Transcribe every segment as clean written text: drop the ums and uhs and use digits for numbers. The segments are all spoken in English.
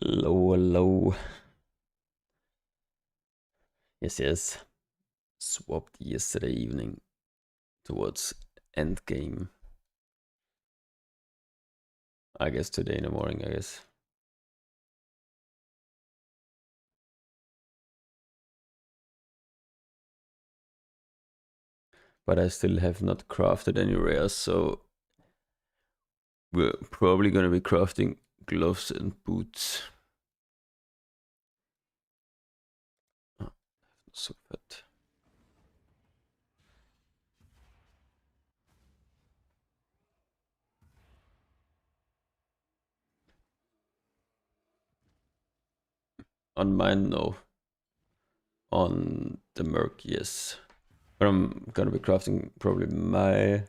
Low. Yes. Swapped yesterday evening towards endgame. I guess today in the morning, I guess. But I still have not crafted any rares, so we're probably gonna be crafting gloves and boots. Oh, so fat. On mine, no. On the Merc, yes. But I'm gonna be crafting probably my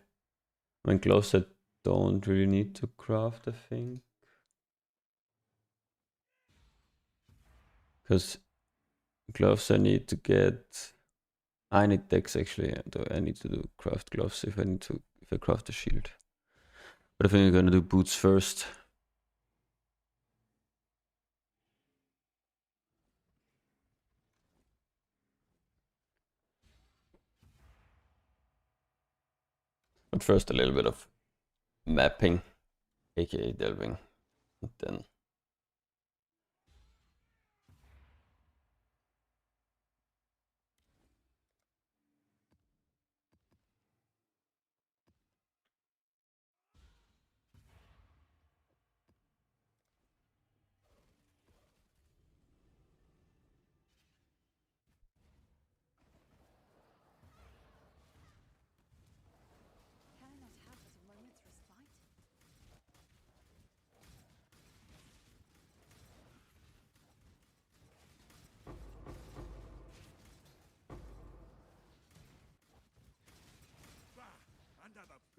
gloves I don't really need to craft, I think. Because gloves I need to get. I need decks actually. I need to do craft gloves if I craft a shield. But I think I'm gonna do boots first. But first a little bit of mapping, aka delving. And then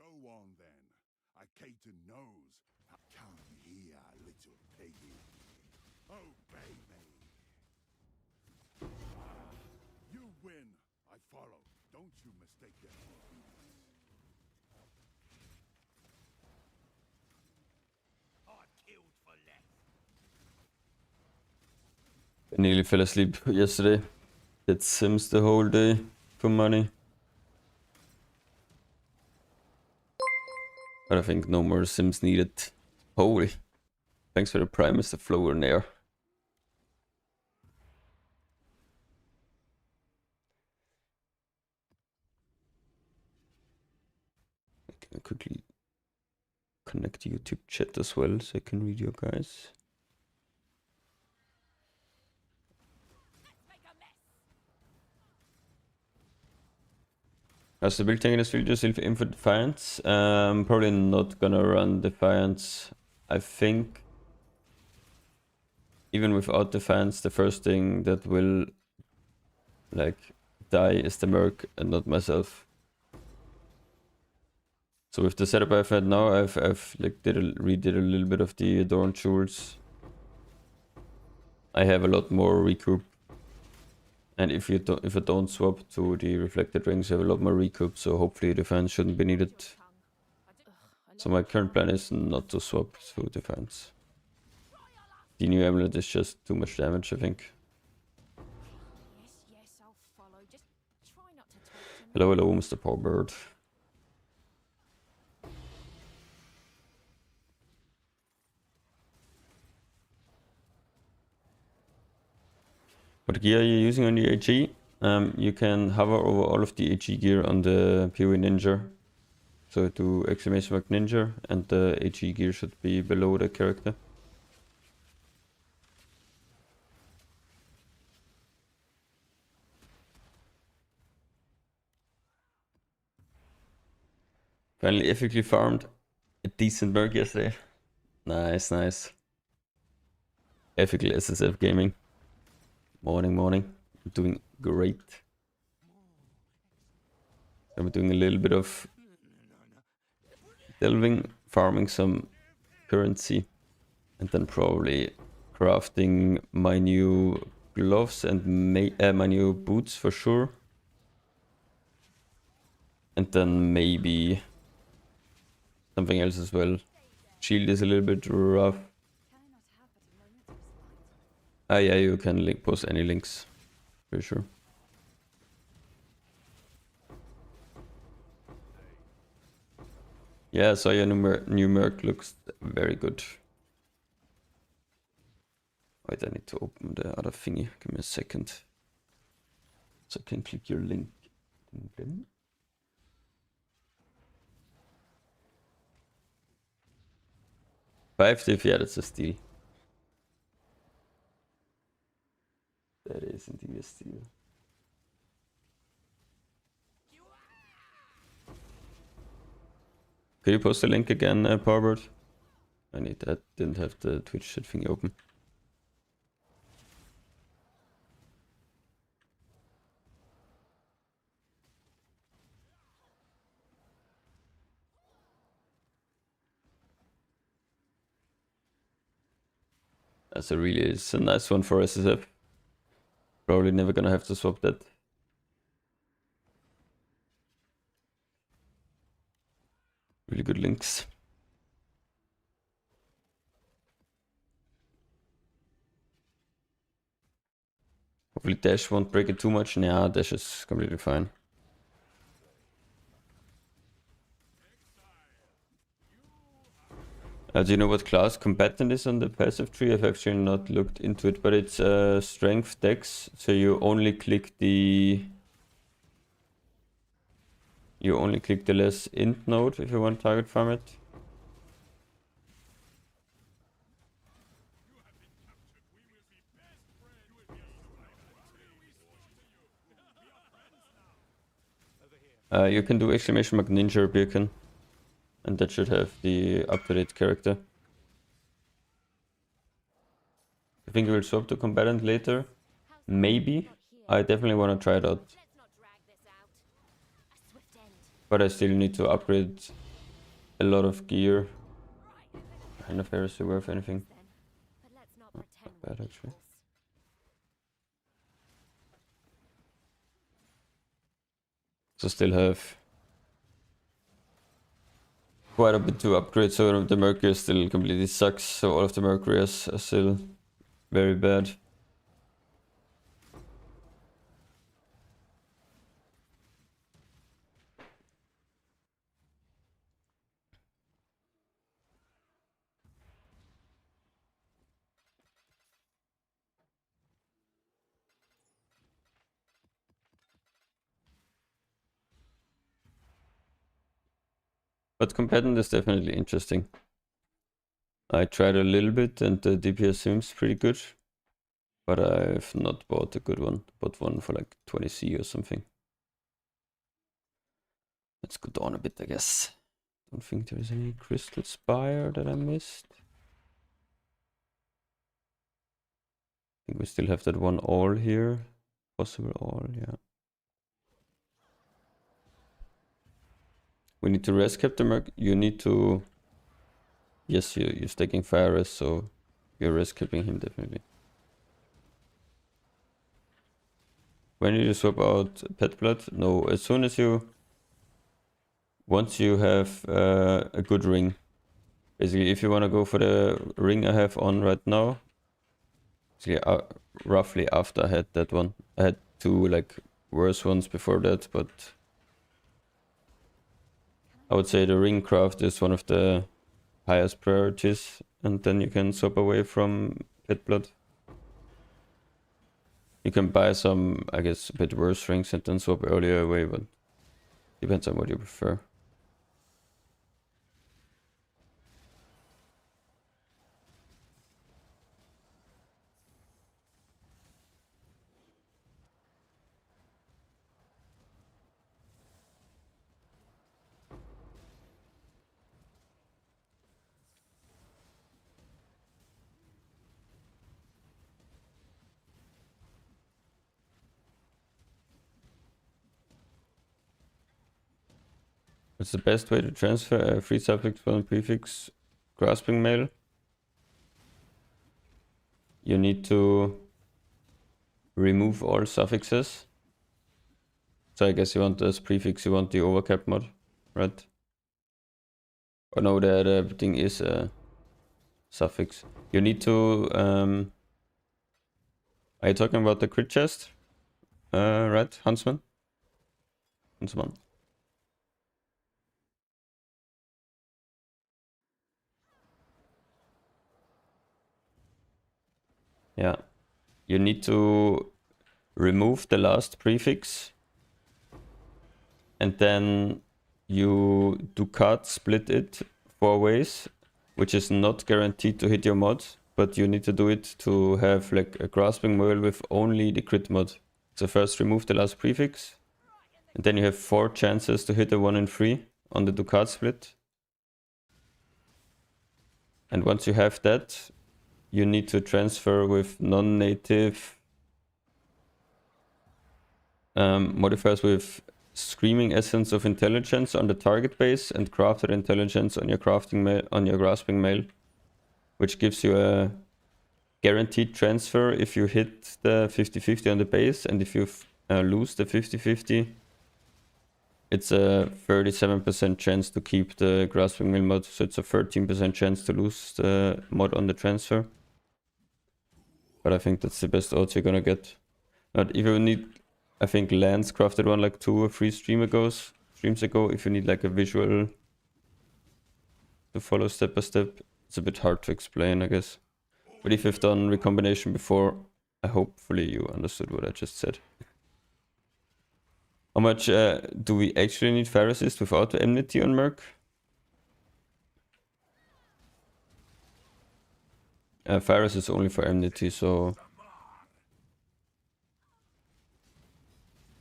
Go on then. I cater nose. Come here, little piggy. Obey me. You win. I follow. Don't you mistake your I nearly fell asleep yesterday. Did Sims the whole day for money. But I think no more Sims needed. Holy. Thanks for the Prime, Mr. Flower Nair. Can I quickly connect YouTube chat as well so I can read you guys? As the build tank in this field yourself in for Defiance. Probably not gonna run Defiance. I think even without Defiance, the first thing that will like die is the Merc and not myself. So with the setup I've had now, I've like redid a little bit of the Adorned Jewels. I have a lot more recoup. And if I don't swap to the reflected rings, I have a lot more recoup, so hopefully defense shouldn't be needed. So my current plan is not to swap to defense. The new amulet is just too much damage, I think. Hello, Mr. Powerbird. What gear are you using on the AG? You can hover over all of the AG gear on the PoE Ninja. So do exclamation mark Ninja, and the AG gear should be below the character. Finally ethically farmed a decent Merc yesterday. Nice. Ethical SSF gaming. Morning. Doing great. I'm doing a little bit of delving, farming some currency, and then probably crafting my new gloves and my new boots for sure. And then maybe something else as well. Shield is a little bit rough. Yeah, you can link post any links. Pretty sure. Yeah, so your new Merc looks very good. Wait, I need to open the other thingy. Give me a second. So I can click your link. Ding. 5 diff, yeah, that's a steal. That is indeed a steal. Could you post the link again, Powerbird? I need that. Didn't have the Twitch chat thing open. It's a nice one for SSF. Probably never gonna have to swap that. Really good links. Hopefully Dash won't break it too much. Nah, Dash is completely fine. Do you know what class combatant is on the passive tree? I've actually not looked into it, but it's strength dex, so you only click the less int node if you want target farm it. You can do exclamation mark ninja or beacon, and that should have the up-to-date character. I think we will swap to combatant later. Maybe. I definitely want to try it out. But I still need to upgrade a lot of gear. Kind of heresy worth anything. Not bad actually. So still have quite a bit to upgrade, so the Mercury still completely sucks, so all of the Mercuries are still very bad. But combatant is definitely interesting. I tried a little bit and the DPS seems pretty good. But I've not bought a good one. Bought one for like 20C or something. Let's go down a bit, I guess. Don't think there is any Crystal Spire that I missed. I think we still have that one all here. Possible all, yeah. We need to res cap the Merc. You need to... Yes, you're stacking fire res, so you're res capping him definitely. When did you swap out Pet Blood? No, as soon as you... Once you have a good ring. Basically, if you want to go for the ring I have on right now, basically, roughly after I had that one. I had two like worse ones before that, but I would say the ring craft is one of the highest priorities, and then you can swap away from Pet Blood. You can buy some, I guess, a bit worse rings and then swap earlier away, but depends on what you prefer. What's the best way to transfer a free suffix from prefix grasping mail? You need to remove all suffixes. So I guess you want this prefix, you want the overcap mod, right? Oh no, the thing is a suffix. You need to Are you talking about the crit chest? Right, Huntsman? Huntsman. Yeah. You need to remove the last prefix. And then you Ducat split it 4 ways, which is not guaranteed to hit your mod, but you need to do it to have like a grasping mail with only the crit mod. So first remove the last prefix, and then you have 4 chances to hit a 1 in 3 on the Ducat split. And once you have that, you need to transfer with non-native modifiers with Screaming Essence of Intelligence on the target base and Crafted Intelligence on your grasping mail, which gives you a guaranteed transfer if you hit the 50-50 on the base, and if you lose the 50-50, it's a 37% chance to keep the grasping mail mod, so it's a 13% chance to lose the mod on the transfer. But I think that's the best odds you're gonna get. But if you need, I think Lance crafted one like 2 or 3 streams ago. If you need like a visual to follow step by step, it's a bit hard to explain, I guess. But if you've done recombination before, hopefully you understood what I just said. How much do we actually need Fire Resist without the enmity on Merc? Fire Resist is only for enmity, so...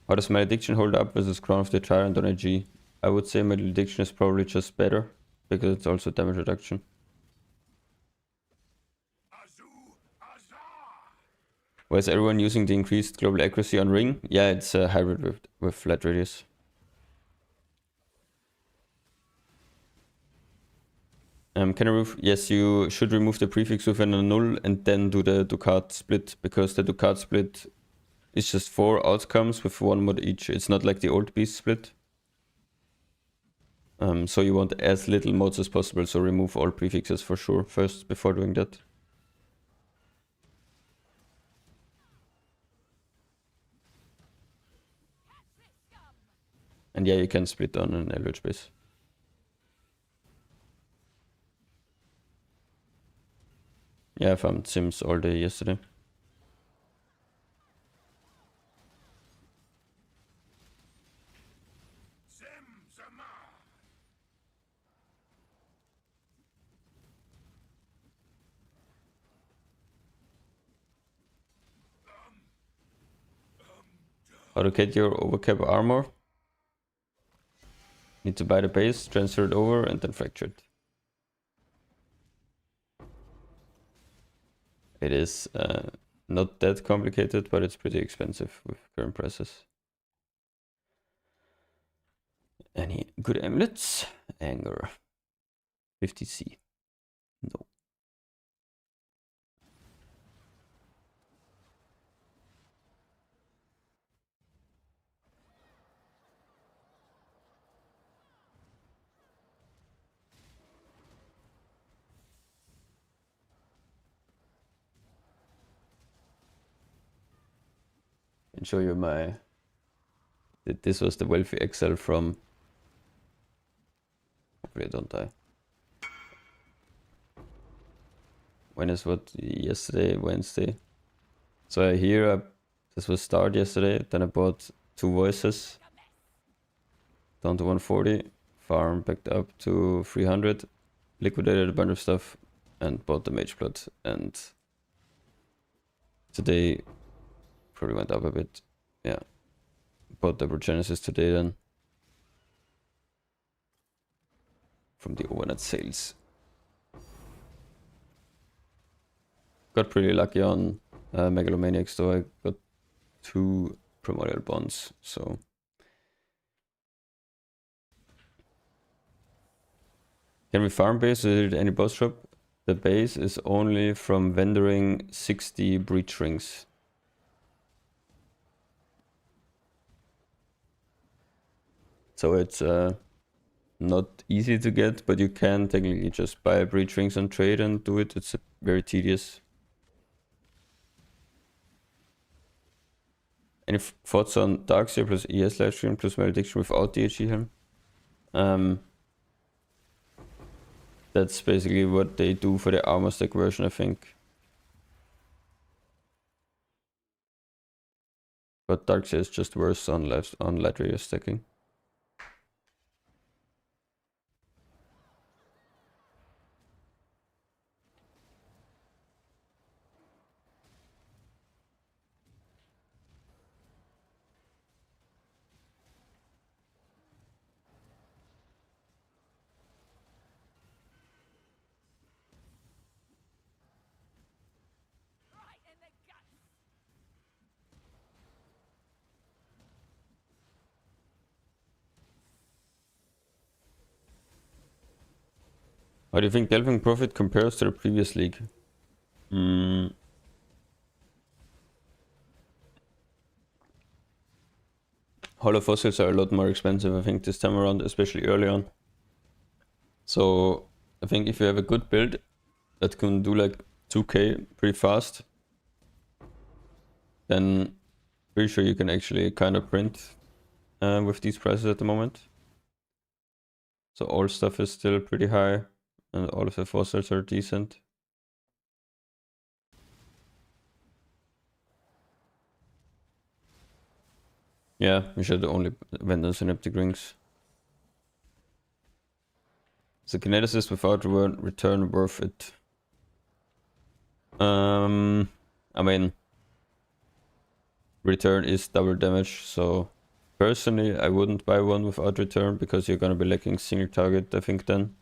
How does Malediction hold up versus Crown of the Tyrant on IG? I would say Malediction is probably just better, because it's also damage reduction. Why is everyone using the increased global accuracy on Ring? Yeah, it's a hybrid with flat radius. Can I remove? Yes, you should remove the prefix within a null and then do the Ducat split, because the Ducat split is just 4 outcomes with 1 mod each. It's not like the old beast split. So you want as little mods as possible, so remove all prefixes for sure first before doing that. And yeah, you can split on an Eldritch base. Yeah, I found Sims all day yesterday. How to get your overcap armor? Need to buy the base, transfer it over, and then fracture it. It is not that complicated, but it's pretty expensive with current prices. Any good amulets? Anger. 50C. No. And show you my... This was the wealthy exile from... Hopefully I don't die. When is what? Yesterday, Wednesday. So here, this was start yesterday. Then I bought 2 voices. Down to 140. Farm backed up to 300. Liquidated a bunch of stuff. And bought the Mage Blood. And today probably went up a bit. Yeah. Bought the Progenesis today then. From the overnight sales. Got pretty lucky on Megalomaniacs though. I got 2 Primordial Bonds, so... Can we farm base? Is there any boss drop? The base is only from vendoring 60 breach rings. So it's not easy to get, but you can technically just buy breach rings and trade and do it. It's very tedious. Any thoughts on Darkseer plus ES livestream plus Malediction without DHE Helm? That's basically what they do for the armor stack version, I think. But Darkseer is just worse on Latria stacking. How do you think Delving Profit compares to the previous league? Hollow fossils are a lot more expensive, I think, this time around, especially early on. So I think if you have a good build that can do like 2k pretty fast, then pretty sure you can actually kind of print with these prices at the moment. So all stuff is still pretty high and all of the fossils are decent. Yeah, we should only vend synaptic rings. Is the kineticist without return worth it? I mean, return is double damage, so personally I wouldn't buy one without return because you're gonna be lacking single target, I think, then.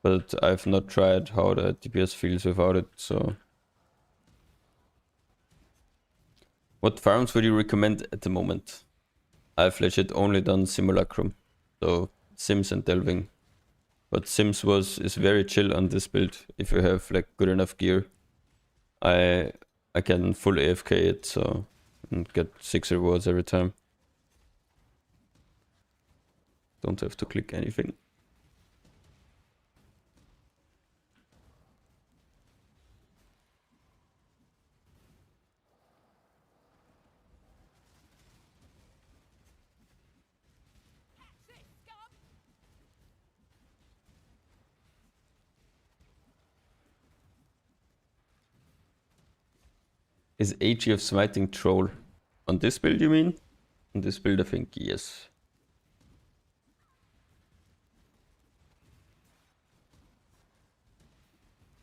But I've not tried how the DPS feels without it, so. What farms would you recommend at the moment? I've legit only done Simulacrum, so Sims and Delving. But Sims is very chill on this build if you have like good enough gear. I can full AFK it, so and get 6 rewards every time. Don't have to click anything. Is AG of Smiting troll? On this build, you mean? On this build, I think yes.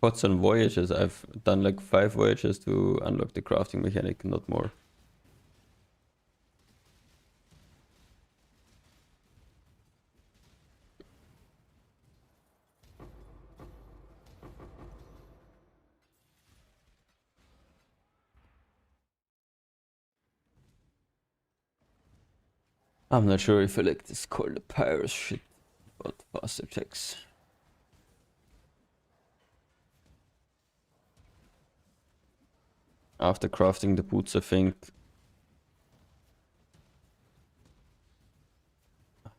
What's on voyages? I've done like 5 voyages to unlock the crafting mechanic, not more. I'm not sure if I like this called the Pyrus shit, but fast attacks. After crafting the boots, I think.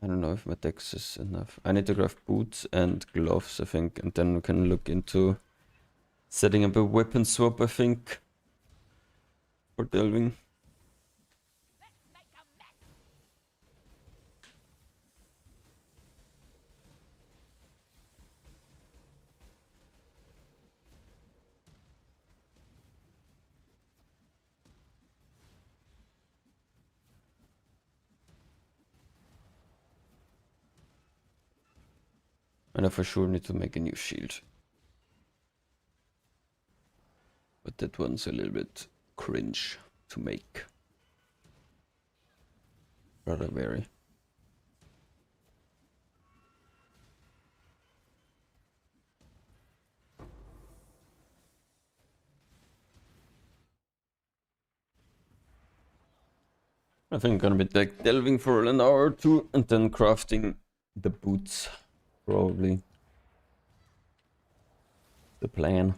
I don't know if my dex is enough. I need to craft boots and gloves, I think, and then we can look into setting up a weapon swap, I think, for delving. And I for sure need to make a new shield. But that one's a little bit cringe to make. Rather very. I think I'm gonna be like delving for an hour or two and then crafting the boots. Probably. The plan.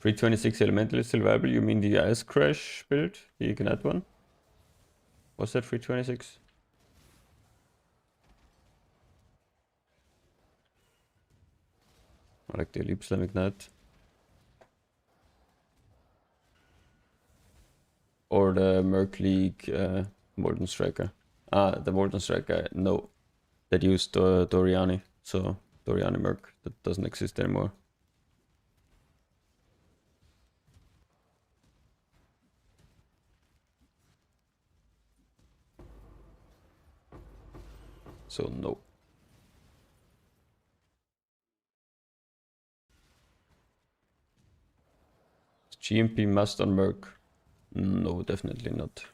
$326 elemental is still viable? You mean the ice crash build? You can add one? Was that 326? I like the Leap Slam Ignite. or the Merc League Molten Striker. The Molten Striker, no. That used Doriani, so Doriani Merc, that doesn't exist anymore. So no. GMP must on Merc? No, definitely not.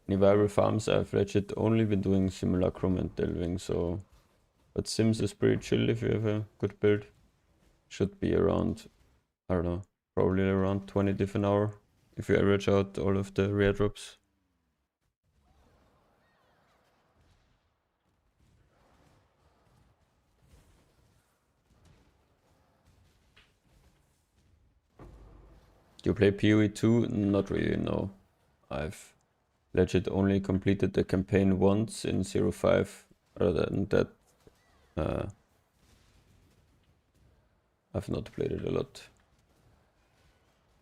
Nibiral farms, I've legit only been doing Simulacrum and Delving, so... But Sims is pretty chill if you have a good build. Should be around, I don't know, probably around 20 diff an hour, if you average out all of the rare drops. Do you play PoE 2? Not really, no. I've legit only completed the campaign once in 05. Other than that, I've not played it a lot.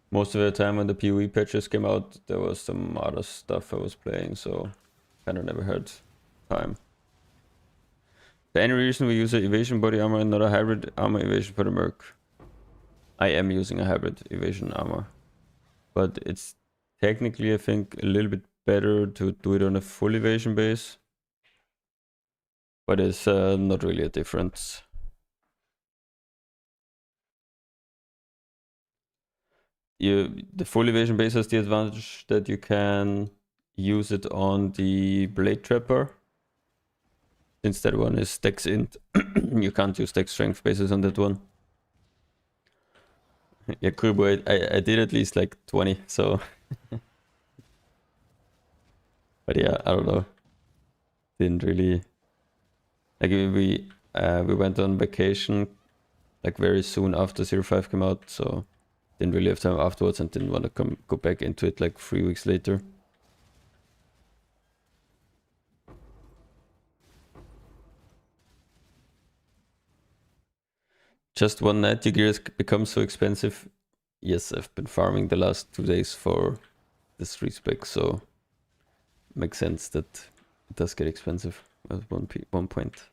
Most of the time when the PoE patches came out, there was some other stuff I was playing, so kind of never had time. For any reason we use an evasion body armor and not a hybrid armor evasion for the Merc. I am using a hybrid evasion armor, but it's technically, I think, a little bit better to do it on a full evasion base, but it's not really a difference. The full evasion base has the advantage that you can use it on the blade trapper. Since that one is dex int, you can't use dex strength bases on that one. Yeah, cool boy. I did at least like 20, so... But yeah, I don't know. Didn't really... Like we went on vacation like very soon after 05 came out, so didn't really have time afterwards and didn't want to go back into it like 3 weeks later. Just one night your gear has become so expensive. Yes, I've been farming the last 2 days for this respec, so makes sense that it does get expensive at one point.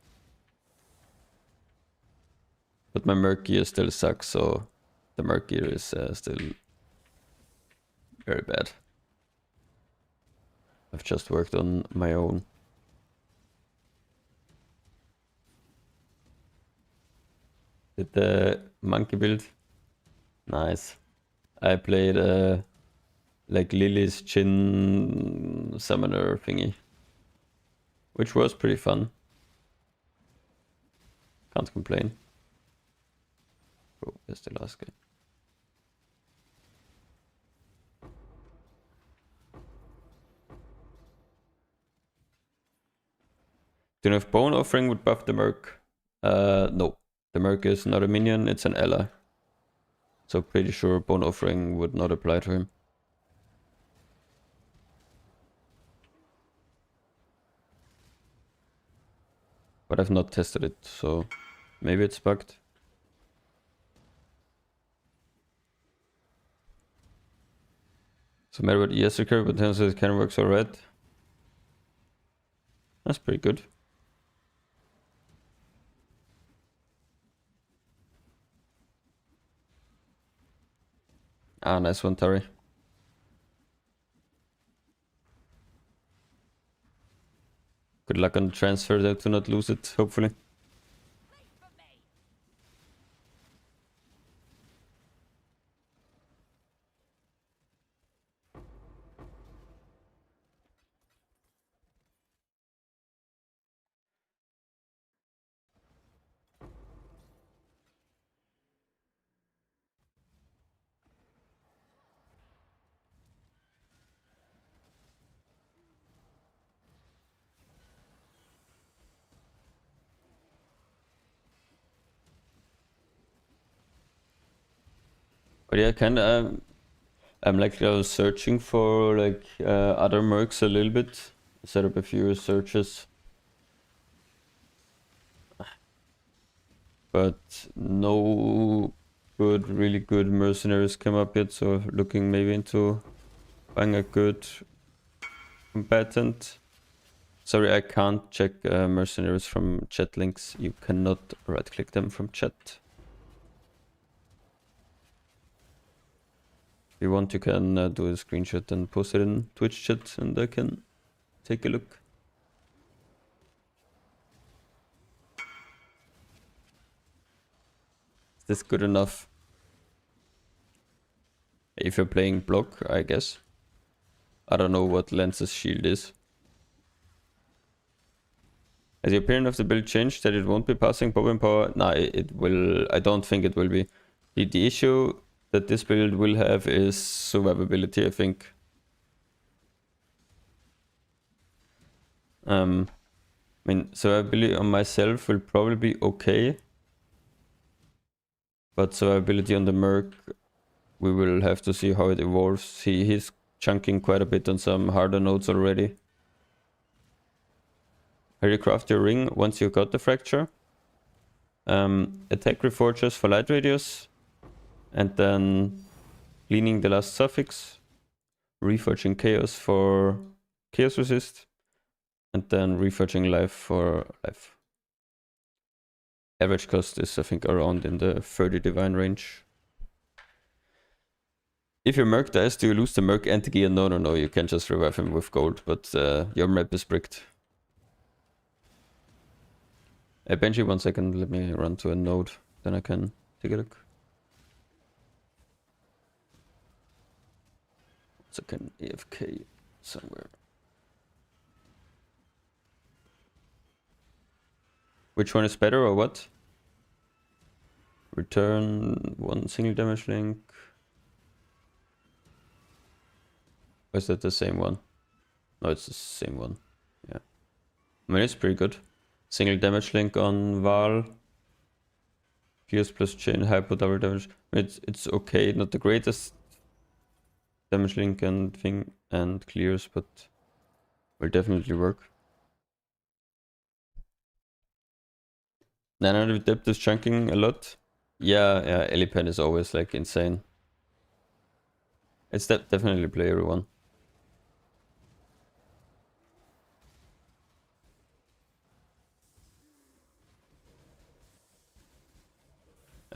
But my Merc gear still sucks, so the Merc gear is still very bad. I've just worked on my own. Did the monkey build? Nice. I played like Lily's Chin summoner thingy, which was pretty fun. Can't complain. Oh, there's the last guy. Do you know if Bone Offering would buff the Merc? No. The Merc is not a minion, it's an ally. So pretty sure Bone Offering would not apply to him. But I've not tested it, so maybe it's bugged. So Mercbot ES recur, but turns out it kind of works alright. That's pretty good. Ah, nice one, Tari. Good luck on the transfer though, to not lose it, hopefully. But yeah, kinda. I'm like searching for like other mercs a little bit. Set up a few searches, but no good, really good mercenaries come up yet. So looking maybe into buying a good combatant. Sorry, I can't check mercenaries from chat links. You cannot right click them from chat. If you want, you can do a screenshot and post it in Twitch chat and I can take a look. Is this good enough? If you're playing block, I guess. I don't know what Lance's shield is. Has the opinion of the build changed that it won't be passing Bobbin power? Nah, it will. I don't think it will be. The issue that this build will have is survivability, I think. I mean, survivability on myself will probably be okay. But survivability on the Merc, we will have to see how it evolves. He's chunking quite a bit on some harder nodes already. How do you craft your ring once you got the fracture? Attack reforgers for light radius, and then cleaning the last suffix, reforging chaos for chaos resist, and then reforging life for life. Average cost is, I think, around in the 30 divine range. If your Merc dies, do you lose the Merc and the gear? No, you can just revive him with gold, but your map is bricked. Benji, 1 second, let me run to a node, then I can take a look. 1 second, AFK somewhere. Which one is better or what? Return 1 single damage link. Or is that the same one? No, it's the same one. Yeah. I mean, it's pretty good. Single damage link on Val. Pierce plus chain, hypo double damage. It's okay, not the greatest damage link and thing and clears, but will definitely work. 900 depth is chunking a lot. Yeah, Elipan is always like insane. It's definitely player one.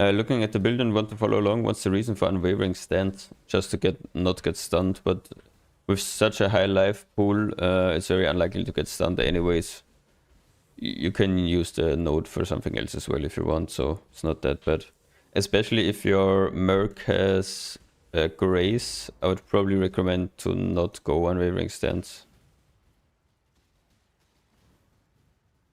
Looking at the build and want to follow along, what's the reason for unwavering stance? Just to not get stunned, but with such a high life pool, it's very unlikely to get stunned anyways. You can use the node for something else as well if you want, so it's not that bad. Especially if your Merc has Grace, I would probably recommend to not go unwavering stance.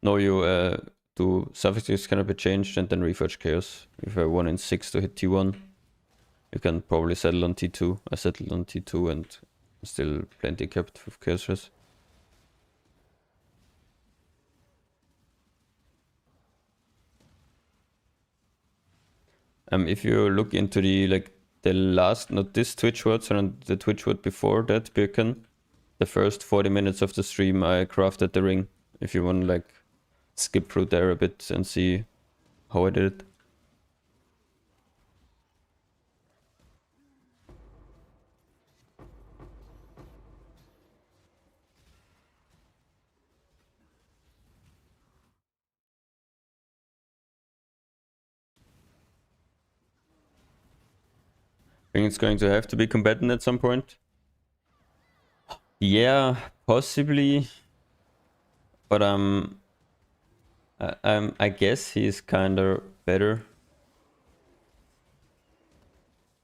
No, you do suffixes cannot be changed and then reforge chaos. If I 1 in 6 to hit T1, you can probably settle on T2. I settled on T2 and still plenty kept with chaos res. If you look into the last, not this Twitch word, sondern the Twitch word before that, Birken, the first 40 minutes of the stream I crafted the ring. If you want to like skip through there a bit and see how I did it. I think it's going to have to be combatant at some point. Yeah, possibly. But I guess he's kinda better.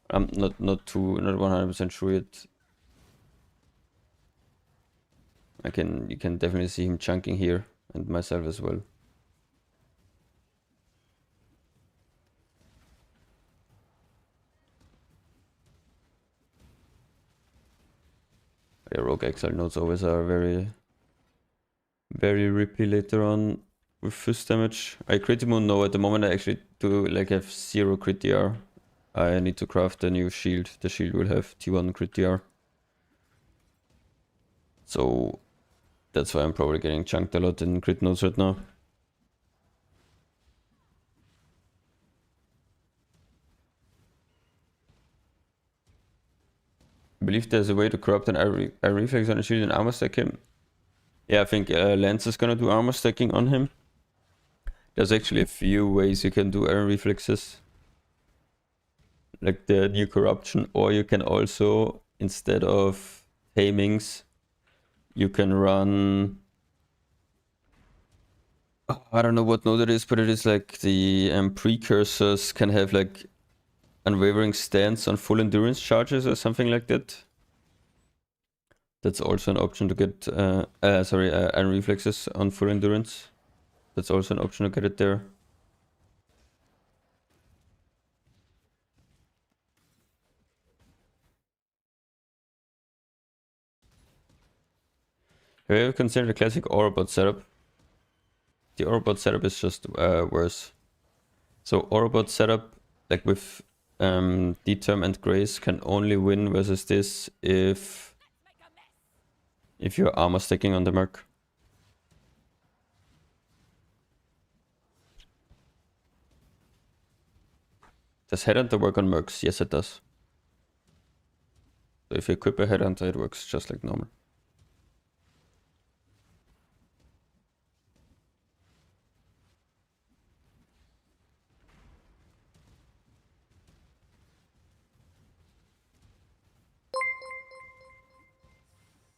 I'm not 100% sure yet. You can definitely see him chunking here, and myself as well. Yeah, Rogue Exile nodes always are very rippy later on with fist damage. I crit immun, no, at the moment I actually do like have 0 crit DR. I need to craft a new shield. The shield will have T1 crit DR. So that's why I'm probably getting chunked a lot in crit nodes right now. I believe there's a way to corrupt an air reflex on a shield and armor stack him. Yeah, I think Lance is gonna do armor stacking on him. There's actually a few ways you can do air reflexes. Like the new corruption, or you can also, instead of tamings, you can run... I don't know what node it is, but it is like the precursors can have like unwavering stance on full endurance charges or something like that. That's also an option to get, iron reflexes on full endurance. That's also an option to get it there. Have you ever considered a classic Aurobot setup? The Aurobot setup is just worse. So Aurobot setup, like with Determ and Grace, can only win versus this if you're armor stacking on the Merc. Does Headhunter work on Mercs? Yes, it does. So if you equip a Headhunter, it works just like normal.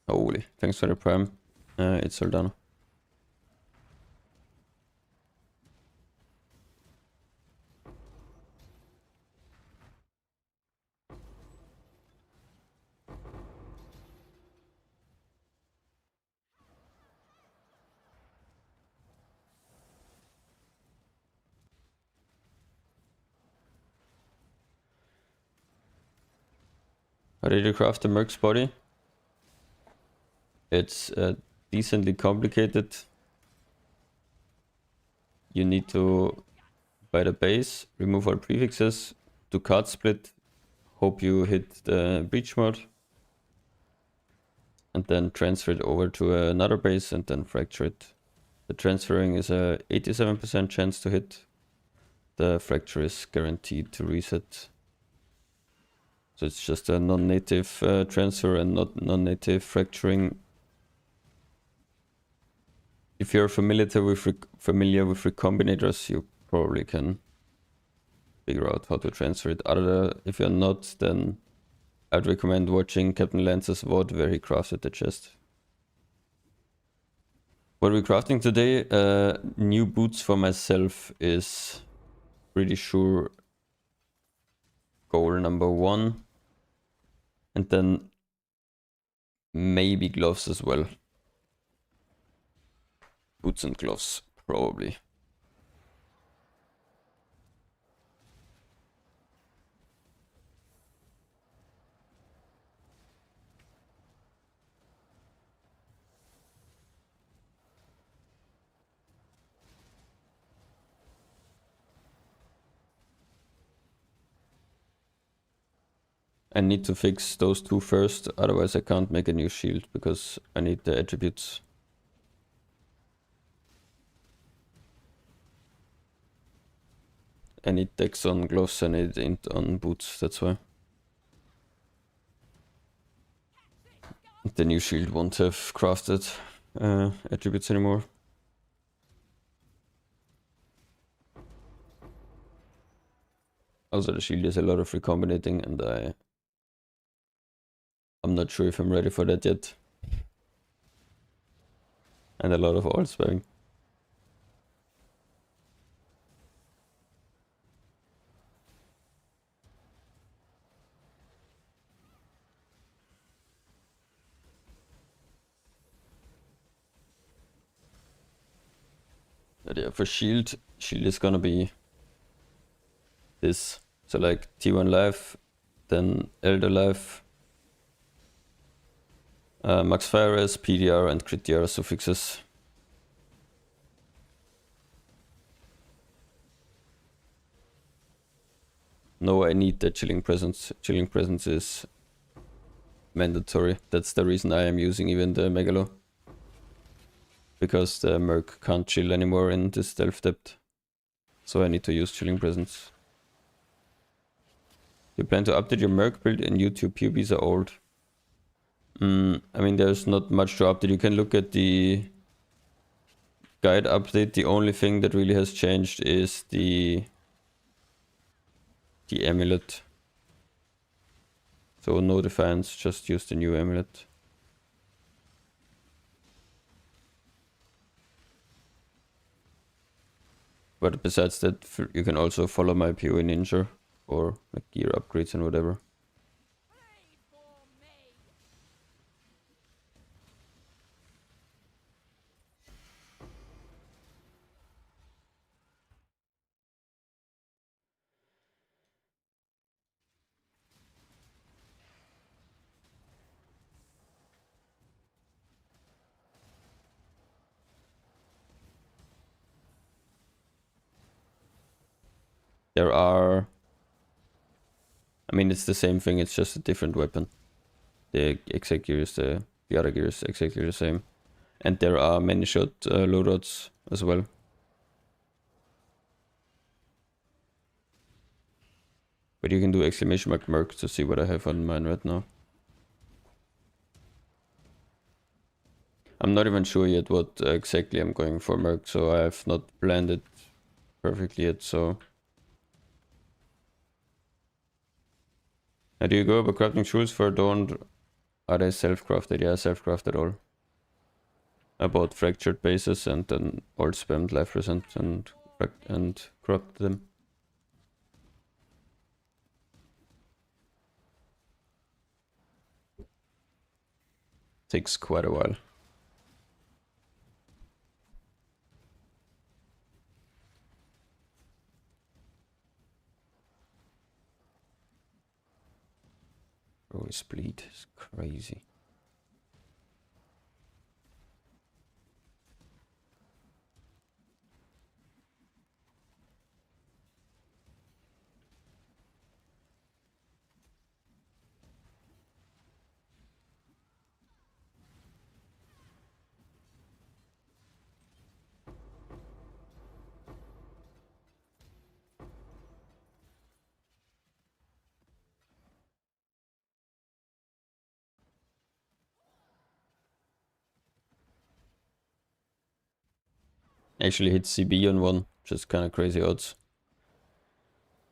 Holy, thanks for the prime. It's Soldano. How did you craft the Merc's body? It's decently complicated. You need to buy the base, remove all prefixes, do card split, hope you hit the breach mode, and then transfer it over to another base and then fracture it. The transferring is a 87% chance to hit. The fracture is guaranteed to reset. So it's just a non-native transfer and not non-native fracturing. If you're familiar with recombinators, you probably can figure out how to transfer it. If you're not, then I'd recommend watching Captain Lance's VOD where he crafted the chest. What are we crafting today? New boots for myself is pretty sure goal number 1. And then maybe gloves as well. Boots and gloves, probably. I need to fix those two first, otherwise I can't make a new shield because I need the attributes. I need dex on gloves, I need int on boots, that's why. The new shield won't have crafted attributes anymore. Also, the shield is a lot of recombinating and I'm not sure if I'm ready for that yet. And a lot of alt spamming. But yeah, for shield is gonna be this. So like T1 life, then Elder life, max fire res, PDR and crit DR suffixes. No, I need the chilling presence. Chilling presence is mandatory. That's the reason I am using even the Megalo. Because the Merc can't chill anymore in this stealth depth. So I need to use chilling presence. You plan to update your Merc build and YouTube POBs are old. I mean, there's not much to update. You can look at the guide update. The only thing that really has changed is the amulet. So no defense, just use the new amulet. But besides that, you can also follow my PoE Ninja or like gear upgrades and whatever. There are... I mean, it's the same thing, it's just a different weapon. The exact gear is the other gear is exactly the same. And there are many shot loadouts as well. But you can do exclamation mark Merc to see what I have on mine right now. I'm not even sure yet what exactly I'm going for Merc, so I have not planned it perfectly yet, so... How do you go about crafting tools for Dawn? Are they self-crafted? Yeah, self-crafted all. I bought fractured bases and then all spammed life resent and crafted them. Takes quite a while. Bro, his bleed is crazy. Actually hit CB on one, just kind of crazy odds.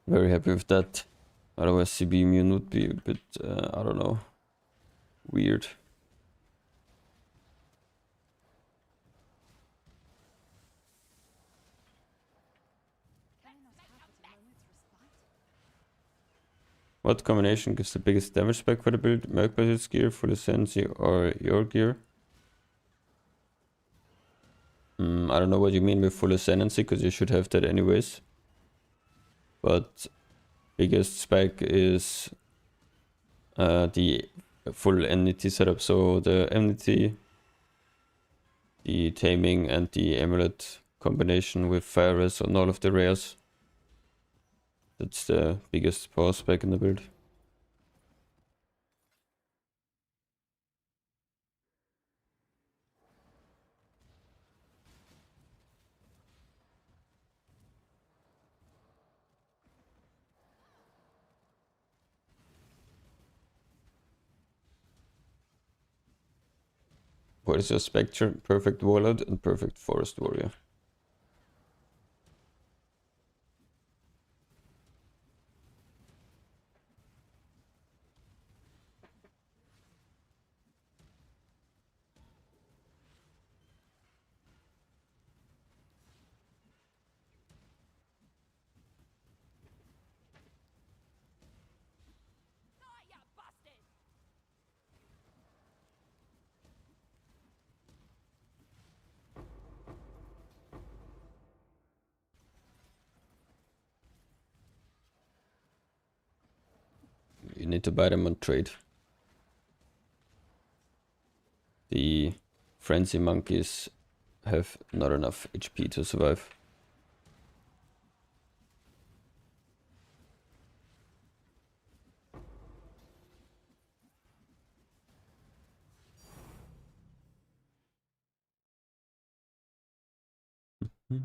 Very happy with that. Otherwise CB immune would be a bit, I don't know, weird. What combination gives the biggest damage spec for the build? Mercbot's gear, full ascendancy, or your gear? I don't know what you mean with full ascendancy, because you should have that anyways. But biggest spec is the full enmity setup. So the enmity, the taming, and the amulet combination with fire res on all of the rares. That's the biggest power spec in the build. What is your spectre? Perfect warlord and perfect forest warrior. You need to buy them on trade. The frenzy monkeys have not enough HP to survive. Bro,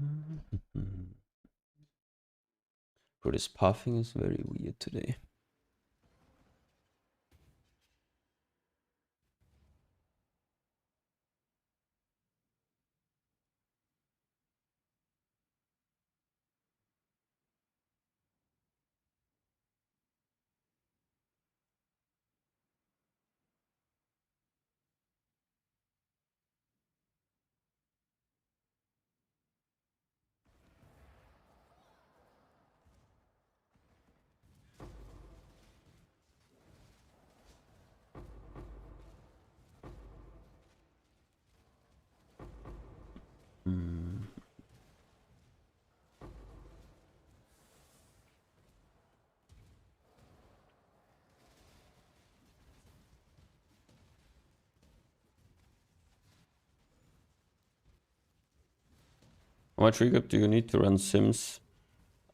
this pathing is very weird today. How much recap do you need to run Sims?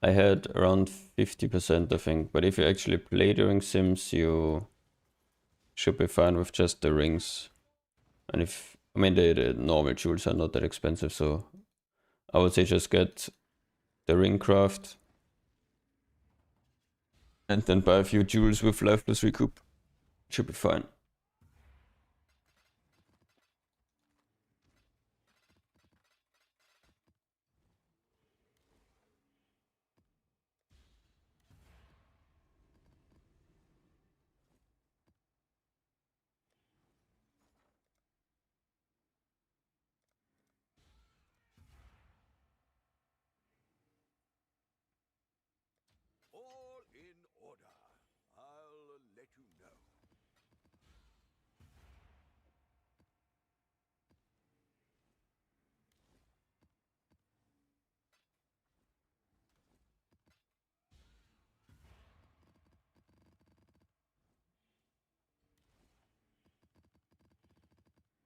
I had around 50%, I think, but if you actually play during Sims, you should be fine with just the rings. And if, I mean, the normal jewels are not that expensive, so I would say just get the ring craft and then buy a few jewels with life plus recoup. Should be fine. All in order. I'll let you know.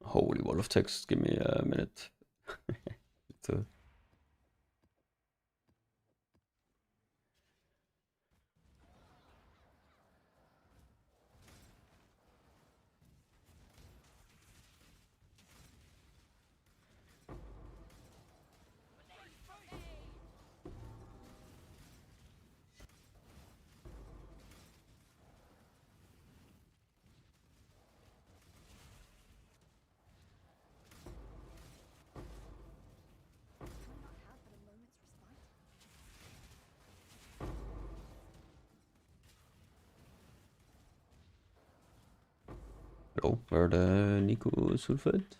Holy wall of text, give me a minute. to Hello, where the Nico Sulfate?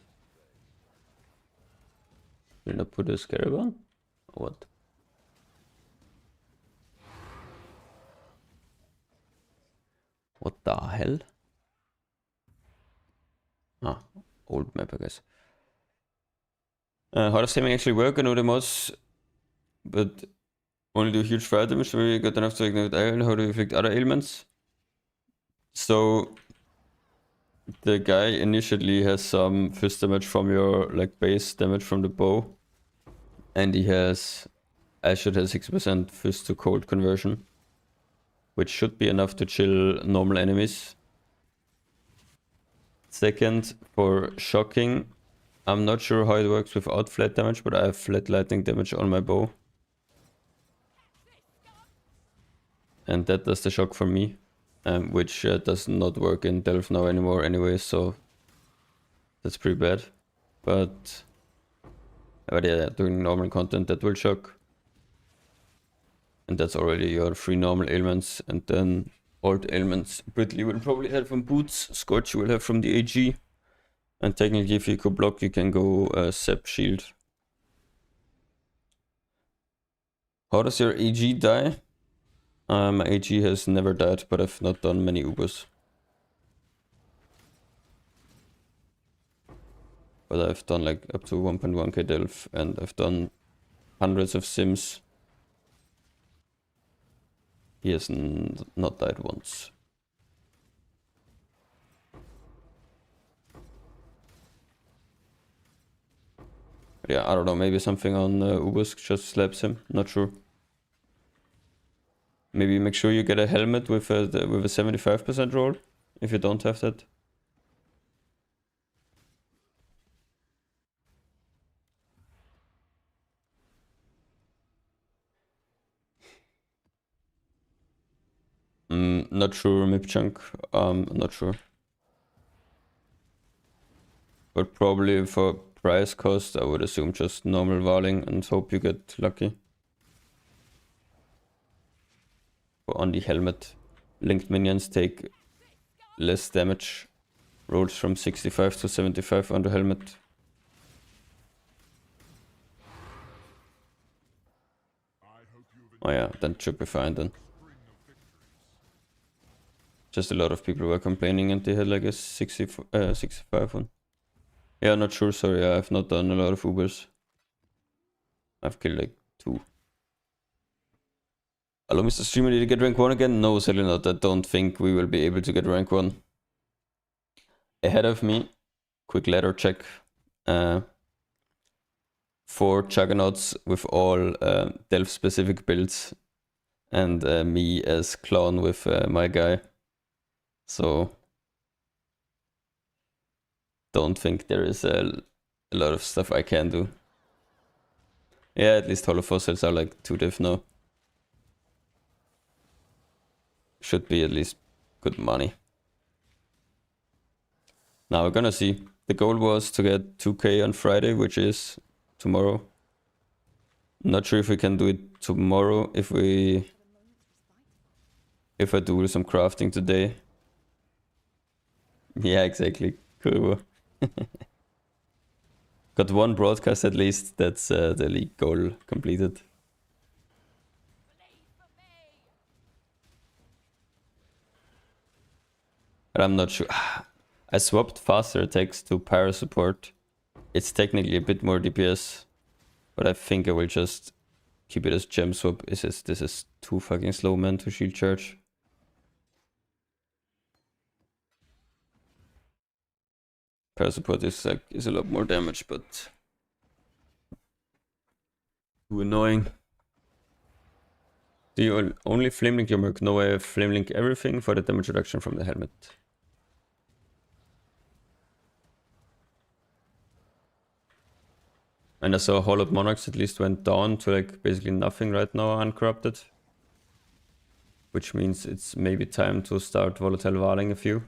Did I put a scarab on? Or what? What the hell? Ah, old map, I guess. How does taming actually work? I know the mods, but only do huge fire damage, so we got enough to ignite iron. How do you affect other ailments? So the guy initially has some fist damage from your like base damage from the bow, and he has Ashot has 6% fist to cold conversion, which should be enough to chill normal enemies. Second, for shocking, I'm not sure how it works without flat damage, but I have flat lightning damage on my bow, and that does the shock for me, which does not work in Delve now anymore anyway, so that's pretty bad. But yeah, doing normal content that will shock. And that's already your 3 normal ailments, and then alt ailments Britley will probably have from boots, Scorch you will have from the AG, and technically if you could block you can go Sep shield. How does your AG die? My AG has never died, but I've not done many Ubers. But I've done like up to 1.1k Delve, and I've done hundreds of Sims. He has not died once. But yeah, I don't know, maybe something on Ubers just slaps him, not sure. Maybe make sure you get a helmet with a 75% roll, if you don't have that. Not sure, Mipchunk. Not sure. But probably for price cost, I would assume just normal Varling and hope you get lucky. On the helmet, linked minions take less damage. Rolls from 65 to 75 on the helmet. Oh yeah, that should be fine then. Just a lot of people were complaining and they had like a 65 one. Yeah, not sure, sorry, I've not done a lot of Ubers. I've killed like 2. Hello, Mr. Streamer, did you get rank 1 again? No, sadly not. I don't think we will be able to get rank 1. Ahead of me, quick ladder check. 4 Juggernauts with all Delph specific builds. And me as clown with my guy. So don't think there is a lot of stuff I can do. Yeah, at least Hollow Fossils are like 2 diff now. Should be at least good money. Now we're gonna see. The goal was to get 2k on Friday, which is tomorrow. Not sure if we can do it tomorrow if I do some crafting today. Yeah, exactly. Cool. Got 1 broadcast at least. That's the league goal completed. But I'm not sure. I swapped faster attacks to Pyro support. It's technically a bit more DPS, but I think I will just keep it as gem swap. This is too fucking slow, man, to shield charge. Pyro support is a lot more damage, but too annoying. Do you only flame link your merc? No, I flame link everything for the damage reduction from the helmet. And I saw Hollowed Monarchs at least went down to like basically nothing right now uncorrupted. Which means it's maybe time to start Volatile Varling a few.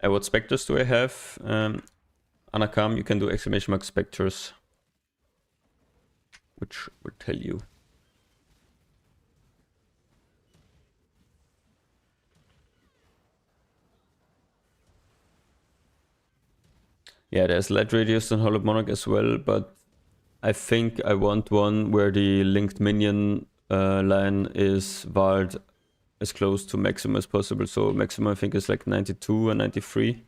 What specters do I have? Anakam, you can do exclamation mark specters. Which will tell you. Yeah, there's light radius on Hollowed Monarch as well, but I think I want one where the linked minion line is vaulted as close to maximum as possible. So maximum I think is like 92 and 93.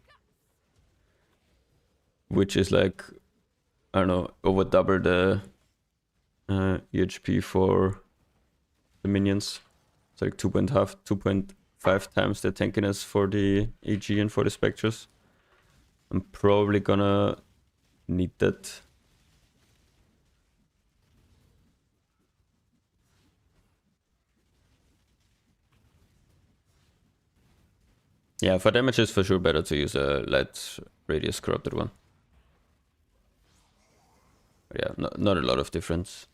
Which is like, I don't know, over double the EHP for the minions. It's like 2.5 times the tankiness for the EG and for the specters. I'm probably gonna need that. Yeah, for damage it's for sure better to use a light radius corrupted one. But yeah, not a lot of difference.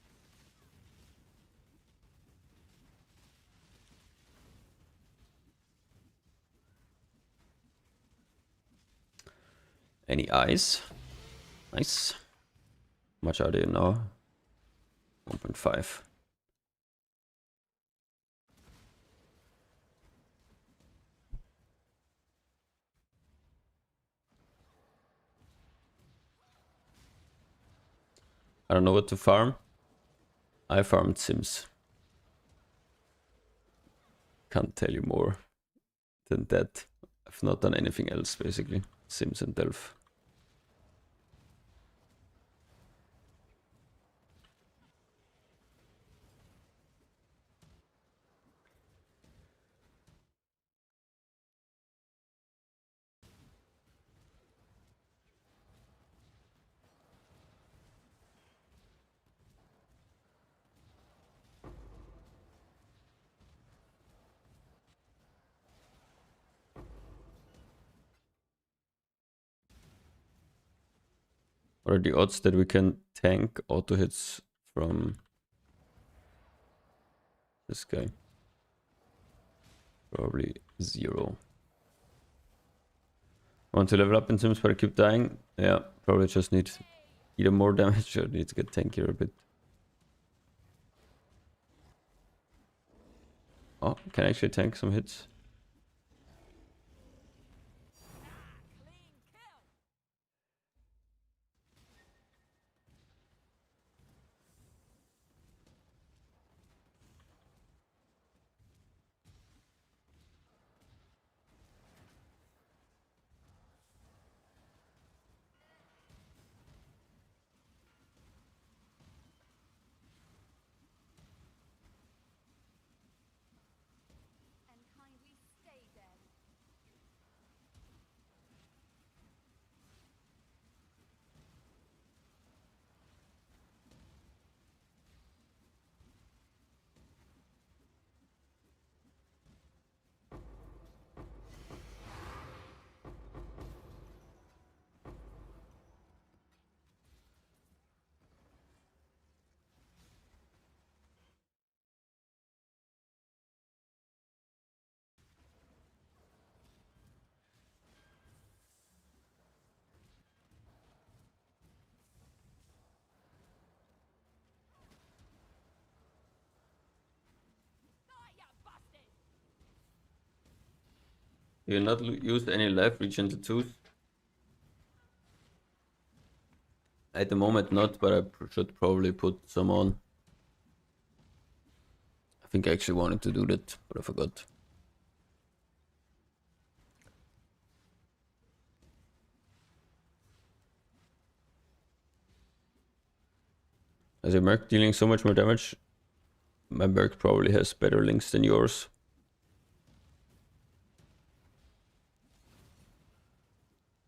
Any eyes? Nice. How much are they now? 1.5. I don't know what to farm. I farmed Sims. Can't tell you more than that. I've not done anything else basically. Sims and Delph. What are the odds that we can tank auto hits from this guy? Probably 0. Want to level up in Sims but I keep dying? Yeah, probably just need either more damage or need to get tankier a bit. Oh, can I actually tank some hits? You not use any life regen tattoos? At the moment not, but I should probably put some on. I think I actually wanted to do that, but I forgot. As a Merc dealing so much more damage, my Merc probably has better links than yours.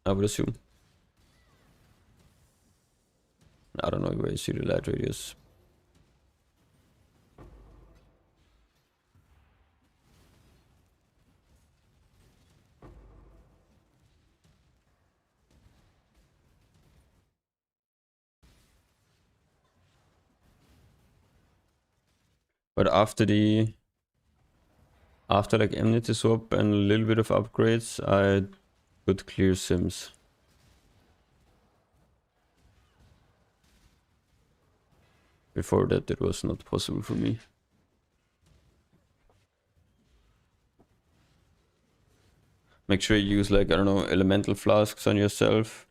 I would assume. I don't know where you see the light radius. But after like Enmity swap and a little bit of upgrades, I could clear Sims. Before that, it was not possible for me. Make sure you use like, I don't know, elemental flasks on yourself.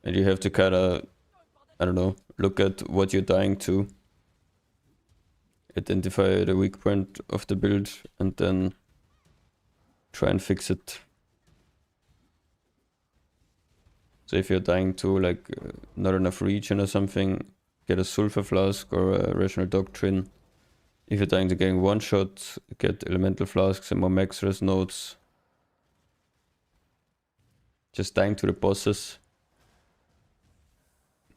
And you have to kind of, I don't know, look at what you're dying to. Identify the weak point of the build and then try and fix it. So if you're dying to like not enough regen or something, get a sulfur flask or a rational doctrine. If you're dying to getting one shot, get elemental flasks and more max res nodes. Just dying to the bosses.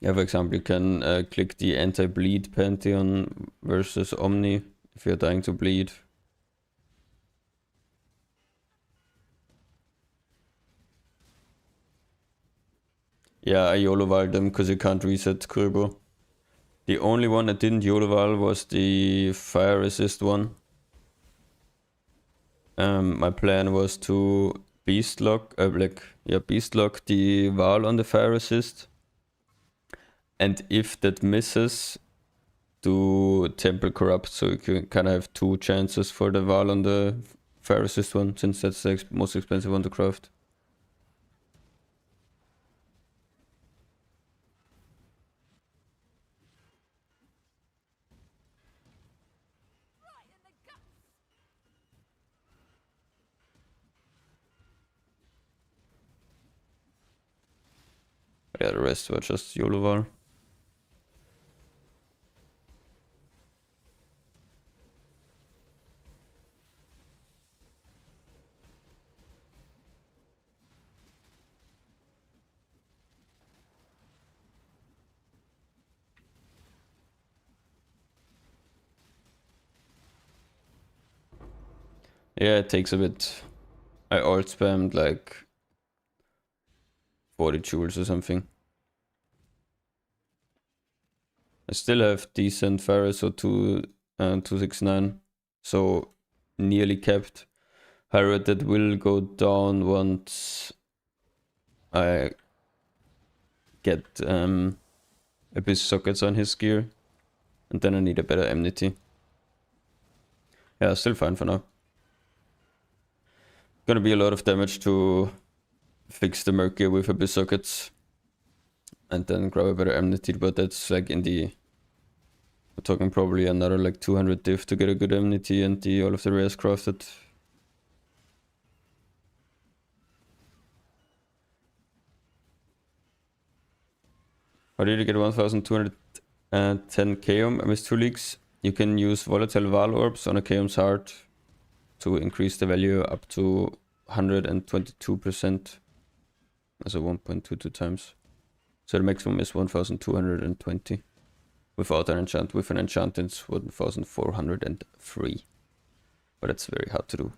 Yeah, for example, you can click the anti-bleed Pantheon versus Omni if you're dying to bleed. Yeah, I YOLO-val them because you can't reset Kurbo. The only one that didn't YOLO-val was the fire resist one. My plan was to beast lock the Val on the fire resist. And if that misses, do Temple Corrupt, so you can kind of have 2 chances for the Val on the fire resist one, since that's the most expensive one to craft. Yeah, the rest were just YOLO-val. Yeah, it takes a bit. I alt spammed like 40 joules or something. I still have decent fire, so 269, so nearly capped. However, that will go down once I get Abyss sockets on his gear, and then I need a better enmity. Yeah, still fine for now. Gonna be a lot of damage to fix the Merc gear with Abyss sockets, and then grab a better enmity, but that's like in the... We're talking probably another like 200 diff to get a good enmity and all of the rares crafted. How did you get 1210 Chaos? I missed 2 leaks. You can use volatile Val orbs on a Chaos heart to increase the value up to 122%. Also 1.22 times. So the maximum is 1220. Without an enchant. With an enchant it's 1403. But that's very hard to do.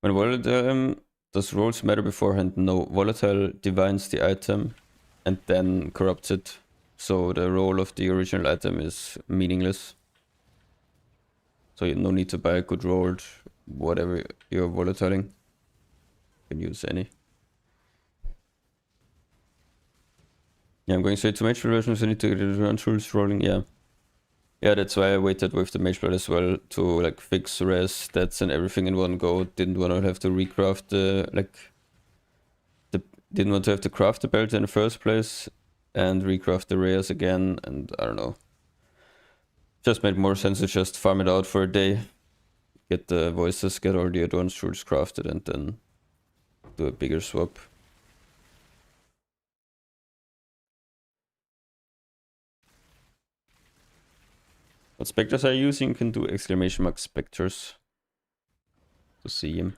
When volatile, does rolls matter beforehand? No. Volatile divines the item and then corrupts it. So the roll of the original item is meaningless. So you no need to buy a good rolled whatever you're volatiling. You can use any. Yeah, I'm going straight to Mage version, so I need to get the rules rolling, yeah. Yeah, that's why I waited with the Mage Blood as well, to like fix res, stats and everything in one go. Didn't want to have to recraft didn't want to have to craft the belt in the first place and recraft the rares again, and I don't know. Just made more sense to just farm it out for a day, get the voices, get all the advanced rules crafted, and then do a bigger swap. What specters are you using? You can do exclamation mark specters to see him.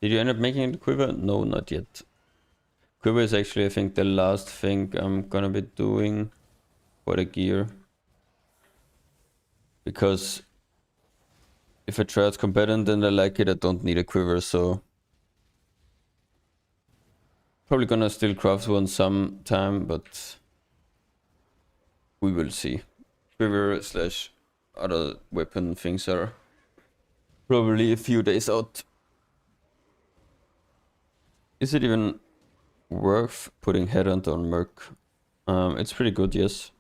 Did you end up making the quiver? No, not yet. Quiver is actually, I think, the last thing I'm gonna be doing for the gear. Because if I try out combatant and I like it, I don't need a quiver, so... Probably gonna still craft one sometime, but... we will see. Quiver slash other weapon things are probably a few days out. Is it even worth putting Headhunt on Merc? It's pretty good, yes.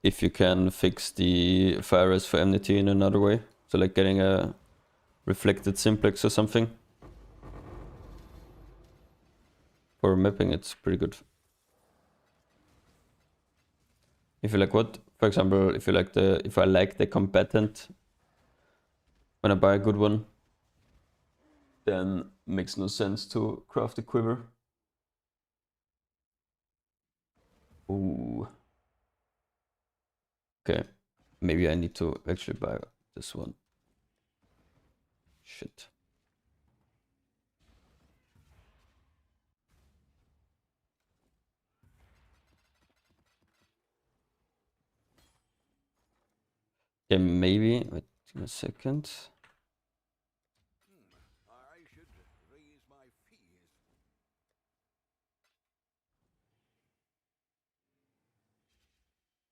If you can fix the fire res for enmity in another way. So like getting a reflected simplex or something. For mapping it's pretty good. If you like what? For example, if I like the combatant when I buy a good one, then makes no sense to craft a quiver. Ooh. Okay. Maybe I need to actually buy this one. Shit. Yeah, maybe. Wait a second. I should raise my fees.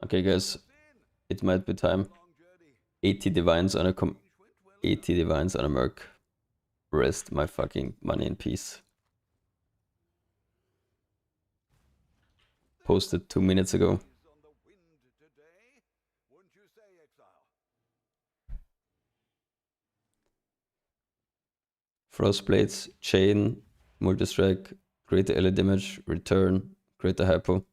Okay, guys. It might be time. 80 divines on a 80 divines on a Merc. Rest my fucking money in peace. Posted 2 minutes ago. Frostblades, Chain, Multistrike, greater ally damage, return, greater hypo.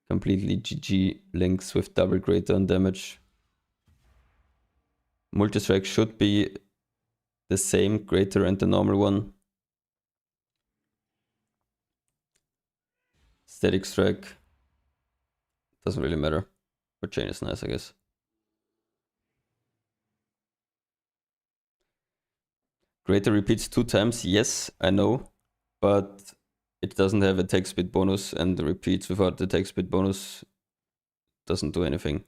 Completely GG links with double greater on damage. Multistrike should be the same, greater and the normal one. Static strike. Doesn't really matter. But chain is nice, I guess. Greater repeats 2 times, yes, I know. But it doesn't have a attack speed bonus, and the repeats without the attack speed bonus doesn't do anything.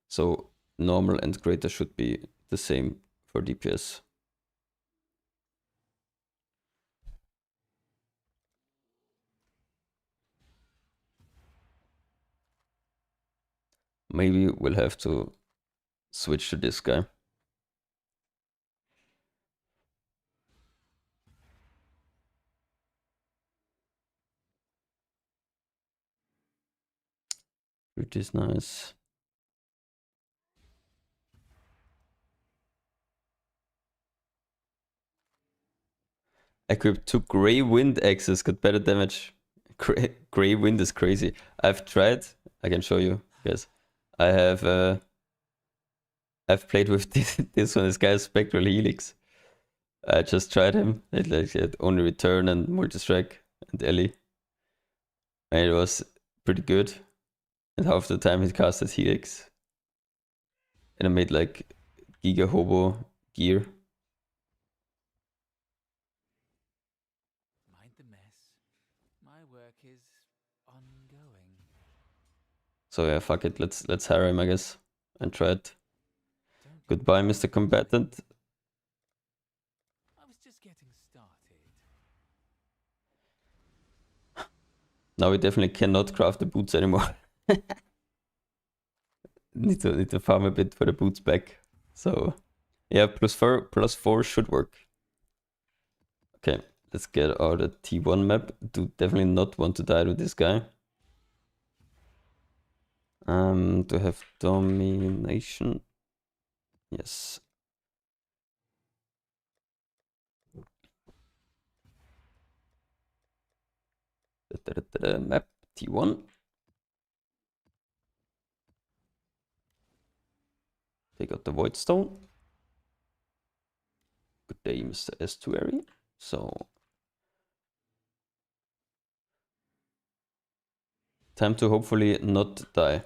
So normal and greater should be the same for DPS. Maybe we'll have to switch to this guy. Which is nice. Equip 2 Grey Wind axes, got better damage. Grey Wind is crazy. I've tried, I can show you guys. I have I've played with this one, this guy's Spectral Helix. I just tried him. It had only return and multi-strike and Ellie. And it was pretty good. And half the time he casted Helix. And I made like Giga Hobo gear. Mind the mess. My work is ongoing. So yeah, fuck it. Let's hire him, I guess, and try it. Goodbye, Mr. Combatant. I was just getting started. Now we definitely cannot craft the boots anymore. need to farm a bit for the boots back. So yeah, +4 should work. Okay, let's get out a T1 map. Do definitely not want to die to this guy. Do I have domination? Yes. Map T1. Take out the Void Stone. Good day, Mr. Estuary. So time to hopefully not die.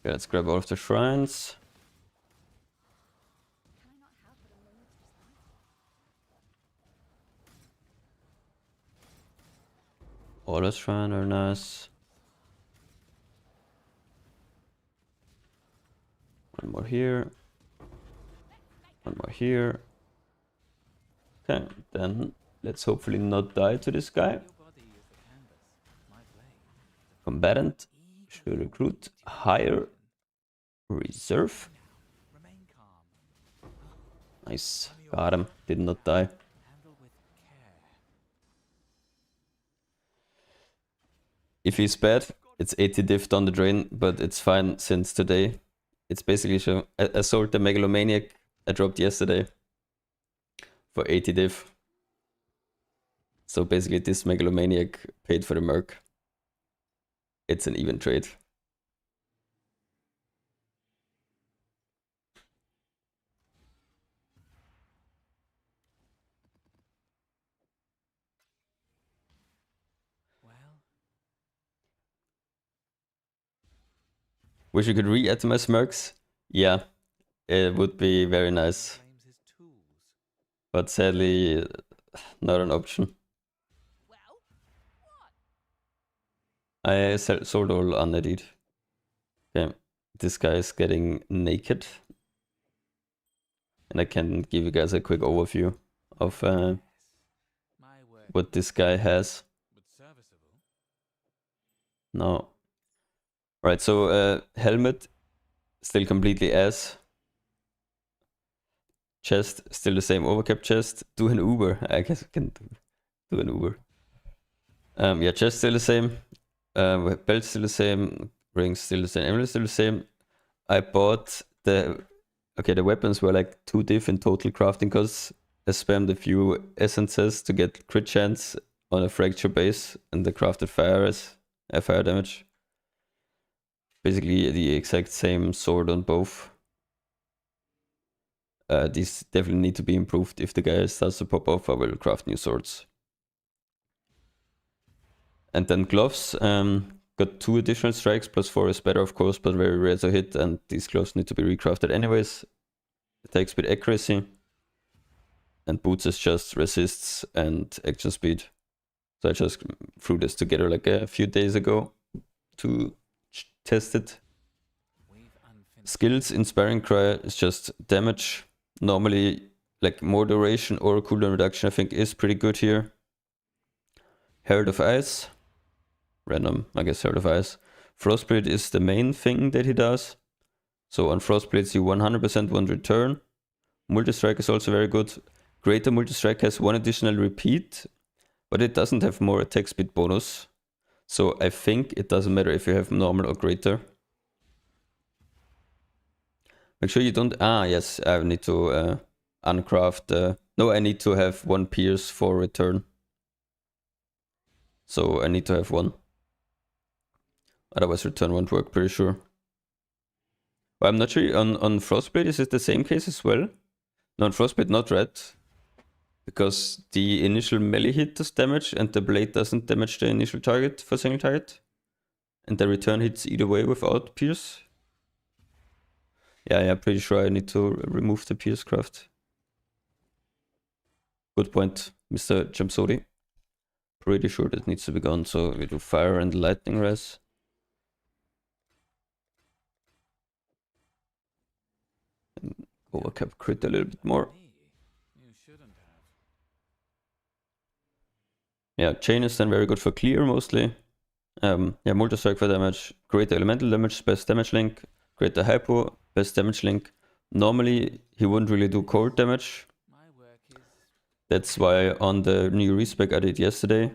Okay, let's grab all of the shrines. All the shrines are nice. One more here. One more here. Okay, then let's hopefully not die to this guy. Combatant should recruit higher reserve. Nice, got him. Did not die. If he's bad, it's 80 diff down the drain, but it's fine since today. It's basically show. I sold the Megalomaniac I dropped yesterday for 80 diff. So basically this Megalomaniac paid for the Merc. It's an even trade. Wish you could re-atomize Mercs. Yeah, it would be very nice. But sadly, not an option. I sold all unedited. Okay, this guy is getting naked. And I can give you guys a quick overview of what this guy has. No. Right, so helmet, still completely ass. Chest, still the same overcap chest. Do an Uber. I guess I can do an Uber. Yeah, chest still the same. Belt still the same. Rings still the same. Amulet still the same. I bought the Okay, the weapons were like 2 diff in total crafting because I spammed a few essences to get crit chance on a fracture base and the crafted fire damage. Basically the exact same sword on both. These definitely need to be improved. If the guy starts to pop off, I will craft new swords. And then gloves, got 2 additional strikes, plus 4 is better of course, but very rare to hit, and these gloves need to be recrafted anyways. Attack speed, accuracy. And boots is just resists and action speed. So I just threw this together like a few days ago to test it. Skills, Inspiring Cry is just damage. Normally, like more duration or cooldown reduction I think is pretty good here. Herald of Ice. Random, I guess Herald of Ice. Frostblade is the main thing that he does. So on Frostblades you 100% won't return. Multi-strike is also very good. Greater multi-strike has 1 additional repeat, but it doesn't have more attack speed bonus. So I think it doesn't matter if you have normal or greater. Make sure you don't... yes, I need to uncraft... no, I need to have 1 pierce for return. So I need to have 1. Otherwise return won't work, pretty sure. But I'm not sure, on Frostblade is it the same case as well? No, on Frostblade not red. Because the initial melee hit does damage and the blade doesn't damage the initial target for single target. And the return hits either way without pierce. Yeah, pretty sure I need to remove the pierce craft. Good point, Mr. Jumpsodi. Pretty sure that needs to be gone, so we do fire and lightning res. And overcap crit a little bit more. Yeah, chain is then very good for clear mostly. Multi-strike for damage, greater elemental damage, best damage link, greater hypo, best damage link. Normally he wouldn't really do cold damage. That's why on the new respec I did yesterday,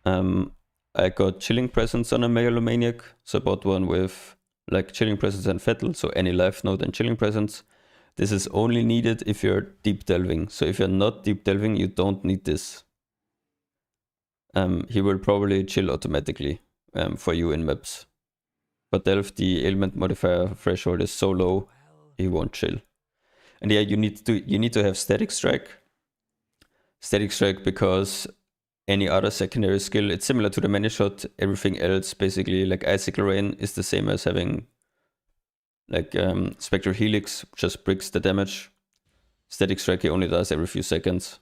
I got Chilling Presence on a Megalomaniac, so I bought one with like Chilling Presence and Fettle, so any life node and Chilling Presence. This is only needed if you're deep delving, so if you're not deep delving you don't need this. He will probably chill automatically for you in maps. But delve, the ailment modifier threshold is so low, he won't chill. And yeah, you need to have static strike. Static strike because any other secondary skill, it's similar to the many shot. Everything else, basically, like Icicle Rain, is the same as having like Spectral Helix, just bricks the damage. Static strike he only does every few seconds.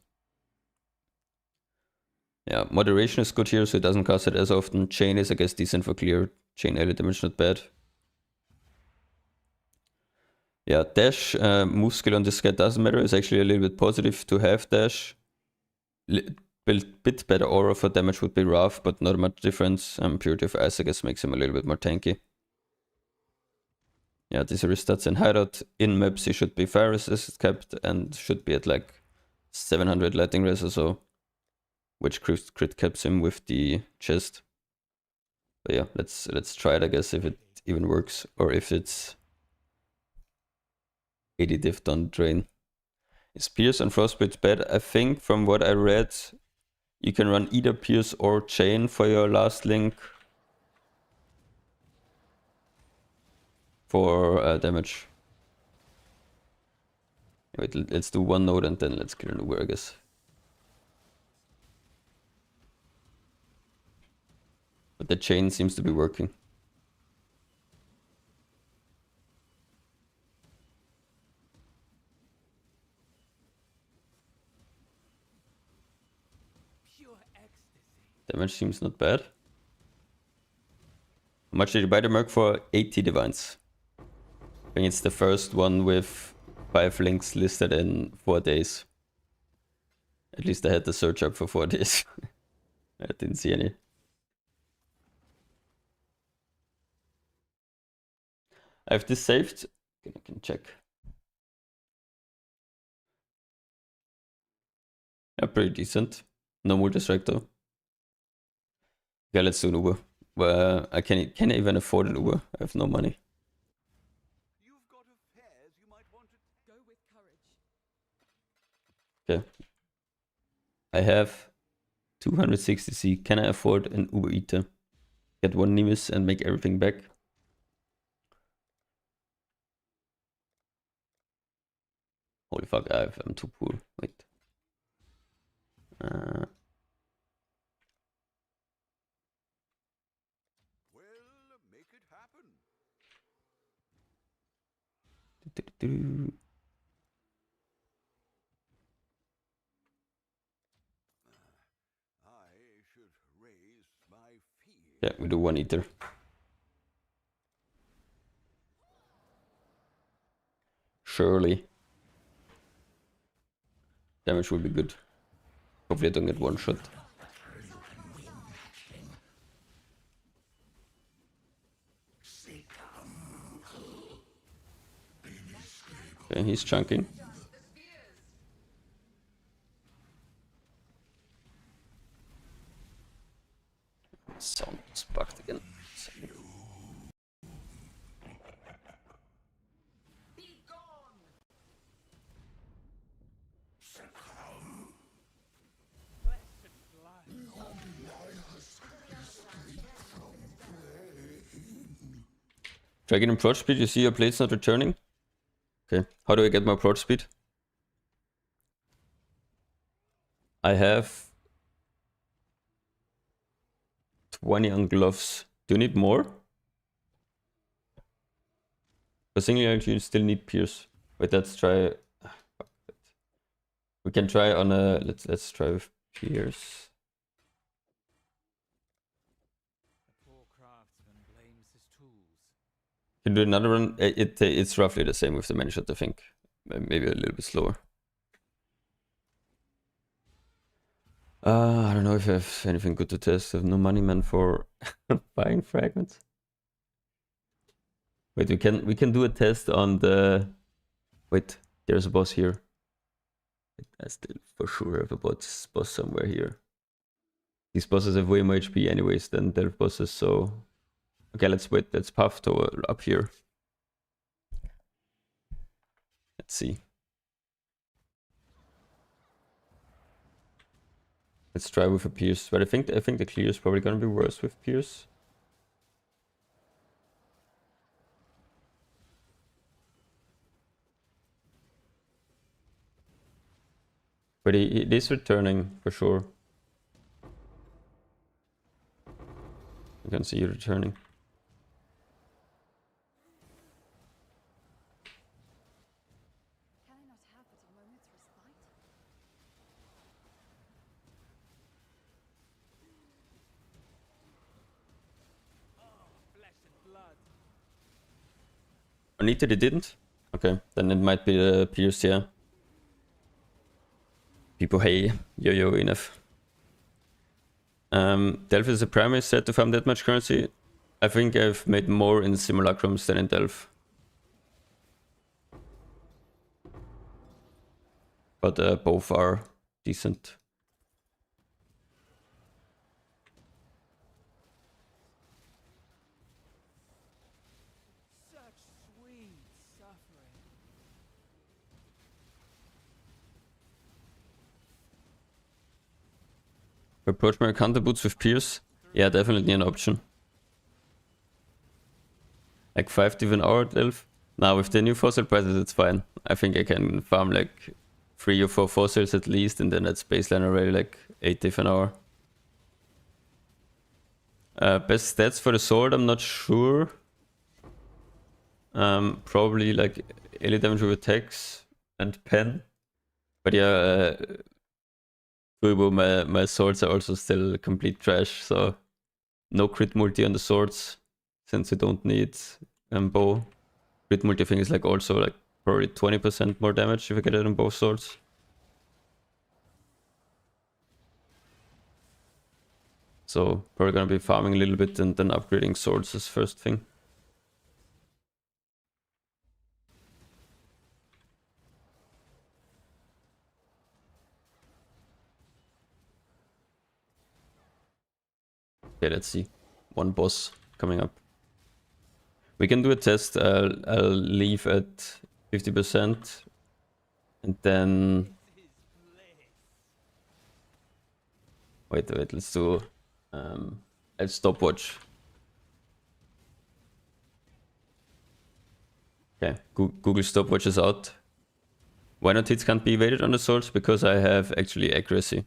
Yeah, moderation is good here, so it doesn't cast it as often. Chain is, I guess, decent for clear. Chain early damage, not bad. Yeah, dash, move skill on this guy doesn't matter. It's actually a little bit positive to have dash. Bit better aura for damage would be rough, but not much difference. Purity of Ice, I guess, makes him a little bit more tanky. Yeah, these are his stats in hideout. In maps, he should be fire resist capped and should be at like 700 lightning res or so, which crit caps him with the chest. But yeah, let's try it, I guess, if it even works, or if it's 80 diff on drain. Is Pierce and Frostbite bad? I think from what I read, you can run either Pierce or Chain for your last link for damage. Wait, let's do 1 node and then let's kill an Uber, I guess. But the chain seems to be working. Damage seems not bad. How much did you buy the Merc for? 80 divines. I think it's the first one with 5 links listed in 4 days. At least I had the search up for 4 days. I didn't see any. I have this saved. I can check. Yeah, pretty decent. No multi-strike though. Yeah, let's do an Uber. Well, can I even afford an Uber? I have no money. You've got Okay. I have 260C. Can I afford an Uber Eater? Get one Nimbus and make everything back? Holy fuck, I'm too poor. Wait. Well, make it happen. I should raise my fee. Yeah, we do one Eater. Surely. Damage will be good. Hopefully I don't get one shot. Okay, he's chunking. Sound's bugged again. Dragon approach speed, you see your plate's not returning? Okay, how do I get my approach speed? I have 20 on gloves. Do you need more? For single unit, you still need pierce. Wait, let's try. We can try on a. Let's try with pierce. The poor craftsman blames his tools. Can do another one. It's roughly the same with the main shot, I think. Maybe a little bit slower. I don't know if I have anything good to test. I have no money, man, for buying fragments. Wait, we can do a test on the. Wait, there's a boss here. I still for sure have a boss somewhere here. These bosses have way more HP anyways than their bosses, so okay, let's wait. Let's path to up here. Let's see. Let's try with a pierce, but I think the clear is probably gonna be worse with pierce. But it is returning for sure. You can see it returning. Can I not have but a moment's respite? Flesh and blood. Anita, they didn't? Okay, then it might be the pierce, yeah. People, hey, yo, enough. Delph is a primary set to farm that much currency. I think I've made more in Simulacrums than in Delph. But both are decent. Such sweet suffering. Approach my counter boots with pierce? Yeah, definitely an option. Like 5 div an hour, Delph? Now with the new fossil prices, it's fine. I think I can farm like 3 or 4 fossils at least, and then that's baseline already like 8 div an hour. Best stats for the sword, I'm not sure. Probably like melee damage with attacks and pen. But yeah, Turbo, my swords are also still complete trash, so no crit multi on the swords, since you don't need bow. Crit multi thing is like also like probably 20% more damage if I get it on both swords. So probably gonna be farming a little bit and then upgrading swords as first thing. Okay, let's see. One boss coming up. We can do a test. I'll leave at 50%. And then Wait, let's do let's stopwatch. Okay, Google stopwatch is out. Why not hits can't be evaded on the swords? Because I have actually accuracy.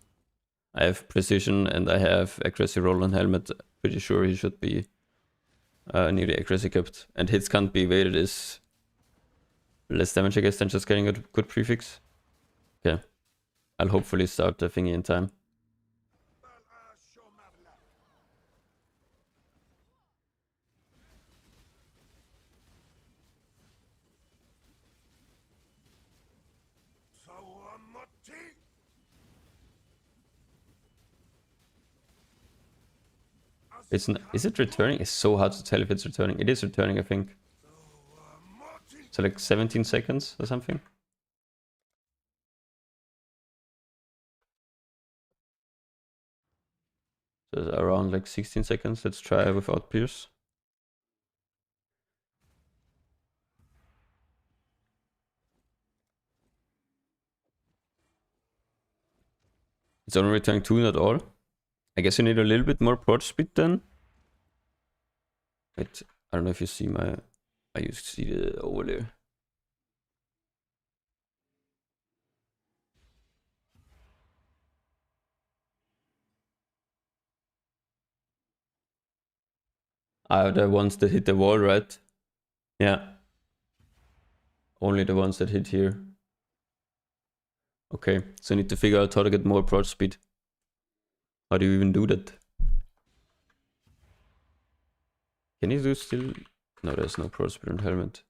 I have precision and I have accuracy roll on helmet. Pretty sure he should be nearly accuracy capped. And hits can't be evaded is less damage, I guess, than just getting a good prefix. Okay. I'll hopefully start the thingy in time. Is it returning? It's so hard to tell if it's returning. It is returning, I think. So like 17 seconds or something. So around like 16 seconds. Let's try without Pierce. It's only returning 2, not all. I guess you need a little bit more prod speed then. Wait, I don't know if you see my... You see the overlay. Ah, the ones that hit the wall, right? Yeah. Only the ones that hit here. Okay, so I need to figure out how to get more prod speed. How do you even do that? Can you do still? No, there's no prod speed on helmet.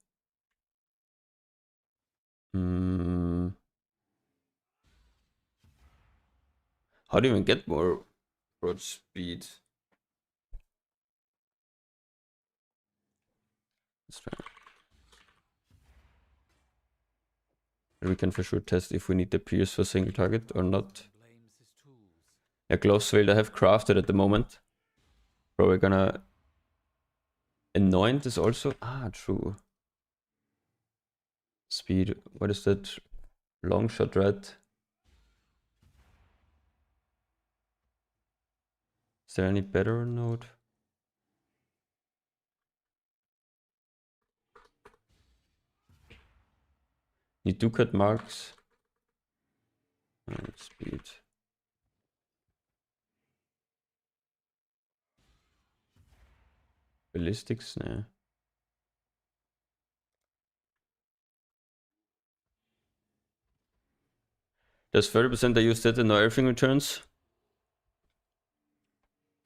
How do you even get more prod speed? Let's try. We can for sure test if we need the pierce for single target or not. Yeah, gloves veil I have crafted at the moment. Probably gonna anoint this also. Ah, true. Speed. What is that? Long shot, right? Is there any better node? Need to cut marks. Speed. Ballistics, nah. There's 30% I use that and now everything returns.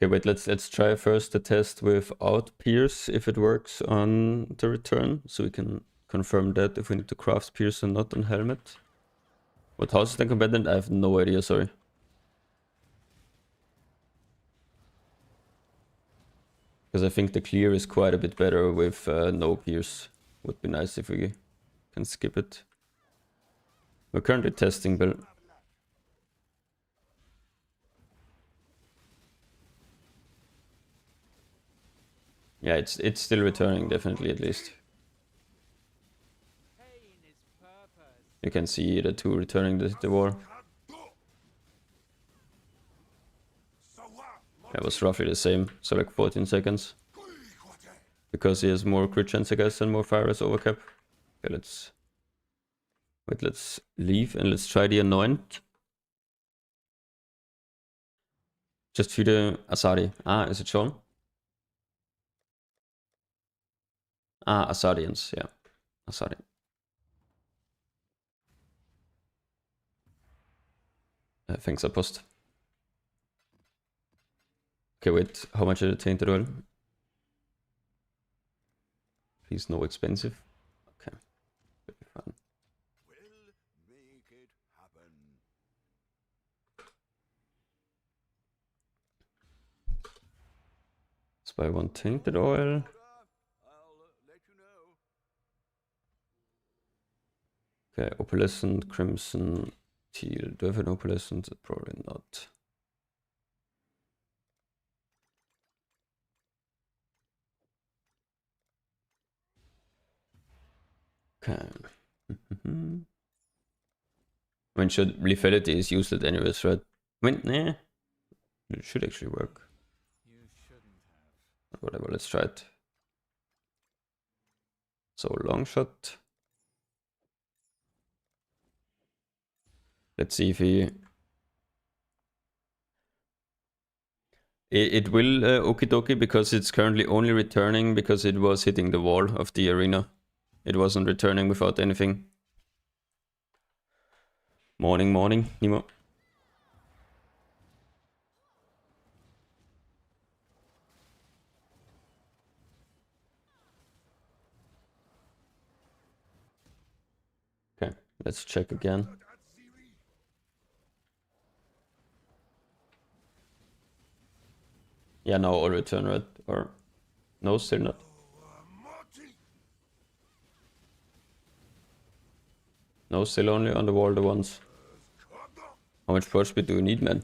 Okay, wait, let's try first the test without pierce if it works on the return, so we can confirm that if we need to craft pierce or not on helmet. What house is the combatant? I have no idea, sorry. Because I think the clear is quite a bit better with no pierce. Would be nice if we can skip it. We're currently testing build. Yeah, it's still returning, definitely, at least. You can see the two returning the war. That was roughly the same, so like 14 seconds. Because he has more crit chance, I guess, and more fire as overcap. Okay, let's leave and let's try the anoint. Just feed the Asadi. Ah, is it Sean? Ah, Asadians, yeah. Asadi. Thanks, Apost. Okay, wait, how much is it tainted oil? Please, no expensive. Okay, should be fine. We'll make it happen. Let's buy one tainted oil. I'll let you know. Okay, opalescent, crimson, teal. Do I have an opalescent? Probably not. Okay. I mean, should lethality is useless anyways, right? I mean, nah. It should actually work. You shouldn't have. Whatever, let's try it. So long shot. Let's see if he... It will okie dokie because it's currently only returning because it was hitting the wall of the arena. It wasn't returning without anything. Morning, morning, Nemo. Okay, let's check again. Yeah, now all return, right? Or no, still not. No, still only on the wall the ones. How much force speed do we need, man?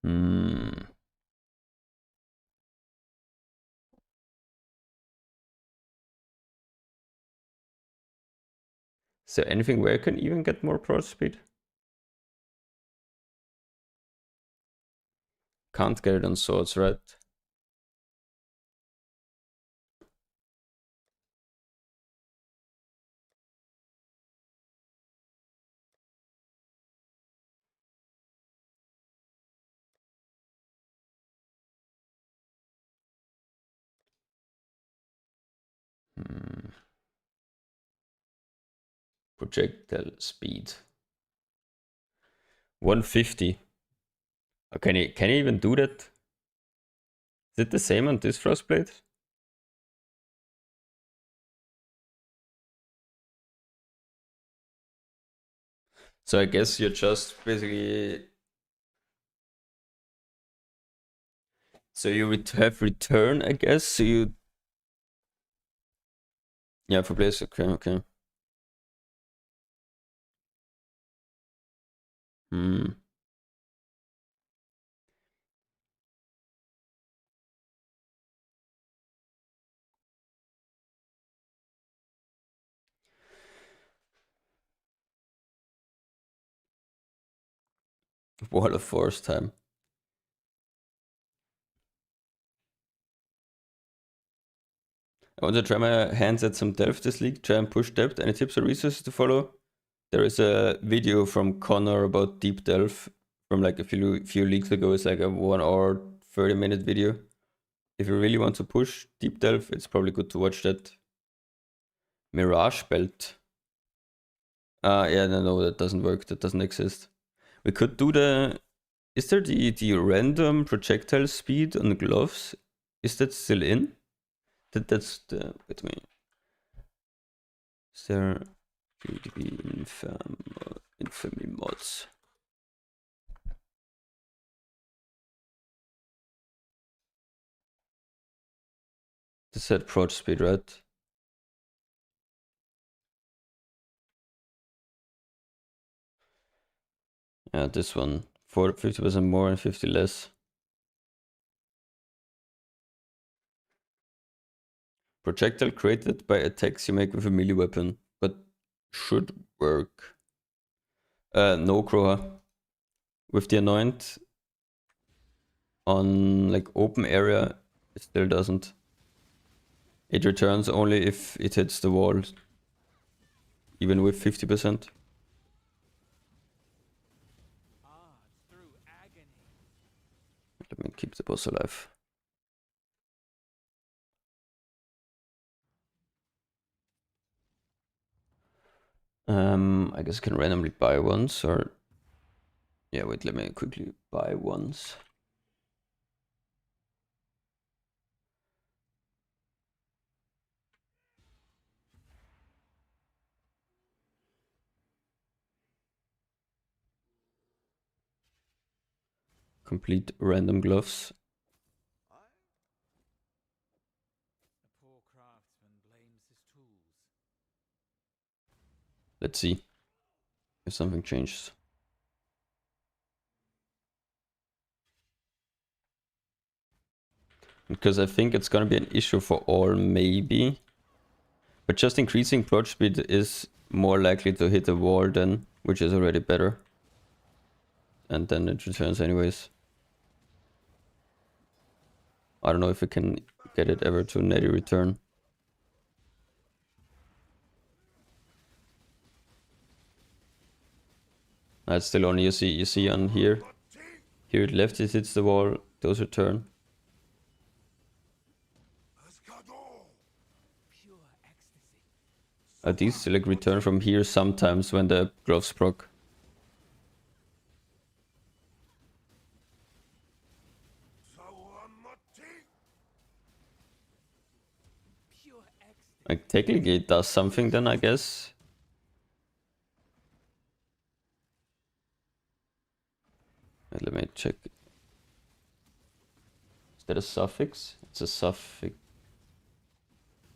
Hmm. Is there anything where I can even get more force speed? Can't get it on swords, right? Hmm. Projectile speed. 150. Oh, can you even do that? Is it the same on this frostblade? So I guess you're just basically... So you would have return, I guess. So you... Yeah, for place, okay, okay. Hmm. Wall of Force time. I want to try my hands at some depth this league, try and push depth. Any tips or resources to follow? There is a video from Connor about deep delve from like a few leagues ago. It's like a 1 hour 30-minute video. If you really want to push deep delve, it's probably good to watch that. Mirage belt. Yeah, no, that doesn't work. That doesn't exist. We could do the... Is there the random projectile speed on gloves? Is that still in? That's the... Wait a minute. Is there... PDB infamy mods? This said proj speed, right? Yeah, this one. 50% more and 50 less. Projectile created by attacks you make with a melee weapon, but should work. No, Kroha. With the anoint on like open area, it still doesn't. It returns only if it hits the wall, even with 50%. Through agony. Let me keep the boss alive. I guess I can randomly buy ones or... Yeah, wait, let me quickly buy ones. Complete random gloves. A poor craftsman blames his tools. Let's see if something changes. Because I think it's gonna be an issue for all, maybe. But just increasing approach speed is more likely to hit a wall then, which is already better. And then it returns anyways. I don't know if we can get it ever to natty return. That's still only you see on here. Here it left, it hits the wall, those return. Pure ecstasy. These like return from here sometimes when the gloves proc. Pure ecstasy. Like technically it does something then, I guess. Wait, let me check. Is that a suffix? It's a suffix,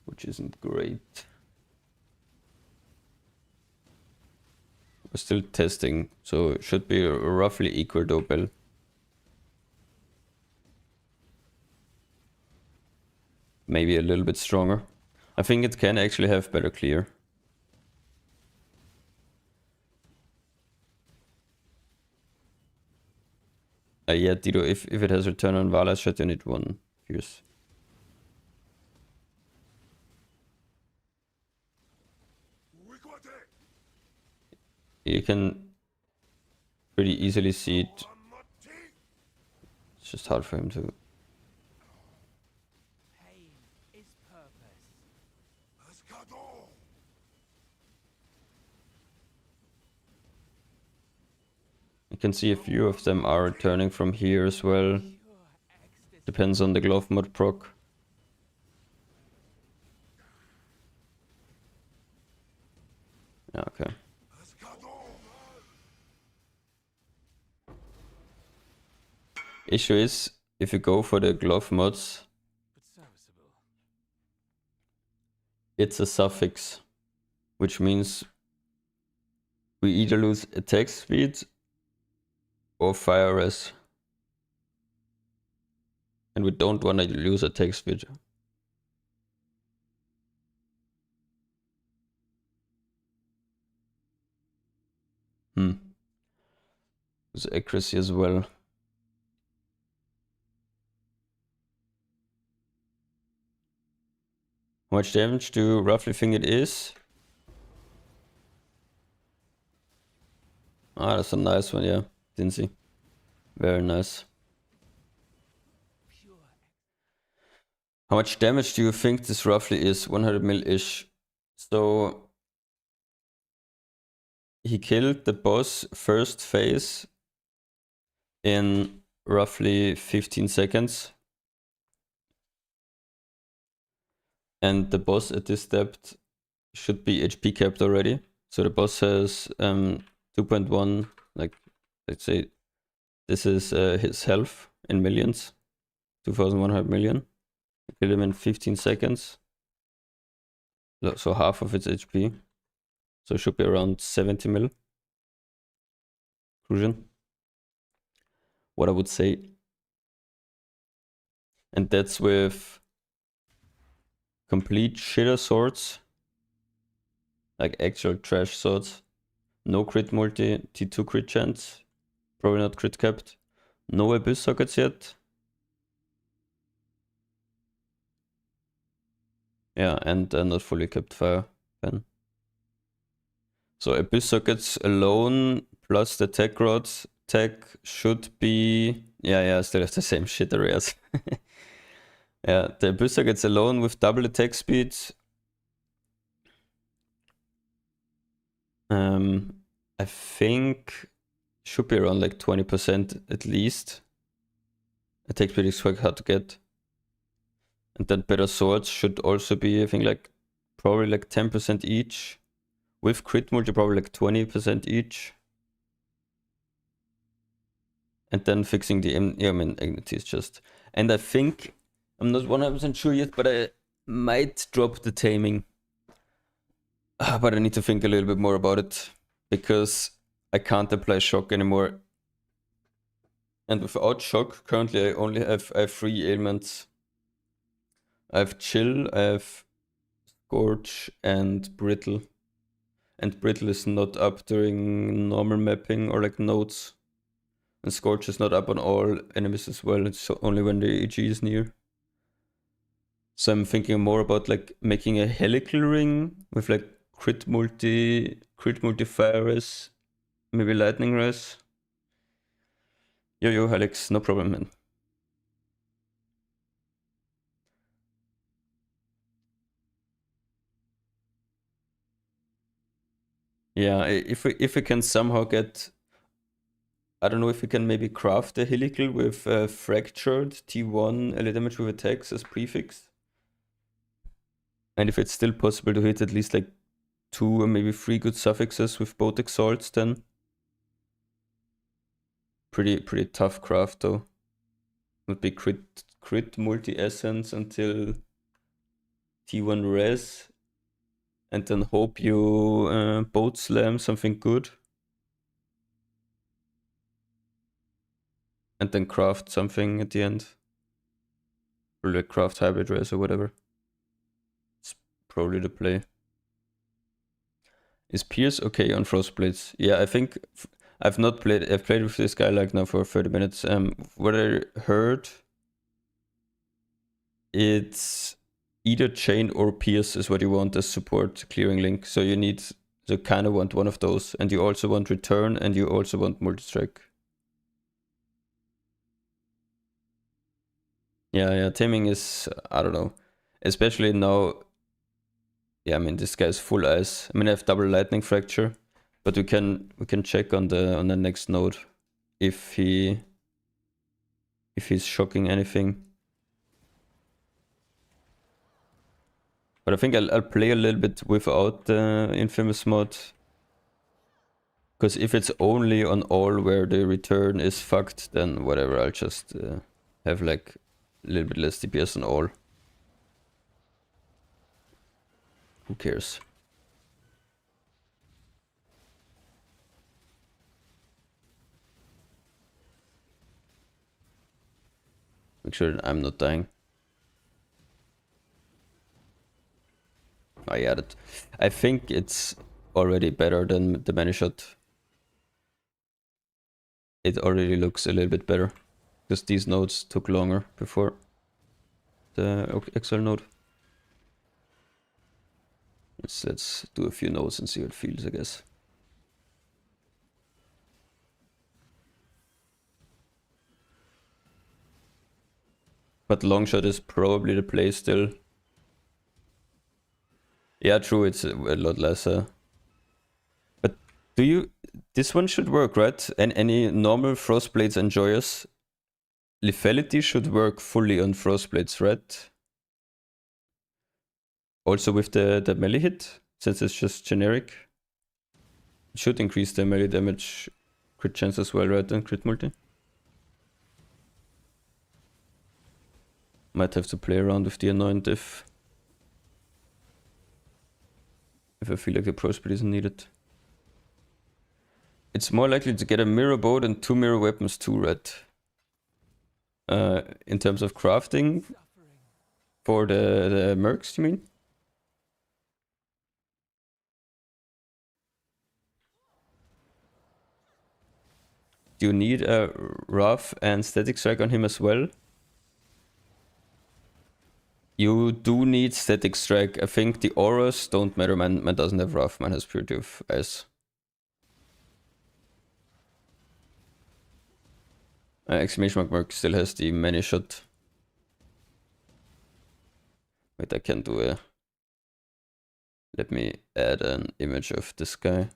which isn't great. We're still testing, so it should be roughly equal though, Bell. Maybe a little bit stronger. I think it can actually have better clear. Yeah, Dido, if it has return on Vala shot, you need 1 fierce. You can pretty easily see it. It's just hard for him to. Pain is purpose. You can see a few of them are returning from here as well. Pure ecstasy. Depends on the glove mod proc. Yeah, okay. Issue is, if you go for the glove mods, But serviceable. it's a suffix, which means we either lose attack speed or fire res. And we don't want to lose attack speed. Lose accuracy as well. How much damage do you roughly think it is? Ah, that's a nice one, yeah. Didn't see. Very nice. Pure How much damage do you think this roughly is? 100 mil-ish. So he killed the boss first phase in roughly 15 seconds. And the boss at this depth should be HP capped already. So the boss has 2.1, like, let's say this is his health in millions. 2,100 million. Kill him in 15 seconds. So half of its HP. So it should be around 70 mil. Crucian. What I would say. And that's with complete shitter swords. Like actual trash swords. No crit multi, T2 crit chance. Probably not crit capped. No abyss sockets yet. Yeah, and not fully capped fire pen. So abyss sockets alone plus the tech rods tech should be, yeah, I still have the same shit areas. Yeah, the abyss sockets alone with double attack speed. I think should be around like 20% at least. Attack speed is quite hard to get. And then better swords should also be, I think, like probably like 10% each. With crit multi, probably like 20% each. And then fixing the Agnity is just. And I think, I'm not 100% sure yet, but I might drop the taming. But I need to think a little bit more about it. Because I can't apply shock anymore. And without shock, currently I only have 3 ailments. I have chill, I have Scorch and Brittle. And Brittle is not up during normal mapping or like nodes. And Scorch is not up on all enemies as well, it's only when the EG is near. So I'm thinking more about like making a helical ring with like crit multi fire res, maybe lightning res. Yo, Alex, no problem, man. Yeah, if we can somehow get, I don't know if we can maybe craft a helical with fractured T1 LA damage with attacks as prefix. And if it's still possible to hit at least like 2 or maybe 3 good suffixes with both exalts, then pretty tough craft though. Would be crit multi essence until T1 res, and then hope you boat slam something good, and then craft something at the end, or like craft hybrid res or whatever. It's probably the play. Is Pierce okay on Frostblades? Yeah, I think I've played with this guy like now for 30 minutes. What I heard, it's either chain or pierce is what you want as support clearing link. So you kind of want one of those, and you also want return, and you also want multi-strike. Yeah, taming is, I don't know, especially now. Yeah, I mean, this guy's full ice. I mean, I have double lightning fracture, but we can check on the next node if he's shocking anything. But I think I'll play a little bit without the infamous mod, because if it's only on all where the return is fucked, then whatever, I'll just have like a little bit less DPS on all. Who cares? Make sure that I'm not dying. Oh yeah, I think it's already better than the many shot. It already looks a little bit better, because these nodes took longer before the XL node. Let's do a few nodes and see how it feels, I guess. But long shot is probably the play still. Yeah, true, it's a lot less. But this one should work, right? And any normal Frostblades enjoyers, lethality should work fully on Frostblades, right? Also with the melee hit, since it's just generic. It should increase the melee damage crit chance as well, right? And crit multi. Might have to play around with the anoint if I feel like the prosperity isn't needed. It's more likely to get a mirror bow and 2 mirror weapons too, right? In terms of crafting for the mercs, you mean? Do you need a rough and static strike on him as well? You do need static strike. I think the auras don't matter. Man doesn't have rough, man has purity of ice. Exclamation mark still has the many shot. Wait, I can do a... Let me add an image of this guy.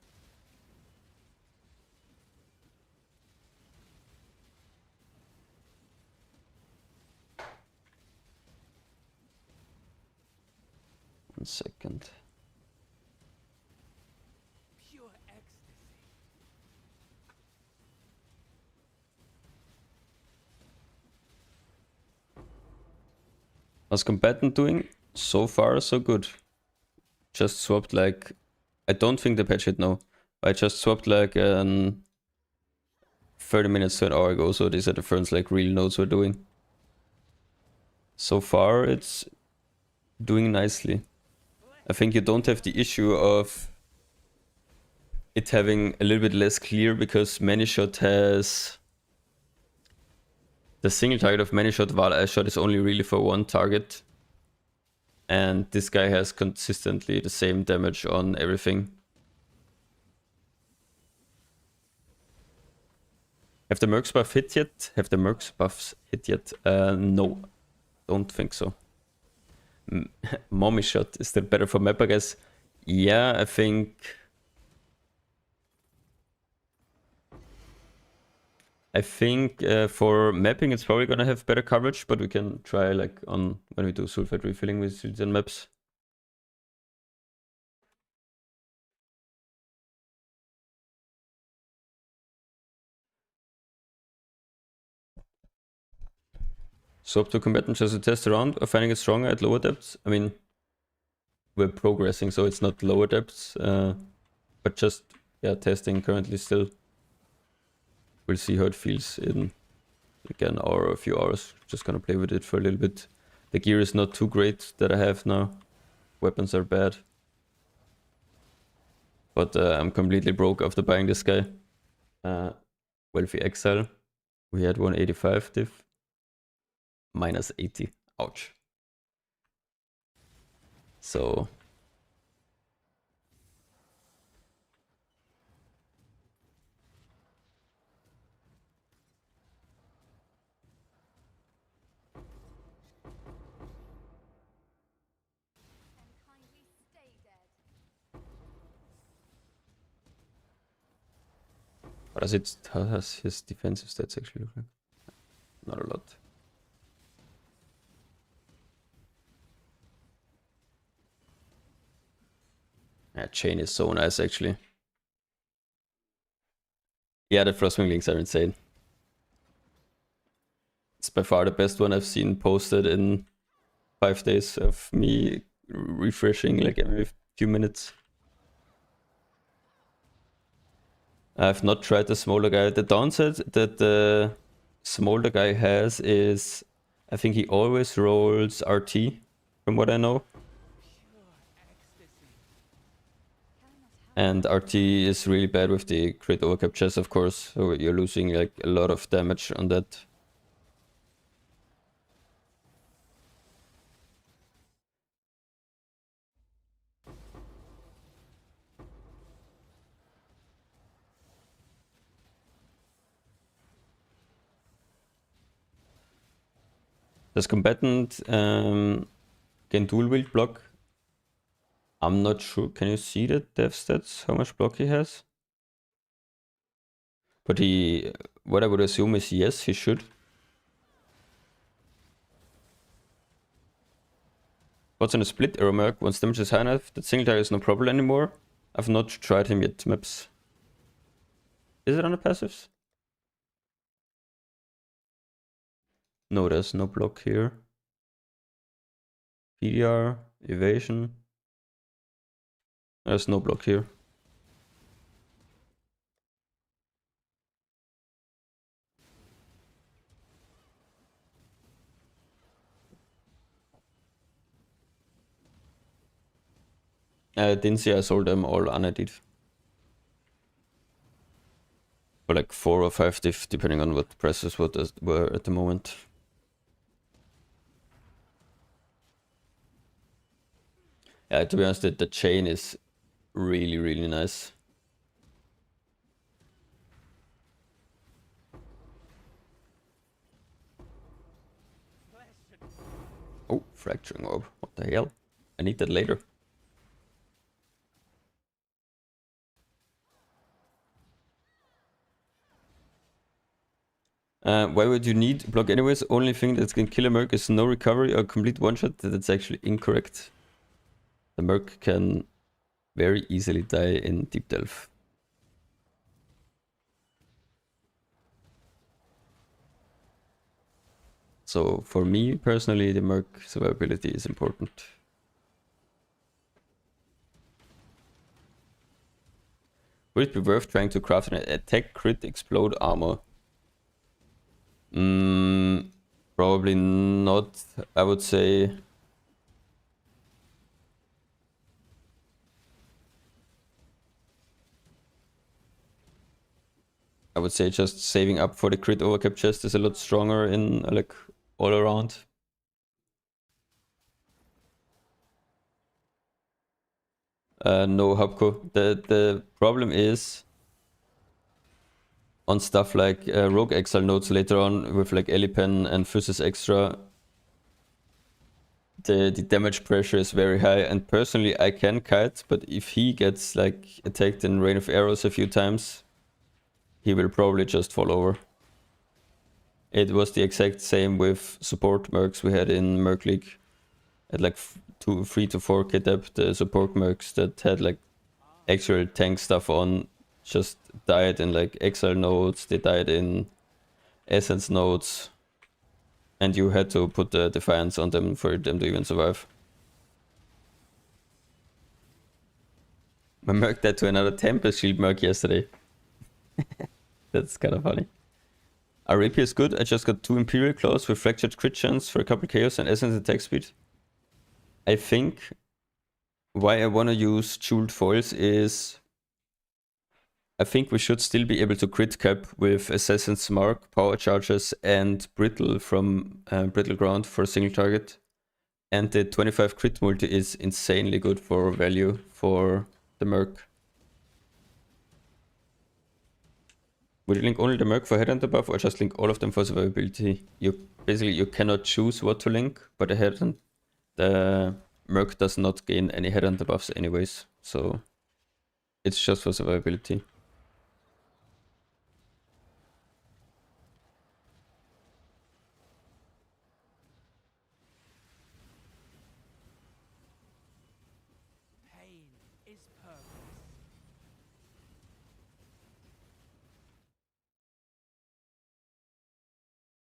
One second. Pure ecstasy. How's combatant doing? So far, so good. Just swapped like... I don't think the patch hit now. I just swapped like 30 minutes to an hour ago, so these are the first like real nodes we're doing. So far, it's doing nicely. I think you don't have the issue of it having a little bit less clear because Many Shot has the single target of Many Shot, while Ice Shot is only really for one target. And this guy has consistently the same damage on everything. Have the Mercs buff hit yet? Have the Mercs buffs hit yet? No, don't think so. Mommy Shot, is that better for map, I guess? Yeah, I think... for mapping it's probably gonna have better coverage, but we can try like on when we do sulfide refilling with citizen maps. So up to combatants just to test around or finding it stronger at lower depths. I mean, we're progressing, so it's not lower depths, but just yeah, testing currently still. We'll see how it feels in like an hour or a few hours. Just gonna play with it for a little bit. The gear is not too great that I have now. Weapons are bad. But I'm completely broke after buying this guy. Wealthy Exile. We had 185 diff. Minus 80. Ouch. So... And kindly stay dead. how does his defensive stats actually look like? Not a lot. Yeah, chain is so nice actually. Yeah, the Frostwing links are insane. It's by far the best one I've seen posted in 5 days of me refreshing like every few minutes. I've not tried the smolder guy. The downside that the smolder guy has is I think he always rolls RT, from what I know. And RT is really bad with the crit overcap chest, of course, so you're losing like a lot of damage on that. Does combatant gain dual wield block? I'm not sure. Can you see the dev stats? How much block he has? But what I would assume is yes, he should. What's on a split arrow merc? Once damage is high enough, that single target is no problem anymore. I've not tried him yet, maps. Is it on the passives? No, there's no block here. PDR, evasion. There's no block here. I didn't see I sold them all unedited. For like 4 or 5 diff, depending on what prices were at the moment. Yeah, to be honest, the chain is really, really nice. Oh, fracturing orb. What the hell? I need that later. Why would you need block anyways? Only thing that can kill a merc is no recovery or complete one-shot. That's actually incorrect. The merc can very easily die in deep delve. So for me personally, the merc survivability is important. Would it be worth trying to craft an attack crit explode armor? Probably not. I would say I would say just saving up for the crit overcap chest is a lot stronger in like all around. No, Hubco. The problem is on stuff like Rogue Exile nodes later on with like Elipen and Physis Extra, the damage pressure is very high, and personally I can kite, but if he gets like attacked in Rain of Arrows a few times, he will probably just fall over. It was the exact same with support mercs we had in Merc League. At like 3 to 4k depth, the support mercs that had like actual tank stuff on just died in like Exile nodes, they died in Essence nodes, and you had to put the Defiance on them for them to even survive. My merc died to another Tempest Shield merc yesterday. That's kind of funny. Our rapier is good. I just got 2 Imperial Claws with fractured crit chance for a couple chaos and essence attack speed. I think why I want to use jeweled foils is I think we should still be able to crit cap with Assassin's Mark, Power Charges, and Brittle from Brittle Ground for a single target. And the 25 crit multi is insanely good for value for the Merc. Would you link only the Merc for headhunter buff or just link all of them for survivability? You cannot choose what to link, but the Merc does not gain any headhunter buffs anyways, so it's just for survivability. Pain is purpose.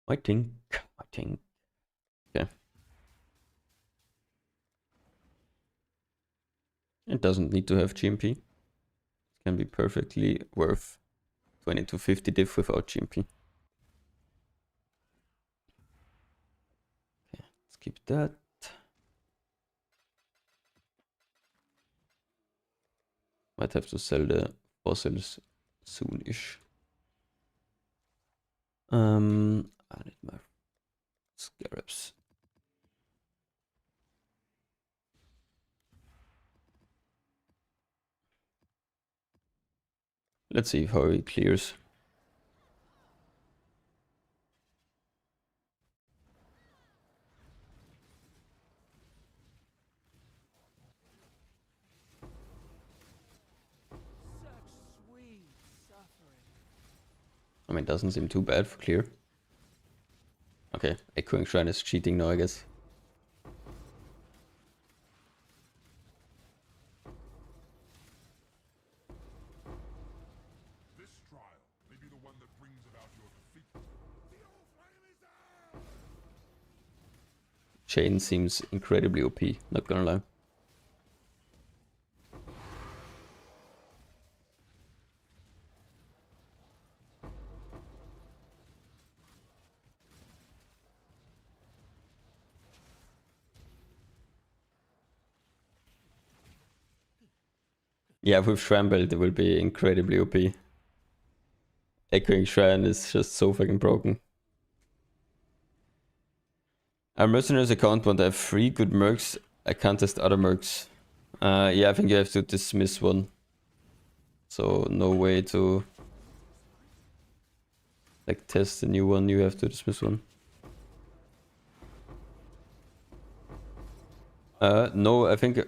I think. Okay. It doesn't need to have GMP. It can be perfectly worth 20 to 50 diff without GMP. Okay, let's keep that. Might have to sell the fossils soonish. I need my scarabs. Let's see how he clears. Such sweet suffering. I mean, doesn't seem too bad for clear. Okay, Echoing Shrine is cheating now, I guess. This trial may be the one that brings about your defeat. The old flame is out! Chain seems incredibly OP, not gonna lie. Yeah, with Shrine Belt it will be incredibly OP. Echoing Shrine is just so fucking broken. Our mercenaries account won't have 3 good mercs. I can't test other mercs. Yeah, I think you have to dismiss one. So no way to like test a new one, you have to dismiss one. No, I think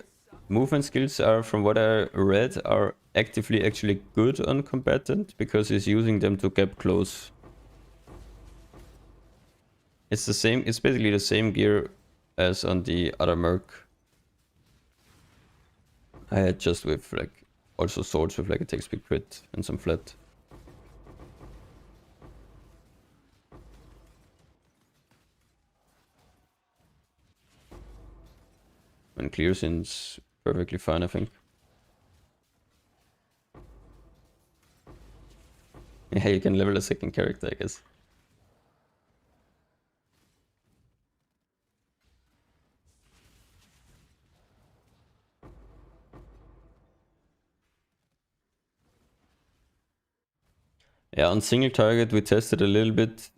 movement skills are, from what I read, are actively actually good on combatant because he's using them to gap close. It's the same, it's basically the same gear as on the other merc. I had just with like also swords with like attack speed crit and some flat. And clear seems perfectly fine, I think. Yeah, you can level a second character, I guess. Yeah, on single target we tested a little bit.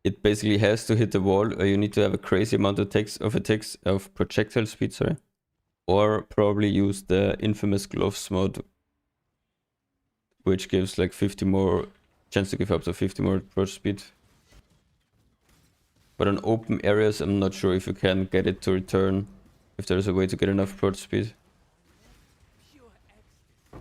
It basically has to hit the wall, or you need to have a crazy amount of projectile speed, sorry. Or probably use the infamous gloves mode, which gives like 50 more chance to give up to 50 more approach speed. But on open areas, I'm not sure if you can get it to return, if there's a way to get enough approach speed. Pure ecstasy.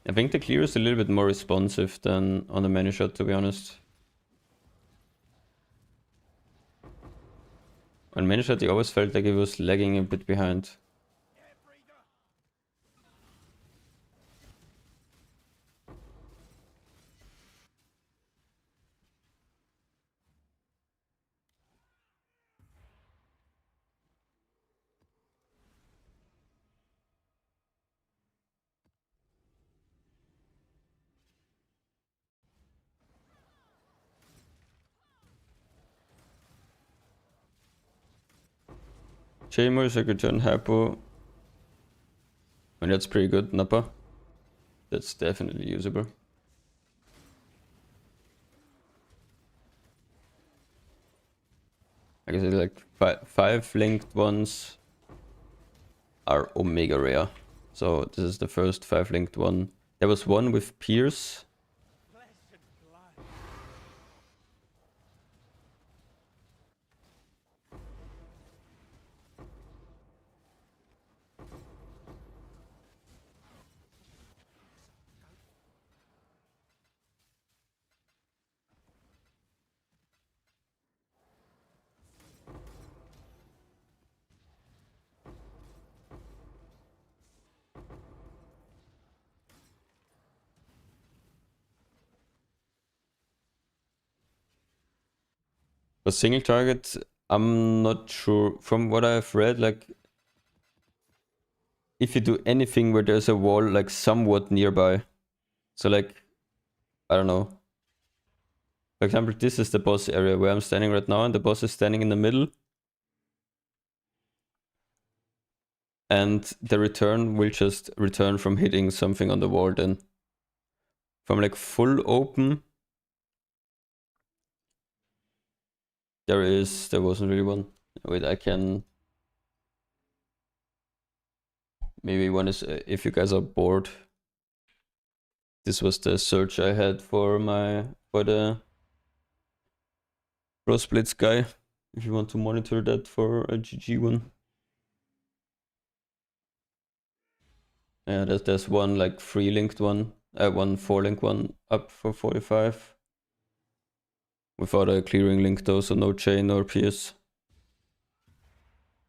I think the clear is a little bit more responsive than on the many shot, to be honest. On many shot, I always felt like it was lagging a bit behind. Chambers, I could turn Hypo. And that's pretty good, Nappa. That's definitely usable. Like I said, like five linked ones are Omega rare. So this is the first 5 linked one. There was one with Pierce. Flesh and blood. For single target, I'm not sure. From what I've read, like if you do anything where there's a wall like somewhat nearby, so like I don't know. For example, this is the boss area where I'm standing right now, and the boss is standing in the middle. And the return will just return from hitting something on the wall then. From like full open, there wasn't really one. Wait, I can... Maybe one is, if you guys are bored. This was the search I had for the Pro Splits guy. If you want to monitor that for a GG one. Yeah, there's one like 3 linked one, one 4 link one up for 45. Without a clearing link though, so no chain or pierce.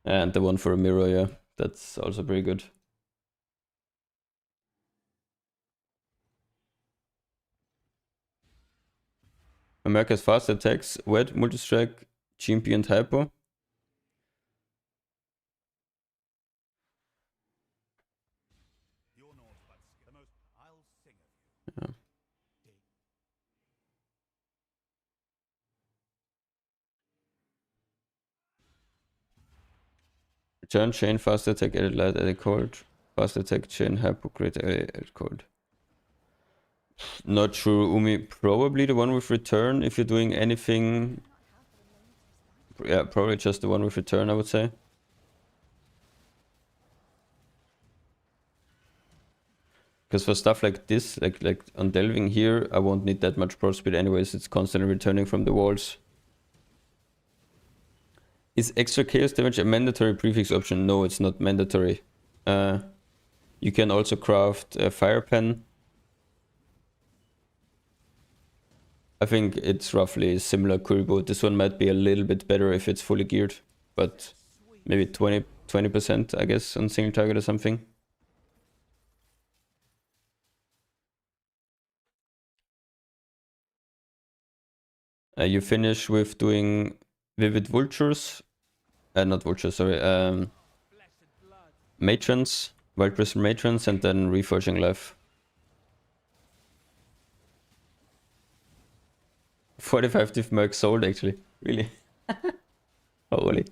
And the one for a mirror, yeah, that's also pretty good. America's fast attacks, wet, multi-strike, GMP and hypo. You're not but the most I'll sing of you. Yeah. Return chain, fast attack, edit light, edit cold. Fast attack, chain, hypo, crit, edit cold. Not sure, Umi. Probably the one with return if you're doing anything. Yeah, probably just the one with return, I would say. Because for stuff like this, like on delving here, I won't need that much pro speed anyways. It's constantly returning from the walls. Is extra chaos damage a mandatory prefix option? No, it's not mandatory. You can also craft a fire pen. I think it's roughly similar Kuribo. This one might be a little bit better if it's fully geared, but maybe 20%, I guess, on single target or something. You finish with doing Vivid Vultures. Not Vultures, sorry. Matrons, Wild Prison Matrons, and then Reforging Life. 45 diff Merc sold actually. Really? Holy.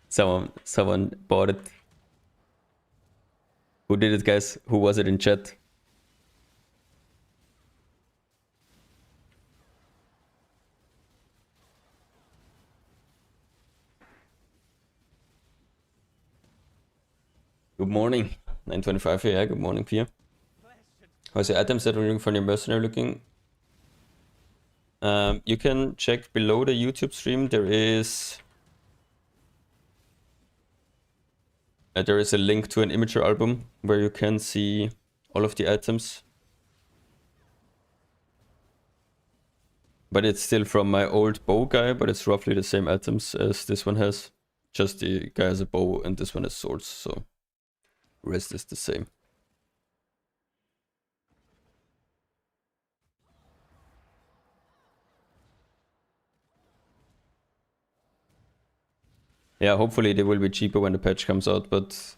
Someone bought it. Who did it, guys? Who was it in chat? Good morning. 9:25 here. Yeah, good morning, Pia. How's the items that are looking for your mercenary looking? You can check below the YouTube stream. There is a link to an Imager album where you can see all of the items. But it's still from my old bow guy, but it's roughly the same items as this one has. Just the guy has a bow and this one has swords, so rest is the same. Yeah, hopefully they will be cheaper when the patch comes out, but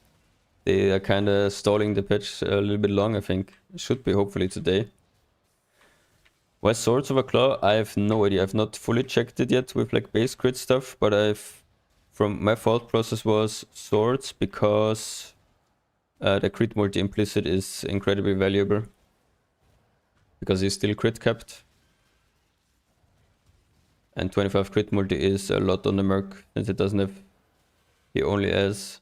they are kind of stalling the patch a little bit long, I think. It should be hopefully today. Why Swords over Claw? I have no idea. I've not fully checked it yet with like base crit stuff, but from my thought process was Swords because the crit multi implicit is incredibly valuable. Because he's still crit capped. And 25 crit multi is a lot on the Merc, since it doesn't have... He only has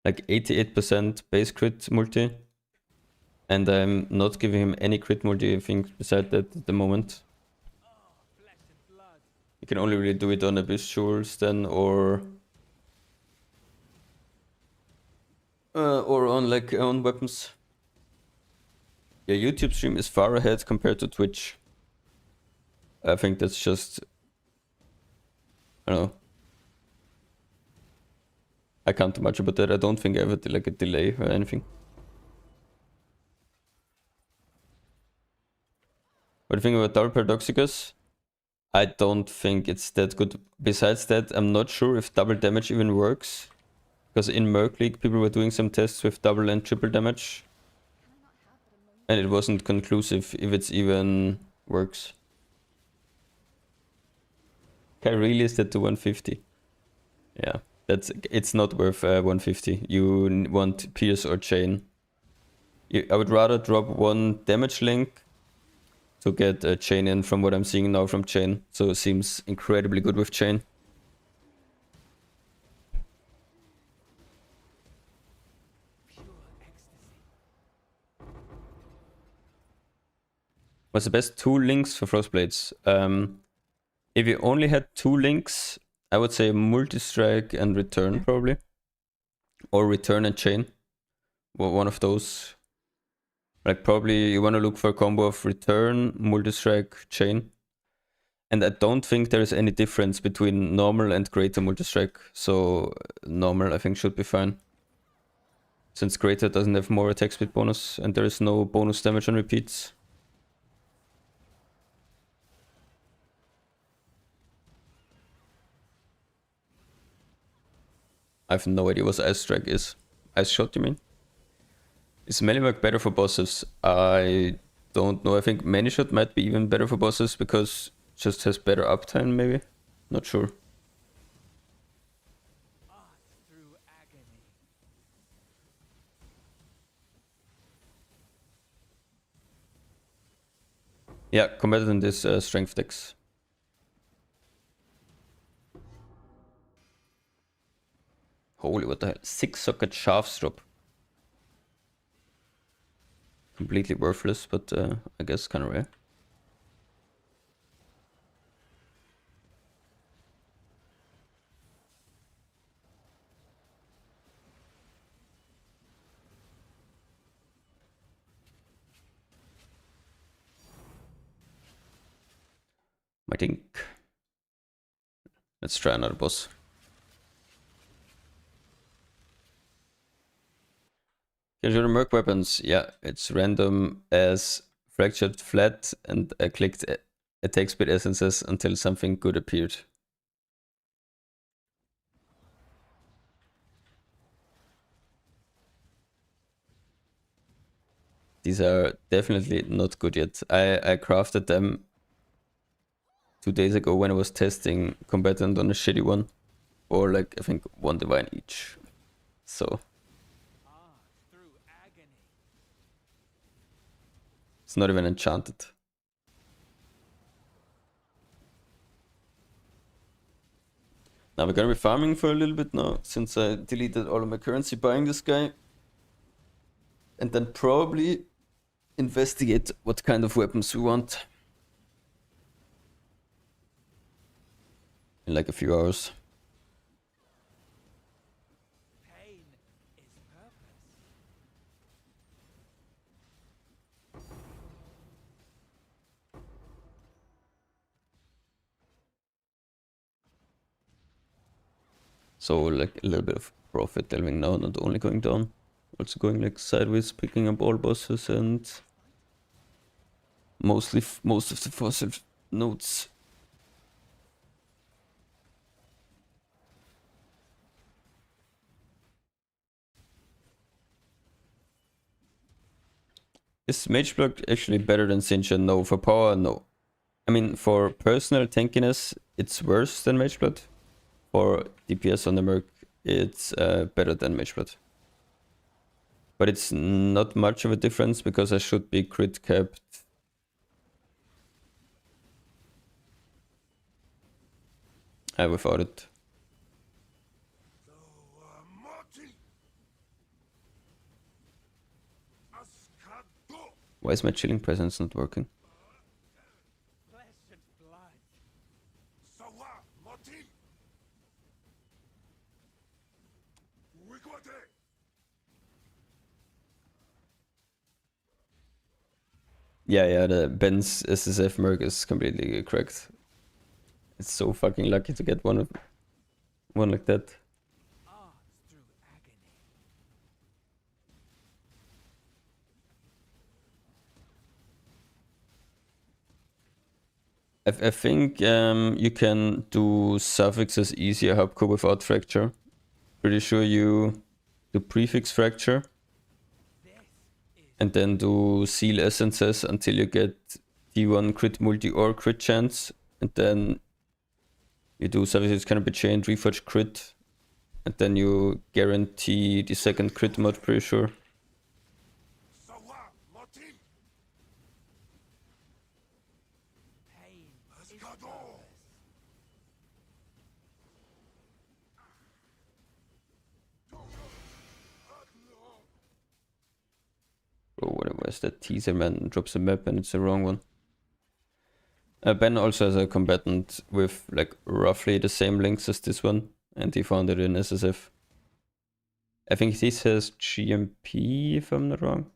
like 88% base crit multi. And I'm not giving him any crit multi, I think, beside that at the moment. You can only really do it on Abyss Jewels then, or on like on weapons. Yeah, YouTube stream is far ahead compared to Twitch. I think that's just... I don't know. I can't do much about that. I don't think I have like a delay or anything. What do you think about Double Paradoxicus? I don't think it's that good. Besides that, I'm not sure if double damage even works. Because in Merc League, people were doing some tests with double and triple damage. And it wasn't conclusive if it's even works. Can I release that to 150? Yeah, it's not worth 150. You want Pierce or Chain. I would rather drop one damage link to get a Chain in from what I'm seeing now from Chain. So it seems incredibly good with Chain. What's the best 2 links for Frostblades? If you only had 2 links, I would say Multi-Strike and Return probably. Or Return and Chain. Well, one of those. Like probably you want to look for a combo of Return, Multi-Strike, Chain. And I don't think there is any difference between normal and greater Multi-Strike. So normal I think should be fine. Since greater doesn't have more attack speed bonus and there is no bonus damage on repeats. I have no idea what Ice Strike is. Ice Shot, you mean? Is Melee better for bosses? I don't know. I think Many Shot might be even better for bosses because it just has better uptime, maybe? Not sure. Yeah, combatant is strength dex. Holy, what the hell? 6 socket shafts drop. Completely worthless, but I guess kind of rare. I think. Let's try another boss. Can you do Merc weapons? Yeah, it's random as fractured flat, and I clicked attack speed essences until something good appeared. These are definitely not good yet. I crafted them 2 days ago when I was testing combatant on a shitty one, or like I think 1 divine each. So Through agony. it's not even enchanted. Now we're gonna be farming for a little bit now, since I deleted all of my currency buying this guy. And then probably investigate what kind of weapons we want. In like a few hours. Pain is purpose. So like a little bit of profit delving now, not only going down. Also going like sideways, picking up all bosses and most of the fossil nodes. Is Mage Block actually better than Sincha? No. For power, no. I mean, for personal tankiness, it's worse than Mage Blood. For DPS on the Merc, it's better than Mage Blood. But it's not much of a difference because I should be crit capped. Without it. Marty! Ascado! Why is my chilling presence not working? Flesh and blood. Sawa! Marty! Wigwate! Yeah, the Ben's SSF Merc is completely cracked. It's so fucking lucky to get one like that. Through agony. I think you can do suffixes easier hubco without fracture. Pretty sure you do prefix fracture and then do seal essences until you get T1 crit multi or crit chance, and then you do suffixes can be chained, reforge crit, and then you guarantee the second crit mod, pretty sure. Sawa! Marty! Pain is Ascado! purpose. Or whatever is that teaser man drops a map and it's the wrong one. Ben also has a combatant with like roughly the same links as this one, and he found it in SSF. I think this has GMP if I'm not wrong.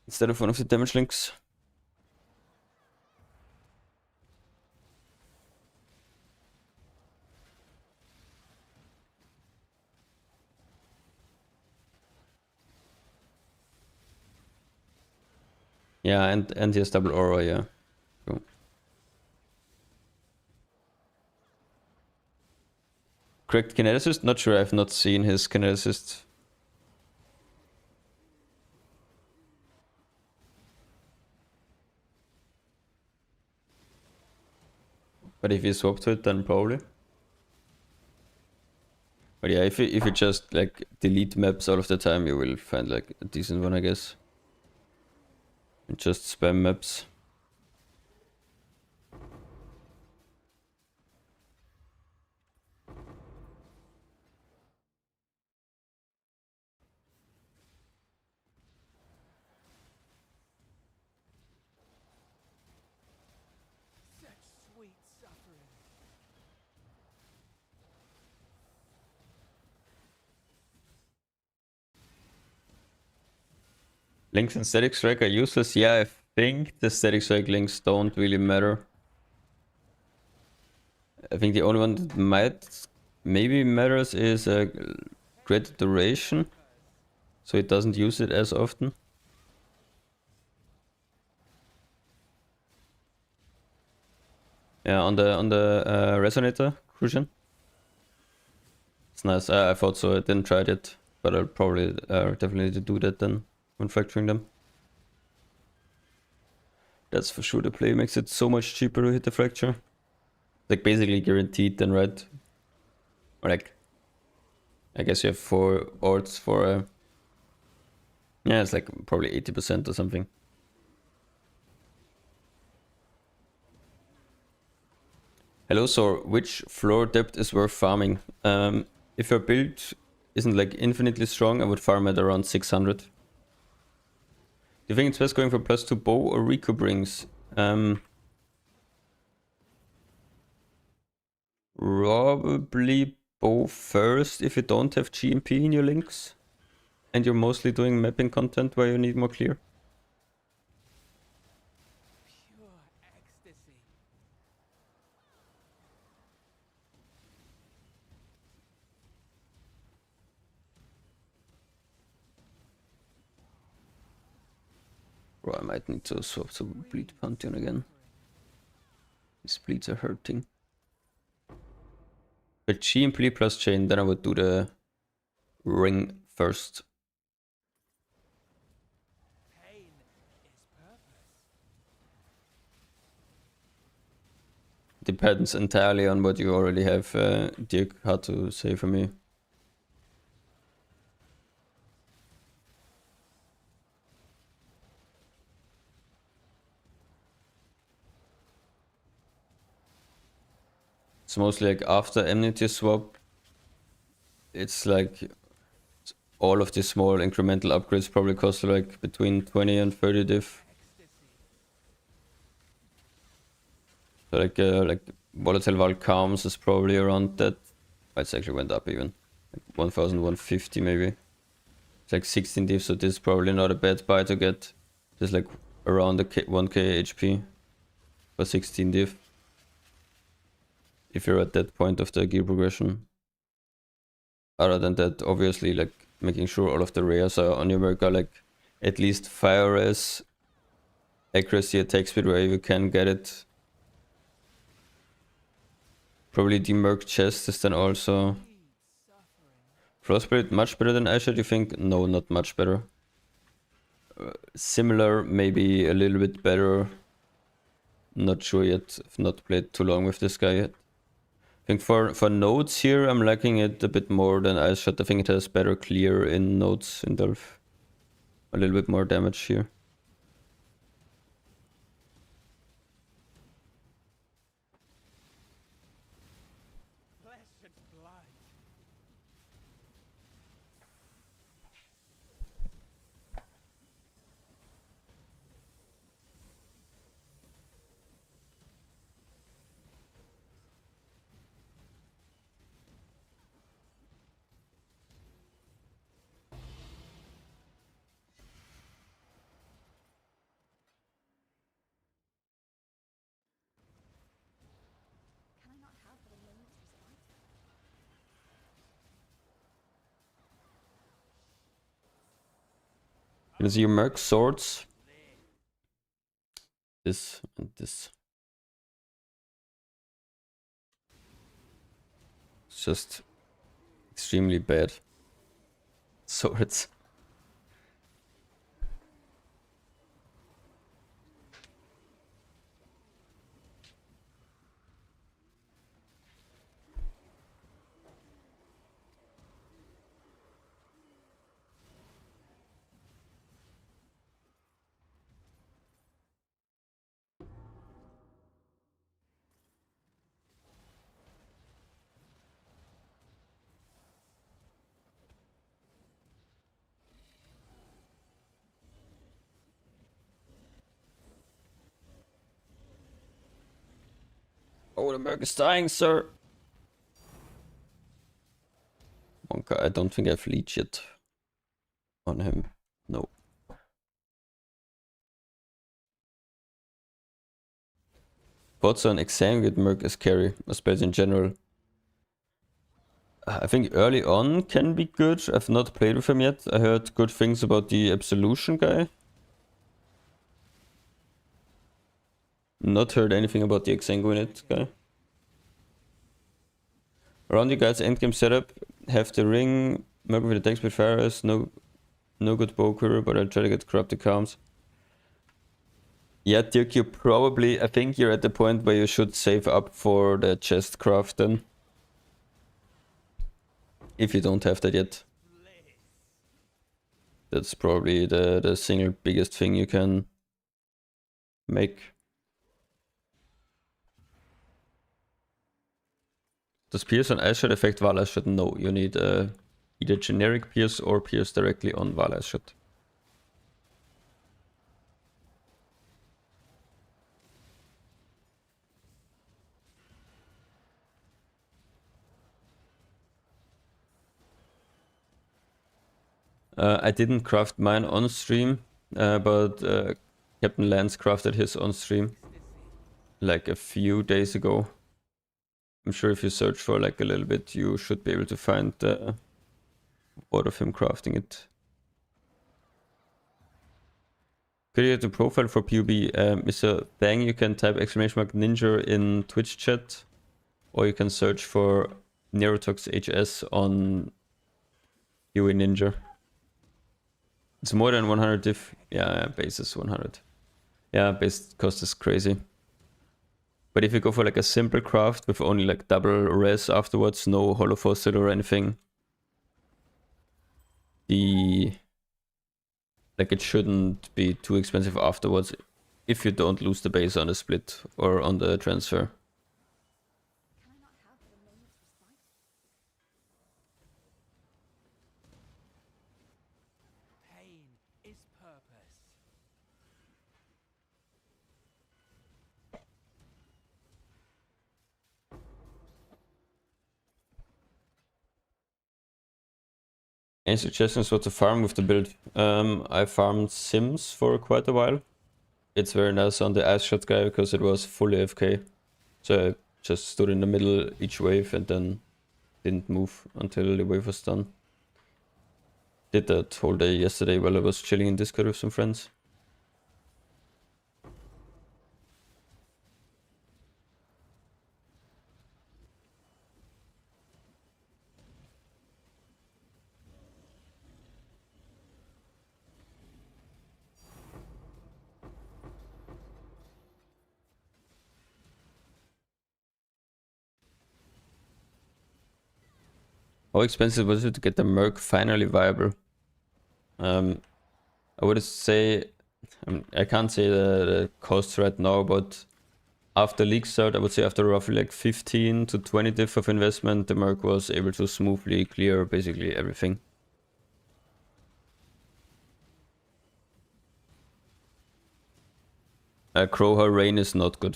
Instead of one of the damage links. Yeah, and he has double aura, yeah. Cool. Correct kineticist? Not sure, I've not seen his kineticist. But if you swap to it, then probably. But yeah, if you just like delete maps all of the time, you will find like a decent one, I guess. And just spam maps. Such sweet suffering. Links and static strike are useless. Yeah, I think the static strike links don't really matter. I think the only one that might maybe matters is great duration, so it doesn't use it as often. Yeah, on the resonator, Crucian. It's nice. I thought so. I didn't try it, but I'll probably definitely do that then when fracturing them. That's for sure the play. Makes it so much cheaper to hit the fracture. Like basically guaranteed then, right? Or like, I guess you have 4 odds for yeah, it's like probably 80% or something. Hello, so which floor depth is worth farming? If your build isn't like infinitely strong, I would farm at around 600. Do you think it's best going for +2 bow or recoup rings? Probably bow first if you don't have GMP in your links. And you're mostly doing mapping content where you need more clear. Pure ecstasy. Bro, I might need to swap to Bleed Pantheon again. These bleeds are hurting. But GMP plus chain, then I would do the ring first. Pain is purpose. Depends entirely on what you already have, Dirk, hard to say for me. It's mostly like after Enmity swap, it's like all of these small incremental upgrades probably cost like between 20 and 30 diff. So like Volatile Val Calms is probably around that. It's actually went up even. Like 1150 maybe. It's like 16 diff, so this is probably not a bad buy to get. Just like around the 1k HP for 16 diff. If you're at that point of the gear progression. Other than that, obviously, like making sure all of the rares are on your Merc are like at least fire res, accuracy, attack speed where you can get it. Probably the Merc chest is then also Frostblade much better than Asher, do you think? No, not much better. Similar, maybe a little bit better. Not sure yet. I've not played too long with this guy yet. I think for nodes here, I'm liking it a bit more than Ice Shot. I think it has better clear in nodes in Delph. A little bit more damage here. Flesh and blood. Can I not have but a moment's respite? You can see your Merc swords. This and this. It's just extremely bad. Swords. Oh, the Merc is dying, sir. Monka, I don't think I've leech yet on him. No. Bots on exam with Merc as carry, or spells in general. I think early on can be good. I've not played with him yet. I heard good things about the Absolution guy. Not heard anything about the Exsanguinate guy. Around you guys' endgame setup, have the ring, Merc with attacks with fires, no good bow quiver, but I'll try to get corrupted calms. Yeah, Dirk, you probably, I think you're at the point where you should save up for the chest craft then. If you don't have that yet. That's probably the single biggest thing you can make. Does Pierce on Ashot affect Valashot? No, you need either generic Pierce or Pierce directly on Valashot. I didn't craft mine on stream, but Captain Lance crafted his on stream like a few days ago. I'm sure if you search for like a little bit, you should be able to find word of him crafting it. Create a profile for PUB. Mr. Bang, you can type !ninja in Twitch chat, or you can search for Neurotox HS on PUB Ninja. It's more than 100 diff. Yeah, base is 100. Yeah, base cost is crazy. But if you go for like a simple craft with only like double res afterwards, no hollow fossil or anything, like it shouldn't be too expensive afterwards if you don't lose the base on the split or on the transfer. Can I not have for a moment's respite? Pain is purpose. Any suggestions what to farm with the build? I farmed Sims for quite a while. It's very nice on the Ice Shot guy because it was fully AFK. So I just stood in the middle each wave and then didn't move until the wave was done. Did that whole day yesterday while I was chilling in Discord with some friends. How expensive was it to get the Merc finally viable? I would say, I can't say the costs right now, but after league start, I would say after roughly like 15 to 20 diff of investment, the Merc was able to smoothly clear basically everything. Crowher Rain is not good.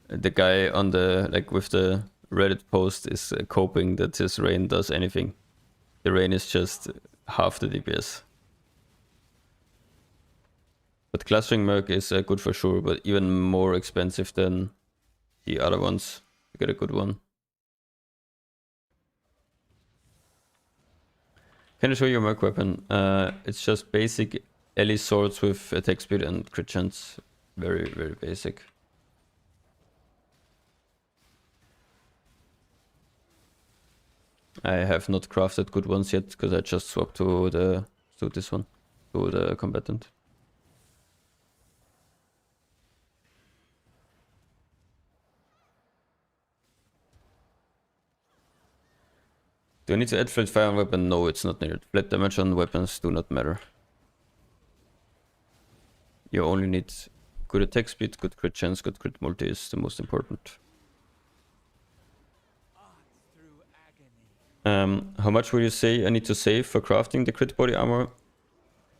The guy on the, like with the Reddit post is coping that his Rain does anything. The Rain is just half the DPS. But clustering Merc is good for sure, but even more expensive than the other ones to get a good one. Can I show you a Merc weapon? It's just basic Ellie swords with attack speed and crit chance. Very, very basic. I have not crafted good ones yet because I just swapped to this one, to the combatant. Do I need to add flat fire on weapon? No, it's not needed. Flat damage on weapons do not matter. You only need good attack speed, good crit chance, good crit multi is the most important. How much would you say I need to save for crafting the crit body armor?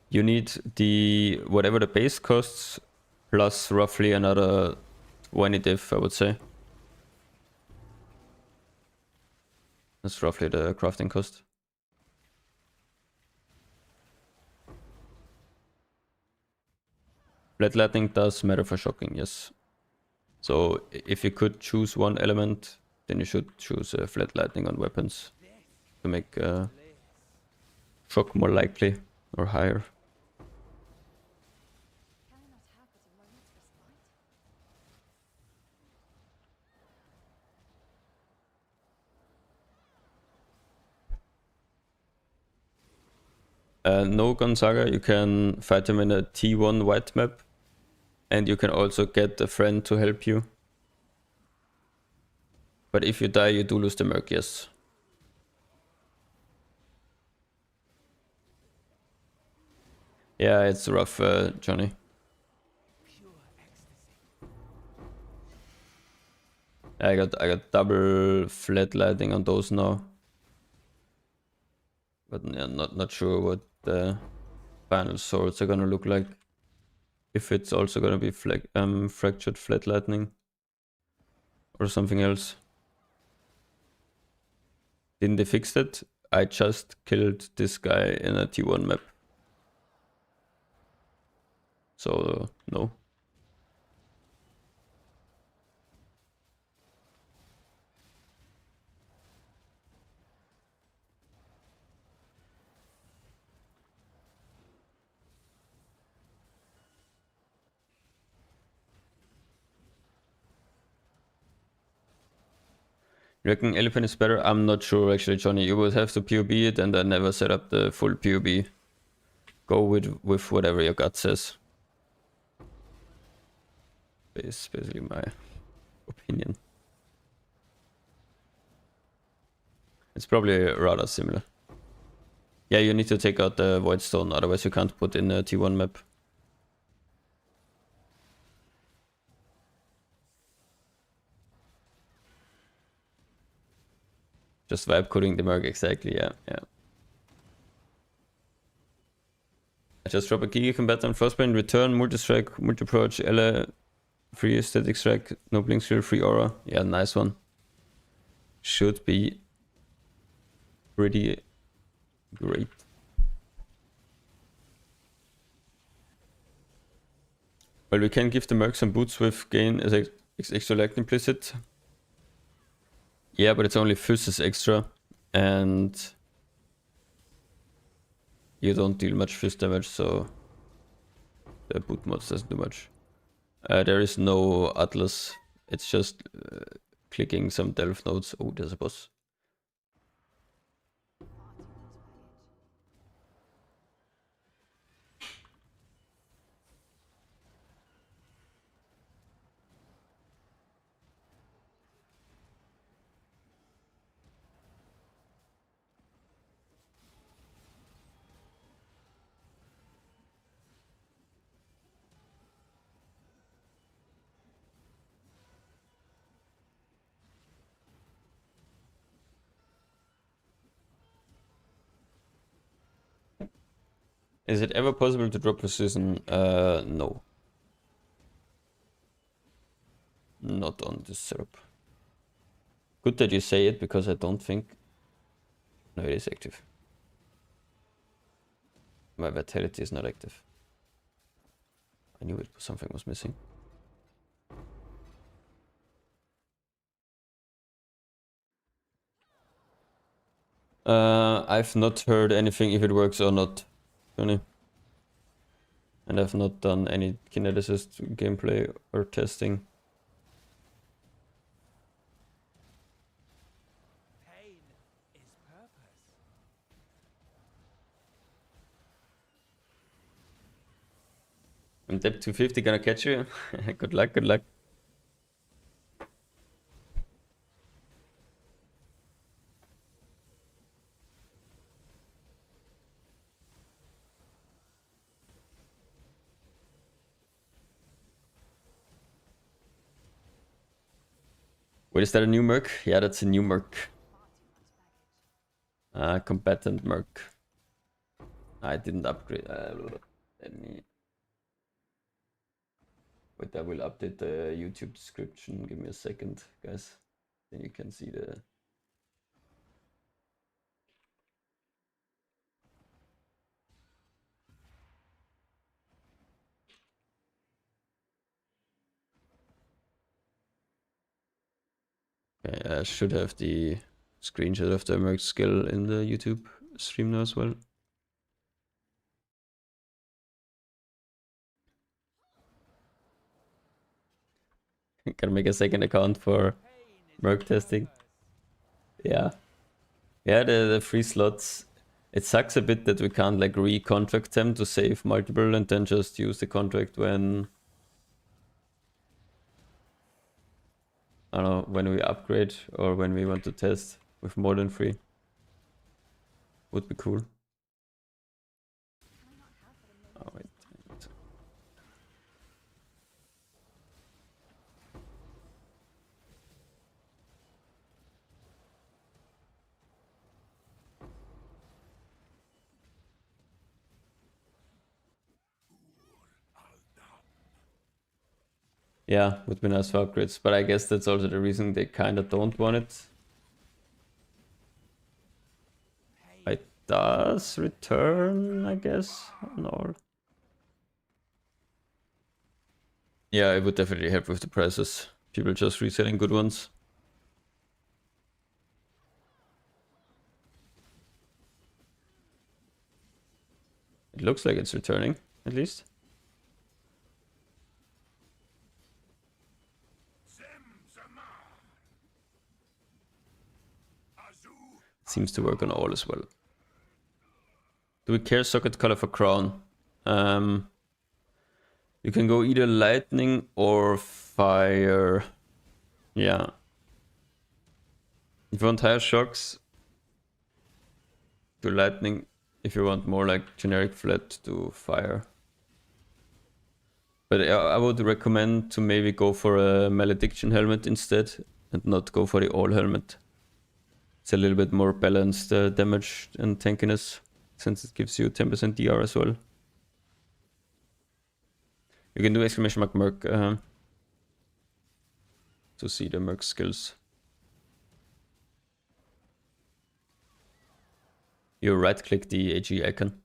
You need the whatever the base costs plus roughly another 20 diff, I would say. That's roughly the crafting cost. Flat lightning does matter for shocking, yes. So if you could choose one element, then you should choose flat lightning on weapons to make shock more likely or higher. Can I not have but a moment's respite? No, Gonzaga, you can fight him in a T1 white map. And you can also get a friend to help you. But if you die, you do lose the Merc, yes. Yeah, it's rough, Johnny. I got double flat lighting on those now. But yeah, not sure what the final swords are gonna look like. If it's also gonna be fractured flat lightning or something else. Didn't they fix that? I just killed this guy in a T1 map. So no. You reckon Elephant is better? I'm not sure actually, Johnny. You would have to POB it and then never set up the full POB. Go with whatever your gut says. It's basically my opinion. It's probably rather similar. Yeah, you need to take out the Void Stone, otherwise you can't put in a T1 map. Just vibe coding the Merc, exactly, yeah. I just drop a Giga combat on Frostbane, return, multi-strike, multi-approach, Ella, free aesthetic strike, no blink skill, free aura. Yeah, nice one. Should be pretty great. Well, we can give the Merc some boots with gain as extra lag implicit. Yeah, but it's only Fusses extra, and you don't deal much Fizz damage, so the boot mods doesn't do much. There is no Atlas, it's just clicking some Delph nodes. Oh, there's a boss. Is it ever possible to drop precision? No. Not on this setup. Good that you say it, because I don't think... No, it is active. My vitality is not active. I knew it, something was missing. I've not heard anything if it works or not, Tony. And I've not done any kineticist gameplay or testing. Pain is purpose. I'm depth 250 gonna catch you. Good luck, good luck. Wait, is that a new Merc? Yeah, that's a new Merc. Combatant Merc. I didn't upgrade. Let me... Wait, I will update the YouTube description. Give me a second, guys. Then you can see the... Okay, I should have the screenshot of the Merc skill in the YouTube stream now as well. Gotta make a second account for Merc testing. Yeah. Yeah, the free slots. It sucks a bit that we can't like re-contract them to save multiple and then just use the contract when I don't know, when we upgrade or when we want to test with more than 3. Would be cool. Oh wait. Yeah, would be nice for upgrades, but I guess that's also the reason they kinda don't want it. It does return, I guess, no. Yeah, it would definitely help with the prices. People just reselling good ones. It looks like it's returning, at least. Seems to work on all as well. Do we care socket color for crown? You can go either lightning or fire. Yeah. If you want higher shocks, do lightning. If you want more like generic flat, do fire. But I would recommend to maybe go for a malediction helmet instead and not go for the all helmet. It's a little bit more balanced damage and tankiness since it gives you 10% DR as well. You can do exclamation mark Merc to see the Merc skills. You right click the AG icon.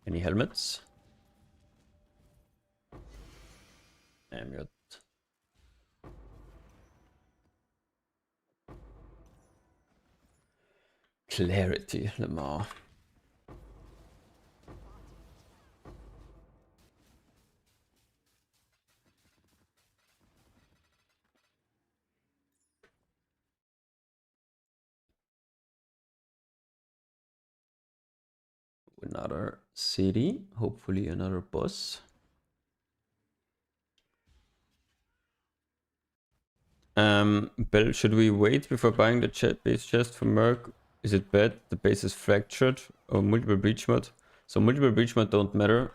Any helmets? Amulet. Clarity, Lamar. Another city, hopefully another boss. Bell, should we wait before buying the base chest for Merc? Is it bad? The base is fractured or multiple breach mod? So multiple breach mod don't matter.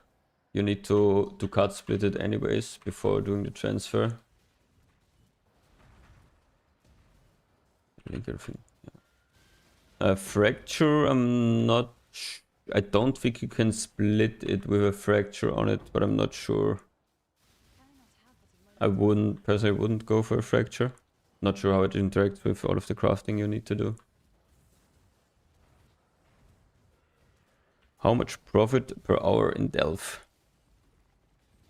You need to card split it anyways before doing the transfer. Link everything. Yeah. Fracture, I'm not. I don't think you can split it with a fracture on it, but I'm not sure. I personally wouldn't go for a fracture. Not sure how it interacts with all of the crafting you need to do. How much profit per hour in Delph?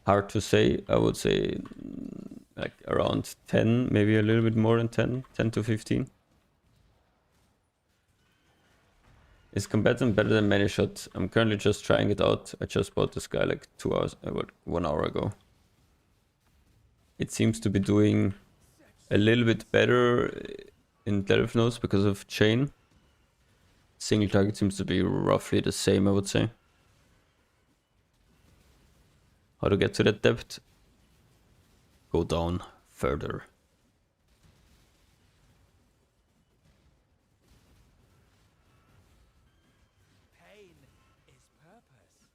Hard to say. I would say like around 10, maybe a little bit more than 10 to 15. Is combatant better than many shot? I'm currently just trying it out. I just bought this guy like 2 hours, 1 hour ago. It seems to be doing a little bit better in Delph nodes because of chain. Single target seems to be roughly the same, I would say. How to get to that depth? Go down further. Pain is purpose.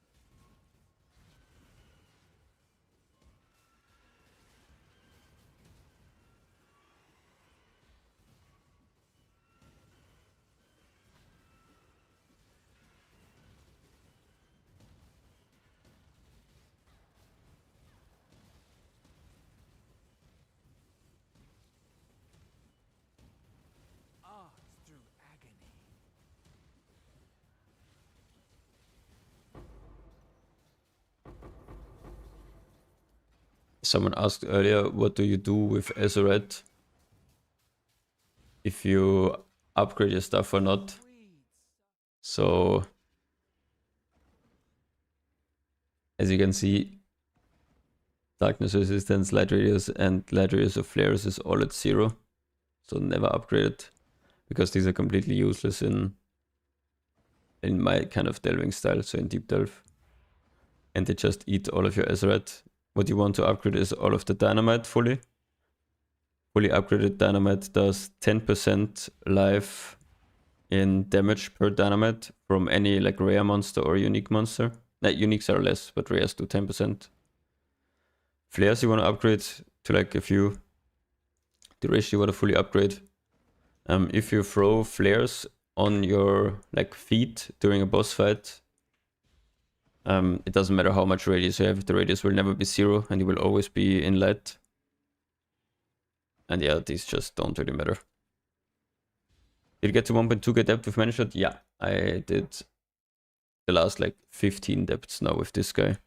Art through agony. Someone asked earlier, what do you do with Azoret? If you upgrade your stuff or not. So, as you can see, darkness resistance, light radius, and light radius of flares is all at 0. so never upgrade it, because these are completely useless in my kind of delving style, so in deep delve. And they just eat all of your Azerite. What you want to upgrade is all of the dynamite fully. Fully upgraded dynamite does 10% life in damage per dynamite from any like rare monster or unique monster. Uniques are less, but rares do 10%. Flares you want to upgrade to like a few. The ratio you want to fully upgrade. If you throw flares on your like feet during a boss fight, it doesn't matter how much radius you have, the radius will never be 0 and you will always be in light. And yeah, these just don't really matter. Did you get to 1.2k depth with Mercbot? Yeah, I did the last like 15 depths now with this guy.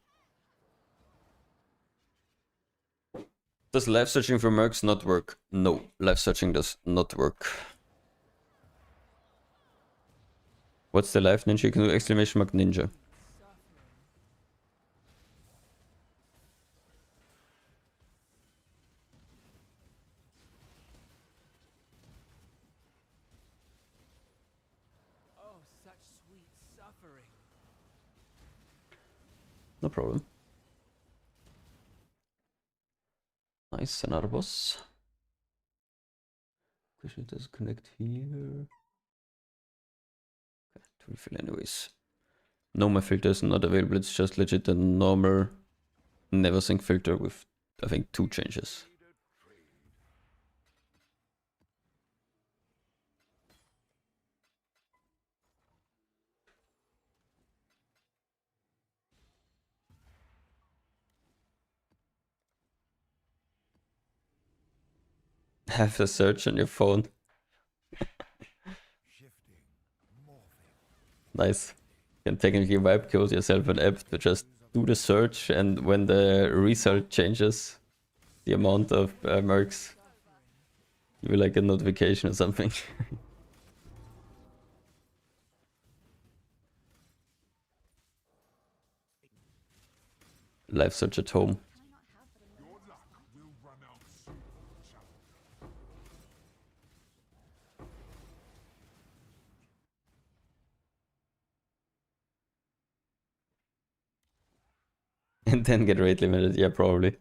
Does live searching for mercs not work? No, live searching does not work. What's the live ninja? You can do exclamation mark ninja. Oh, such sweet suffering. No problem. Nice, another boss. Question does connect here. Okay, to refill anyways. No, my filter is not available. It's just legit a normal never sync filter with, I think, 2 changes. Have a search on your phone. Nice. You can technically vibe code yourself an app to just do the search, and when the result changes, the amount of mercs, you will like a notification or something. Live search at home. Your luck will run out soon, champion. And then get rate limited, yeah, probably.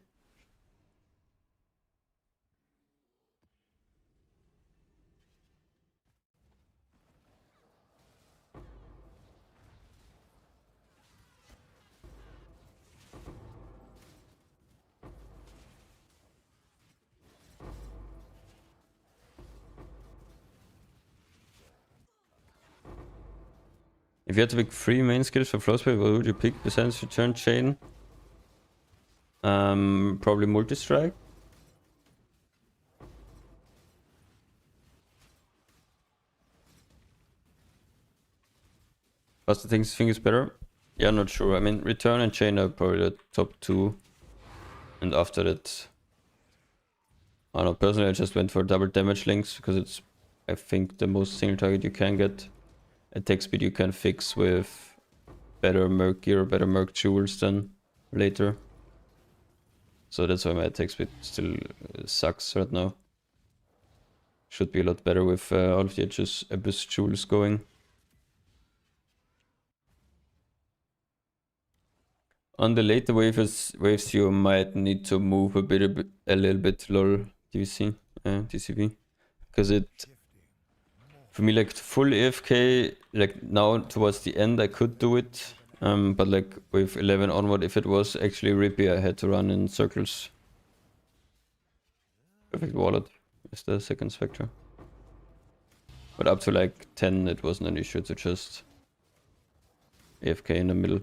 If you had to pick 3 main skills for Frostbite, what would you pick besides Return Chain? Probably Multi-Strike. What's the think is better? Yeah, not sure. I mean, Return and Chain are probably the top 2. And after that, I don't know, personally I just went for double damage links because it's, I think, the most single target you can get. Attack speed you can fix with better Merc gear, better Merc jewels than later. So that's why my attack speed still sucks right now. Should be a lot better with all of the Abyss jewels going. On the later waves you might need to move a little bit lol DCV. Because it, for me, like full AFK, like now towards the end I could do it. But like with 11 onward, if it was actually rippy, I had to run in circles. Perfect wallet is the second spectre. But up to like 10 it wasn't an issue to just AFK in the middle.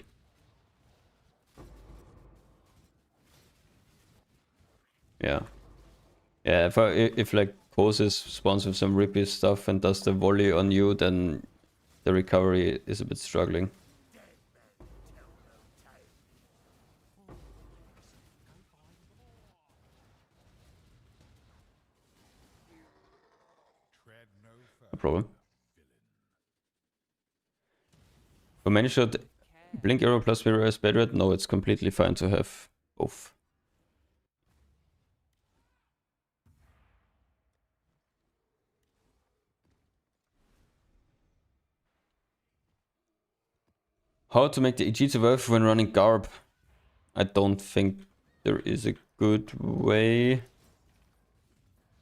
Yeah. Yeah, if like poses spawns with some rippy stuff and does the volley on you, then the recovery is a bit struggling. No problem. For many shot, blink arrow plus mirror as bad red? No, it's completely fine to have both. How to make the EG survive when running Garb? I don't think there is a good way.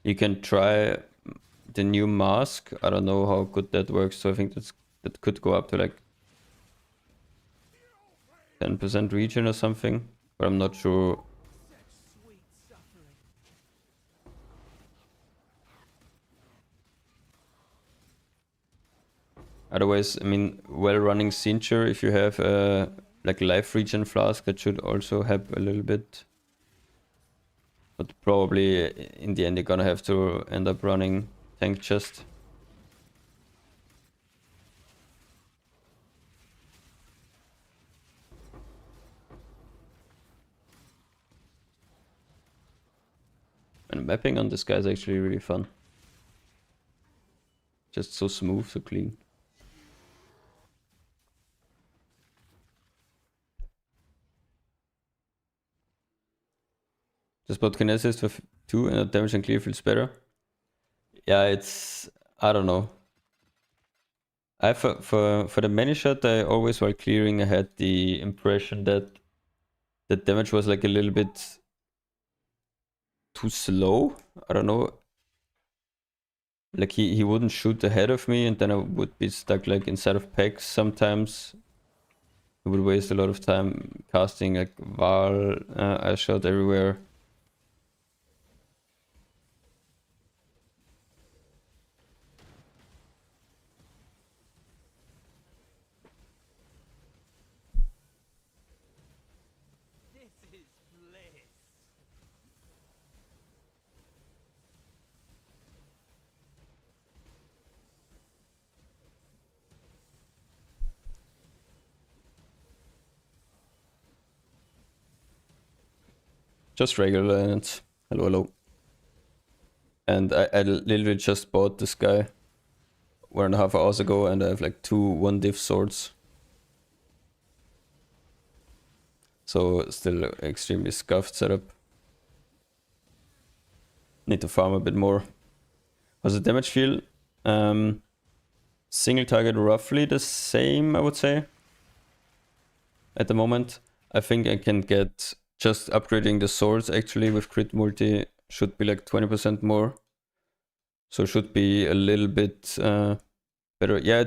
You can try the new mask. I don't know how good that works, so I think that could go up to like 10% regen or something, but I'm not sure. Otherwise, I mean, well running Cincher, if you have a like life regen flask, that should also help a little bit. But probably in the end you're gonna have to end up running tank chest. And mapping on this guy is actually really fun. Just so smooth, so clean. Just bought Kinesis for 2 and damage and clear feels better. Yeah, it's... I don't know. For the many shot, I always while clearing I had the impression that the damage was like a little bit too slow. I don't know. Like he wouldn't shoot ahead of me and then I would be stuck like inside of packs sometimes. It would waste a lot of time casting like Val, I shot everywhere. This is bliss. Just regular and hello. And I literally just bought this guy 1.5 hours ago and I have like 2 1-diff swords. So still extremely scuffed setup. Need to farm a bit more. How's the damage feel? Single target roughly the same, I would say. At the moment. I think I can get just upgrading the swords actually with crit multi should be like 20% more. So should be a little bit better. Yeah,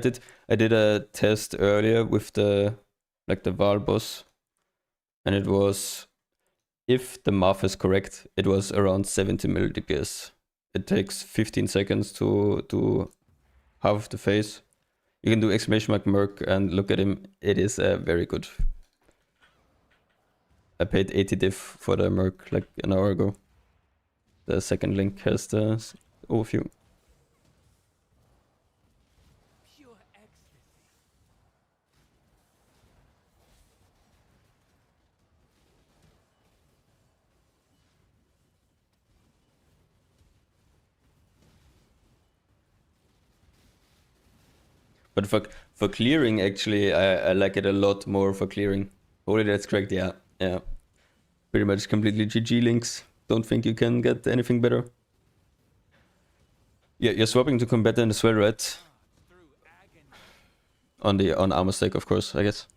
I did a test earlier with the Val boss. And it was, if the math is correct, it was around 70 mil DPS. It takes 15 seconds to do half of the phase. You can do exclamation mark Merc and look at him. It is very good. I paid 80 diff for the Merc like an hour ago. The second link has the overview. Pure ecstasy. But for clearing, actually, I like it a lot more for clearing. Holy, that's correct, yeah. Pretty much completely GG links. Don't think you can get anything better. Yeah, you're swapping to combatant as well, right? Through agony. On armor stack, of course, I guess.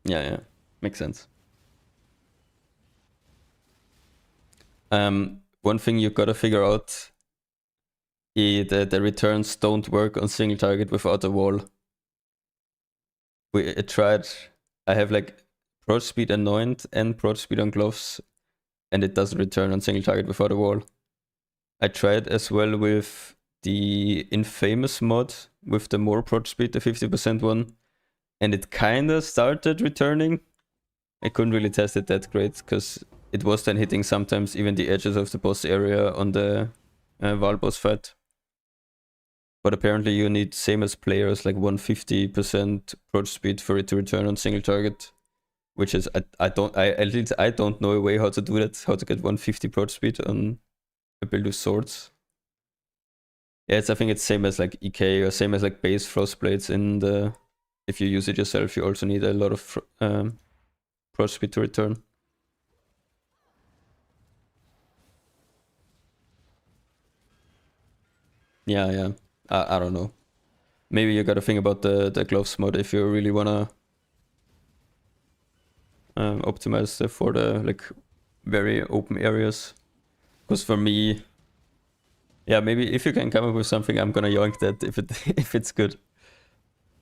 Yeah, makes sense. One thing you gotta figure out is that the returns don't work on single target without a wall. I tried. I have like approach speed anoint and approach speed on gloves, and it doesn't return on single target without a wall. I tried as well with the infamous mod with the more approach speed, the 50% one, and it kinda started returning. I couldn't really test it that great because it was then hitting sometimes even the edges of the boss area on the Val boss fight. But apparently you need, same as players, like 150% approach speed for it to return on single target. Which is, at least I don't know a way how to do that, how to get 150 approach speed on a build with swords. Yeah, I think it's same as like EK or same as like base frostblades in the, if you use it yourself, you also need a lot of approach speed to return. Yeah. I don't know. Maybe you gotta think about the gloves mod if you really wanna optimize for the like very open areas. Because for me, yeah, maybe if you can come up with something, I'm gonna yoink that if it if it's good.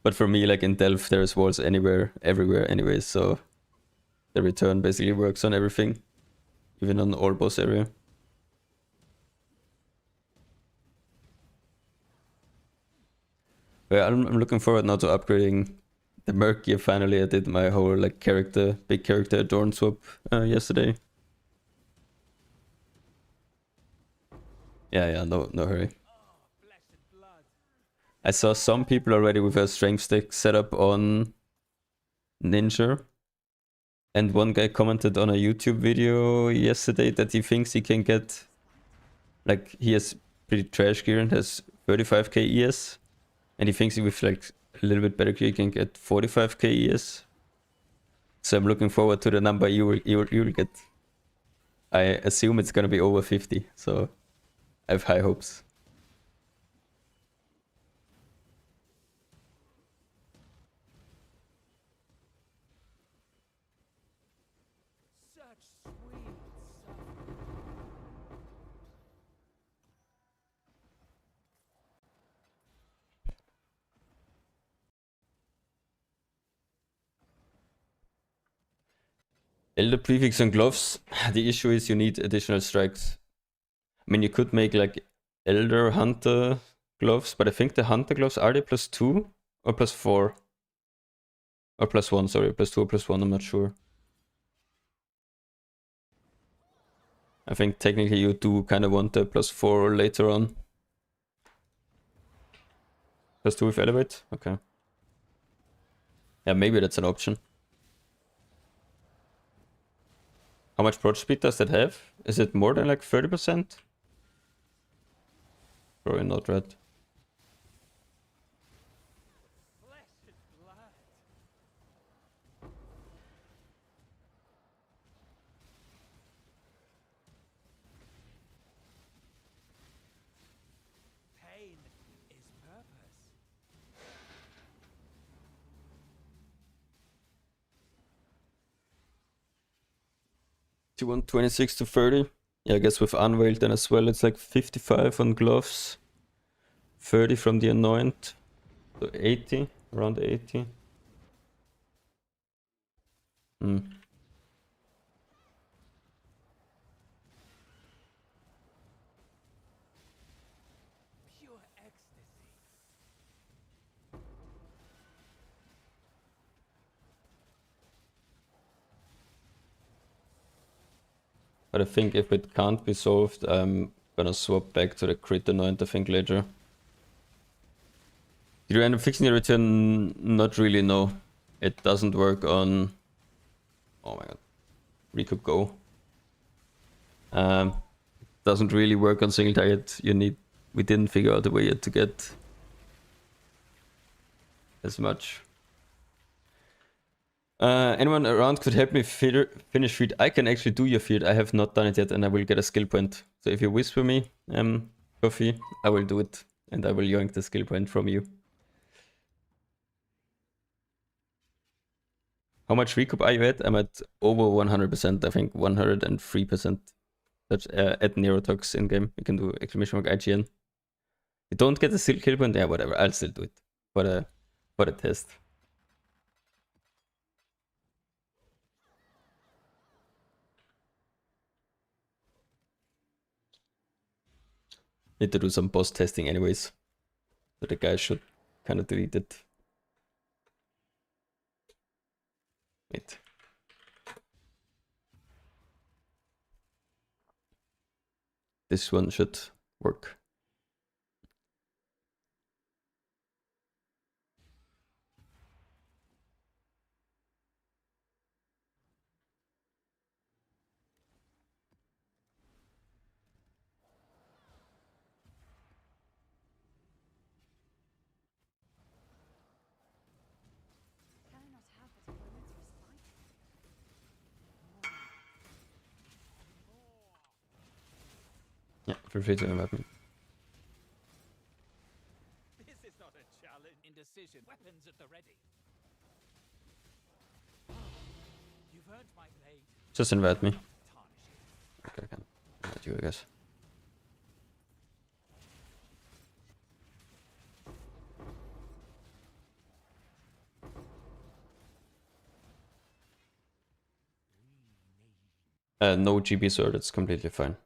But for me, like in Delph, there's walls anywhere, everywhere, anyways. So the return basically works on everything, even on all boss area. But I'm looking forward now to upgrading the Merc gear. Finally, I did my whole like big character adorn swap yesterday. Yeah, no hurry. I saw some people already with a strength stick set up on Ninja. And one guy commented on a YouTube video yesterday that he thinks he can get, like, he has pretty trash gear and has 35k ES. And he thinks he with like a little bit better gear can get 45k ES. So I'm looking forward to the number you will get. I assume it's gonna be over 50, so I have high hopes. Such sweet suffering. Elder prefix on gloves. The issue is you need additional strikes. I mean, you could make like Elder Hunter gloves, but I think the Hunter gloves, are they +2 or +4? Or +1, sorry, +2 or +1, I'm not sure. I think technically you do kind of want the +4 later on. +2 with Elevate? Okay. Yeah, maybe that's an option. How much prot speed does that have? Is it more than like 30%? Probably not, right? Blessed blood. Pain is purpose. Do you want 26 to 30? Yeah, I guess with Unveiled then as well, it's like 55 on gloves. 30 from the Anoint. So 80, around 80. Hmm. Pure ecstasy. But I think if it can't be solved, I'm gonna swap back to the crit Anoint, I think, later. Did you end up fixing the return? Not really, no. It doesn't work on... Oh my god. Recoup Go. Doesn't really work on single target. We didn't figure out a way yet to get as much. Anyone around could help me finish feed. I can actually do your feed. I have not done it yet, and I will get a skill point. So if you whisper me, Coffee, I will do it, and I will yoink the skill point from you. How much recoup are you at? I'm at over 100%. I think 103%. That's at Neurotox in game. You can do exclamation mark IGN. You don't get a skill kill point. Yeah, whatever. I'll still do it for the test. Need to do some boss testing anyways. So the guy should kind of delete it. Wait. This one should work. Can I not have but a moment's respite? Yeah, feel free to invite me. burnt my blade. Just invite me. Tarnish it. Okay, I can invite you, I guess. No GB sword, it's completely fine.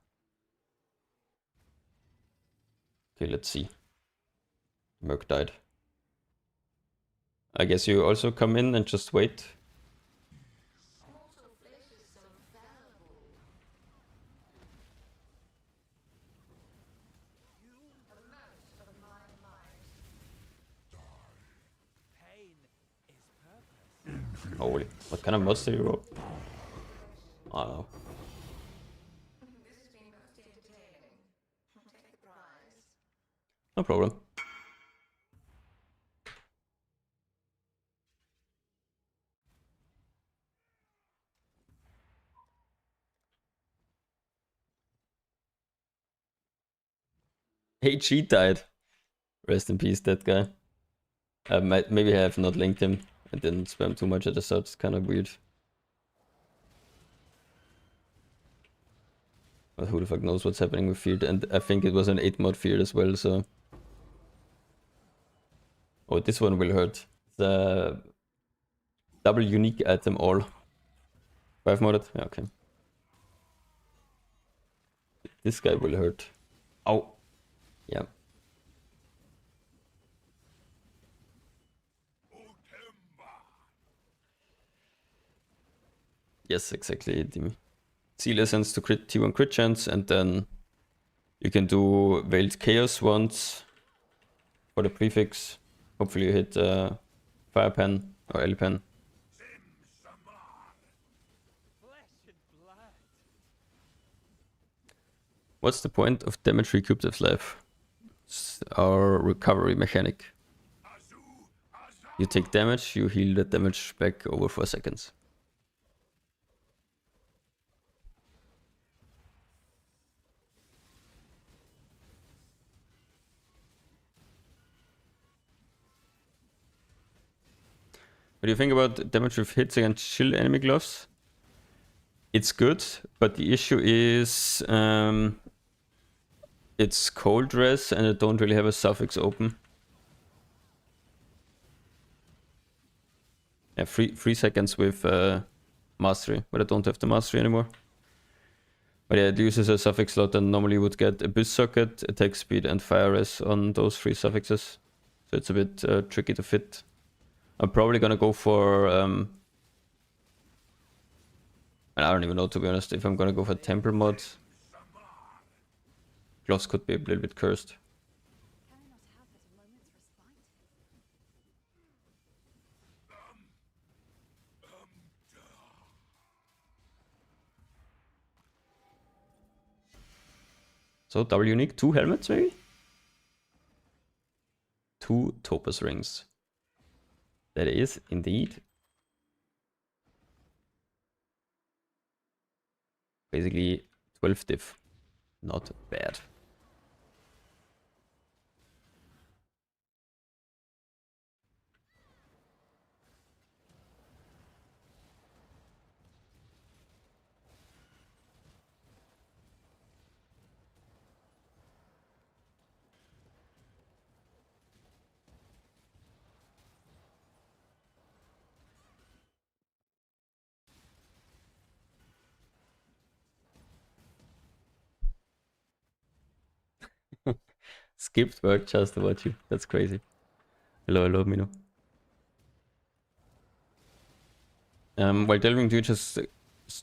Okay, let's see. Merc died. I guess you also come in and just wait. Pain is purpose. Holy, what kind of mods did you roll? I don't know. No problem. HG died. Rest in peace, that guy. Maybe I have not linked him. I didn't spam too much at the start. It's kind of weird. But who the fuck knows what's happening with Field? And I think it was an 8 mod Field as well, so... Oh, this one will hurt. The double unique item all. 5 modded? Yeah, okay. This guy will hurt. Ow. Yeah. Yes, exactly, Dimi. Seal Essence to crit T1 crit chance, and then you can do Veiled Chaos once for the prefix. Hopefully you hit Fire Pen or L Pen. Flesh and blood. What's the point of damage recouped of life? It's our recovery mechanic. You take damage, you heal that damage back over 4 seconds. What do you think about damage with hits against chill enemy gloves? It's good, but the issue is it's cold res and I don't really have a suffix open. Yeah, 3 seconds with mastery, but I don't have the mastery anymore. But yeah, it uses a suffix slot and normally you would get Abyss Socket, attack speed and fire res on those 3 suffixes. So it's a bit tricky to fit. I'm probably gonna go for and I don't even know, to be honest, if I'm gonna go for temple mod. Gloves could be a little bit cursed. Can I not have but a moment's respite? So double unique, 2 helmets maybe? 2 topaz rings. That is indeed. Basically 12 diff. Not bad. Skipped work just about you. That's crazy. Hello, hello, Mino. While delving, do you just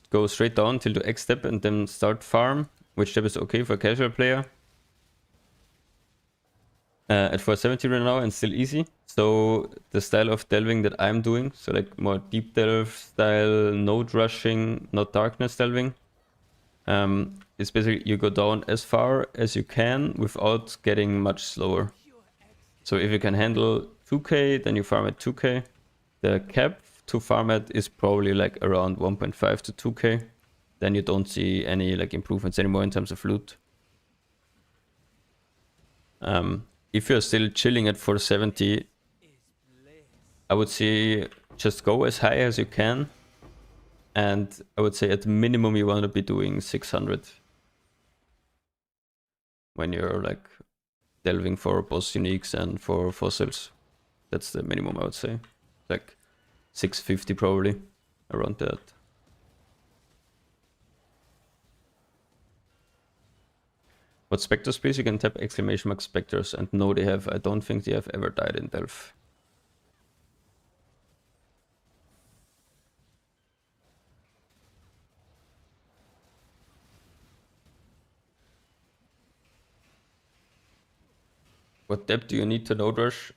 go straight down till the X step and then start farm? Which step is okay for a casual player? At 470 right now and still easy. So the style of delving that I'm doing, so like more deep delve style, node rushing, not darkness delving, is basically you go down as far as you can without getting much slower. So if you can handle 2k, then you farm at 2k. The cap to farm at is probably like around 1.5 to 2k. Then you don't see any like improvements anymore in terms of loot. If you're still chilling at 470, I would say just go as high as you can And I would say at minimum you want to be doing 600 when you're like delving for boss uniques and for fossils. That's the minimum, I would say. Like 650 probably, around that. What specters, please? You can tap exclamation mark specters, and no, they have. I don't think they have ever died in Delph. What depth do you need to node rush?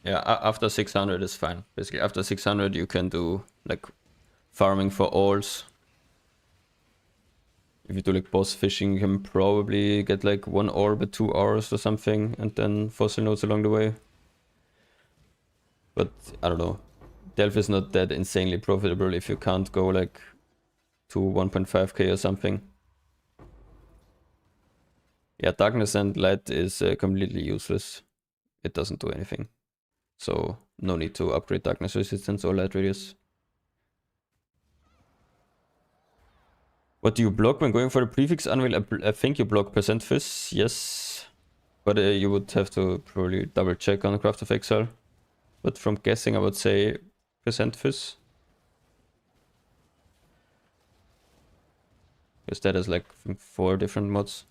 Yeah, after 600 is fine. Basically, after 600 you can do like farming for alls. If you do like boss fishing, you can probably get like 1 orb at 2 hours or something, and then fossil nodes along the way. But I don't know. Delph is not that insanely profitable if you can't go like to 1.5k or something. Yeah, darkness and light is completely useless. It doesn't do anything. So no need to upgrade darkness resistance or light radius. What do you block when going for the prefix unveil? I think you block percent fizz, yes. But you would have to probably double check on Craft of Exile. But from guessing I would say percent fizz. Because that is like 4 different mods.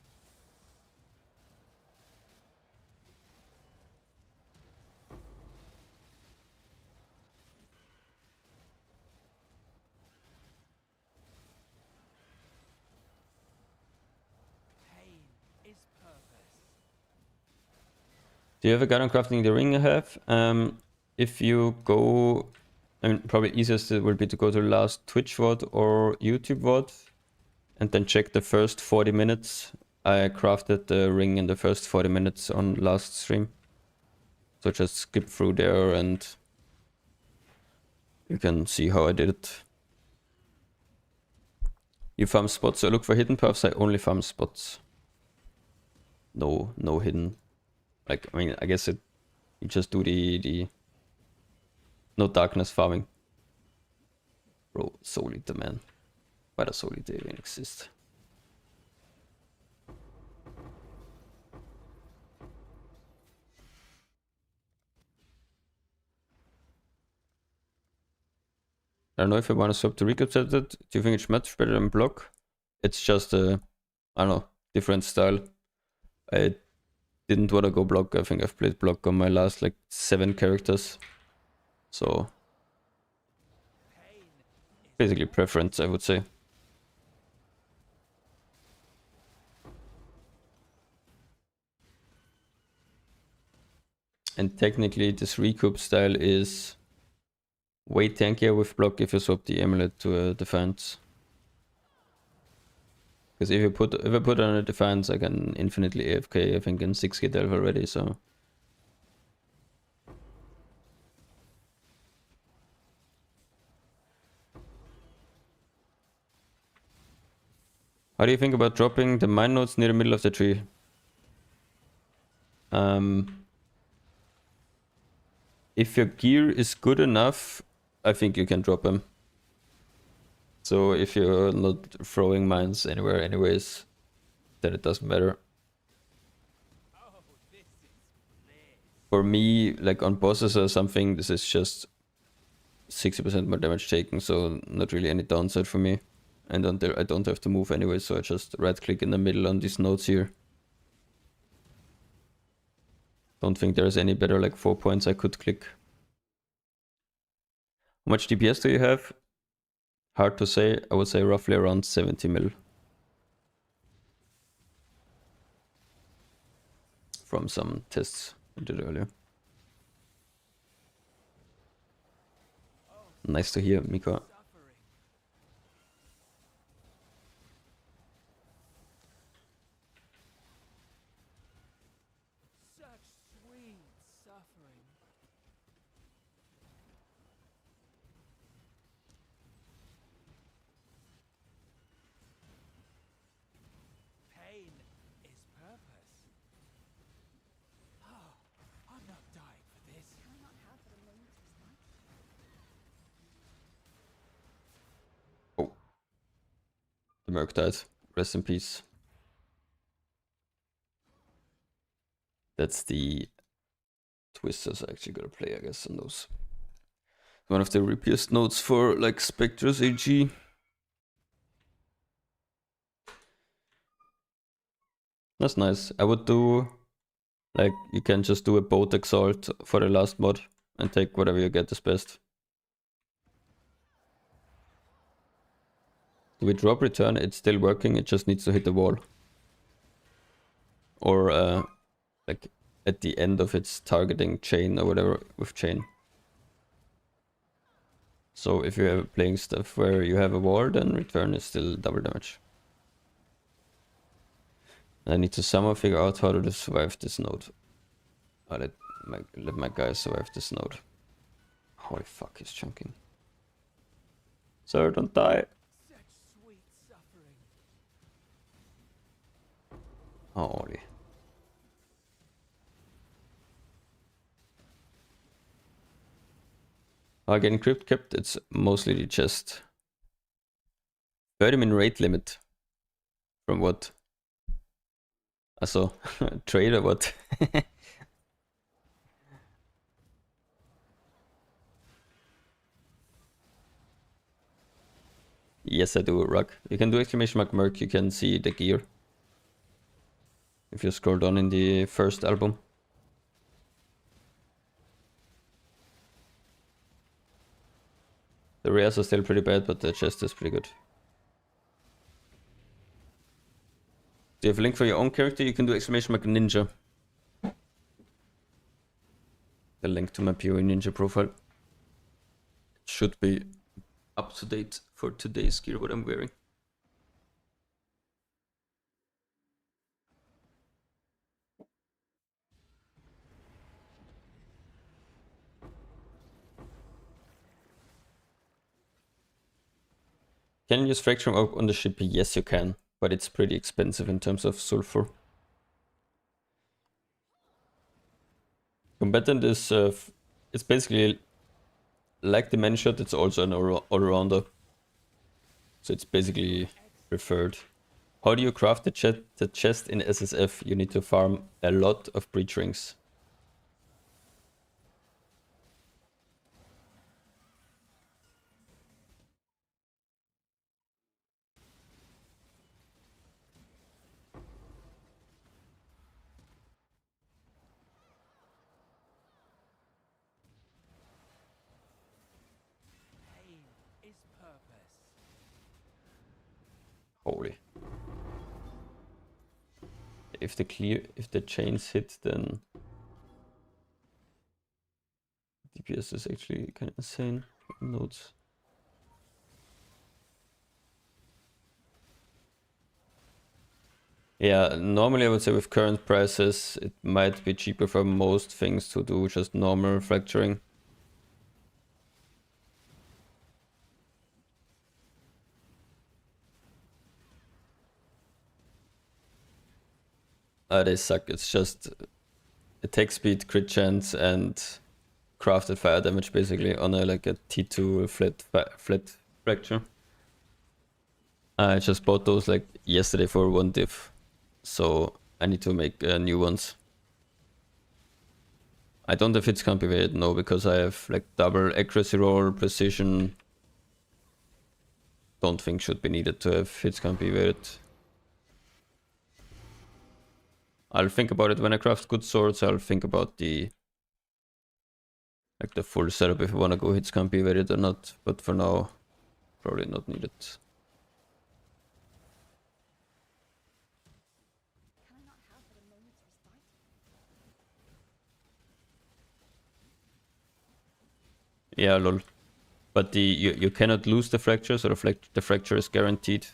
Pain is purpose. Do you have a guide on crafting the ring I have? If you go, I mean, probably easiest will be to go to the last Twitch VOD or YouTube VOD and then check the first 40 minutes. I crafted the ring in the first 40 minutes on last stream. So just skip through there and you can see how I did it. You farm spots, so I look for hidden paths. I only farm spots. No hidden. Like, I mean, I guess you just do the no darkness farming. Bro, Soul Eater, man. Why does Soul Eater even exist? I don't know if I want to swap to recap set it. Do you think it's much better than block? It's just a, I don't know, different style. I didn't want to go block. I think I've played block on my last like 7 characters. So basically preference, I would say. And technically this recoup style is way tankier with block if you swap the amulet to a defense. Because if I put on a defense, I can infinitely AFK, I think in 6k delve already, so. How do you think about dropping the mine nodes near the middle of the tree? If your gear is good enough, I think you can drop them. So if you're not throwing mines anywhere anyways, then it doesn't matter. For me, like on bosses or something, this is just 60% more damage taken, so not really any downside for me. And I don't have to move anyway, so I just right click in the middle on these nodes here. Don't think there's any better like 4 points I could click. How much DPS do you have? Hard to say. I would say roughly around 70 mil. From some tests I did earlier. Nice to hear, Mika. Such sweet suffering. Pain is purpose. Oh, I'm not dying for this. Can I not have but a moment of respite? Merc died. Rest in peace. That's the twisters I actually gotta play, I guess, on those. One of the rippiest notes for like Spectres AG. That's nice. I would do like you can just do a boat exalt for the last mod and take whatever you get is best. Do we drop return? It's still working, it just needs to hit the wall. Or like at the end of its targeting chain or whatever with chain. So if you're playing stuff where you have a wall, then return is still double damage. I need to somehow figure out how to survive this node. I'll let my guy survive this node. Holy fuck, he's chunking. Sir, don't die. Such sweet suffering. Holy. Getting crypt kept, it's mostly the chest. 30-minute rate limit. From what? Also, trade or what? Yes, I do, Rock. You can do exclamation mark Merc, you can see the gear. If you scroll down in the first album. The rares are still pretty bad, but the chest is pretty good. Do you have a link for your own character? You can do exclamation mark ninja. The link to my PoE ninja profile. It should be up to date for today's gear, what I'm wearing. Can you use fracturing oak on the ship? Yes, you can, but it's pretty expensive in terms of sulfur. Combatant is it's basically like the man shot. It's also an all-rounder, so it's basically preferred. How do you craft the chest in SSF? You need to farm a lot of breach rings. Pain is purpose. Holy. If the chains hit, then DPS is actually kind of insane. Notes. Yeah, normally I would say with current prices, it might be cheaper for most things to do just normal fracturing. They suck. It's just attack speed, crit chance, and crafted fire damage basically on a like a T2 flat fracture. I just bought those like yesterday for 1 div, so I need to make new ones. I don't have hits can't be evaded, no, because I have like double accuracy roll, precision. Don't think should be needed to have hits can't be evaded. I'll think about it when I craft good swords. I'll think about the full setup if I want to go hits can't be evaded or not. But for now, probably not needed. Can I not have but a moment's respite? Yeah, lol. But you cannot lose the fracture, so the fracture is guaranteed.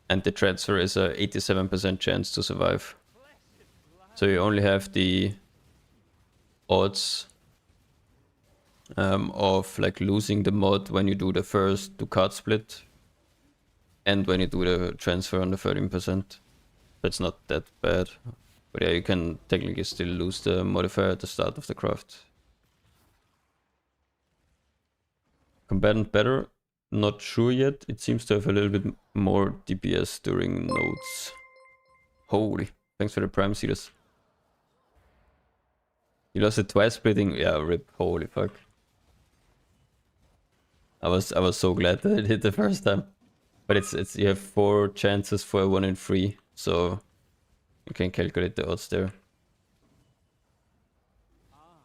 And the transfer is a 87% chance to survive. So you only have the odds of like losing the mod when you do the first 2 card split and when you do the transfer on the 13%. That's not that bad. But yeah, you can technically still lose the modifier at the start of the craft. Combatant better. not sure yet. It seems to have a little bit more DPS during nodes. Holy, thanks for the prime sealers. You lost it twice splitting. Yeah, rip. Holy fuck. I was so glad that it hit the first time. But it's you have 4 chances for a 1 in 3, so you can calculate the odds there.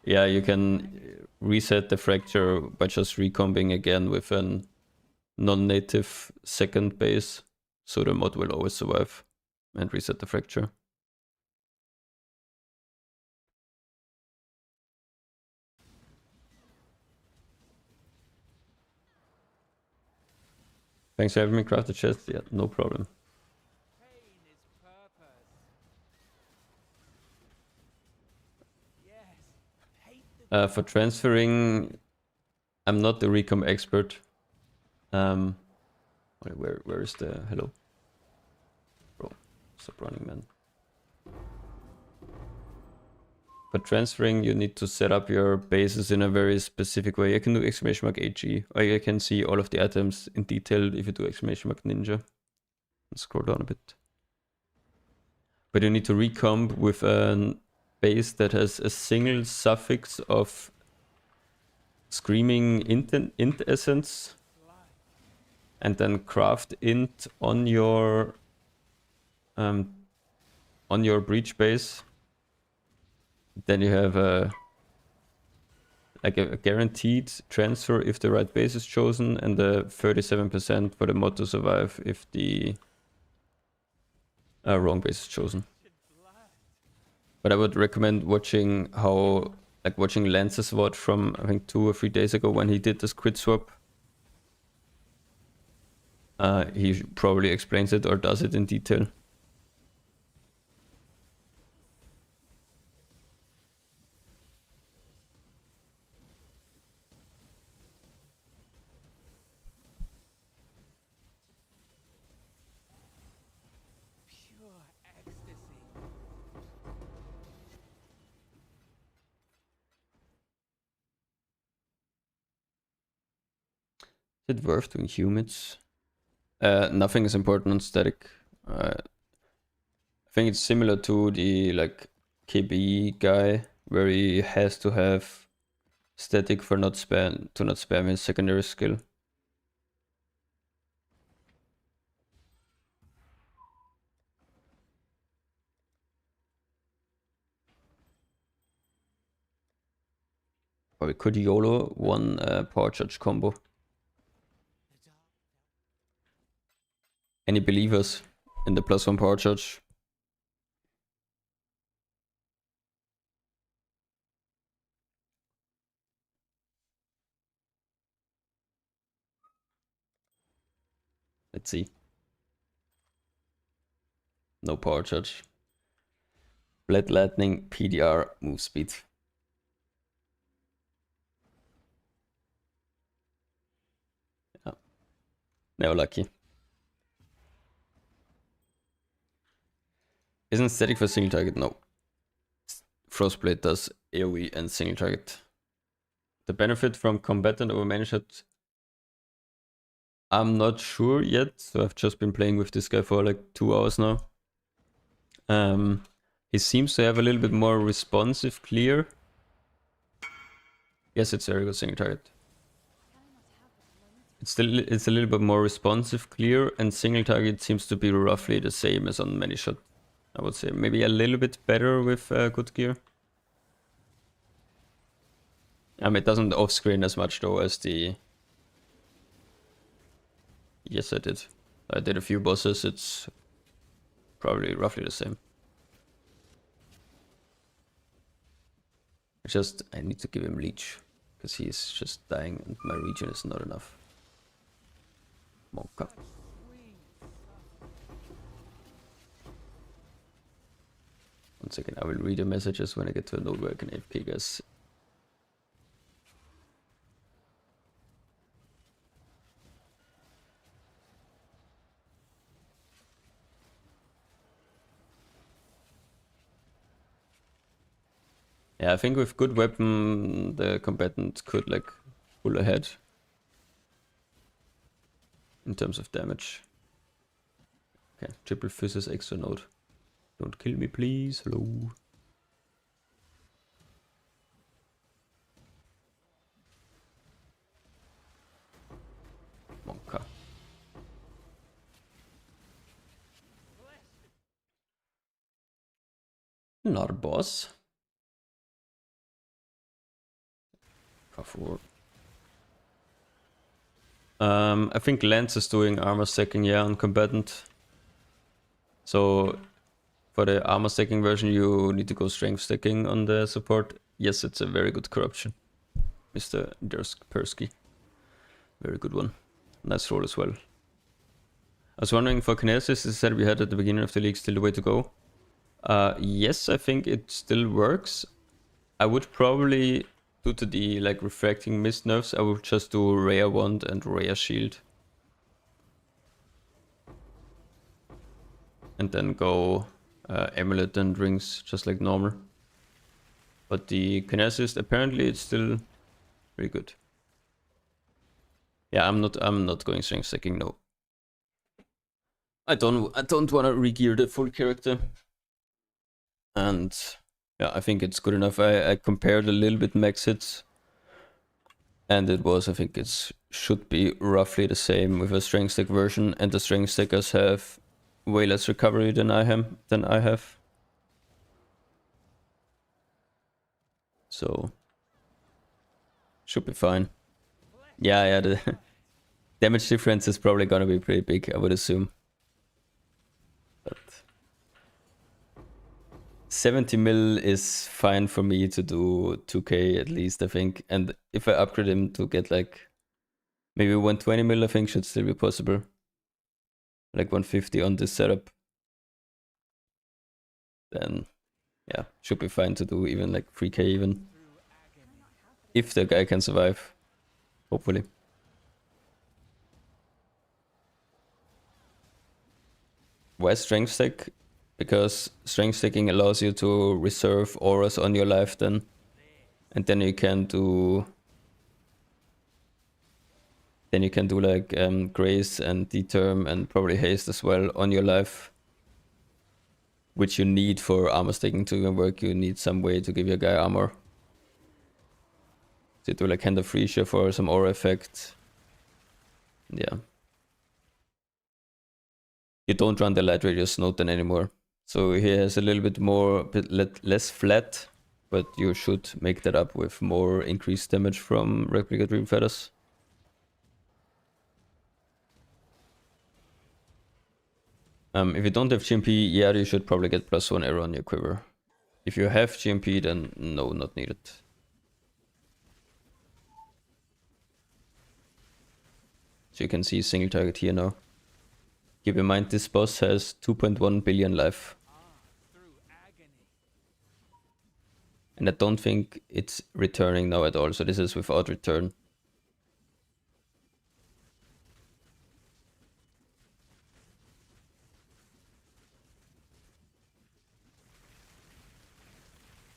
Yeah, you can reset the fracture by just recombing again with a non-native second base, so the mod will always survive and reset the fracture. Thanks for having me craft the chest. Yeah, no problem. Pain is purpose. Yes. Hate the For transferring, I'm not the recom expert. Where is the hello? Bro, stop running, man. For transferring, you need to set up your bases in a very specific way. You can do exclamation mark HE, or you can see all of the items in detail if you do exclamation mark ninja. Scroll down a bit. But you need to recomb with a base that has a single suffix of screaming int essence, and then craft int on your breach base. Then you have a guaranteed transfer if the right base is chosen, and the 37% for the mod to survive if the wrong base is chosen. But I would recommend watching watching Lance's VOD from I think 2 or 3 days ago when he did this crit swap. He probably explains it or does it in detail. pure ecstasy. Is it worth doing humans? Nothing is important on static. I think it's similar to the KB guy where he has to have static for not spam his secondary skill. Or we could YOLO one power charge combo. Any believers in the +1 power charge? Let's see. No power charge. Blade Lightning, PDR, move speed. Yeah. Never lucky. Isn't static for single target? No. Frostblade does AoE and single target. The benefit from combatant over managed, I'm not sure yet. So I've just been playing with this guy for like 2 hours now. He seems to have a little bit more responsive clear. Yes, it's very good single target. It's a little bit more responsive clear, and single target seems to be roughly the same as on many shot. I would say maybe a little bit better with good gear. It doesn't off-screen as much though as the... Yes, I did. I did a few bosses, it's probably roughly the same. I need to give him leech, because he's just dying and my regen is not enough. Monka. One second, I will read the messages when I get to a node where I can AFK, guys. Yeah, I think with good weapon, the combatant could like pull ahead. in terms of damage. Okay, triple fizzes extra node. Don't kill me, please. Hello. Monka. Not a boss. Cover. I think Lance is doing armor stacking, yeah, on combatant. So for the armor stacking version, you need to go strength stacking on the support. Yes, it's a very good corruption, Mr. Persky. Very good one. Nice roll as well. I was wondering for Kinesis, is that we had at the beginning of the league still the way to go? Yes, I think it still works. I would probably, due to the like refracting mist nerfs, I would just do rare wand and rare shield. And then go amulet and rings just like normal. But the Kinesis, apparently it's still pretty good. Yeah, I'm not going strength stacking, no. I don't want to re-gear the full character. And yeah, I think it's good enough. I compared a little bit max hits. And it was, I think it should be roughly the same with a strength stack version. And the strength stackers have way less recovery than I have. So should be fine. Yeah, the damage difference is probably gonna be pretty big, I would assume. But 70 mil is fine for me to do 2k at least, I think. And if I upgrade him to get like maybe 120 mil, I think should still be possible. Like 150 on this setup. Then yeah, should be fine to do even like 3k even. If the guy can survive. Hopefully. Why strength stack? Because strength stacking allows you to reserve auras on your life then. And then you can do like grace and determ and probably haste as well on your life. Which you need for armor stacking to even work. You need some way to give your guy armor. So you do like Hand of Freesia for some aura effect. Yeah. You don't run the light radius node then anymore. So he has a little bit more, less flat, but you should make that up with more increased damage from Replica Dream Feathers. If you don't have GMP, yeah, you should probably get +1 arrow on your quiver. If you have GMP, then no, not needed. So you can see single target here now. Keep in mind this boss has 2.1 billion life. And I don't think it's returning now at all, so this is without return.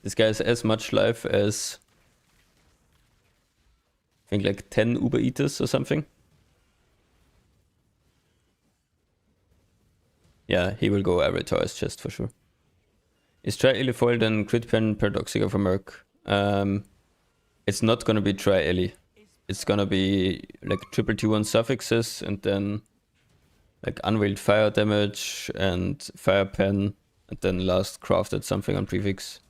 This guy has as much life as I think like 10 Uber Eaters or something. Yeah, he will go every Taurus chest for sure. Is Tri-Illifoil then Crit Pen Paradoxica for Merc? It's not gonna be Tri-Illi. It's gonna be like triple T1 suffixes and then like Unveiled Fire damage and Fire Pen and then last crafted something on prefix.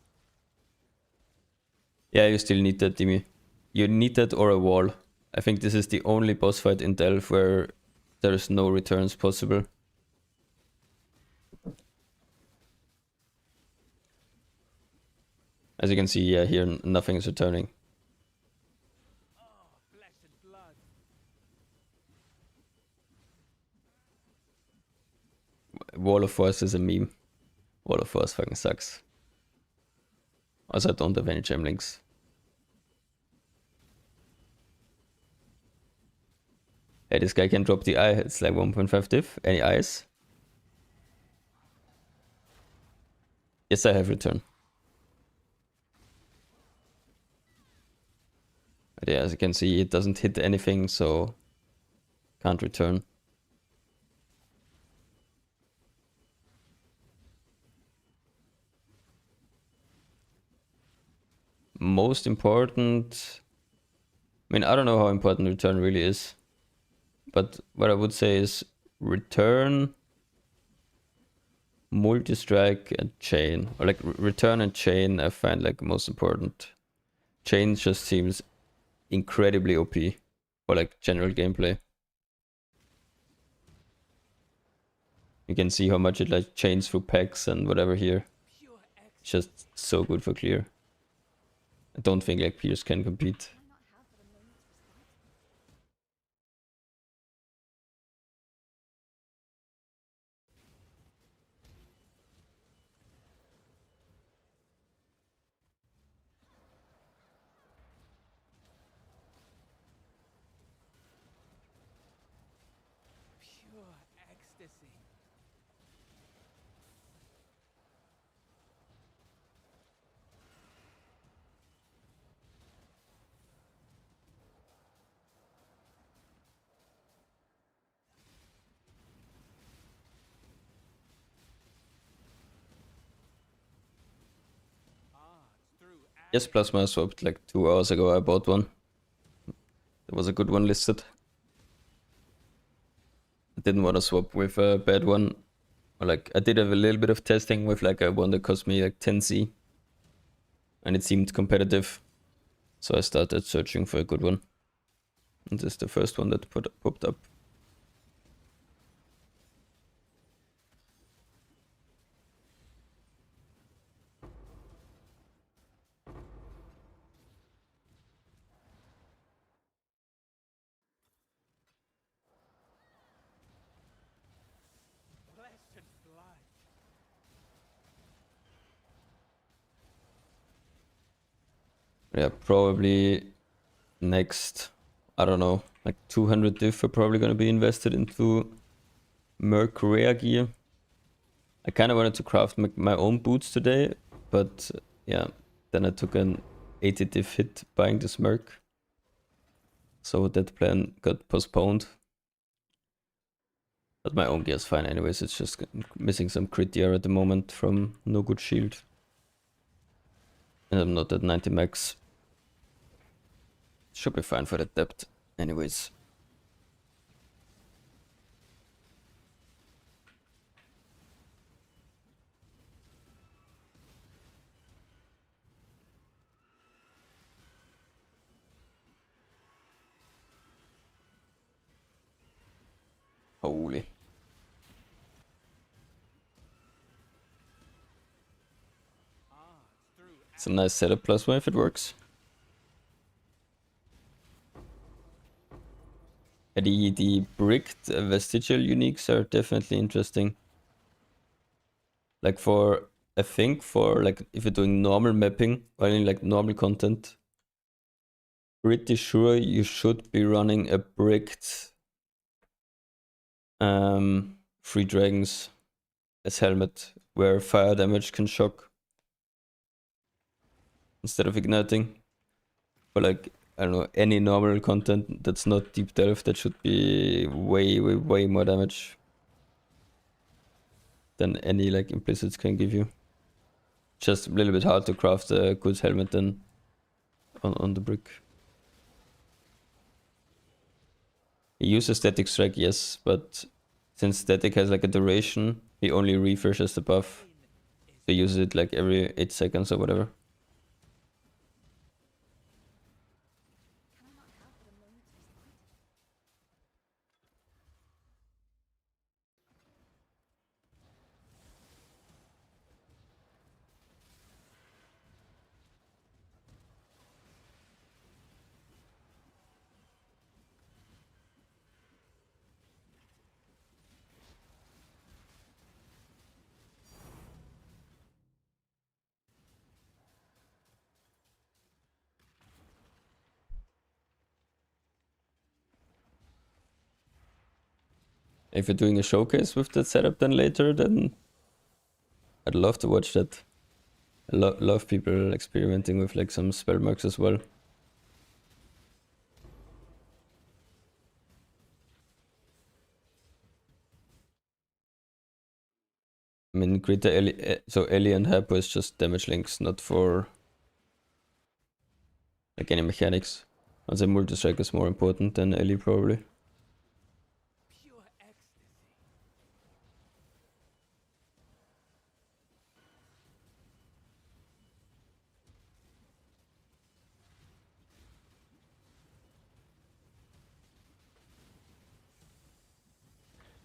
Yeah, you still need that, Dimi. You need that or a wall. I think this is the only boss fight in Delve where there is no returns possible. As you can see, yeah, here nothing is returning. Wall of Force is a meme. Wall of Force fucking sucks. Also, I don't have any gem links. Hey, this guy can drop the eye. It's like 1.5 diff. Any eyes? Yes, I have return. But yeah, as you can see, it doesn't hit anything, so can't return. most important... I mean, I don't know how important return really is. But what I would say is return, multi-strike, and chain. Or like return and chain I find like most important. Chain just seems incredibly OP for like general gameplay. You can see how much it like chains through packs and whatever here. Pure ecstasy. Just so good for clear. I don't think like Pierce can compete. Can I not have but a moment's respite? Pure ecstasy. Yes, Plasma I swapped like 2 hours ago. I bought one. There was a good one listed. I didn't want to swap with a bad one. Or like I did have a little bit of testing with like a one that cost me like 10C. And it seemed competitive. So I started searching for a good one. And this is the first one that popped up. Flesh and blood. Yeah, probably next, I don't know, like 200 diff are probably going to be invested into Merc rare gear. I kind of wanted to craft my own boots today, but yeah, then I took an 80 diff hit buying this Merc. So that plan got postponed. But my own gear is fine anyways, it's just missing some crit gear at the moment from no good shield. And I'm not at 90 max. Should be fine for the depth anyways. Holy. It's a nice setup Plasma if it works. The bricked vestigial uniques are definitely interesting. Like for, I think for like if you're doing normal mapping or any like normal content, pretty sure you should be running a bricked Free Dragons as helmet where fire damage can shock instead of igniting. But like, I don't know, any normal content that's not deep delve, that should be way more damage than any like implicits can give you. Just a little bit hard to craft a good helmet then on the brick. He uses static strike, yes, but since static has like a duration, he only refreshes the buff. So he uses it like every 8 seconds or whatever. Can I not have but a moment's respite? If you're doing a showcase with that setup then later, then I'd love to watch that. I love people experimenting with like some spell marks as well. I mean, Greta, so Ellie and Hypo is just damage links, not for like any mechanics. I'd say multi-strike is more important than LE probably. Pure ecstasy.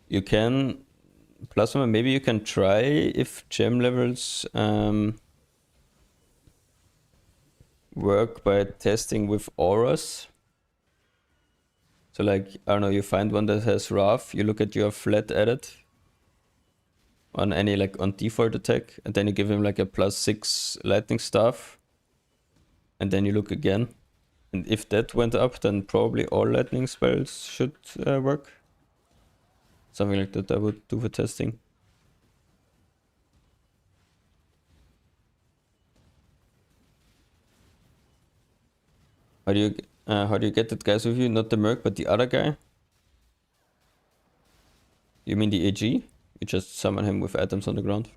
You can plasma. Maybe you can try if gem levels work by testing with auras. So like, I don't know, you find one that has Wrath, you look at your flat edit on any like on default attack, and then you give him like a +6 lightning staff, and then you look again. And if that went up, then probably all lightning spells should work. Something like that I would do for testing. How do you get that guys with you? Not the Merc, but the other guy? You mean the AG? You just summon him with items on the ground.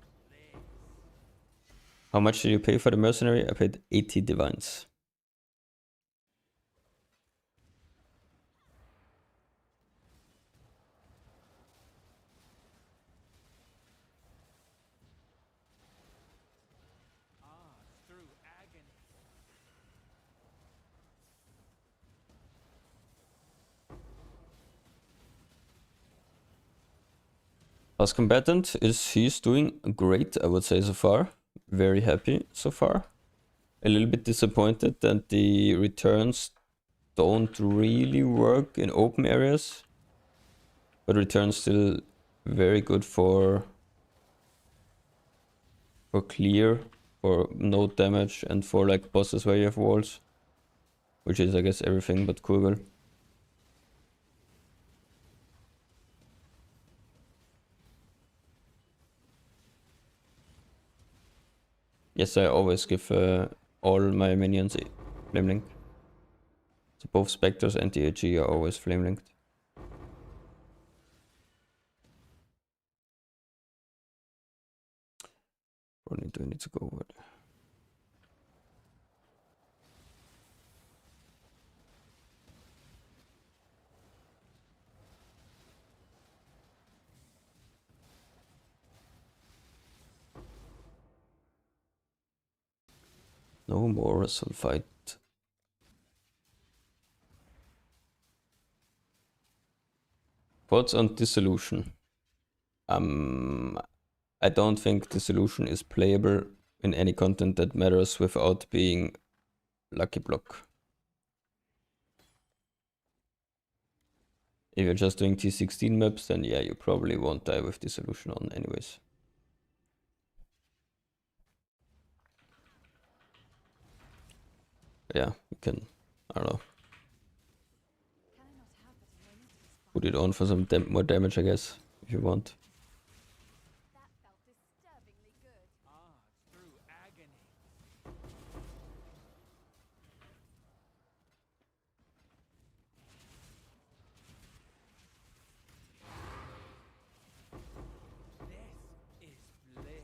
How much did you pay for the mercenary? I paid 80 divines. Through agony. As combatant he's doing great, I would say so far. Very happy so far. A little bit disappointed that the returns don't really work in open areas. But returns still very good for clear, for node damage, and for like bosses where you have walls. Which is I guess everything but Kugel. Yes, I always give all my minions flame link. So both Spectres and the AG are always flame linked. Only do I need to go over there? No more sulfite. Thoughts on dissolution? I don't think dissolution is playable in any content that matters without being lucky block. If you're just doing T16 maps, then yeah, you probably won't die with dissolution on anyways. Yeah, you can, I don't know, put it on for some more damage, I guess, if you want. That felt disturbingly good. Through agony. This is bliss.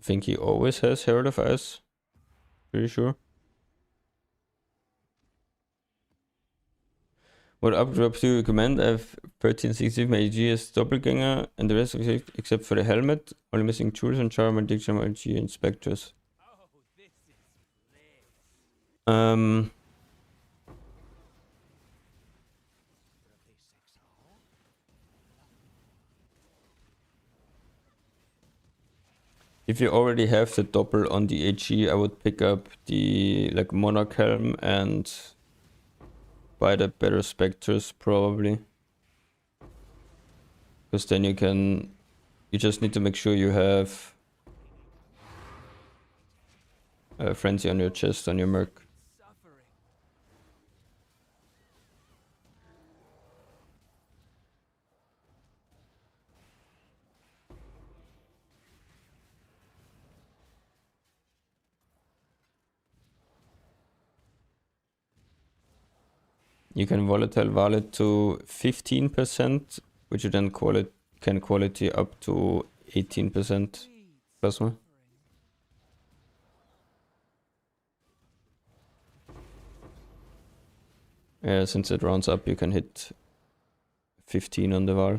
I think he always has Herald of Ice. Pretty sure. What updrop do you recommend? I have 1360, my AG is doppelganger, and the rest of it, except for the helmet, only missing Jules and Charm and Diction, AG and Spectres. Oh, this is bliss. If you already have the doppel on the AG, I would pick up the like Monarch Helm and buy the better Spectres probably. Because then you just need to make sure you have Frenzy on your chest, on your Merc. Suffering. You can volatile valid to 15%, which you then can quality up to 18% plasma. Yeah, since it rounds up, you can hit 15 on the val.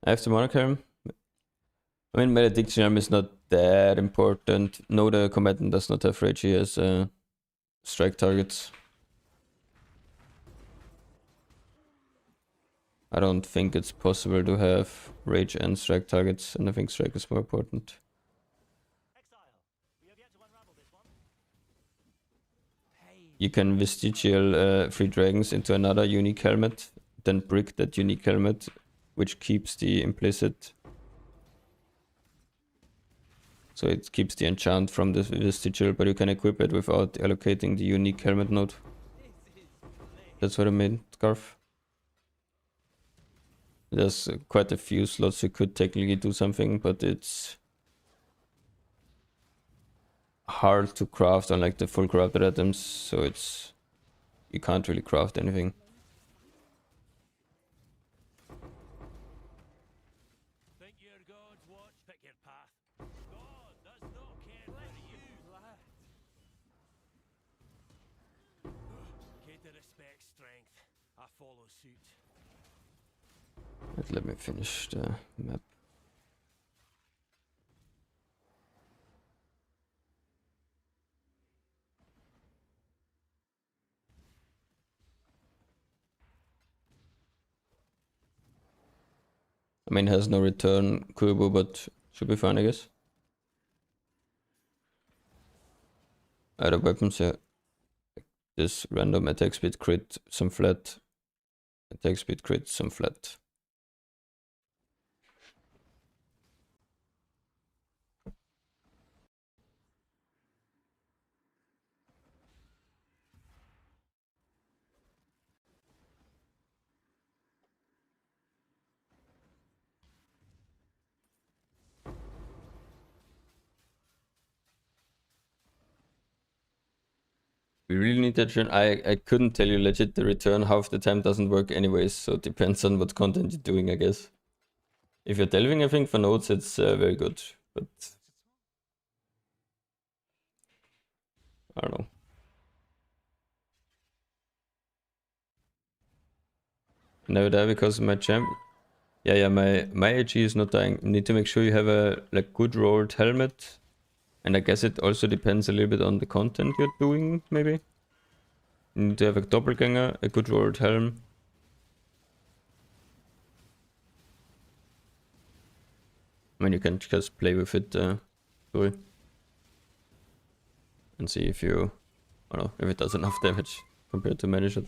I have the Monarch Helm. I mean, Malediction Helm is not that important. No, the combatant does not have rage, he has strike targets. I don't think it's possible to have rage and strike targets, and I think strike is more important. You can vestigial 3 dragons into another unique helmet, then brick that unique helmet, which keeps the implicit. So it keeps the enchant from the vestigial, but you can equip it without allocating the unique helmet node. That's what I made Scarf. There's quite a few slots you could technically do something, but it's hard to craft on like the full corrupted items, so it's you can't really craft anything. Think your gods watch, pick your path. God does not care for you, lad. Cater respect strength. I follow suit. Let me finish the map. I mean, it has no return Kubo, but should be fine, I guess. Other weapons, yeah. This random attack speed crit, some flat. Attack speed crit, some flat. We really need that return. I couldn't tell you legit the return. Half the time doesn't work anyways, so it depends on what content you're doing, I guess. If you're delving, I think for nodes it's very good, but I don't know. Never die because of my champ. Yeah, my AG is not dying. You need to make sure you have a like good rolled helmet, and I guess it also depends a little bit on the content you're doing, maybe. You need to have a doppelganger, a good rolled helm. I mean, you can just play with it, sorry, and see if you, I don't know, if it does enough damage compared to manage it.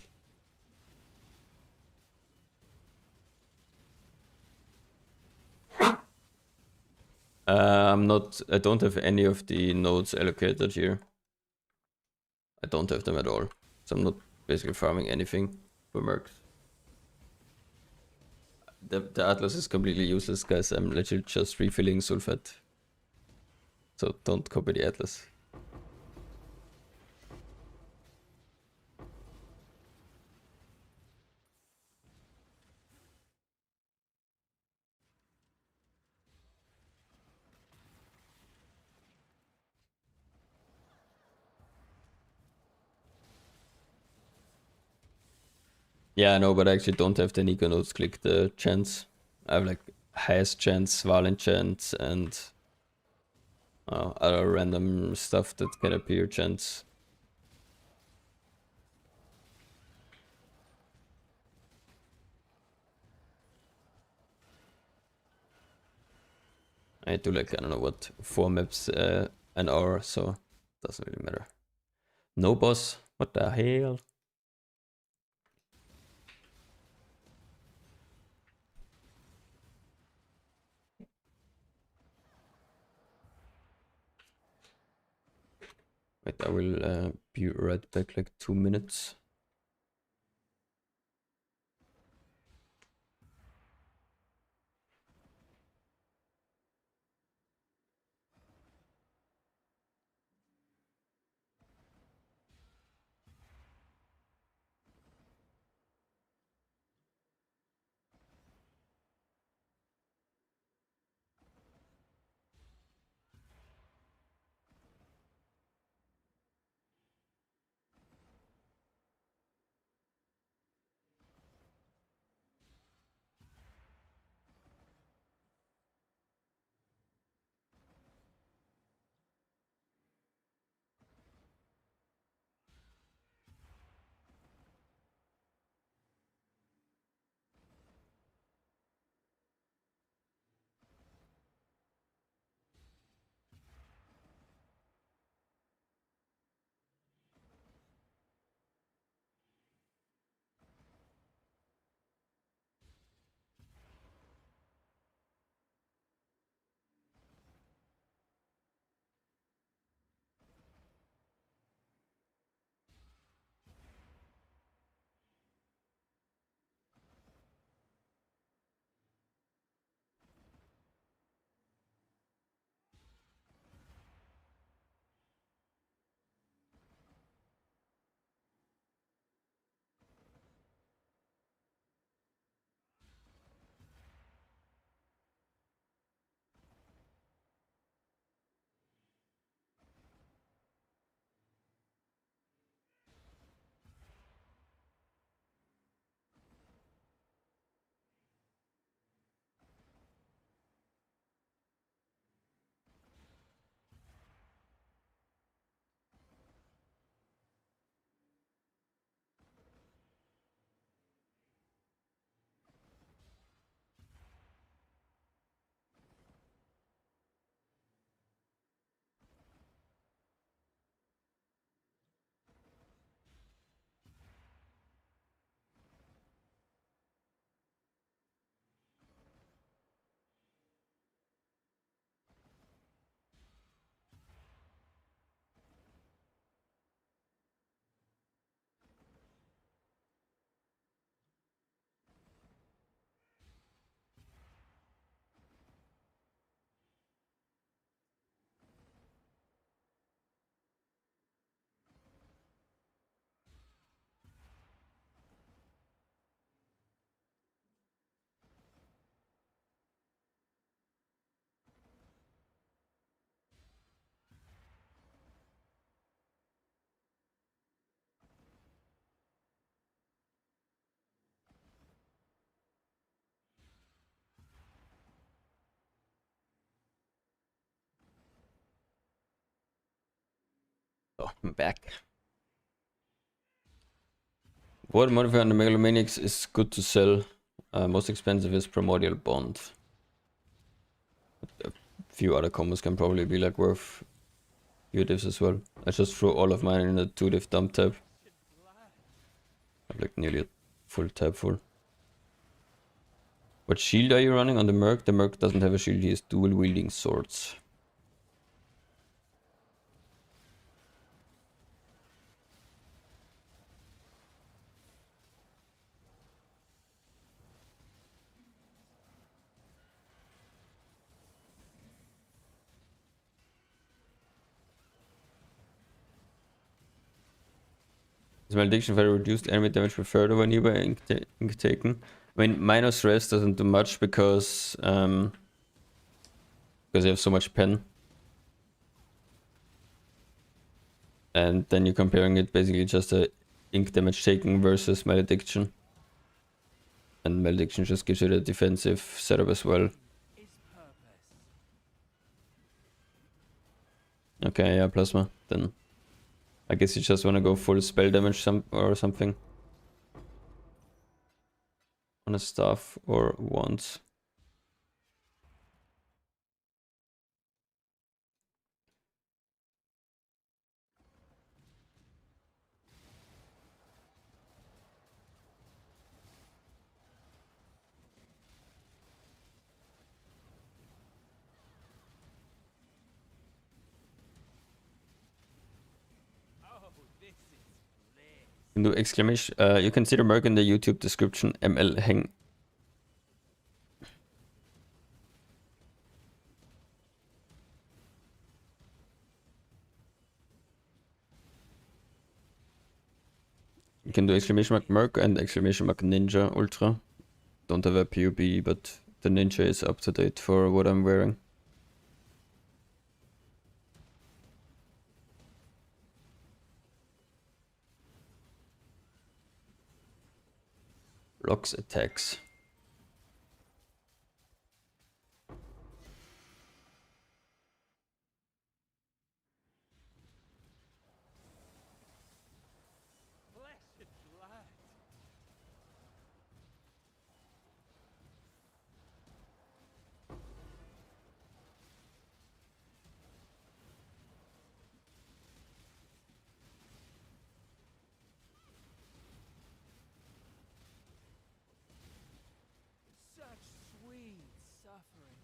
I don't have any of the nodes allocated here. I don't have them at all. So I'm not basically farming anything for mercs. The Atlas is completely useless, guys. I'm literally just refilling sulfate. So don't copy the Atlas. Yeah, I know, but I actually don't have the Nico nodes click the chants. I have like highest chants, violent chants, and other random stuff that can appear chants. I do like, I don't know what, 4 maps an hour, so it doesn't really matter. No boss, what the hell? Wait, I will be right back, like 2 minutes. Oh, I'm back. What modifier on the Megalomaniacs is good to sell? Most expensive is Primordial Bond. A few other combos can probably be like worth few divs as well. I just threw all of mine in a 2 div dump tab. I have like nearly a full tab full. What shield are you running on the Merc? The Merc doesn't have a shield, he has dual wielding swords. Is malediction very reduced enemy damage preferred over nearby ink taken? I mean, minus rest doesn't do much because you have so much pen. And then you're comparing it basically just a ink damage taken versus malediction. And malediction just gives you the defensive setup as well. Okay, yeah, plasma. Then I guess you just want to go full spell damage or something on a staff or wands. You can do exclamation. You can see the Merc in the YouTube description. ML hang. You can do exclamation mark Merc and exclamation mark Ninja Ultra. Don't have a PUB, but the Ninja is up to date for what I'm wearing. Blocks attacks. Such sweet suffering.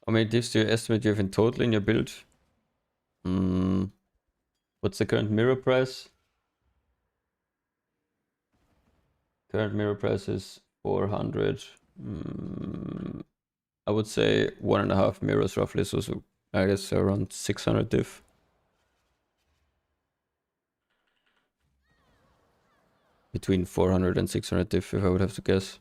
How many divs do you estimate you have in total in your build? What's the current mirror price? Current mirror price is 400. I would say 1.5 mirrors roughly, so I guess around 600 div. Between 400 and 600 div, if I would have to guess.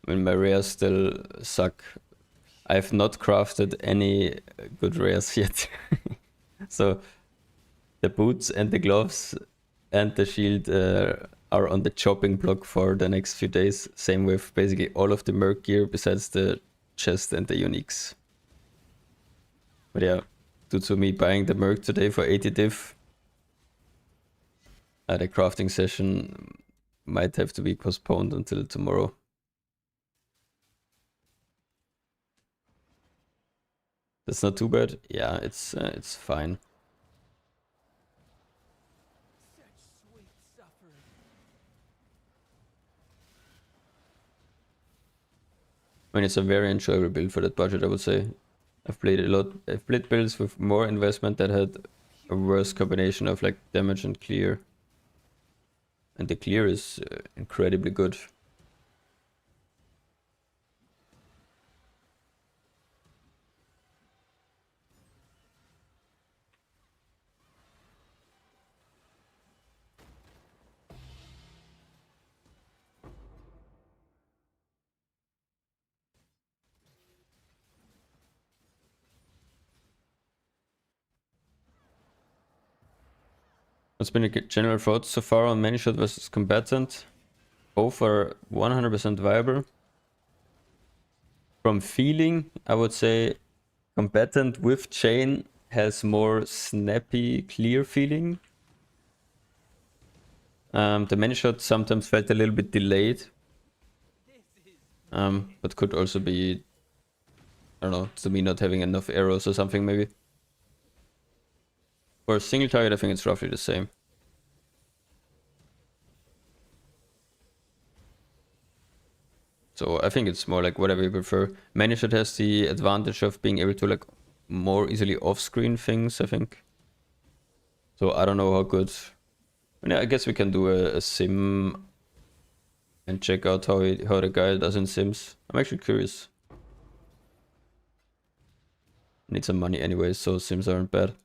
I mean, my rares still suck. I have not crafted any good rares yet. So the boots and the gloves and the shield are on the chopping block for the next few days. Same with basically all of the Merc gear besides the chest and the uniques. But yeah, due to me buying the Merc today for 80 div, the crafting session might have to be postponed until tomorrow. That's not too bad. Yeah, it's fine. Such sweet suffering. I mean, it's a very enjoyable build for that budget, I would say. I've played a lot. I've played builds with more investment that had a worse combination of like damage and clear. And the clear is incredibly good. What's been the general thoughts so far on Manishot versus Combatant? Both are 100% viable. From feeling, I would say Combatant with Chain has more snappy, clear feeling. The Manishot sometimes felt a little bit delayed. But could also be, I don't know, to me not having enough arrows or something maybe. For a single target, I think it's roughly the same. So I think it's more like whatever you prefer. Manishot has the advantage of being able to like more easily off-screen things, I think. So I don't know how good. I guess we can do a sim and check out how the guy does in sims. I'm actually curious. Need some money anyway, so sims aren't bad.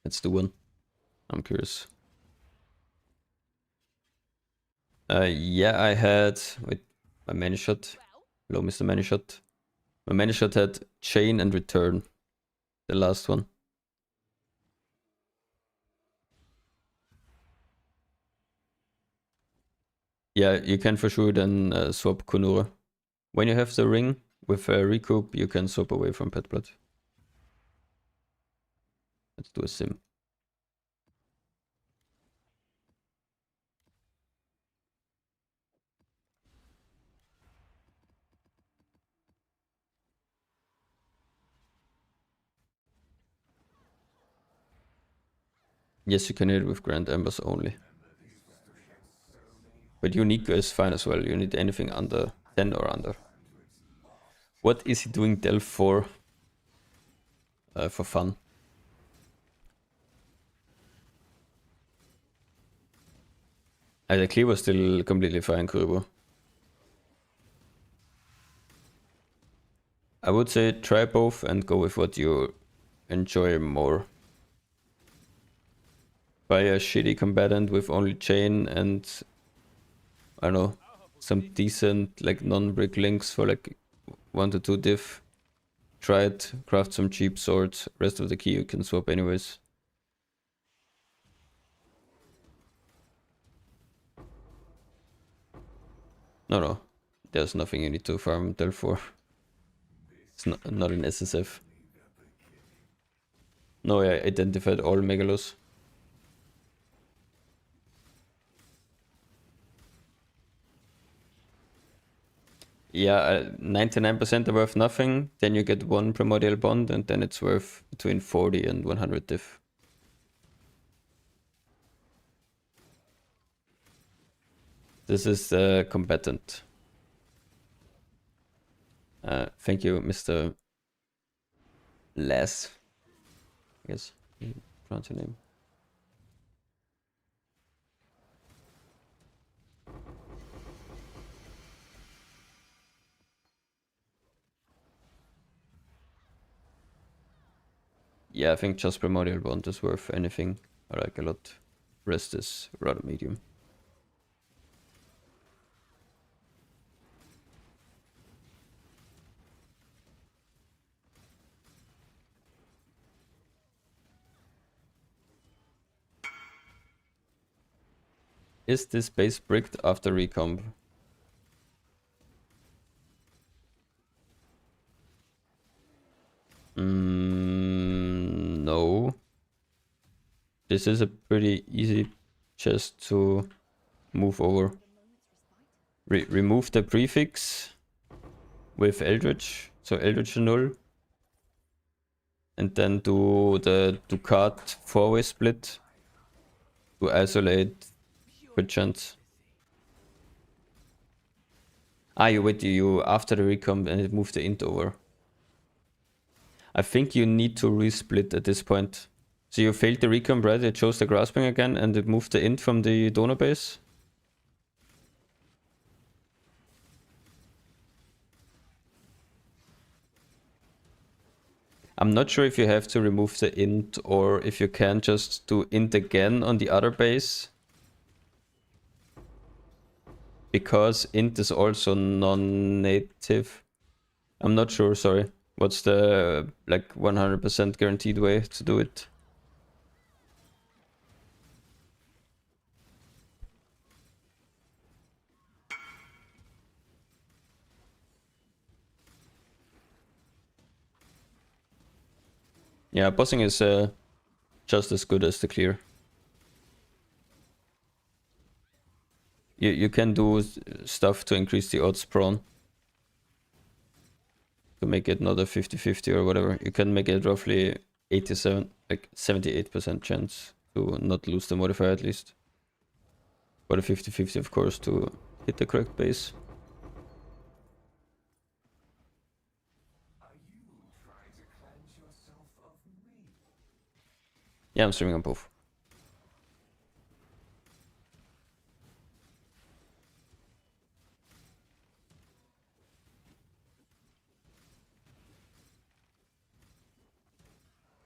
Let's do one. I'm curious. Yeah, I had with my Manishot. Hello, Mr. Manishot. My Manishot had Chain and Return. The last one. Yeah, you can for sure then swap Kunura. When you have the ring with a recoup, you can swap away from Pet Blood. Let's do a sim. Yes, you can hit it with Grand Embers only. But unique is fine as well. You need anything under 10 or under. What is he doing Delph for? For fun. The clear was still completely fine, Kuribo. I would say try both and go with what you enjoy more. Buy a shitty combatant with only chain and I don't know, some decent like non-brick links for like 1 to 2 diff. Try it, craft some cheap swords, rest of the key you can swap anyways. No, there's nothing you need to farm Del for. It's not an SSF. No, I identified all Megalos. Yeah, 99% are worth nothing. Then you get 1 Primordial Bond, and then it's worth between 40 and 100 diff. This is the combatant. Thank you, Mr. Les. I guess you pronounce your name. Yeah, I think just Primordial Bond is worth anything, or like a lot. Rest is rather medium. Is this base bricked after recomp? No. This is a pretty easy chest to move over. Remove the prefix with Eldritch, so Eldritch null. And then do the Ducat 4-way split to isolate crit chance. You wait, you after the recomp and it moved the int over. I think you need to resplit at this point. So you failed the recomp, right? It chose the grasping again and it moved the int from the donor base. I'm not sure if you have to remove the int or if you can just do int again on the other base. Because int is also non-native. I'm not sure, sorry. What's the like 100% guaranteed way to do it? Yeah, bossing is just as good as the clear. You can do stuff to increase the odds prone. To make it not a 50-50 or whatever. You can make it roughly 87, like 78% chance to not lose the modifier at least. But a 50-50 of course to hit the correct base. Yeah, I'm streaming on both.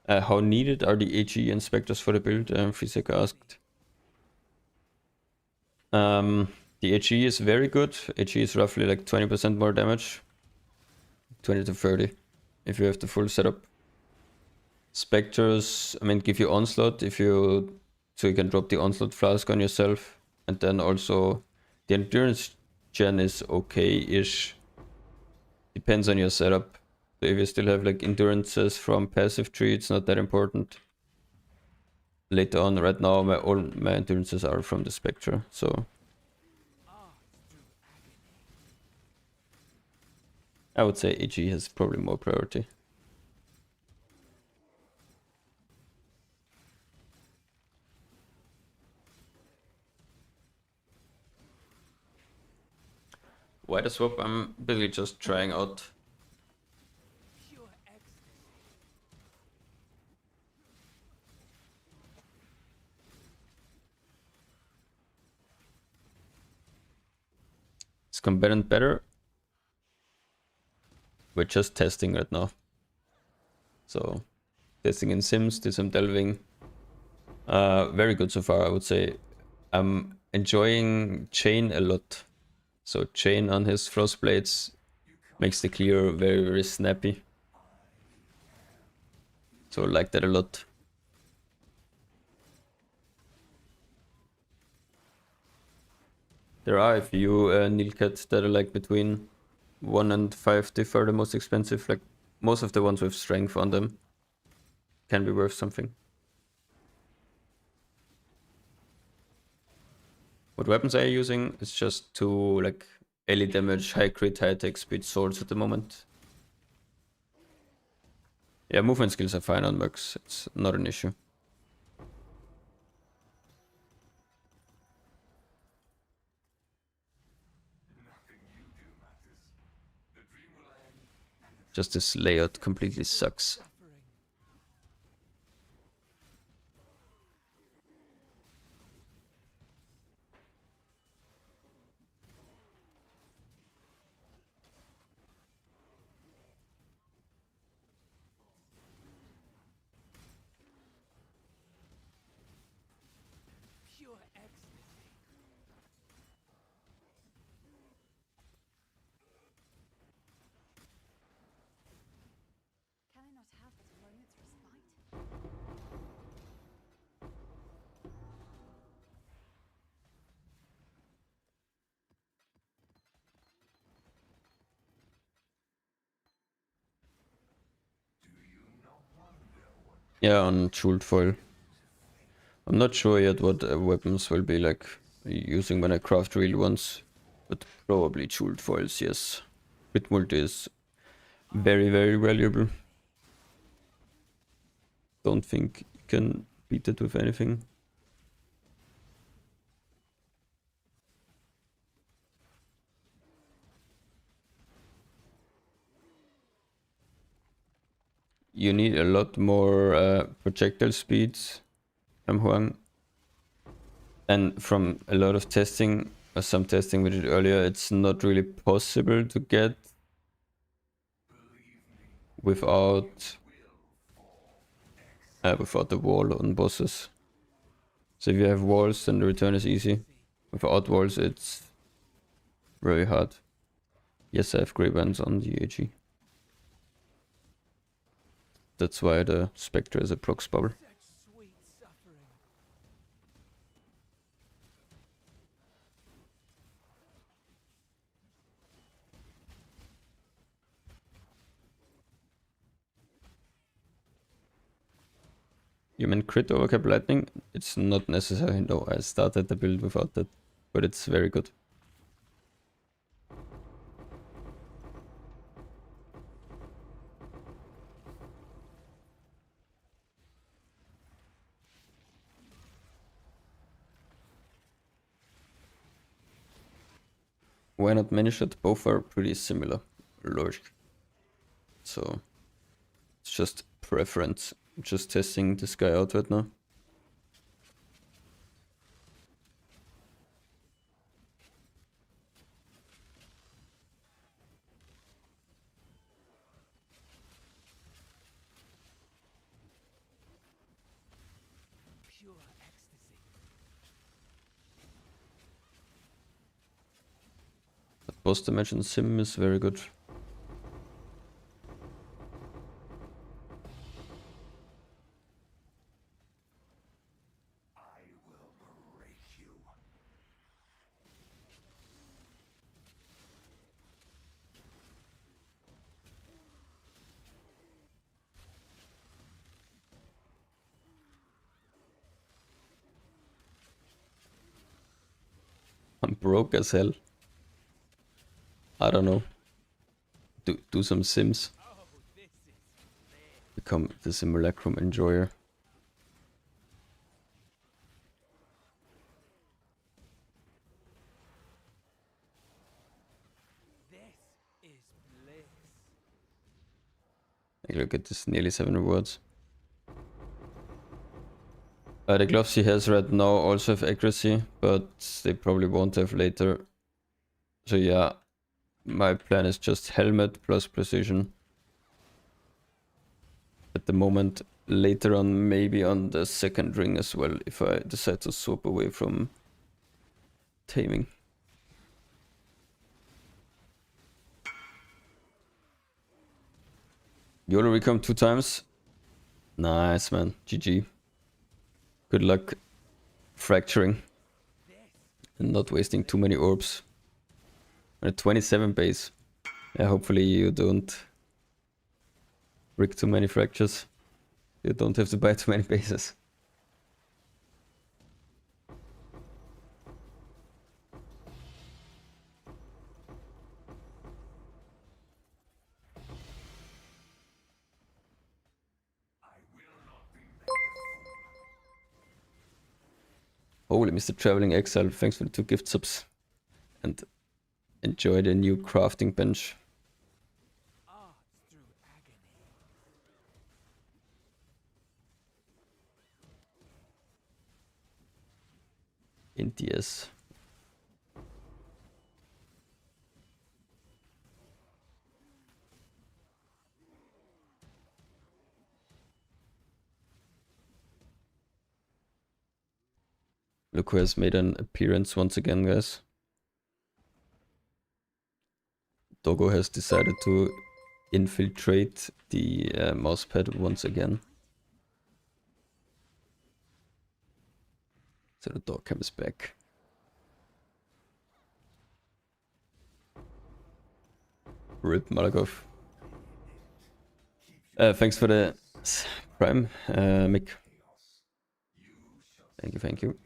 How needed are the AG inspectors for the build? Frisek asked. The AG is very good. AG is roughly like 20% more damage. 20 to 30 if you have the full setup. Spectres, I mean, give you onslaught so you can drop the onslaught flask on yourself. And then also the endurance gen is okay-ish. Depends on your setup. So if you still have like endurances from passive tree, it's not that important. Later on, right now, all my endurances are from the Spectre, so I would say AG has probably more priority. Why the swap? I'm basically just trying out. Pure ecstasy. Is combatant better? We're just testing right now. So, testing in Sims, did some delving. Very good so far, I would say. I'm enjoying Chain a lot. So Chain on his Frostblades makes the clear very, very snappy. So I like that a lot. There are a few Nilkats that are like between 1 and 5 diff are the most expensive. Like most of the ones with strength on them can be worth something. What weapons are you using? It's just two like melee damage, high crit, high attack speed swords at the moment. Yeah, movement skills are fine on Mercs. It's not an issue. Just this layout completely sucks. Suffering. Pure ecstasy. Can I not have but a moment's respite? Yeah, on Jeweled Foil. I'm not sure yet what weapons will be like using when I craft real ones, but probably Jeweled Foils, yes. Crit multi is very, very valuable. Don't think you can beat it with anything. You need a lot more projectile speeds, Huang. And from a lot of testing, or some testing we did earlier, it's not really possible to get without the wall on bosses. So if you have walls, then the return is easy. Without walls, it's very hard. Yes, I have grey bands on the AG. That's why the Spectre is a prox bubble. Such sweet suffering. You mean crit overcap lightning? It's not necessary, no, I started the build without that, but it's very good. Why not Manishot? Both are pretty similar, logic. So it's just preference. I'm just testing this guy out right now. Pure ecstasy. But boss damage and sim is very good. I'm broke as hell. I don't know. Do some sims. Oh, this is lit. Become the simulacrum enjoyer. This is bliss. Like, look at this, nearly 7 rewards. The gloves he has right now also have accuracy, but they probably won't have later. So yeah, my plan is just helmet plus precision. At the moment, later on, maybe on the second ring as well, if I decide to swap away from taming. YOLO recom 2 times. Nice, man. GG. Good luck fracturing and not wasting too many orbs. On a 27 base. Yeah, hopefully you don't rig too many fractures. You don't have to buy too many bases. Holy Mr. Traveling Exile, thanks for the 2 gift subs. And enjoy the new crafting bench. Arts through agony. In DS. Look who has made an appearance once again, guys. Doggo has decided to infiltrate the mousepad once again. So the dog comes back. Rip Malakov. Thanks for the prime, Mick. Thank you, thank you.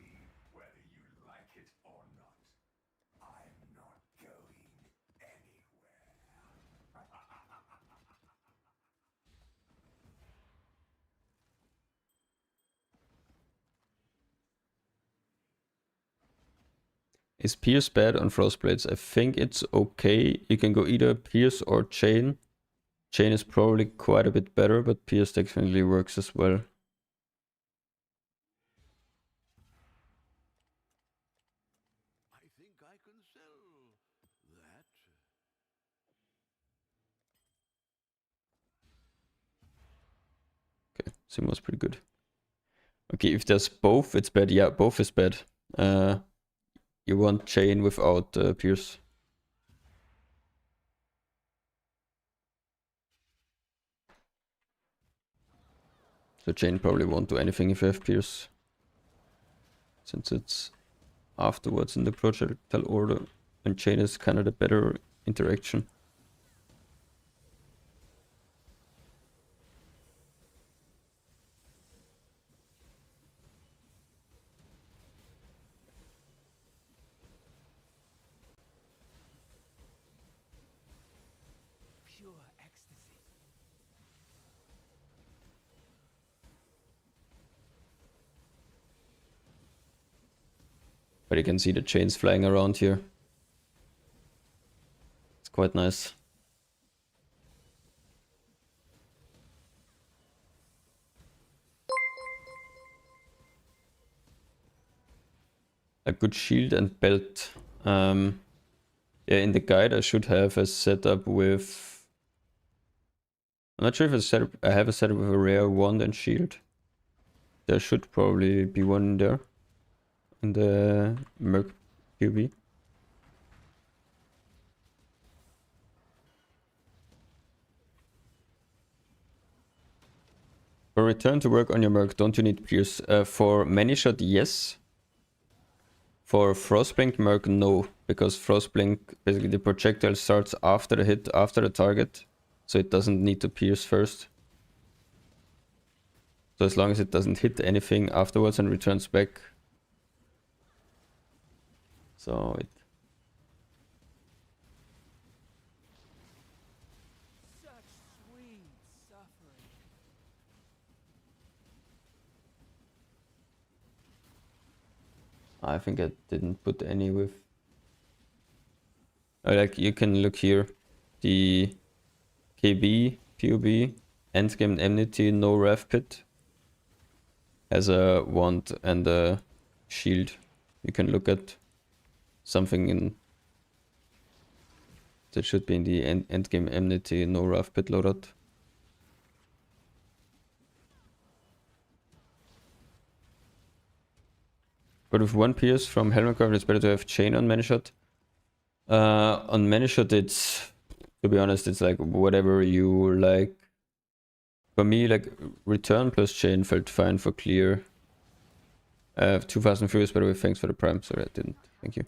Is Pierce bad on Frostblades? I think it's okay. You can go either Pierce or Chain. Chain is probably quite a bit better, but Pierce definitely works as well. I think I can sell that. Okay, Sim was pretty good. Okay, if there's both, it's bad. Yeah, both is bad. You want Chain without Pierce. So Chain probably won't do anything if you have Pierce. Since it's afterwards in the projectile order, and Chain is kind of the better interaction. pure ecstasy. But you can see the chains flying around here. It's quite nice. A good shield and belt. Yeah, in the guide I should have a setup with... I'm not sure if I have a setup with a rare wand and shield. There should probably be one there. In the Merc POB. For return to work on your Merc, don't you need Pierce? For many shot, yes. For Frostblink Merc, no. Because Frostblink, basically the projectile starts after the hit, after the target. So it doesn't need to pierce first. So as long as it doesn't hit anything afterwards and returns back. So it... Such sweet suffering. I think I didn't put any with... like, you can look here. The KB, POB, Endgame Enmity, no Wrath Pit. Has a wand and a shield. You can look at something in... That should be in the Endgame Enmity, no Wrath Pit loadout. But with one pierce from Helmet Craft, it's better to have chain on many shot. On many shot, it's, to be honest, it's like whatever you like. For me, like return plus chain felt fine for clear. 2000 Furious, by the way, thanks for the prime. Sorry, I didn't. Thank you.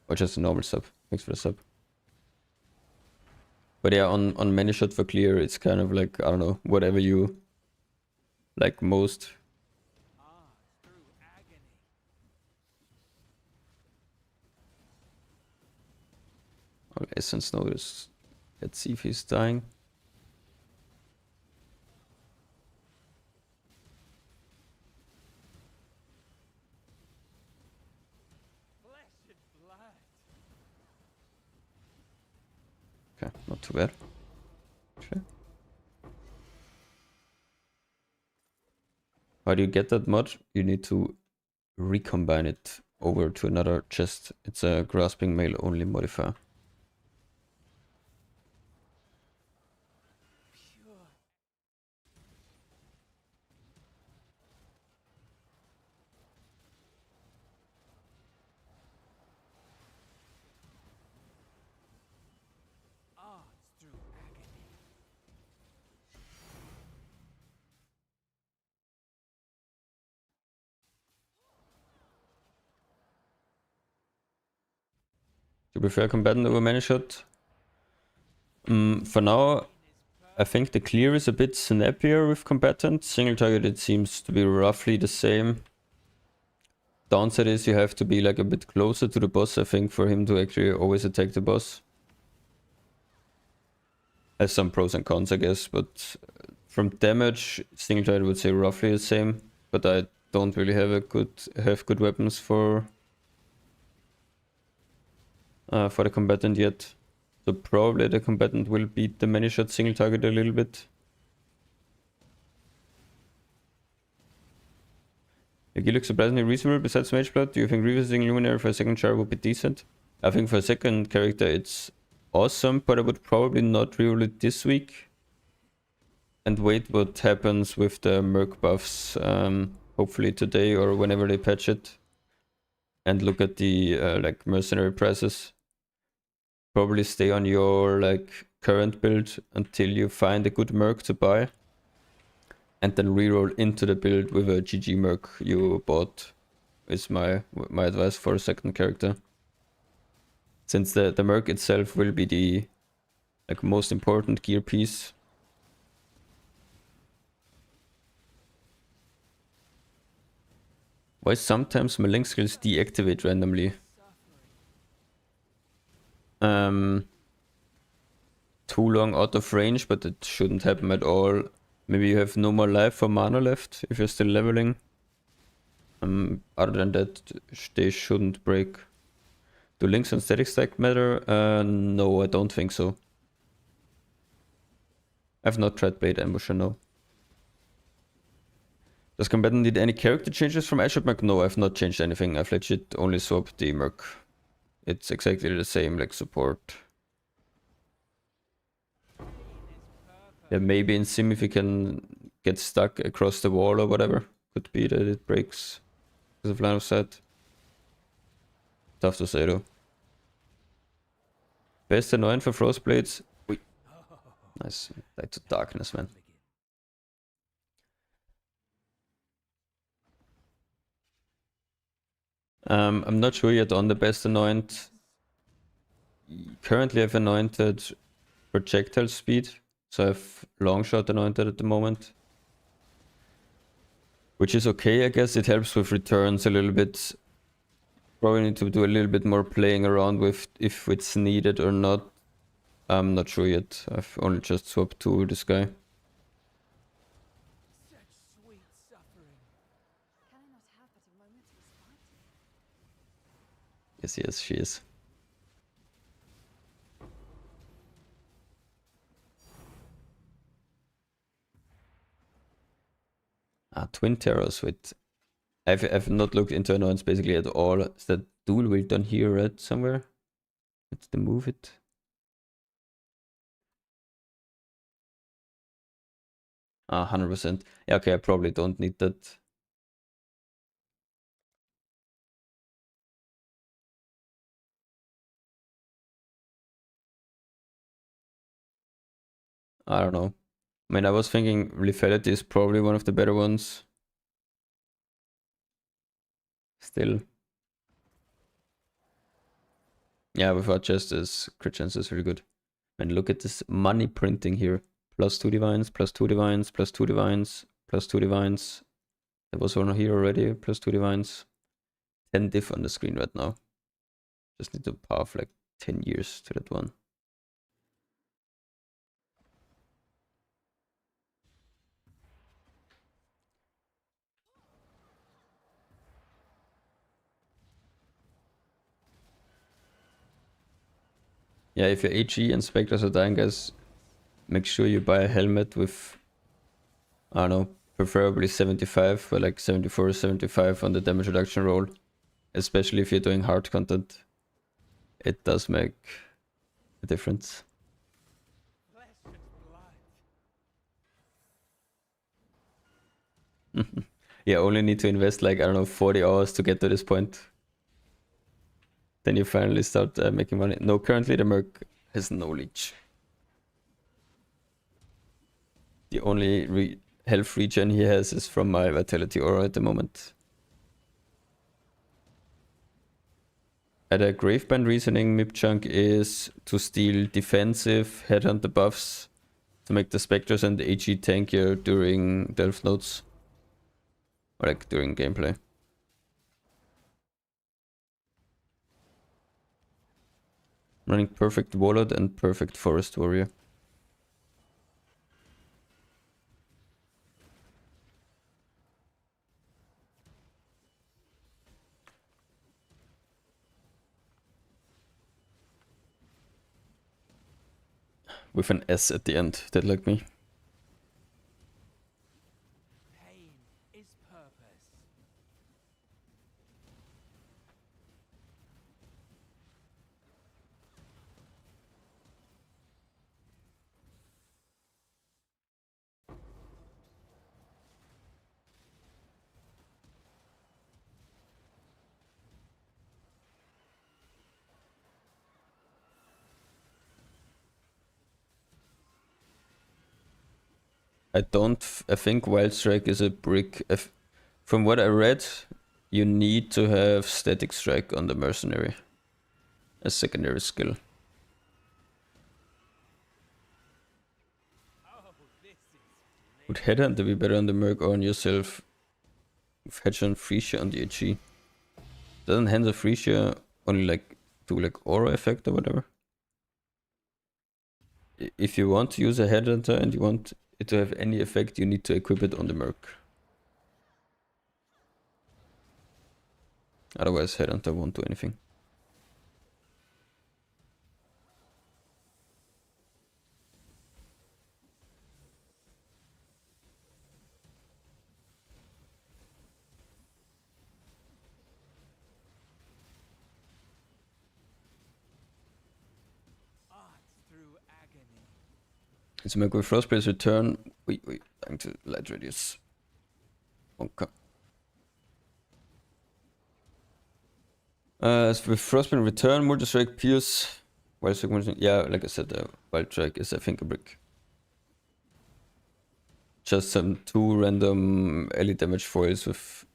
Or just a normal sub. Thanks for the sub. But yeah, on many shot for clear, it's kind of like, I don't know, whatever you like most. True agony. Oh, Essence notice. Let's see if he's dying. Flesh and blood. Okay, not too bad. Sure. How do you get that mod? You need to recombine it over to another chest. It's a grasping mail only modifier. Pure. Through agony. Do you prefer combatant over many shot? For now, I think the clear is a bit snappier with combatant. Single target, it seems to be roughly the same. Downside is you have to be like a bit closer to the boss, I think, for him to actually always attack the boss. Has some pros and cons, I guess, but from damage, single target would say roughly the same. But I don't really have good weapons for the combatant yet. So probably the combatant will beat the many shot single target a little bit. Like, you look surprisingly reasonable besides Mercbot. Do you think revisiting Luminary for a second char would be decent? I think for a second character it's awesome, but I would probably not reroll it this week. And wait what happens with the Merc buffs, hopefully today or whenever they patch it. And look at the like mercenary prices. Probably stay on your like current build until you find a good Merc to buy. And then reroll into the build with a GG Merc you bought, is my advice for a second character. Since the Merc itself will be the like most important gear piece. Why sometimes my link skills deactivate randomly? too long out of range, but it shouldn't happen at all. Maybe you have no more life or mana left if you're still leveling. Other than that, they shouldn't break. Do links and static stack matter? No, I don't think so. I've not tried Blade Ambusher, no. Does combatant need any character changes from Ashok Merc? No, I've not changed anything. I've legit only swapped the Merc. It's exactly the same, like support. Yeah, maybe in Sim if you can get stuck across the wall or whatever. Could be that it breaks because of line of sight. Tough to say though. Best annoying for Frostblades? Ui. Nice. Back to darkness, man. I'm not sure yet on the best anoint. Currently I've anointed projectile speed, so I've long shot anointed at the moment. Which is okay, I guess. It helps with returns a little bit. Probably need to do a little bit more playing around with if it's needed or not. I'm not sure yet. I've only just swapped to this guy. Such sweet suffering. Can I not have but a moment's respite? Yes, she is. Twin Terrors with... I've not looked into annoyance basically at all. Is that dual wield down here, right? Somewhere? Let's move it. Ah, 100%. Yeah, okay, I probably don't need that. I don't know. I mean, I was thinking lethality is probably one of the better ones. Still. Yeah, without Justice, crit chance is really good. And look at this money printing here. Plus 2 divines, plus 2 divines, plus 2 divines, plus 2 divines. There was one here already, plus 2 divines. 10 diff on the screen right now. Just need to path like 10 years to that one. Yeah, if your HE and Spectres are dying, guys, make sure you buy a helmet with, I don't know, preferably 75 or like 74 or 75 on the damage reduction roll. Especially if you're doing hard content. It does make a difference. Flesh and blood. Yeah, only need to invest like, I don't know, 40 hours to get to this point. Then you finally start making money. No, currently the Merc has no leech. The only health regen he has is from my Vitality Aura at the moment. At a Graveband reasoning, Mip Chunk is to steal defensive headhunter buffs to make the Spectres and the HE tankier during Delph nodes. Or like during gameplay. Running perfect Warlord and perfect Forest Warrior. With an S at the end, that like me. Pain is purpose. I think Wild Strike is a brick. From what I read, you need to have Static Strike on the Mercenary. A secondary skill. Oh, this is Would Headhunter be better on the Merc or on yourself? With Hedge and Freesia on the HE. Doesn't Hands of Freesia only like do like aura effect or whatever? if you want to use a headhunter and you want it to have any effect, you need to equip it on the Merc. Otherwise, headhunter won't do anything. Art through agony. It's Merc with Frostblade's return. Wait, trying to light radius. Okay. With Frostblade return, multi-strike, pierce, wild strike, yeah, like I said, wild strike is I think a brick. Just some 2 random ally damage foils with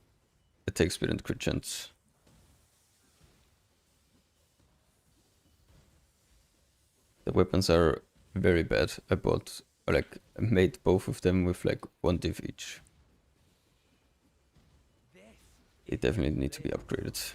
attack speed and crit chance. The weapons are very bad. I made both of them with like 1 div each. They definitely need to be upgraded.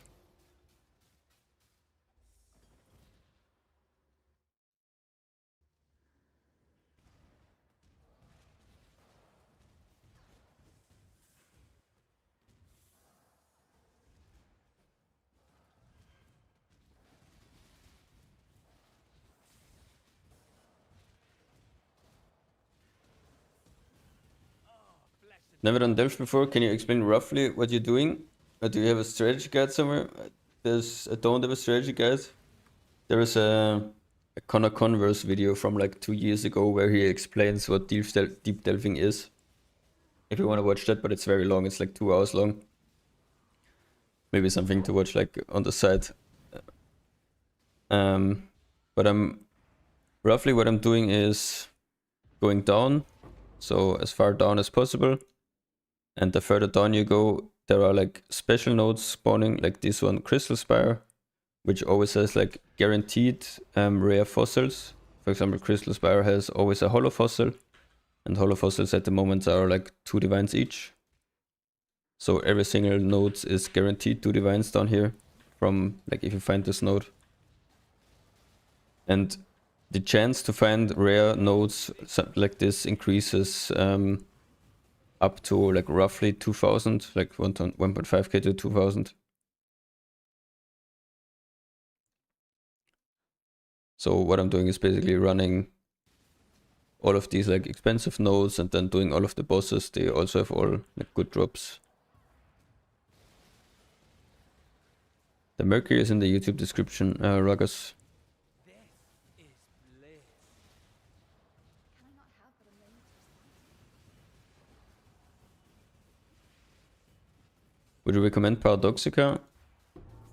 Never done Delft before. Can you explain roughly what you're doing? Do you have a strategy guide somewhere? I don't have a strategy guide. There is a Connor Converse video from like 2 years ago where he explains what deep delving is. If you want to watch that, but it's very long. It's like 2 hours long. Maybe something to watch like on the side. But roughly what I'm doing is going down, so as far down as possible. And the further down you go, there are like special nodes spawning, like this one, Crystal Spire, which always has like guaranteed rare fossils. For example, Crystal Spire has always a hollow fossil, and hollow fossils at the moment are like 2 divines each. So every single node is guaranteed 2 divines down here from like if you find this node. And the chance to find rare nodes like this increases up to like roughly 2000, like 1.5k to 2000. So what I'm doing is basically running all of these like expensive nodes and then doing all of the bosses. They also have all like good drops. The Mercury is in the YouTube description, Ruggers. Can I not have but a moment to respond? Would you recommend Paradoxica?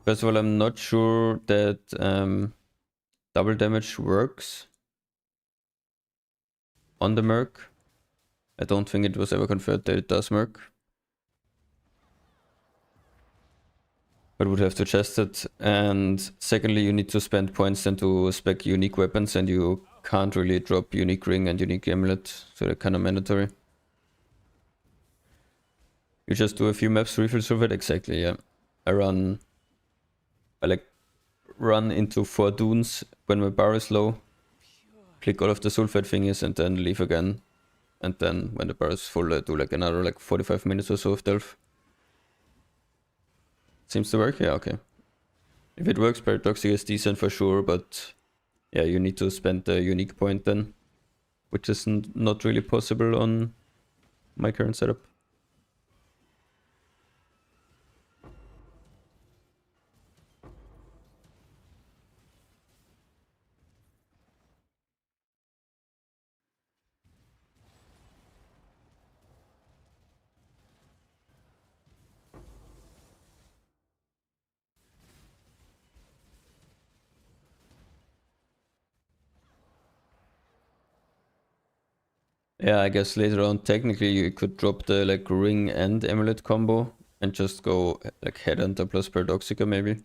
First of all, I'm not sure that double damage works on the Merc. I don't think it was ever confirmed that it does Merc. But would have to test it. And secondly, you need to spend points then to spec unique weapons, and you can't really drop unique ring and unique amulet, so they're kind of mandatory. You just do a few maps, refill sulfate, exactly, yeah. I like run into 4 dunes when my bar is low, click all of the sulfate thingies and then leave again. And then when the bar is full, I do like another like 45 minutes or so of delve. Seems to work, yeah, okay. If it works, Paradoxic is decent for sure, but yeah, you need to spend the unique point then, which is not really possible on my current setup. Yeah, I guess later on technically you could drop the like ring and amulet combo and just go like headhunter plus Paradoxica maybe.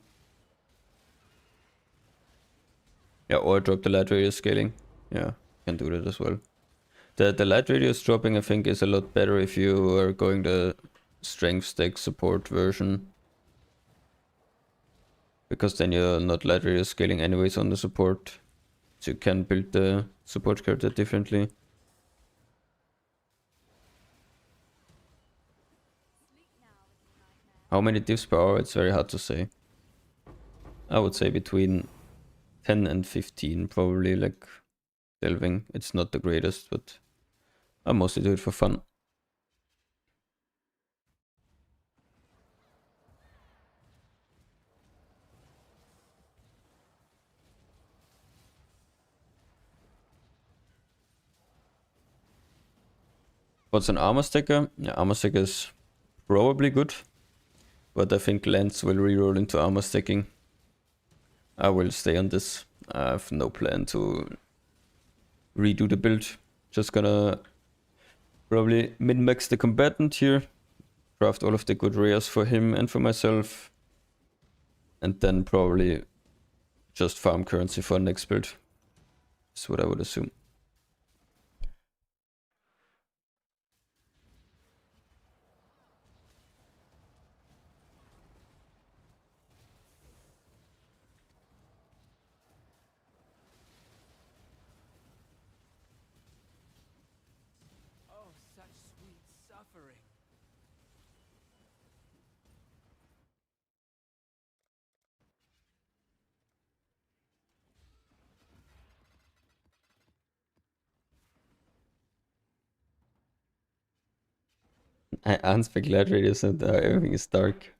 Yeah, or drop the light radius scaling. Yeah, can do that as well. The light radius dropping I think is a lot better if you are going the strength stack support version. Because then you're not light radius scaling anyways on the support. So you can build the support character differently. How many diffs per hour? It's very hard to say. I would say between 10 and 15, probably, like delving. It's not the greatest, but I mostly do it for fun. What's an armor stacker? Yeah, armor stacker is probably good, but I think Lance will reroll into armor stacking. I will stay on this. I have no plan to redo the build. Just gonna probably min-max the combatant here, craft all of the good rares for him and for myself, and then probably just farm currency for next build. That's what I would assume. Oh, such sweet suffering. I unspec light radius and everything is dark.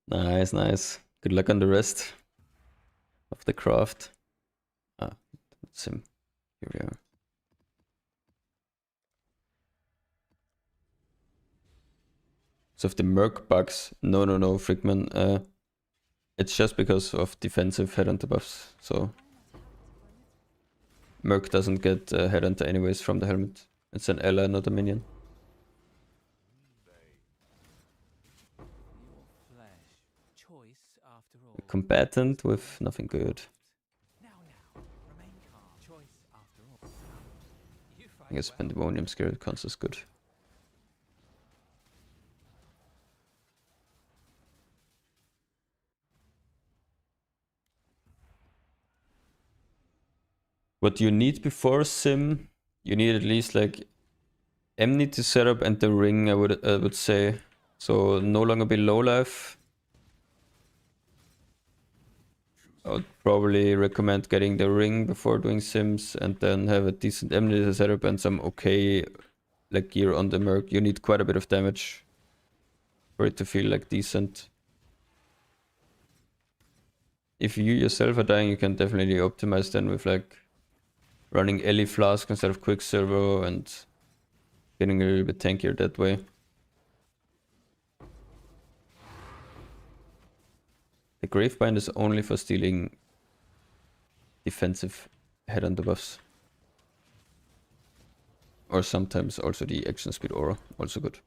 Nice, nice. Good luck on the rest of the craft. Ah, that's him. Here we are. So if the Merc bugs, no, Frickman. It's just because of defensive headhunter buffs. So Merc doesn't get headhunter anyways from the helmet. It's an ally, not a minion. Your flesh. Choice after all. Combatant with nothing good. Now, remain calm. Choice after all. You I fight guess well. Pandemonium Scared Cons is good. What you need before sim, you need at least like Amnesty setup and the ring, I would say. So no longer be low life. I would probably recommend getting the ring before doing sims and then have a decent Amnesty setup and some okay like gear on the Merc. You need quite a bit of damage for it to feel like decent. If you yourself are dying, you can definitely optimize then with like running Ellie Flask instead of Quicksilver and getting a little bit tankier that way. The Gravebind is only for stealing defensive headhunter buffs. Or sometimes also the action speed aura, also good.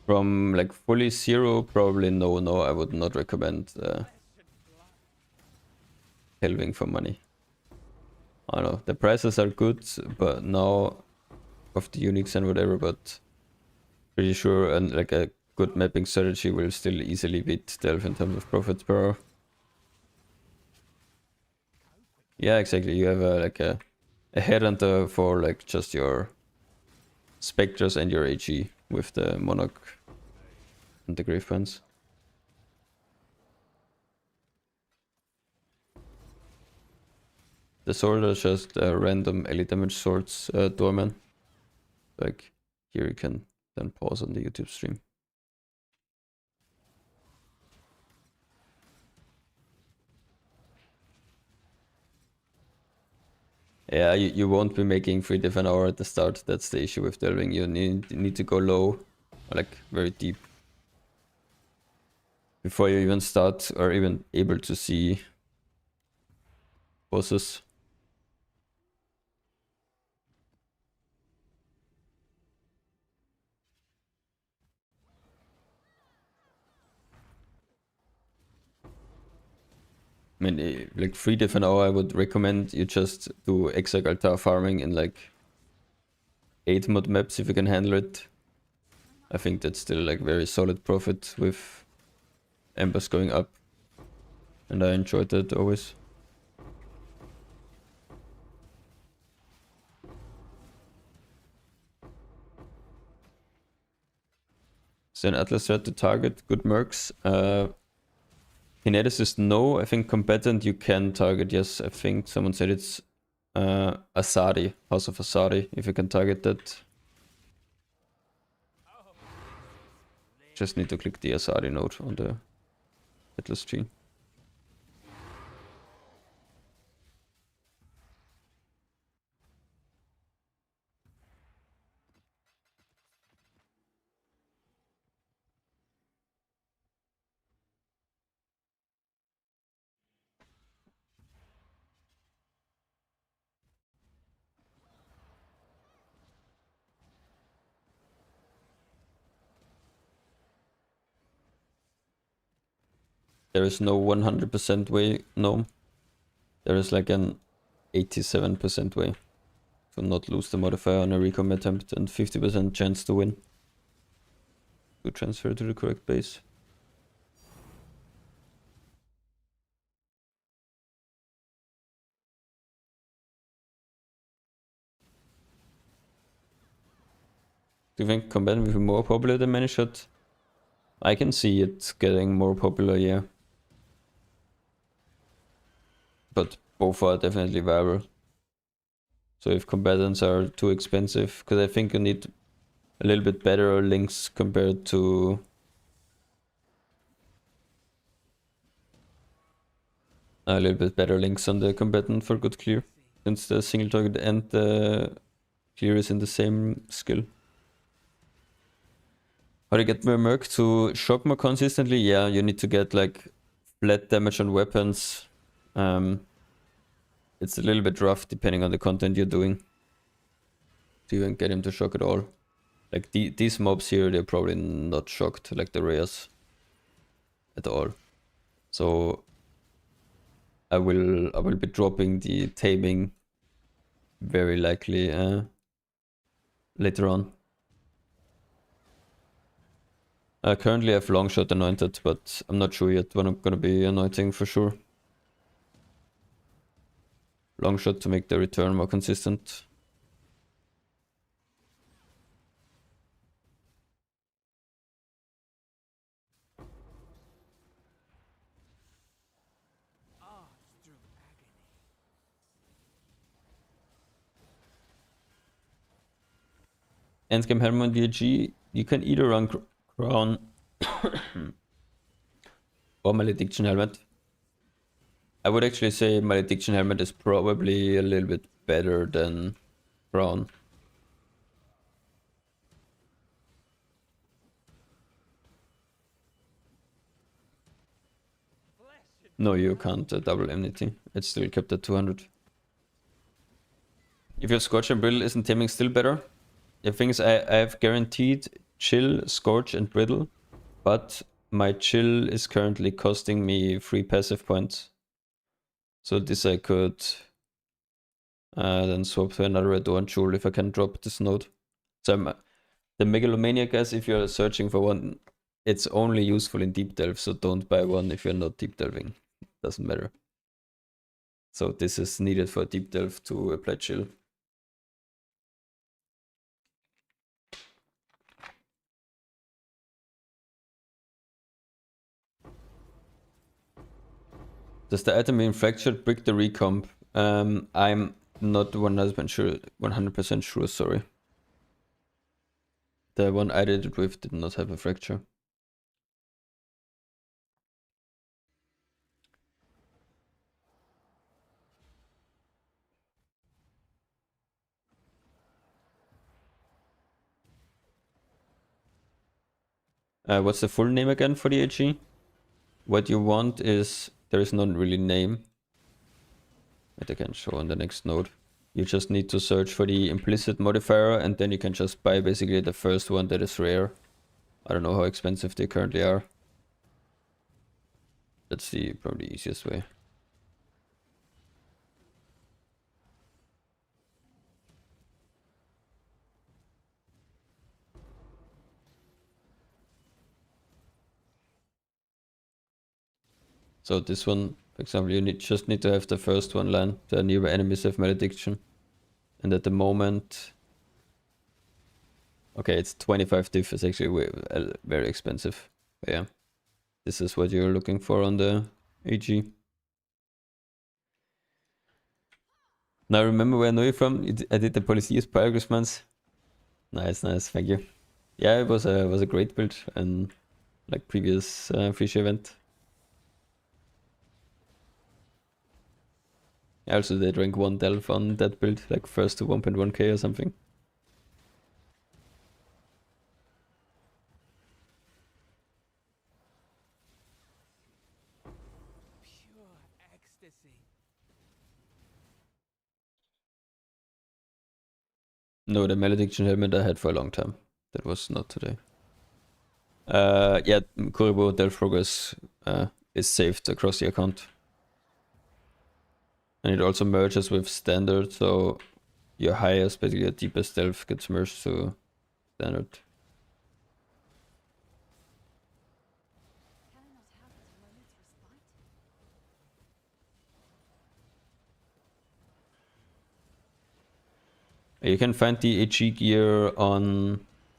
From like fully zero, probably no, I would not recommend Helving for money. I don't know, the prices are good, but now of the uniques and whatever, but pretty sure and like a good mapping strategy will still easily beat Delve in terms of profits per hour. Yeah, exactly. You have like a headhunter for like just your Spectres and your AG with the Monarch and the Gravebinds. The sword are just random elite damage swords, Doorman. Like here you can then pause on the YouTube stream. Yeah, you won't be making 3 diff an hour at the start. That's the issue with delving. You need to go low, or like very deep, before you even start or even able to see bosses. I mean, like 3 diff an hour, I would recommend you just do Exarch Altar farming in like 8 mod maps if you can handle it. I think that's still like very solid profit with embers going up. And I enjoyed that always. So an Atlas said to target good mercs. Kineticist, no. I think combatant you can target, yes. I think someone said it's Asadi, House of Asadi, if you can target that. Just need to click the Asadi node on the Atlas tree. There is no 100% way, no. There is like an 87% way to not lose the modifier on a recon attempt and 50% chance to win. To transfer to the correct base. Do you think combatant will be more popular than many shot? I can see it getting more popular, yeah. But both are definitely viable. So if combatants are too expensive, because I think you need a little bit better links compared to a little bit better links on the combatant for good clear, since the single target and the clear is in the same skill. How to get more merc to shock more consistently? Yeah, you need to get like flat damage on weapons. It's a little bit rough depending on the content you're doing to even get him to shock at all. Like these mobs here, they're probably not shocked, like the rares, at all. So I will be dropping the taming very likely later on. Currently I have Longshot anointed, but I'm not sure yet when I'm gonna be anointing for sure. Longshot to make the return more consistent. Endgame Helmet on DG, you can either run Crown or Malediction Helmet. I would actually say Malediction Helmet is probably a little bit better than Crown. No, you can't double enmity. It's still kept at 200. If your Scorch and Brittle, isn't taming still better? The thing is, I have guaranteed Chill, Scorch and Brittle, but my Chill is currently costing me 3 passive points. So this I could then swap to another Adorn Jewel if I can drop this node. So the Megalomaniac, guys, if you're searching for one, it's only useful in deep delve, so don't buy one if you're not deep delving. Doesn't matter. So this is needed for deep delve to apply Chill. Does the item being fractured break the recomp? I'm not 100% sure, sorry. The one I did it with did not have a fracture. What's the full name again for the AG? What you want is, there is no really name. But I can show on the next node. You just need to search for the implicit modifier and then you can just buy basically the first one that is rare. I don't know how expensive they currently are. That's the probably easiest way. So this one, for example, you just need to have the first one land. The nearby enemies have malediction. And at the moment... Okay, it's 25 diff, it's actually very expensive. But yeah, this is what you're looking for on the AG. Now remember where I know you from? I did the Policies Pyrgris months. Nice, thank you. Yeah, it was a great build and like previous Fish event. I also did rank 1 Delve on that build, like first to 1.1k or something. Pure ecstasy. No, the malediction helmet I had for a long time. That was not today. Yeah, Kuribo Delve Progress is saved across the account. And it also merges with standard, so your highest, basically your deepest delve gets merged to standard. Can I not have but a moment's respite? You can find the AG gear on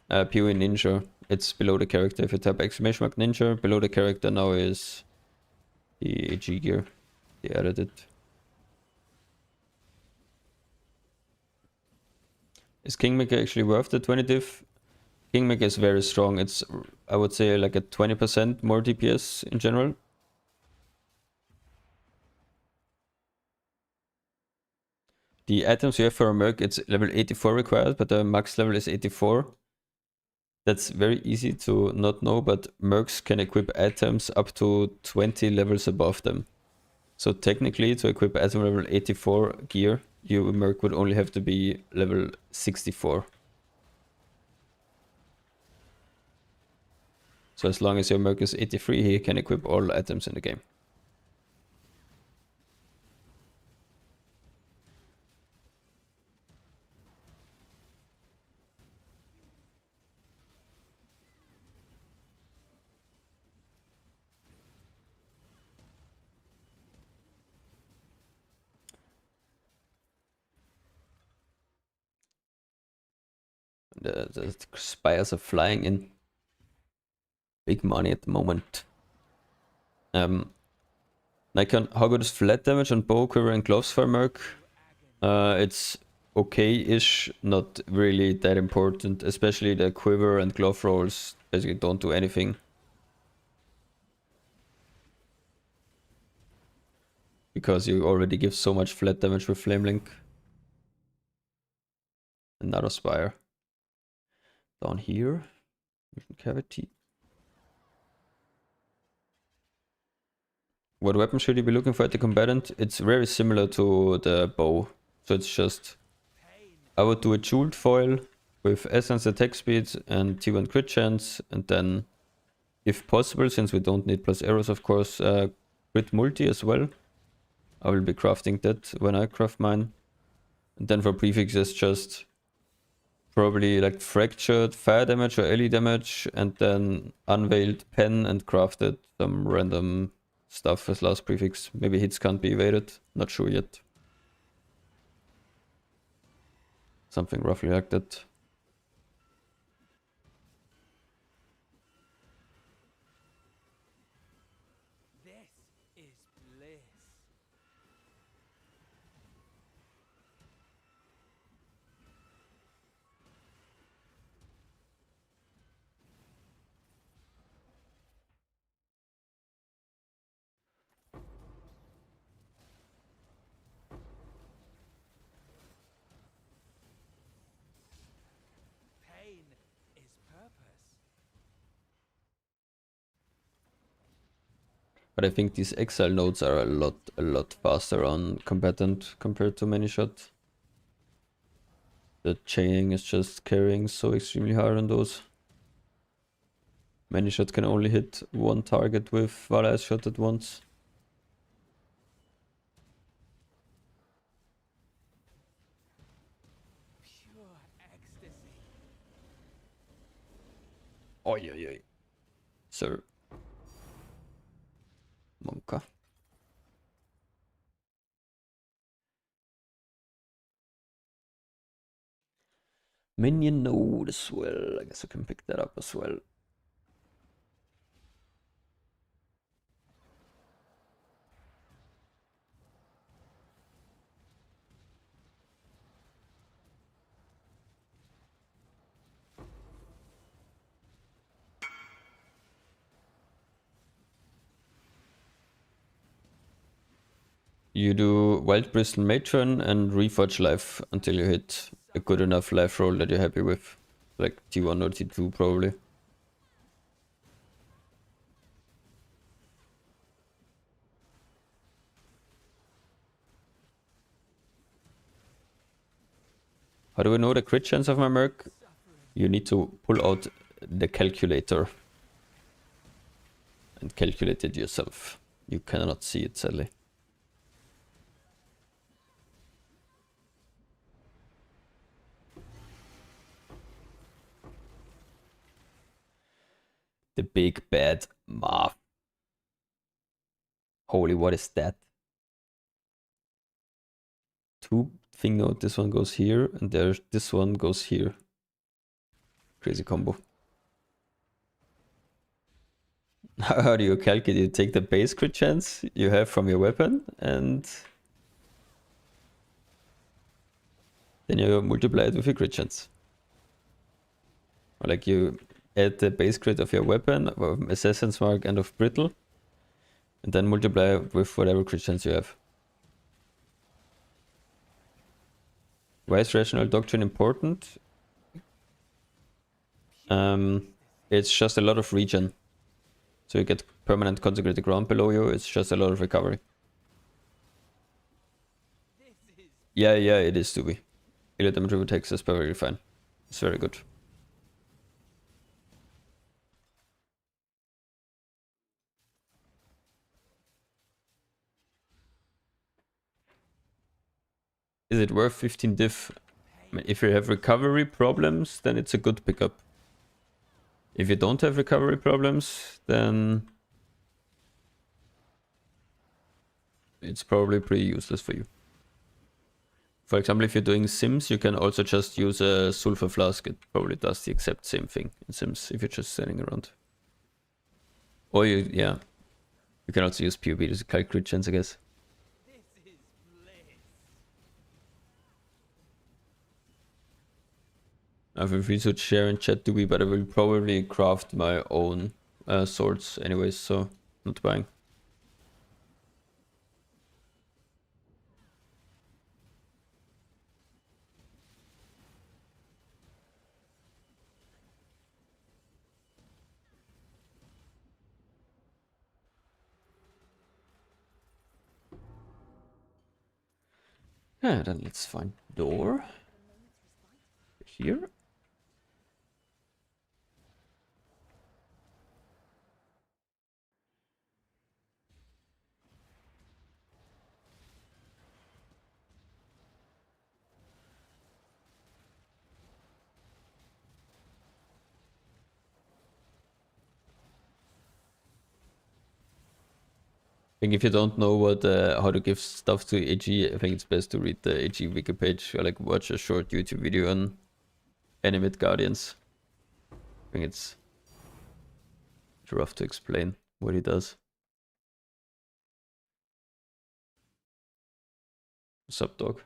PoE Ninja. It's below the character. If you type exclamation mark ninja, below the character now is the AG gear. They added it. Is Kingmaker actually worth the 20 diff? Kingmaker is very strong. It's, I would say, like a 20% more DPS in general. The items you have for a Merc, it's level 84 required, but the max level is 84. That's very easy to not know, but Mercs can equip items up to 20 levels above them. So technically, to equip item level 84 gear, your Merc would only have to be level 64. So as long as your Merc is 83, he can equip all items in the game. The spires are flying in. Big money at the moment. Nikon, how good is flat damage on bow, quiver, and gloves for Merc? It's okay-ish, not really that important. Especially the quiver and glove rolls basically don't do anything. Because you already give so much flat damage with Flame Link. Another spire. Down here. Vision cavity. What weapon should you be looking for at the combatant? It's very similar to the bow. So it's just... I would do a jeweled foil with essence attack speed and T1 crit chance. And then, if possible, since we don't need plus arrows of course, crit multi as well. I will be crafting that when I craft mine. And then for prefixes just... probably like fractured fire damage or LE damage, and then unveiled pen and crafted some random stuff as last prefix. Maybe hits can't be evaded, not sure yet. Something roughly like that. This is bliss. Pain is purpose. But I think these exile nodes are a lot faster on combatant compared to many shot. The chaining is just carrying so extremely hard on those. Many shot can only hit one target with Valai's shot at once. Pure ecstasy. Oi. Sir. Monka. Minion node as well. I guess I can pick that up as well. You do Wild Bristle Matron and Reforge Life until you hit a good enough life roll that you're happy with. Like T1 or T2 probably. How do I know the crit chance of my Merc? You need to pull out the calculator and calculate it yourself. You cannot see it, sadly. The big bad Marv. Holy, what is that? Two thing note, this one goes here, and there's this one goes here. Crazy combo. How do you calculate? You take the base crit chance you have from your weapon, and then you multiply it with your crit chance. Or like you add the base crit of your weapon, of Assassin's Mark and of Brittle, and then multiply it with whatever crit chance you have. Why is Rational Doctrine important? It's just a lot of regen. So you get permanent consecrated ground below you, it's just a lot of recovery. Yeah, it is to be. Melee damage over text is perfectly fine. It's very good. Is it worth 15 diff? I mean, if you have recovery problems, then it's a good pickup. If you don't have recovery problems, then it's probably pretty useless for you. For example, if you're doing Sims, you can also just use a Sulfur Flask. It probably does the exact same thing in Sims if you're just standing around. Or you can also use POB to calculate crit chance, I guess. I feel free to share in chat to be, but I will probably craft my own swords anyways, so not buying. Yeah, then let's find door here. I think if you don't know what how to give stuff to AG, I think it's best to read the AG wiki page or like watch a short YouTube video on Animate Guardians. I think it's rough to explain what he does. Sup, dog?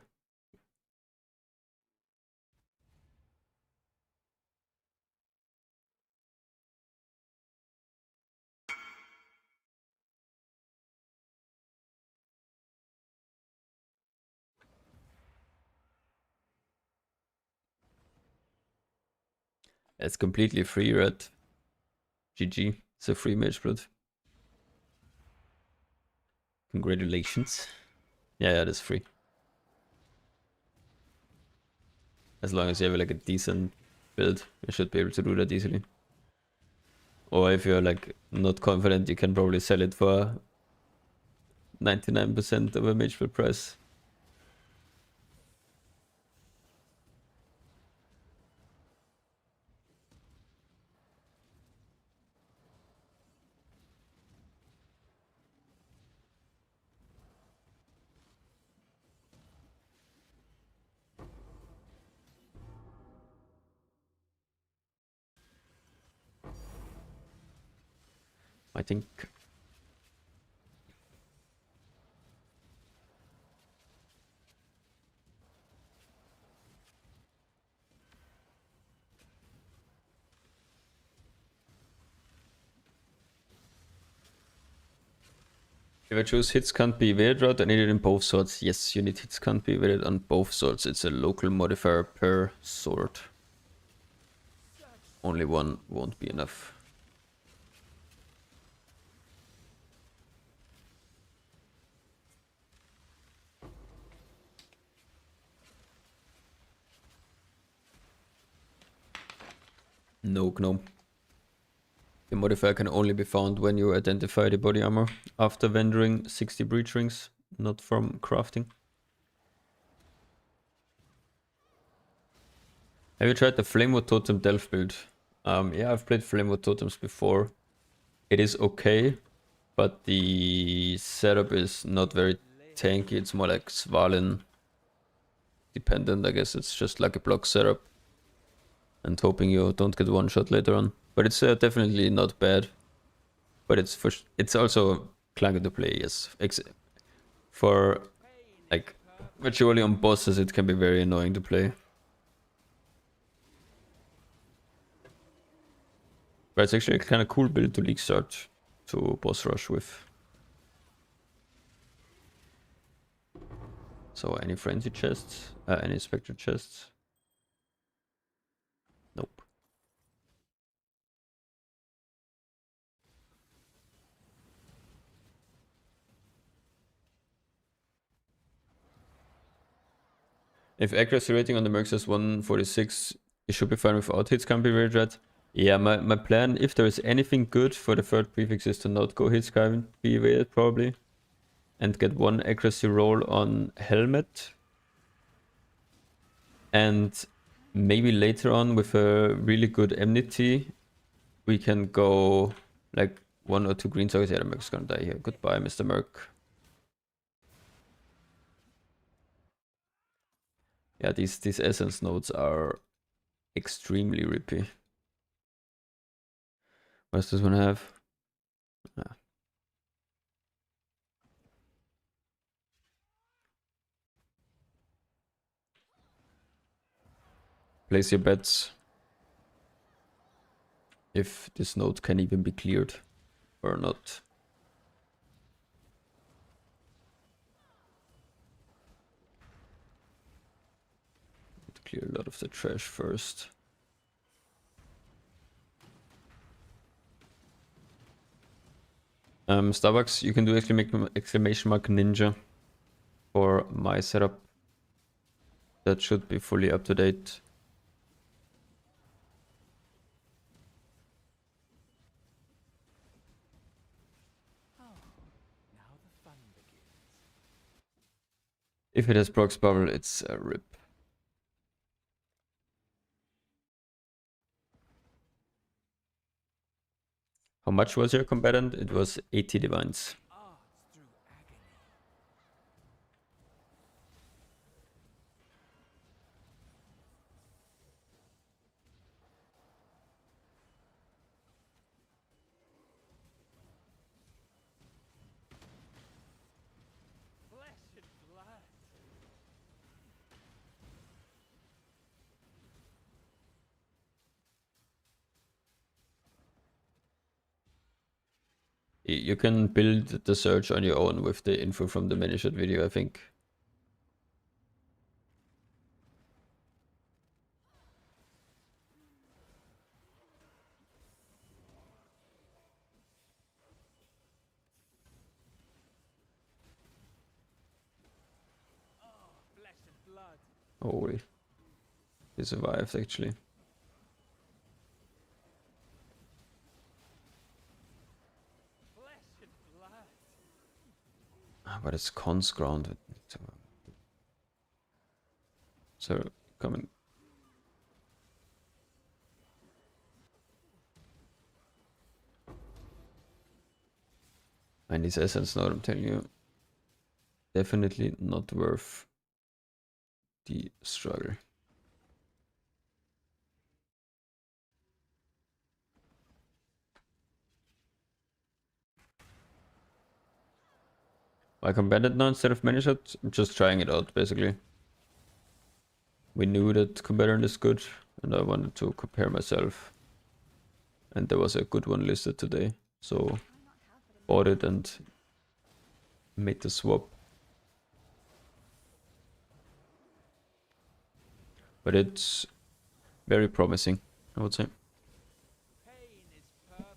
It's completely free, right? GG. It's a free Mercbot. Congratulations. Yeah, it is free. As long as you have like a decent build, you should be able to do that easily. Or if you're like not confident, you can probably sell it for 99% of a Mercbot price. I think. If I choose hits can't be evaded route, I need it in both swords. Yes, you need hits can't be evaded on both swords. It's a local modifier per sword. Only one won't be enough. No gnome. The modifier can only be found when you identify the body armor after vendoring 60 breach rings, not from crafting. Have you tried the Flamewood Totem Delph build? Yeah, I've played Flamewood Totems before. It is okay, but the setup is not very tanky. It's more like Svalin dependent, I guess. It's just like a block setup. And hoping you don't get one shot later on. But it's definitely not bad. But it's also clunky to play, yes. For like virtually on bosses, it can be very annoying to play. But it's actually a kind of cool build to league start to boss rush with. So any frenzy chests, any spectre chests? Nope. If accuracy rating on the Mercs is 146, it should be fine without hits can't be very dread. Yeah, my plan, if there is anything good for the third prefix, is to not go hits can't be evaded probably. And get one accuracy roll on helmet. And maybe later on with a really good enmity, we can go like 1 or 2 green targets. Yeah, the Merc's gonna die here. Goodbye, Mr. Merc. Yeah, these essence nodes are extremely rippy. What does this one have? Ah. Place your bets if this node can even be cleared or not. Clear a lot of the trash first. Starbucks, you can do exclamation mark ninja for my setup. That should be fully up to date. Oh, now the fun begins. If it has procs bubble, it's a rip. How much was your combatant? It was 80 divines. Arts through agony. Flesh and blood. You can build the search on your own with the info from the mini shot video, I think. Oh, flesh and blood. Holy. He survived actually. Flesh and blood. But it's cons grounded. So coming. And this essence node, I'm telling you, definitely not worth the struggle. Why combat it now instead of many shots? I'm just trying it out, basically. We knew that combatant is good, and I wanted to compare myself. And there was a good one listed today, so bought it and made the swap. But it's very promising, I would say. Pain is purpose.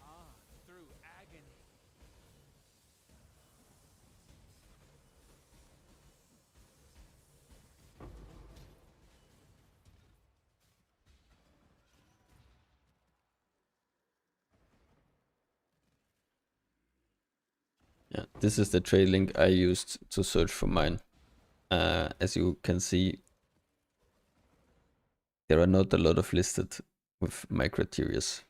Ah, through agony. Yeah, this is the trade link I used to search for mine. As you can see, there are not a lot of listed with my criterias.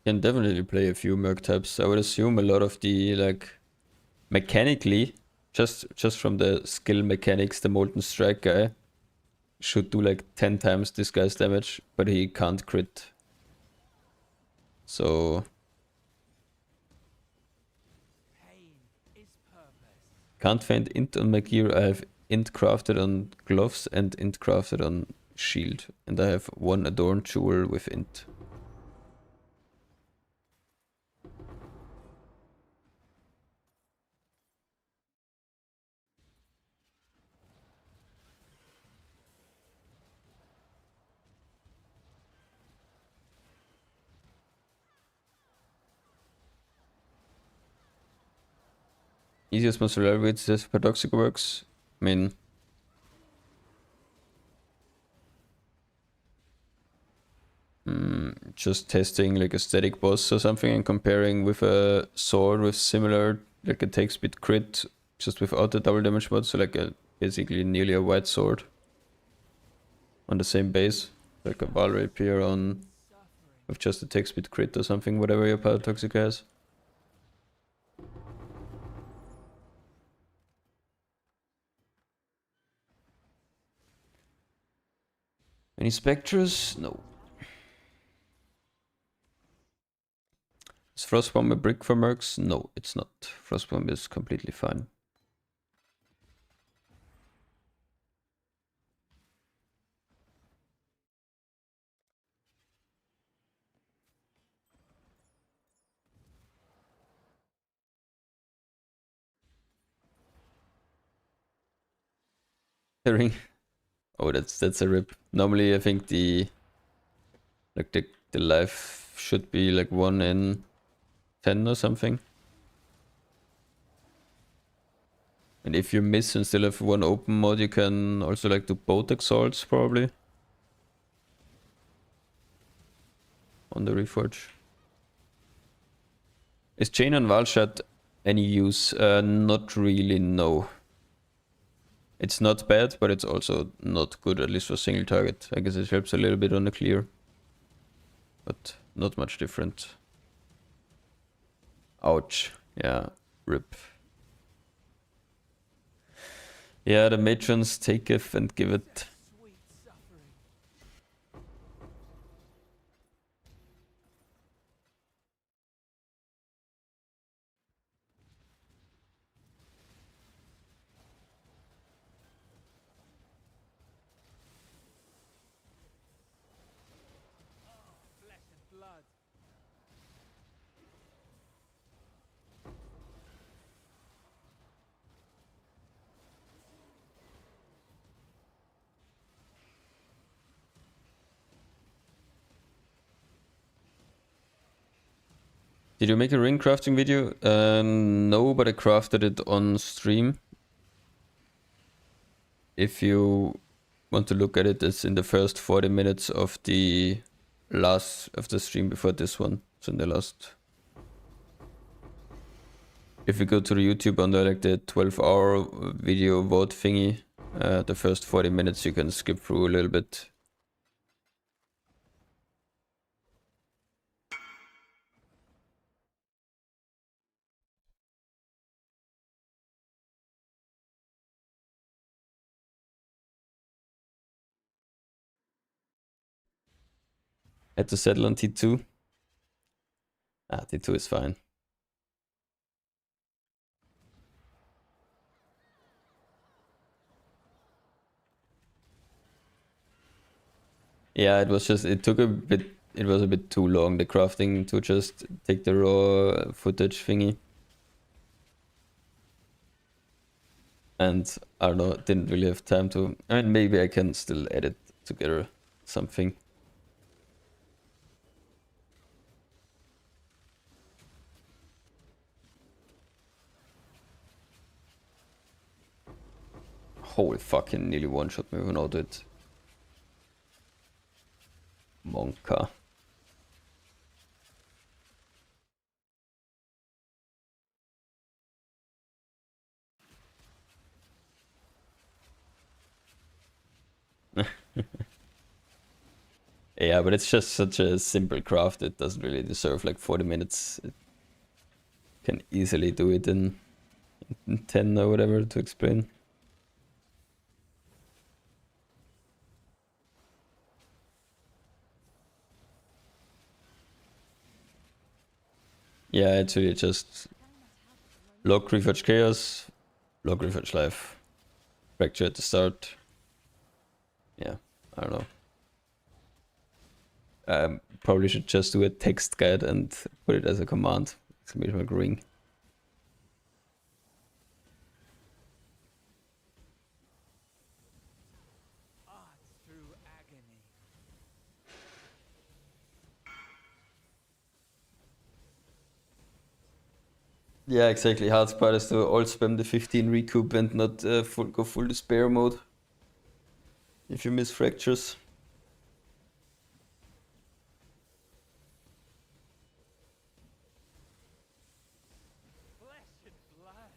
Can definitely play a few Merc types. I would assume a lot of the, like, mechanically, just from the skill mechanics, the Molten Strike guy should do like 10 times this guy's damage, but he can't crit. So Pain is purpose. can't find int on my gear. I have int crafted on gloves and int crafted on shield, and I have one adorned jewel with int. Easiest muscular with this paradoxic works. I mean, just testing like a static boss or something and comparing with a sword with similar, like a take speed crit, just without the double damage mod. So like a basically nearly a white sword on the same base, like a Val Rapier on with just a take speed crit or something, whatever your paradoxic has. Any spectres? No. Is Frostbomb a brick for mercs? No, it's not. Frostbomb is completely fine. The ring. Oh, that's a rip. Normally I think the life should be like 1 in 10 or something. And if you miss and still have one open mod, you can also like do both exalts probably on the reforge. Is chain on Valshad any use? Not really, no. It's not bad, but it's also not good, at least for single target. I guess it helps a little bit on the clear, but not much different. Ouch. Yeah, rip. Yeah, the matrons taketh and give it. Sweet suffering. Flesh and blood. Did you make a ring crafting video? No, but I crafted it on stream. if you want to look at it, it's in the first 40 minutes of the stream before this one. So in the last. If you go to the YouTube under like the 12-hour video vote thingy, the first 40 minutes you can skip through a little bit. Had to settle on T2. T2 is fine. Yeah, it was a bit too long, the crafting, to just take the raw footage thingy. And I don't know, didn't really have time to. I mean, maybe I can still edit together something. Holy fucking nearly one-shot me with an auto hit. Monka. Yeah, but it's just such a simple craft, it doesn't really deserve like 40 minutes. It can easily do it in 10 or whatever to explain. Yeah, it's really just log Refurge Chaos, log Refurge Life, Fracture at the start. Yeah, I don't know. Probably should just do a text guide and put it as a command. Exclamation mark ring. Art through agony. Yeah, exactly. Hard part is to all spam the 15 recoup and not go full despair mode. If you miss fractures. Flesh and blood.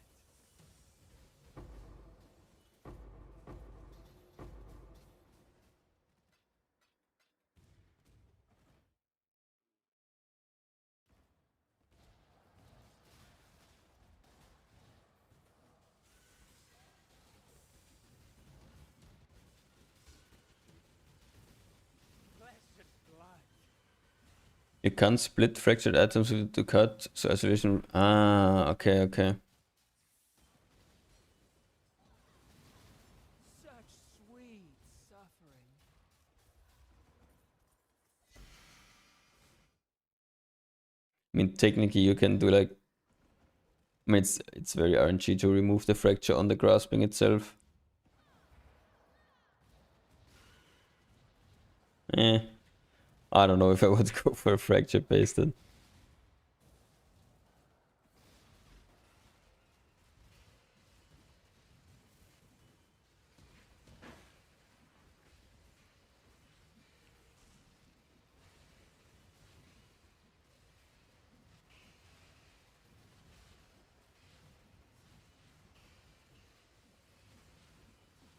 Flesh and blood. You can't split fractured atoms with the cut, so isolation. Ah, okay. Such sweet suffering. I mean, technically you can do like. I mean, it's very RNG to remove the fracture on the grasping itself. I don't know if I would go for a fracture pasted.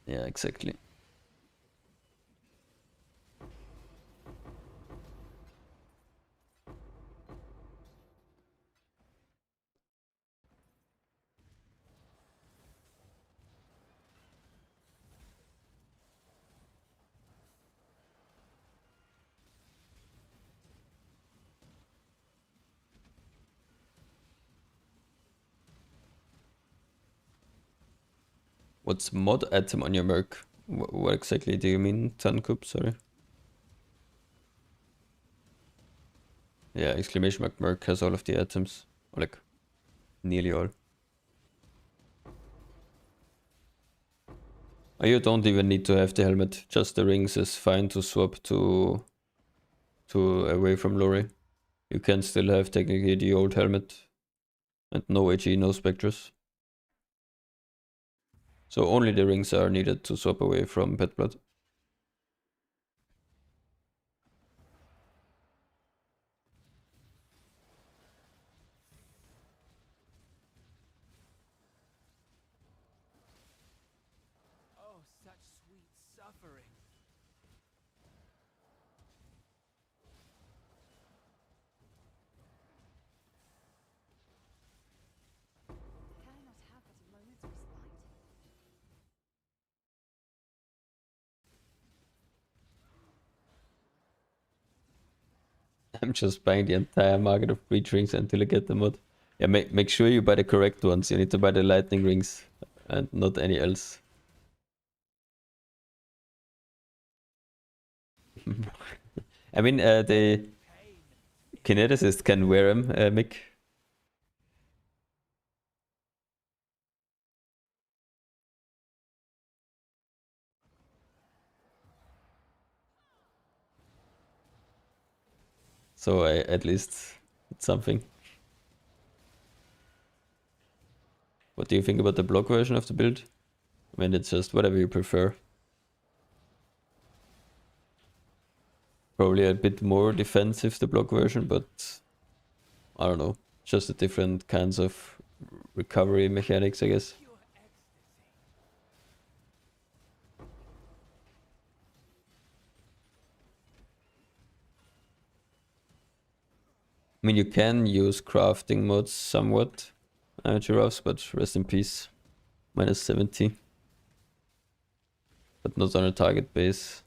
Yeah, exactly. What's mod atom on your Merc? What exactly do you mean, Tankup? Sorry. Yeah, exclamation mark Merc has all of the atoms. Or like, nearly all. You don't even need to have the helmet. Just the rings is fine to swap to away from Lori. You can still have technically the old helmet. And no AG, no Spectres. So only the rings are needed to swap away from pet blood. Oh, such sweet suffering. Can I not have but a moment's respite? I'm just buying the entire market of breach rings until I get the mod. Yeah, make sure you buy the correct ones. You need to buy the lightning rings and not any else. I mean, the kineticist can wear them, Mick. So at least it's something. What do you think about the block version of the build? I mean, it's just whatever you prefer. Probably a bit more defensive, the block version, but I don't know. Just a different kinds of recovery mechanics, I guess. Pure ecstasy. I mean, you can use crafting mods somewhat, giraffes, but rest in peace. Minus 70. But not on a target base.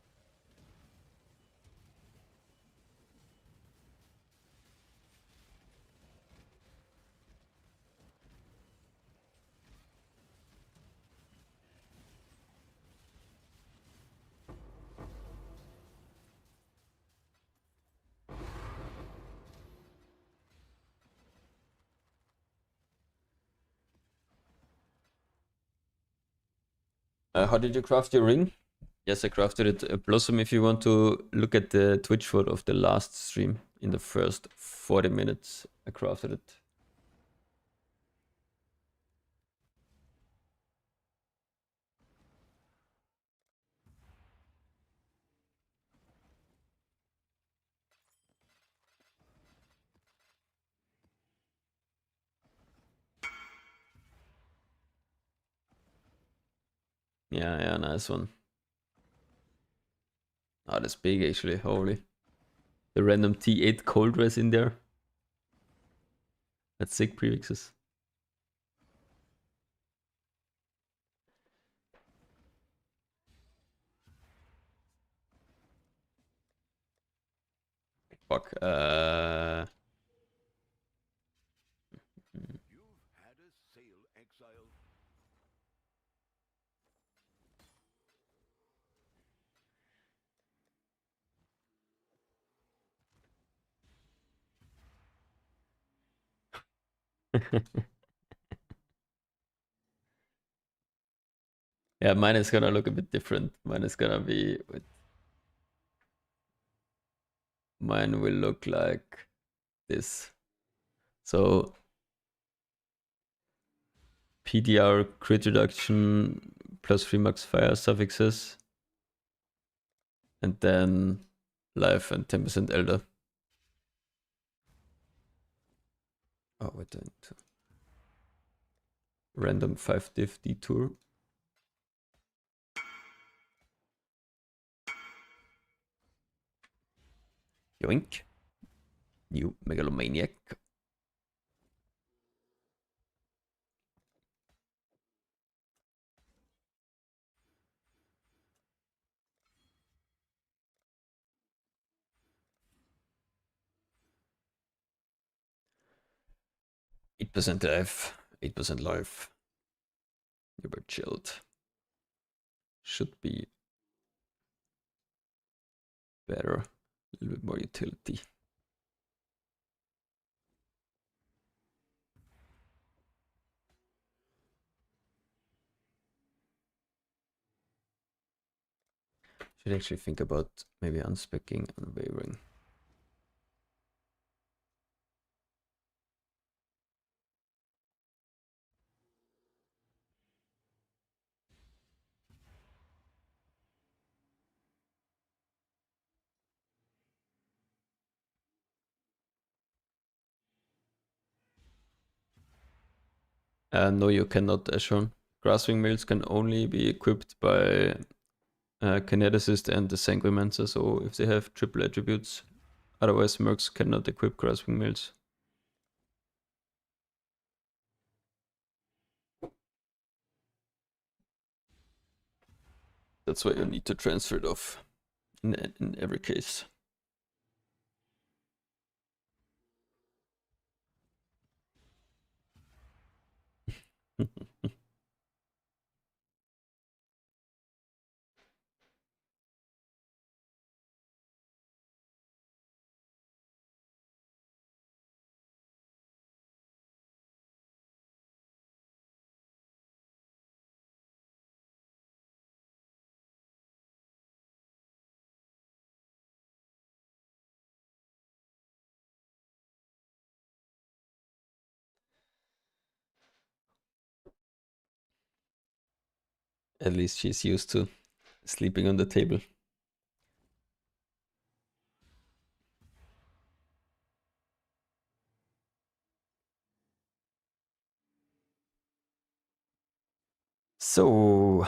How did you craft your ring? Yes, I crafted it. Blossom, if you want to look at the Twitch photo of the last stream, in the first 40 minutes, I crafted it. Yeah, nice one. Oh, that's big actually, holy. The random T8 cold res in there. That's sick prefixes. Fuck. You've had a sail, exile. Yeah, mine is gonna look a bit different. Mine is gonna be... Mine will look like this. So PDR crit reduction plus 3 max fire suffixes. And then life and 10% elder. Oh, wait, then. Random 5 diff detour. Yoink. New megalomaniac. %8 life, 8% life. You were chilled. Should be better. A little bit more utility. Should actually think about maybe unspecking and wavering. No, you cannot, Ashorn. Grasping Mills can only be equipped by Kineticist and the Sanguimancer, so if they have triple attributes. Otherwise, Mercs cannot equip Grasping Mills. That's why you need to transfer it off in every case. At least she's used to sleeping on the table. So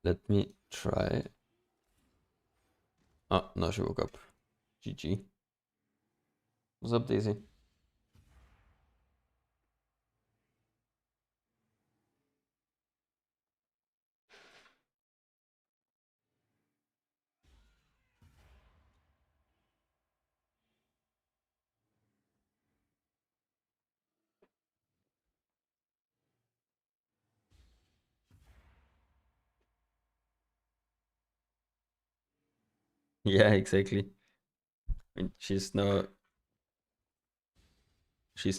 let me try. Oh, now she woke up. GG. What's up, Daisy? Yeah, exactly. I mean, she's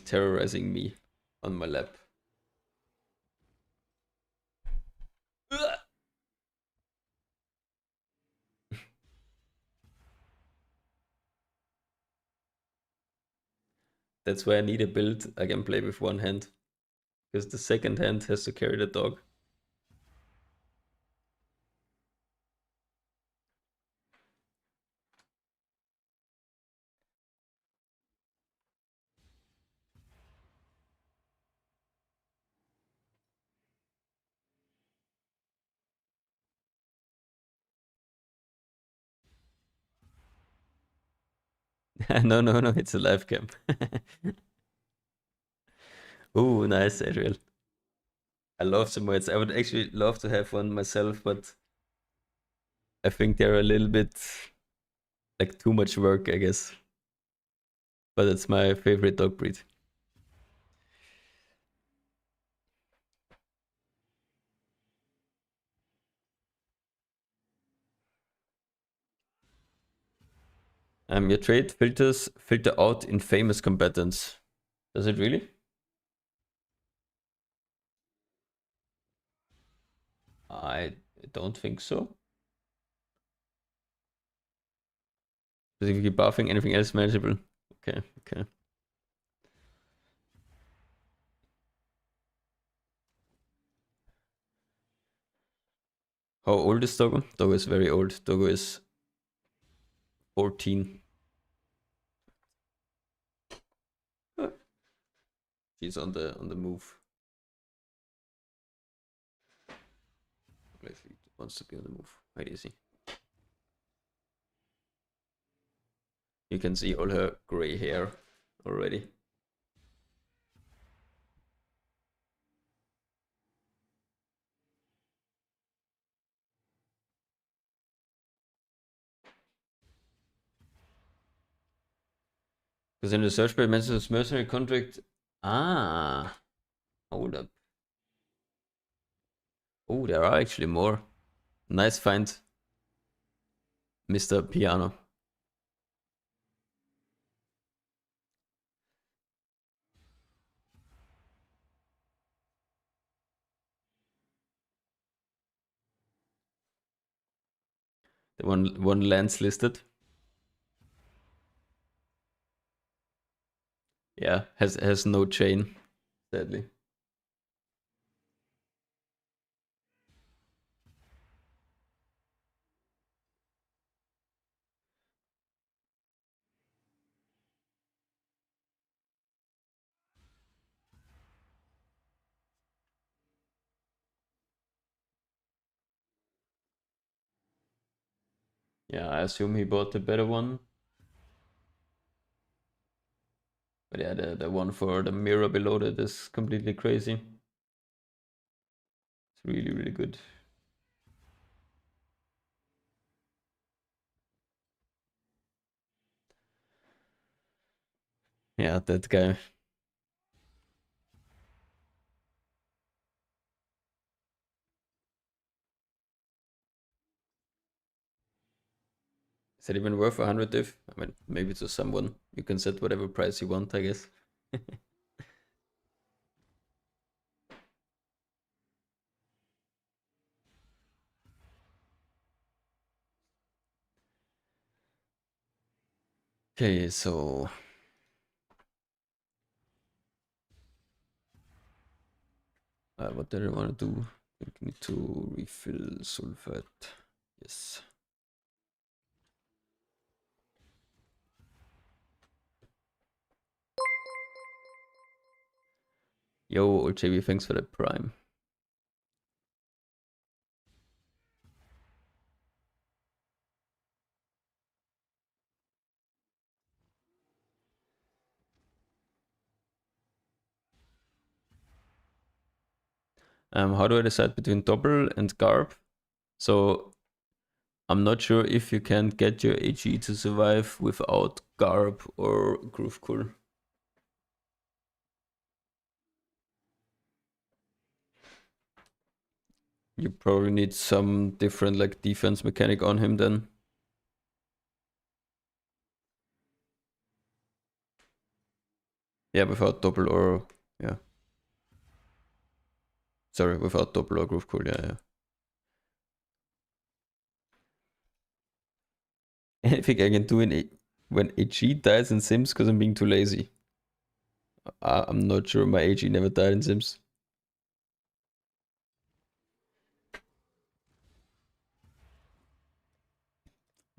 terrorizing me on my lap. That's why I need a build I can play with one hand. Because the second hand has to carry the dog. No, it's a live cam. Oh, nice, Adriel. I love the mods. I would actually love to have one myself, but I think they're a little bit like too much work, I guess. But it's my favorite dog breed. Your trait filter out infamous combatants. Does it really? I don't think so. Specifically buffing, anything else manageable? Okay. How old is Dogo? Dogo is very old. Dogo is 14. She's on the move. She wants to be on the move. Where is he? You can see all her gray hair already. Because in the search bar it mentions mercenary contract. Ah, hold up. Oh, there are actually more. Nice find, Mr. Piano. The one lance listed. Yeah, has no chain, sadly. Yeah, I assume he bought the better one. But yeah, the one for the mirror below that is completely crazy. It's really, really good. Yeah, that guy. Is it even worth 100 div? I mean, maybe to someone. You can set whatever price you want, I guess. Okay, so what did I want to do? I think I need to refill sulfate. Yes. Yo, old JB, thanks for the prime. How do I decide between double and garb? So I'm not sure if you can get your AG to survive without garb or groove cool. You probably need some different like defense mechanic on him then. Yeah, without double or yeah. Sorry, without double or groove cool, yeah. I think I can do it when AG dies in Sims because I'm being too lazy. I'm not sure my AG never died in Sims.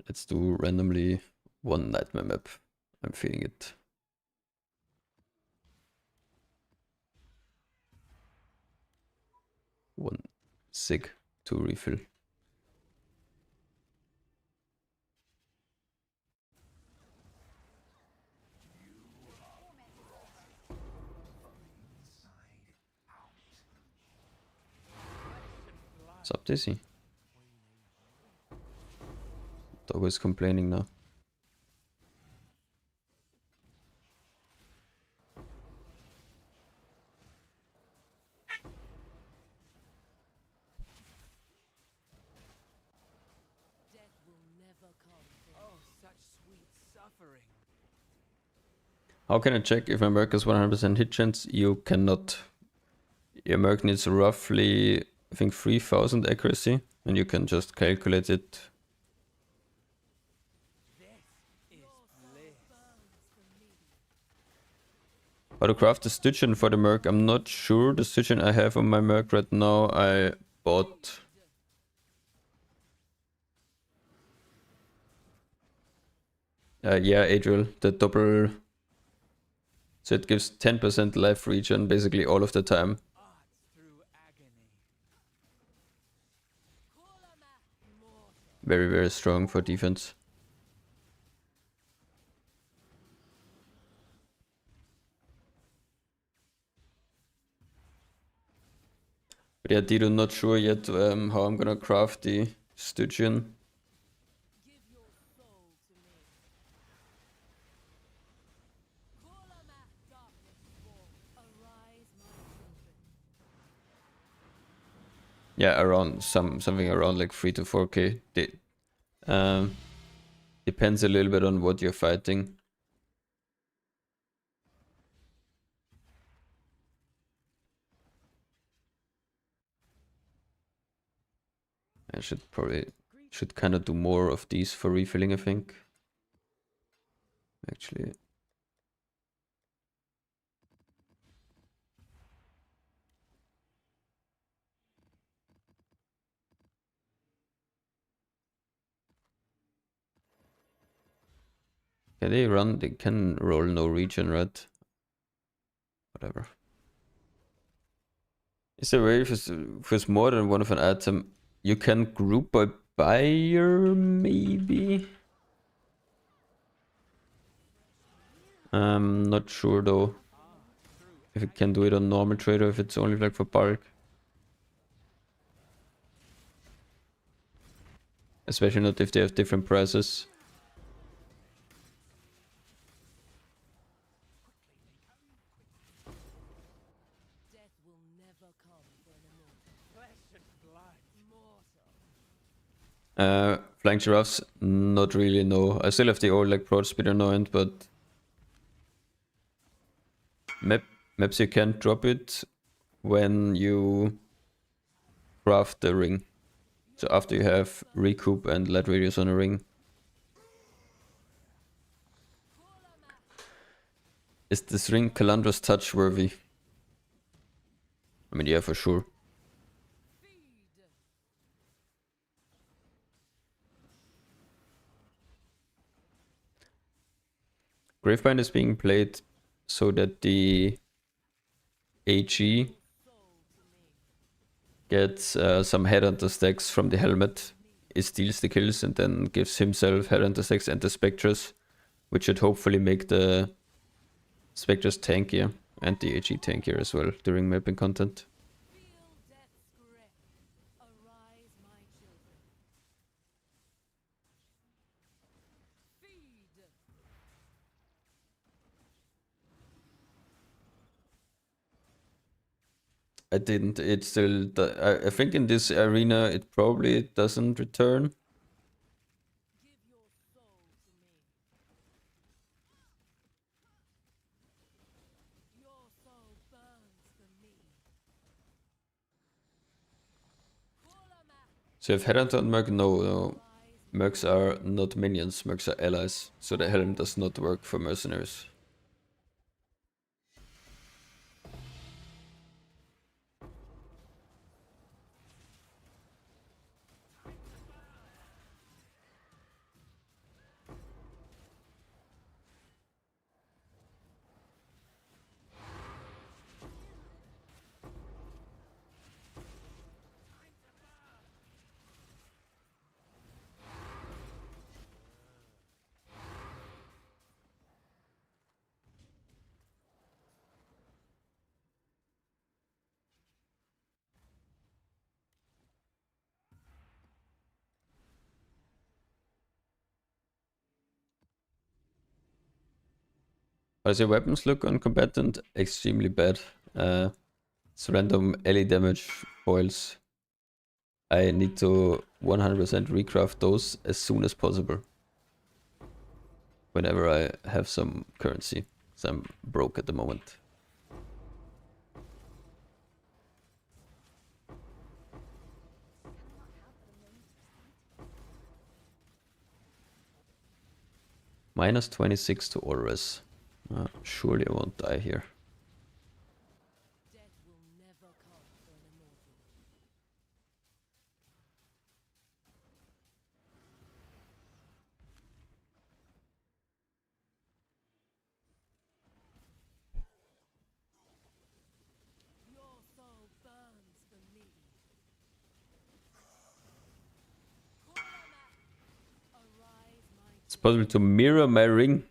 Let's do randomly one nightmare map. I'm feeling it. One sig to refill. What's up, Dizzy? Dog is complaining now. Death will never come. Oh, such sweet suffering. How can I check if my Merc is 100% hit chance? You cannot. Your Merc needs roughly, I think, 3000 accuracy, and you can just calculate it. How to craft the Stitchen for the Merc? I'm not sure. The Stitchen I have on my Merc right now, I bought. Yeah, Adriel, the double. So it gives 10% life regen basically all of the time. Arts through agony. Very, very strong for defense. But yeah, Dido, not sure yet how I'm gonna craft the Stygian. Give your soul to me. Darkness fall. Arise, my children. Yeah, around something around like 3 to 4k. Depends a little bit on what you're fighting. I should kind of do more of these for refilling, I think. Actually. Can they run? They can roll no regen, right? Whatever. Is there a way if it's more than one of an item, you can group by Fire, maybe? I'm not sure though. If it can do it on normal trade or if it's only like for bulk. Especially not if they have different prices. Death will never come for an immortal. Flesh and blood. Mortal. Flying giraffes, not really, no. I still have the old like broad speed annoyant, but maps you can't drop it when you craft the ring. So after you have recoup and light radius on a ring. Is this ring Calandra's touch worthy? I mean, yeah, for sure. Gravebind is being played so that the AG gets some headhunter stacks from the helmet. It steals the kills and then gives himself headhunter stacks and the spectres, which should hopefully make the spectres tankier and the AG tankier as well during mapping content. Feel death's grip. Arise, my children. Feed. I didn't. It still. I think in this arena it probably doesn't return. Give your soul to me. Your soul burns for me. So if Headhunter and Merc, no. Mercs are not minions. Mercs are allies. So the helm does not work for mercenaries. As your weapons look on combatant, extremely bad. It's random LE damage foils. I need to 100% recraft those as soon as possible. Whenever I have some currency. So I'm broke at the moment. Minus 26 to all res. Surely I won't die here. Death will never come for an immortal. Your soul burns for me. Arise, my It's possible to mirror my ring.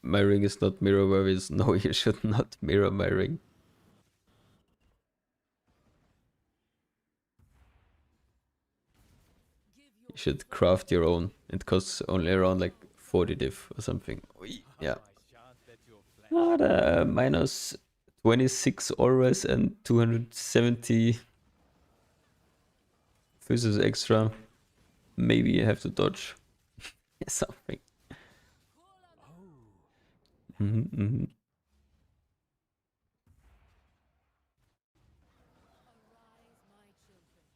My ring is not mirror worthy. No, you should not mirror my ring. You should craft your own. It costs only around like 40 div or something. Yeah. Minus 26 always and 270 physics extra. Maybe you have to dodge something. Mm-hmm. Arise, my children.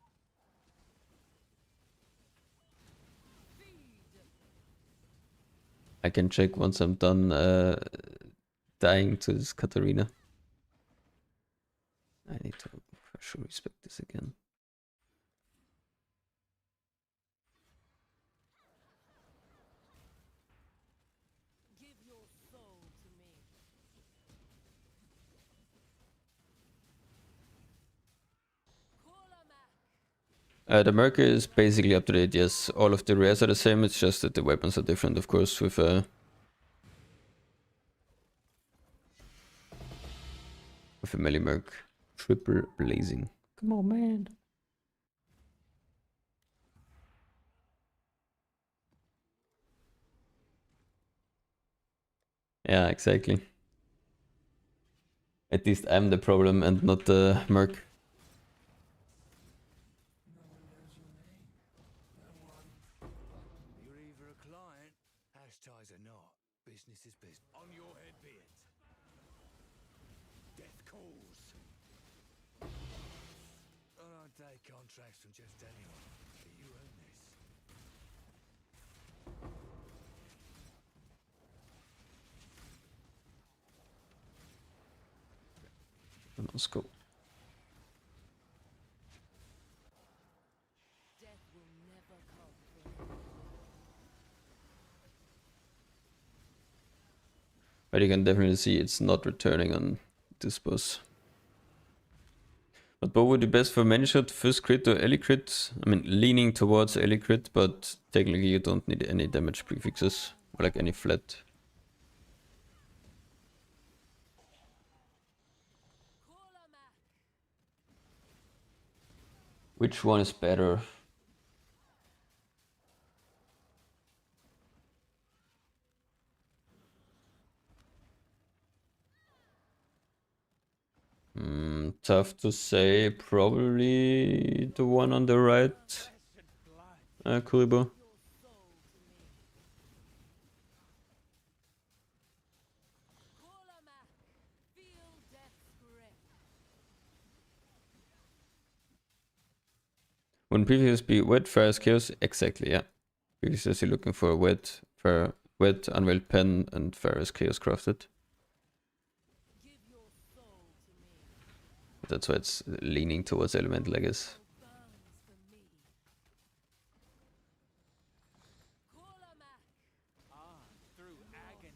Feed. I can check once I'm done dying to this Katarina. I need to for sure respect this again. Give your soul to me. The Merc is basically up to date, yes. All of the rares are the same, it's just that the weapons are different, of course, with a melee Merc. Triple blazing. Come on, man. Yeah, exactly. At least I'm the problem and not the Merc. You're either a client, hash ties or not. Business is business. On your head be it. Death calls. I don't take contracts from just anyone. But you own this. Let's go. Death will never come for anyone. But you can definitely see it's not returning on this boss. But bow would be best for many shot, first crit or early crit. I mean, leaning towards early crit, but technically you don't need any damage prefixes, or like any flat. Which one is better? Tough to say. Probably the one on the right, Kuribo. Feel death's grip. Wouldn't previous be wet, fire, chaos? Exactly, yeah. Because you're looking for a wet, fire, wet, unveiled pen, and fire chaos crafted. Give your soul to me. That's why it's leaning towards elemental, I guess. Burns for me. Kulamak. Through agony.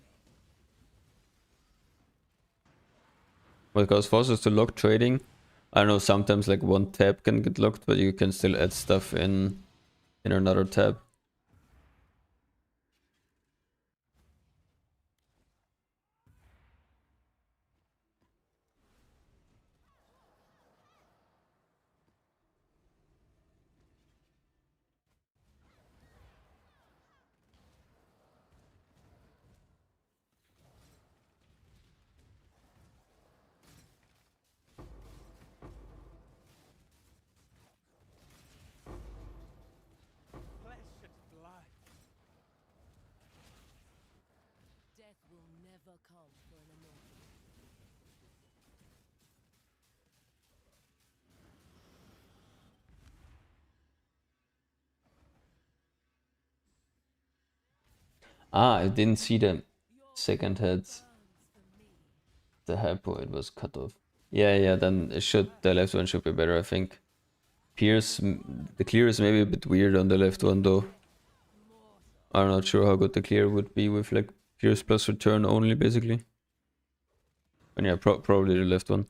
What causes forces to lock trading? I don't know, sometimes like one tab can get locked, but you can still add stuff in another tab. Flesh and blood. Death will never come for an immortal. Ah, I didn't see the second head. Burns for me. The hypo, it was cut off. Yeah, then it should, the left one should be better, I think. Pierce, the clear is maybe a bit weird on the left one though. I'm not sure how good the clear would be with like Pierce plus return only, basically. And yeah, probably the left one.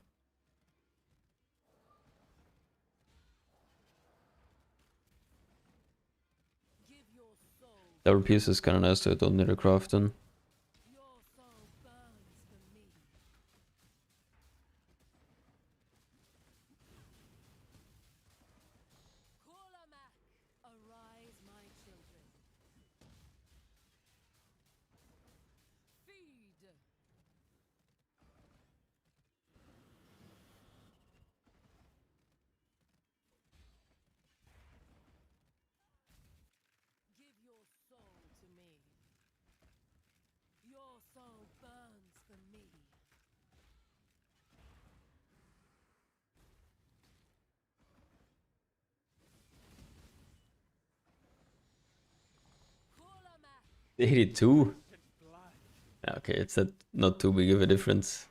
Give your soul. Double Pierce is kinda nice, so I don't need a craft then. Your soul burns for me. Kulamak. Arise, my children. Feed. Give your soul to me. Your soul burns for me. Kulamak. 82? And blood. Yeah, okay, it's not too big of a difference.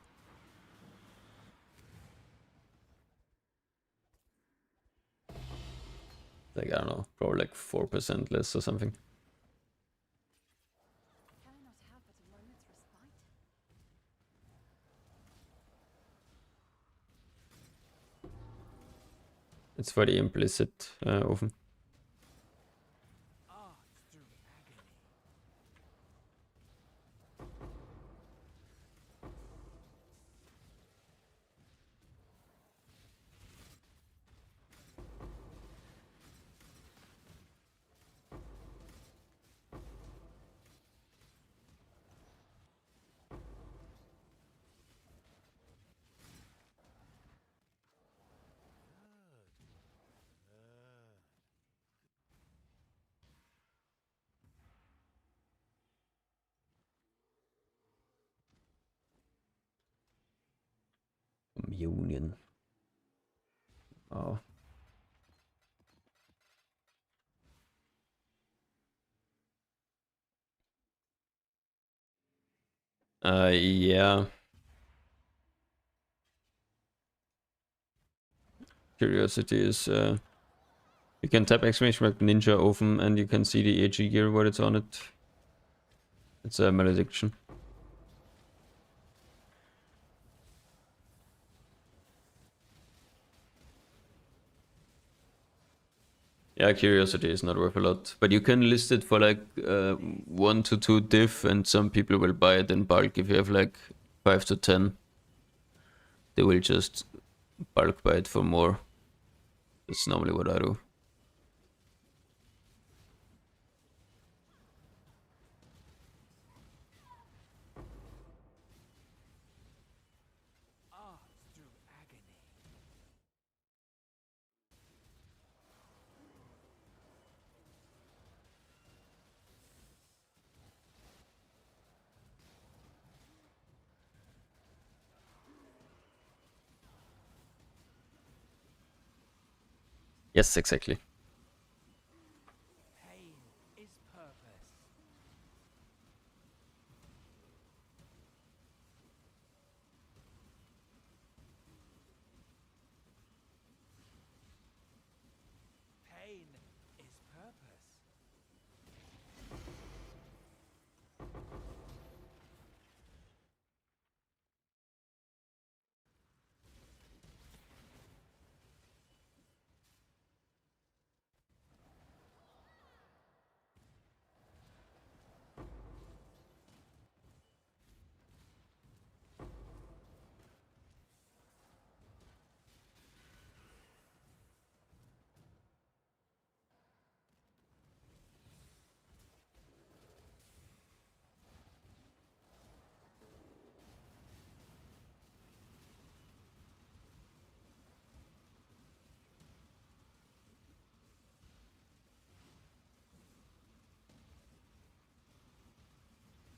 Like, I don't know, probably like 4% less or something. Can I not have but a moment's respite? It's for the implicit often. Art through agony. Communion. Oh. Yeah. Curiosity is you can tap exclamation mark ninja often and you can see the AG gear what it's on it. It's a malediction. Yeah, curiosity is not worth a lot, but you can list it for like 1 to 2 diff, and some people will buy it in bulk. If you have like 5 to 10, they will just bulk buy it for more. That's normally what I do. Art through agony. Yes, exactly. Pain is purpose. Pain is purpose.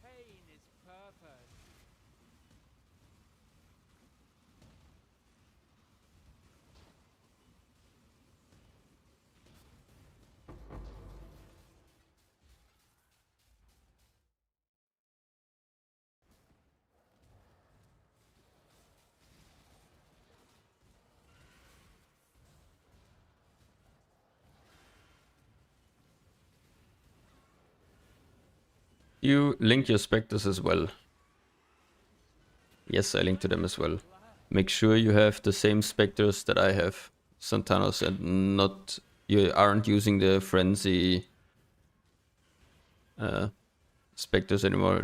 Pain is purpose. You link your specters as well. Yes, I link to them as well. Make sure you have the same specters that I have, Santanos, and not you aren't using the frenzy specters anymore.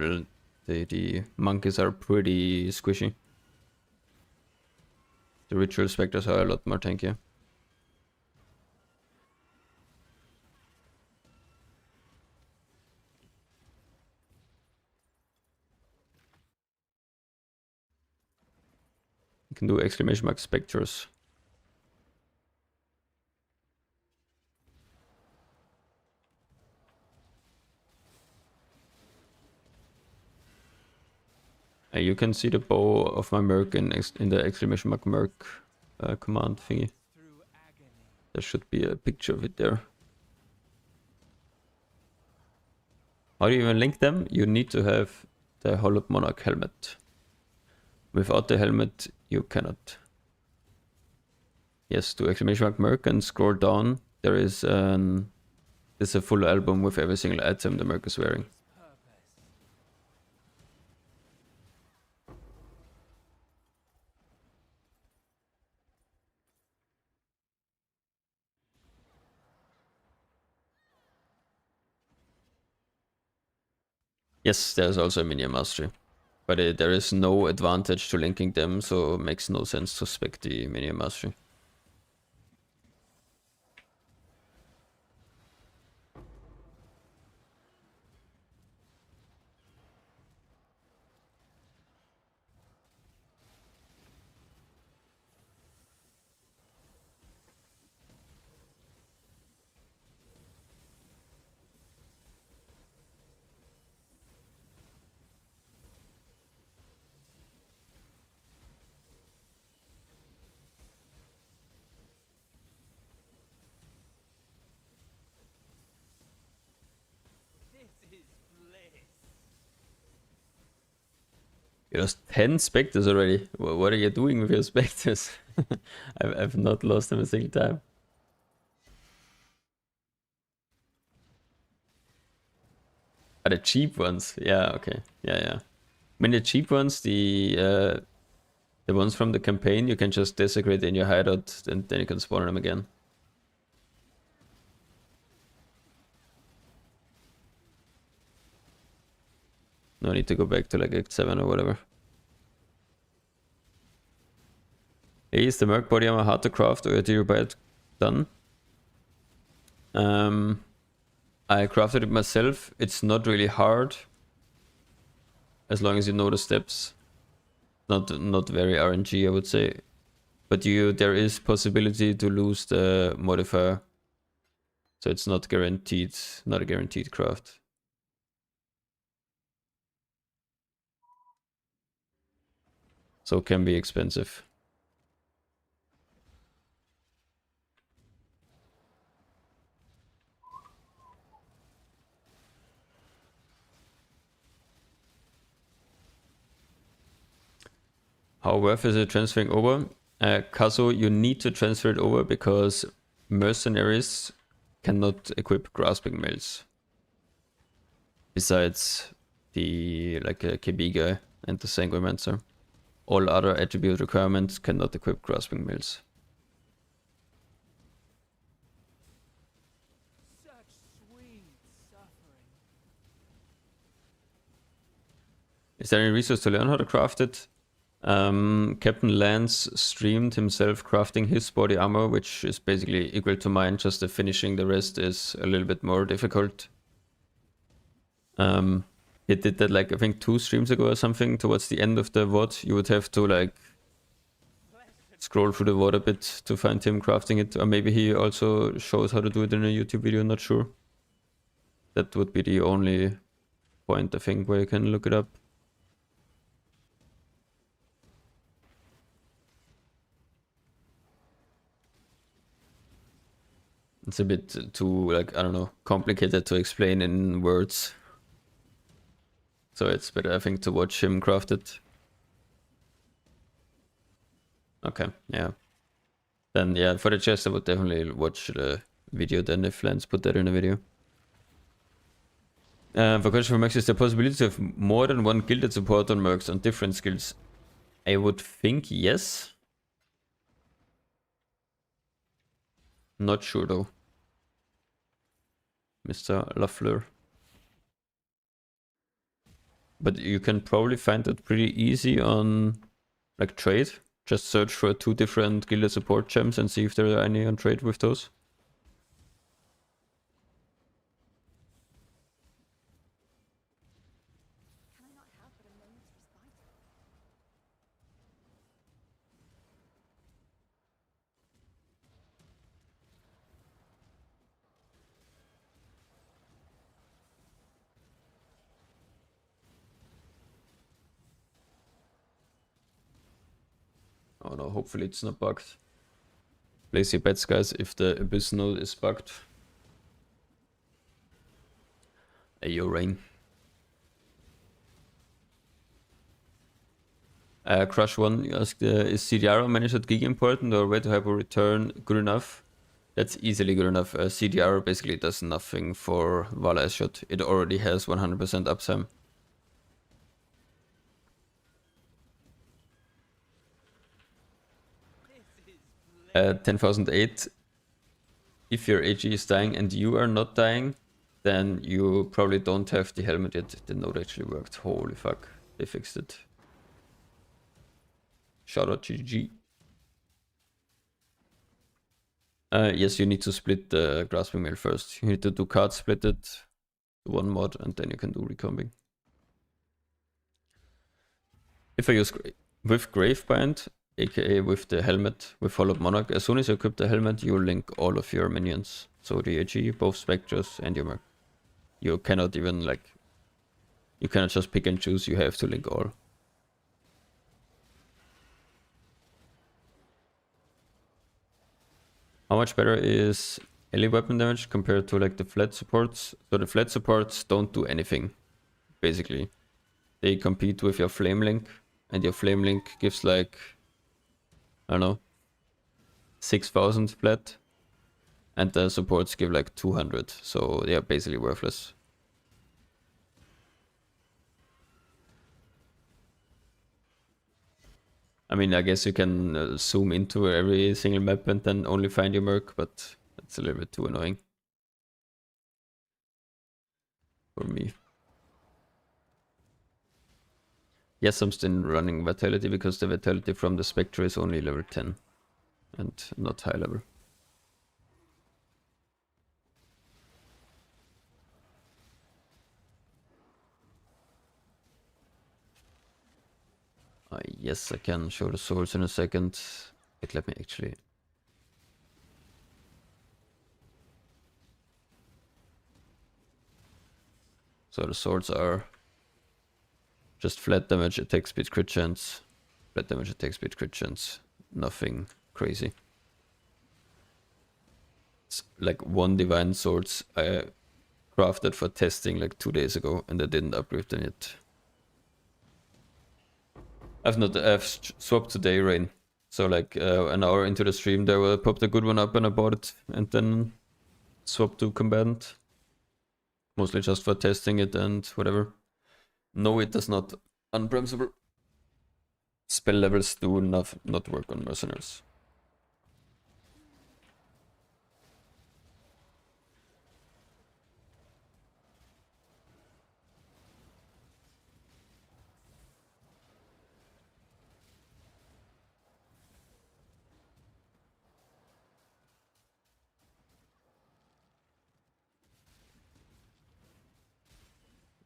The monkeys are pretty squishy. The ritual specters are a lot more tanky. You can do exclamation mark specters. You can see the bow of my Merc in the exclamation mark Merc command thingy. Through agony. There should be a picture of it there. How do you even link them? You need to have the Hollowed Monarch helmet. Without the helmet, you cannot. Yes, do exclamation mark Merc and scroll down. There is there's a full album with every single item the Merc is wearing. Yes, there's also a minion mastery. But there is no advantage to linking them, so it makes no sense to spec the minion mastery. This is bliss. You lost 10 specters already. What are you doing with your specters? I've not lost them a single time. Are the cheap ones? Yeah, okay. Yeah. I mean, the cheap ones, the ones from the campaign, you can just desecrate in your hideout, and then you can spawn them again. No need to go back to like Act 7 or whatever. Hey, is the Merc body armor hard to craft, or do you buy it done? I crafted it myself. It's not really hard, as long as you know the steps. Not very RNG, I would say. But there is possibility to lose the modifier. So it's not guaranteed, not a guaranteed craft. So it can be expensive. How worth is it transferring over? Kazo, you need to transfer it over because mercenaries cannot equip grasping mails. Besides the KB guy and the Sanguimancer. All other attribute requirements cannot equip grasping mails. Such sweet suffering. Is there any resource to learn how to craft it? Captain Lance streamed himself crafting his body armor, which is basically equal to mine, just the finishing the rest is a little bit more difficult. He did that like I think 2 streams ago or something. Towards the end of the VOD, you would have to like scroll through the VOD a bit to find him crafting it, or maybe he also shows how to do it in a YouTube video, not sure. That would be the only point I think where you can look it up. It's a bit too, like, I don't know, complicated to explain in words. So it's better, I think, to watch him craft it. Okay, yeah. Then, yeah, for the chest, I would definitely watch the video then if Lance put that in a video. For question for Mercs, is there possibility of more than one gilded support on Mercs on different skills? I would think yes. Not sure though. Mr. Lafleur. But you can probably find it pretty easy on like trade. Just search for 2 different gilded support gems and see if there are any on trade with those. Can I not have but a moment's respite? Oh no, hopefully it's not bugged. Place your bets, guys, if the Abyss node is bugged. Ayo, Rain. Crush 1 asked, is CDR managed at Gig important or way to have a return good enough? That's easily good enough. CDR basically does nothing for Vala shot. It already has 100% uptime. 10,008. If your AG is dying and you are not dying, then you probably don't have the helmet yet. The node actually worked. Holy fuck. They fixed it. Shout out GG. Yes, you need to split the grasping mail first. You need to do card split it to one mod and then you can do recombing. If I use with Gravebind, aka with the helmet, with Hollowed Monarch, as soon as you equip the helmet, you link all of your minions. So the AG, both Spectres and your Merc. You cannot even like, you cannot just pick and choose, you have to link all. How much better is melee weapon damage compared to like the flat supports? So the flat supports don't do anything, basically. They compete with your flame link, and your flame link gives like, I don't know, 6,000 flat, and the supports give like 200, so they are basically worthless. I mean, I guess you can zoom into every single map and then only find your Merc, but that's a little bit too annoying for me. Yes, I'm still running Vitality because the Vitality from the Spectre is only level 10 and not high level. Yes, I can show the swords in a second. Wait, let me actually... So the swords are just flat damage, attack speed, crit chance. Flat damage, attack speed, crit chance. Nothing crazy. It's like one divine swords I crafted for testing like 2 days ago and I didn't upgrade them yet. I've swapped today, Rain. So like an hour into the stream there I popped a good one up and I bought it and then swapped to combatant. Mostly just for testing it and whatever. No, it does not. Unbremsable. Spell levels do not work on mercenaries.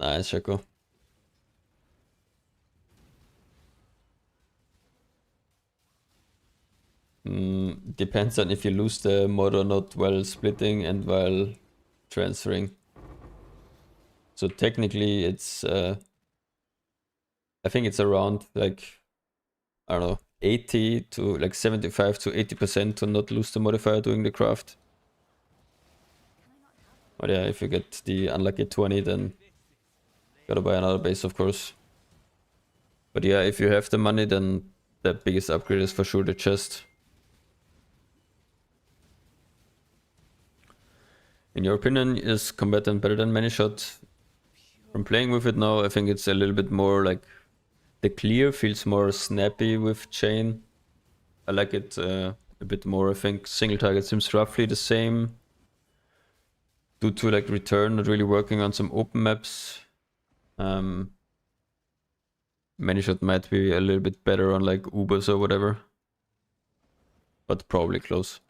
Nice, Shaco. Depends on if you lose the mod or not while splitting and while transferring. So technically it's, I think it's around like, I don't know, 80 to like 75 to 80% to not lose the modifier doing the craft. But yeah, if you get the unlucky 20 then gotta buy another base, of course. But yeah, if you have the money, then the biggest upgrade is for sure the chest. In your opinion, is combatant better than many shot? From playing with it now, I think it's a little bit more like the clear feels more snappy with chain. I like it a bit more. I think single target seems roughly the same. Due to like return, not really working on some open maps. Many shot might be a little bit better on like Ubers or whatever. But probably close.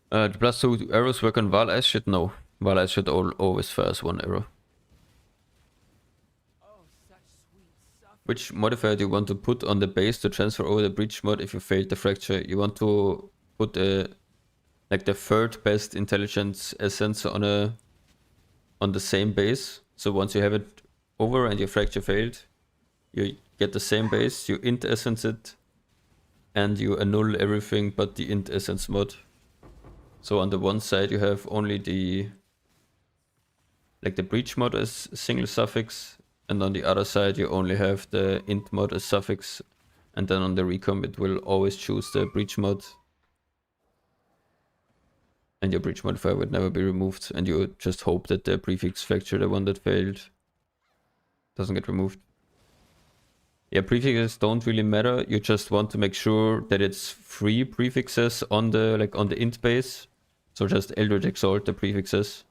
The +2 arrows work on Val Ice shit? No. Val Ice should always fire as 1 arrow. Which modifier do you want to put on the base to transfer over the breach mod if you failed the fracture? You want to put like the third best intelligence essence on the same base. So once you have it over and your fracture failed, you get the same base, you int essence it, and you annul everything but the int essence mod. So on the one side you have only the breach mod as single suffix, and on the other side you only have the int mod as suffix, and then on the recomp it will always choose the breach mod. And your breach modifier would never be removed, and you just hope that the prefix fracture, the one that failed, doesn't get removed. Yeah, prefixes don't really matter. You just want to make sure that it's free prefixes on the int base. So just Eldritch Exalt the prefixes,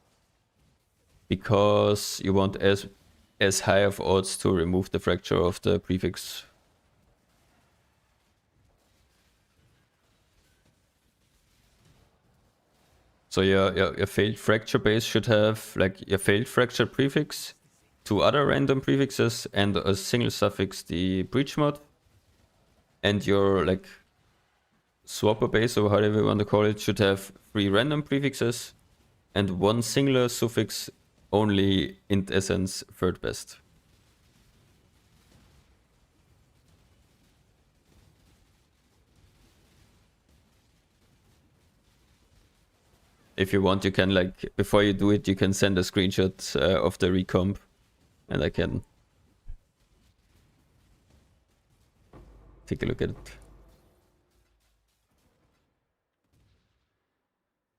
because you want as high of odds to remove the fracture of the prefix. So your failed fracture base should have like your failed fracture prefix, 2 other random prefixes, and a single suffix, the breach mod. And your like swapper base, or however you want to call it, should have 3 random prefixes and 1 singular suffix, only int essence third best. If you want, you can, like, before you do it, you can send a screenshot of the recomp, and I can take a look at it.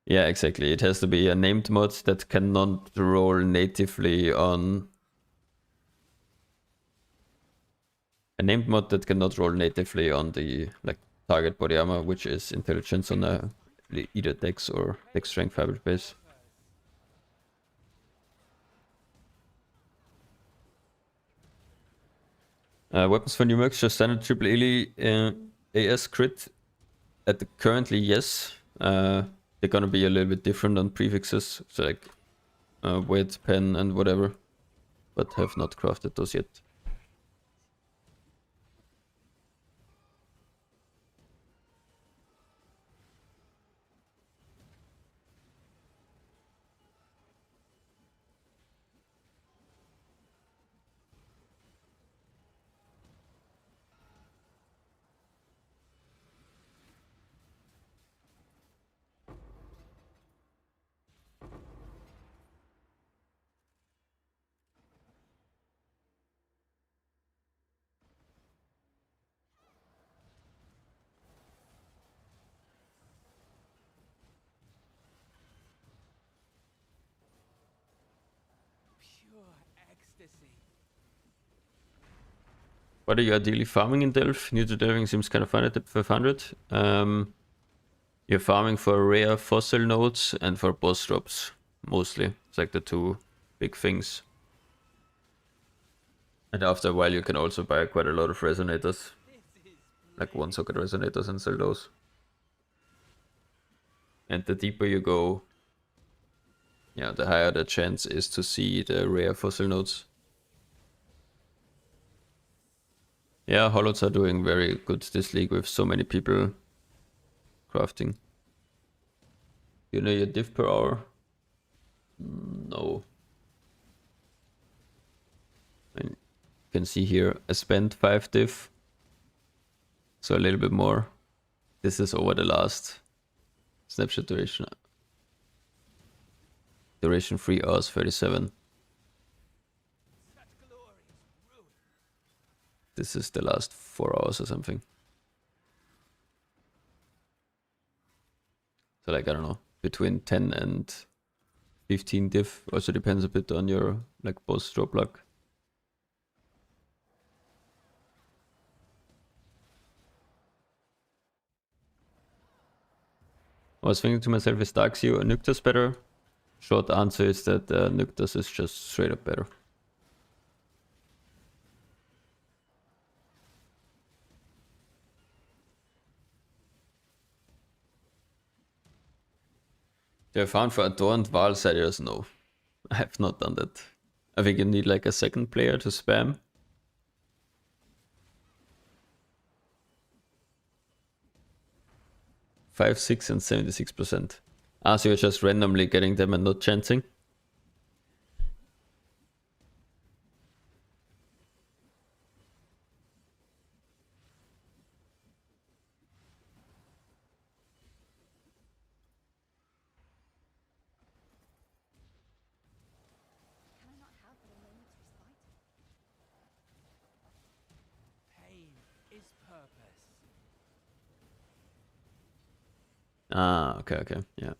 Yeah, exactly. It has to be a named mod that cannot roll natively on... A named mod that cannot roll natively on the like target body armor, which is intelligence on a either dex or dex strength hybrid base. Weapons for new mercs, just standard triple AS crit. Currently, yes. They're gonna be a little bit different on prefixes, so like weight, pen, and whatever, but have not crafted those yet. Pure ecstasy. What are you ideally farming in Delph? New to delving seems kind of fun at the 500. You're farming for rare fossil nodes and for boss drops, mostly. It's like the 2 big things. And after a while you can also buy quite a lot of resonators. Like 1 socket resonators, and sell those. And the deeper you go, yeah, the higher the chance is to see the rare fossil nodes. Yeah, holots are doing very good this league with so many people crafting. You know your diff per hour? No. And you can see here I spent 5 diff. So a little bit more. This is over the last snapshot duration. Duration 3 hours 37. This is the last 4 hours or something. So like, I don't know, between 10 and 15 diff. Also depends a bit on your like boss drop luck. I was thinking to myself, is Darkseer or Nykthos better? Short answer is that Nykthos is just straight up better. Do I found for Adorned Valsiders? No, I have not done that. I think you need like a second player to spam. Five, 6, and 76%. Ah, so you're just randomly getting them and not chancing? Can I not have but a moment's respite? Pain is purpose. Ah, okay, yeah.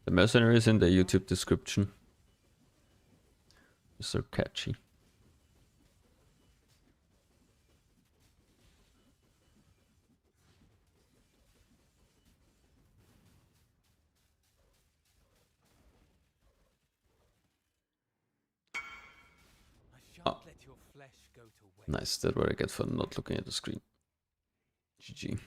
The mercenary is in the YouTube description. So catchy. I shan't let your flesh go to waste. Nice, that's what I get for not looking at the screen. GG.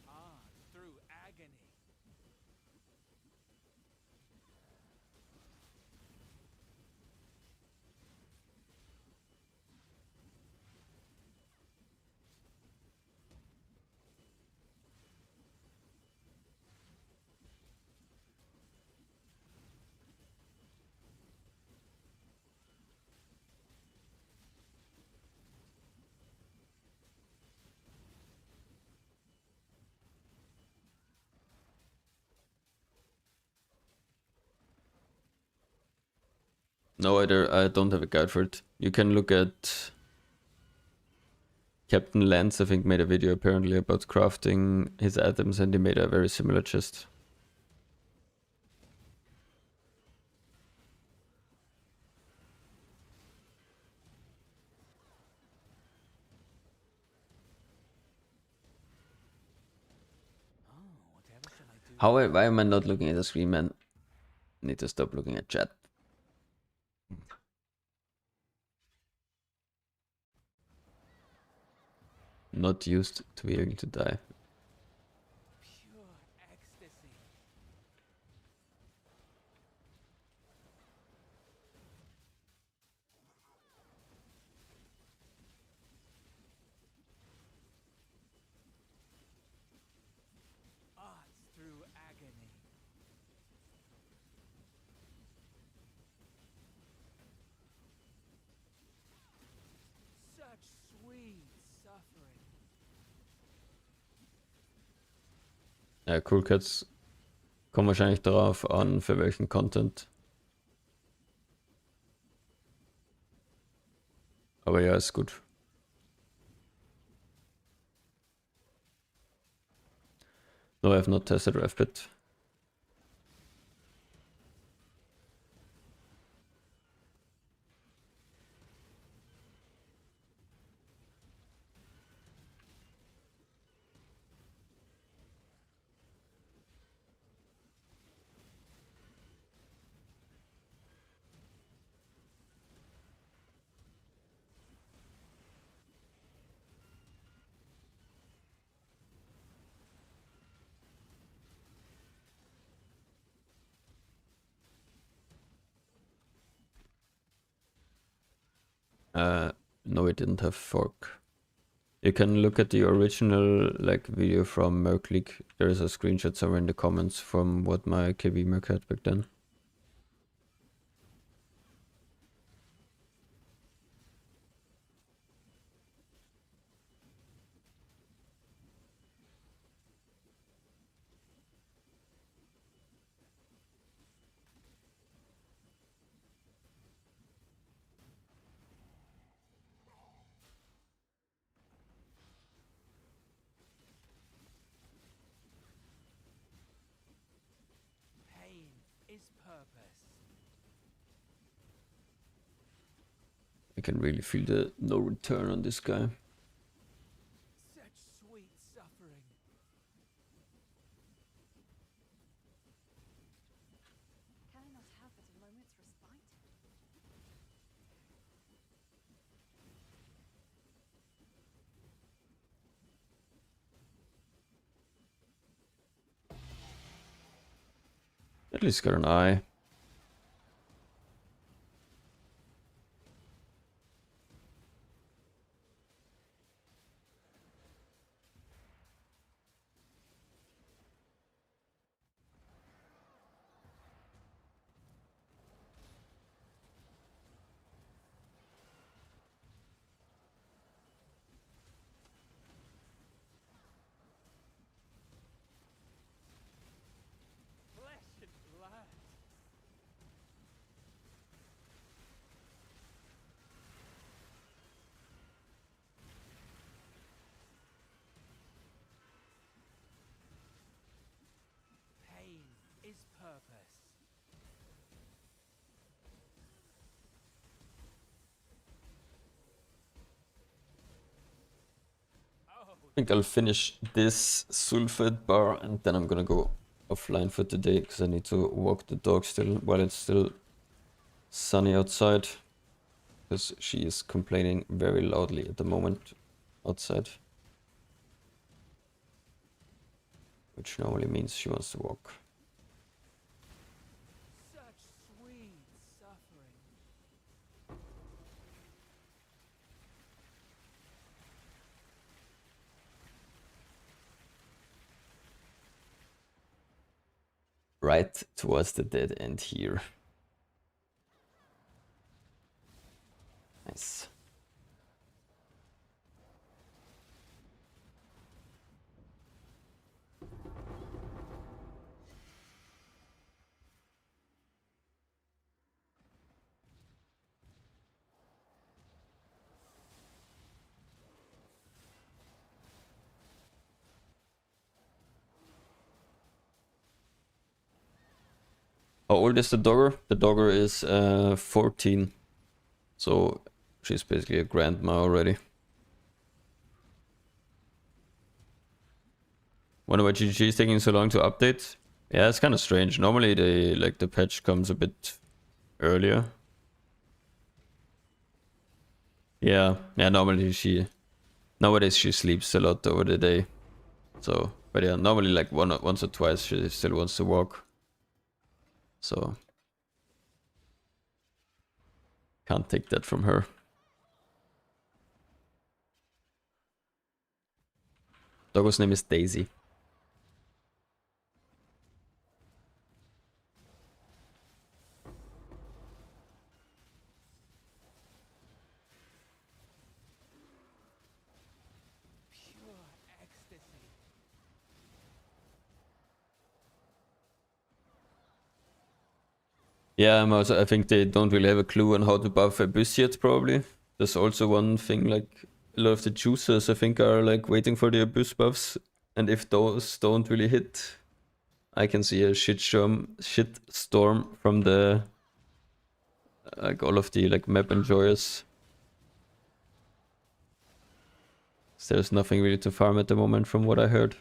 Ah, through agony. No, I don't have a guide for it. You can look at Captain Lance, I think, made a video apparently about crafting his items, and he made a very similar chest. Whatever shall I do? Why am I not looking at the screen, man? Need to stop looking at chat. Not used to being able to die. Pure ecstasy. Arts through agony. Such sweet suffering. Ja, Cool Cats kommen wahrscheinlich darauf an, für welchen Content. Aber ja, ist gut. No, I have not tested RefBit. No, it didn't have fork. You can look at the original video from Merc League. There is a screenshot somewhere in the comments from what my KB Merc had back then. Pain is purpose. I can really feel the no return on this guy. Such sweet suffering. Can I not have but a moment's respite? At least got an eye. purpose. Oh, I think I'll finish this sulfate bar and then I'm gonna go offline for today because I need to walk the dog still while it's still sunny outside. Because she is complaining very loudly at the moment outside. Which normally means she wants to walk. such sweet suffering. Right towards the dead end here. Nice. How old is the dogger? The dogger is 14. So she's basically a grandma already. Wonder why GG is taking so long to update. Yeah, it's kind of strange. Normally the patch comes a bit earlier. Yeah, normally nowadays she sleeps a lot over the day. So, but yeah, normally like once or twice she still wants to walk. So, can't take that from her. Doggo's name is Daisy. Pure ecstasy. Yeah, I think they don't really have a clue on how to buff Abyss yet, probably. There's also one thing, like, a lot of the juicers, I think, are, like, waiting for the Abyss buffs. And if those don't really hit, I can see a shitstorm from the, like, all of the, like, map enjoyers. So there's nothing really to farm at the moment, from what I heard.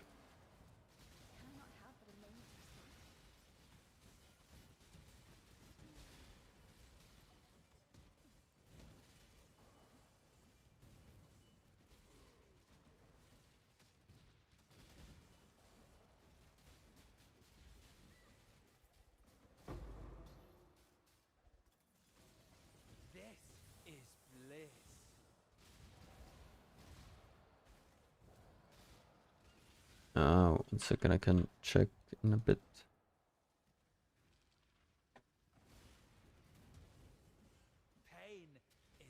This is bliss. One second, I can check in a bit. Pain is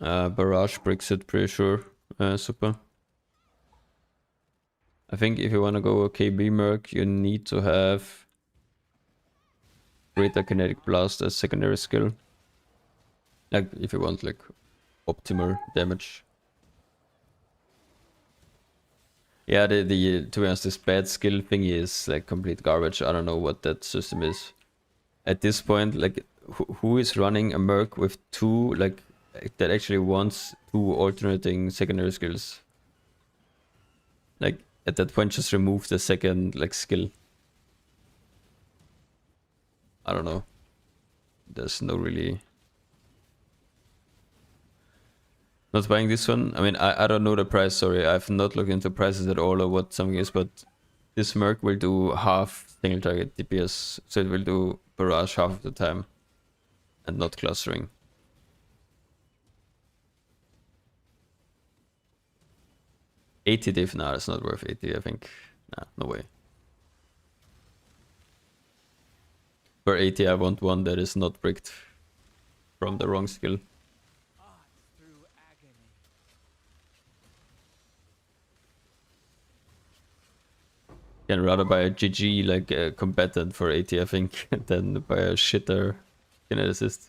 purpose. Barrage bricks it, pretty sure. Super. I think if you want to go KB Merc, you need to have Greater Kinetic Blast as secondary skill. Like, if you want, like, optimal damage. Yeah, to be honest, this bad skill thingy is, like, complete garbage. I don't know what that system is. At this point, like, who is running a Merc with two, like, that actually wants two alternating secondary skills? Like, at that point, just remove the second, like, skill. I don't know. There's no really... Not buying this one. I mean, I don't know the price, sorry. I've not looked into prices at all or what something is, but this Merc will do half single target DPS. So it will do barrage half of the time. And not clustering. $80 div? Nah, it's not worth 80, I think. Nah, no way. For 80, I want one that is not bricked from the wrong skill. Art through agony. Can rather buy a GG like a combatant for 80, I think, than buy a shitter kineticist.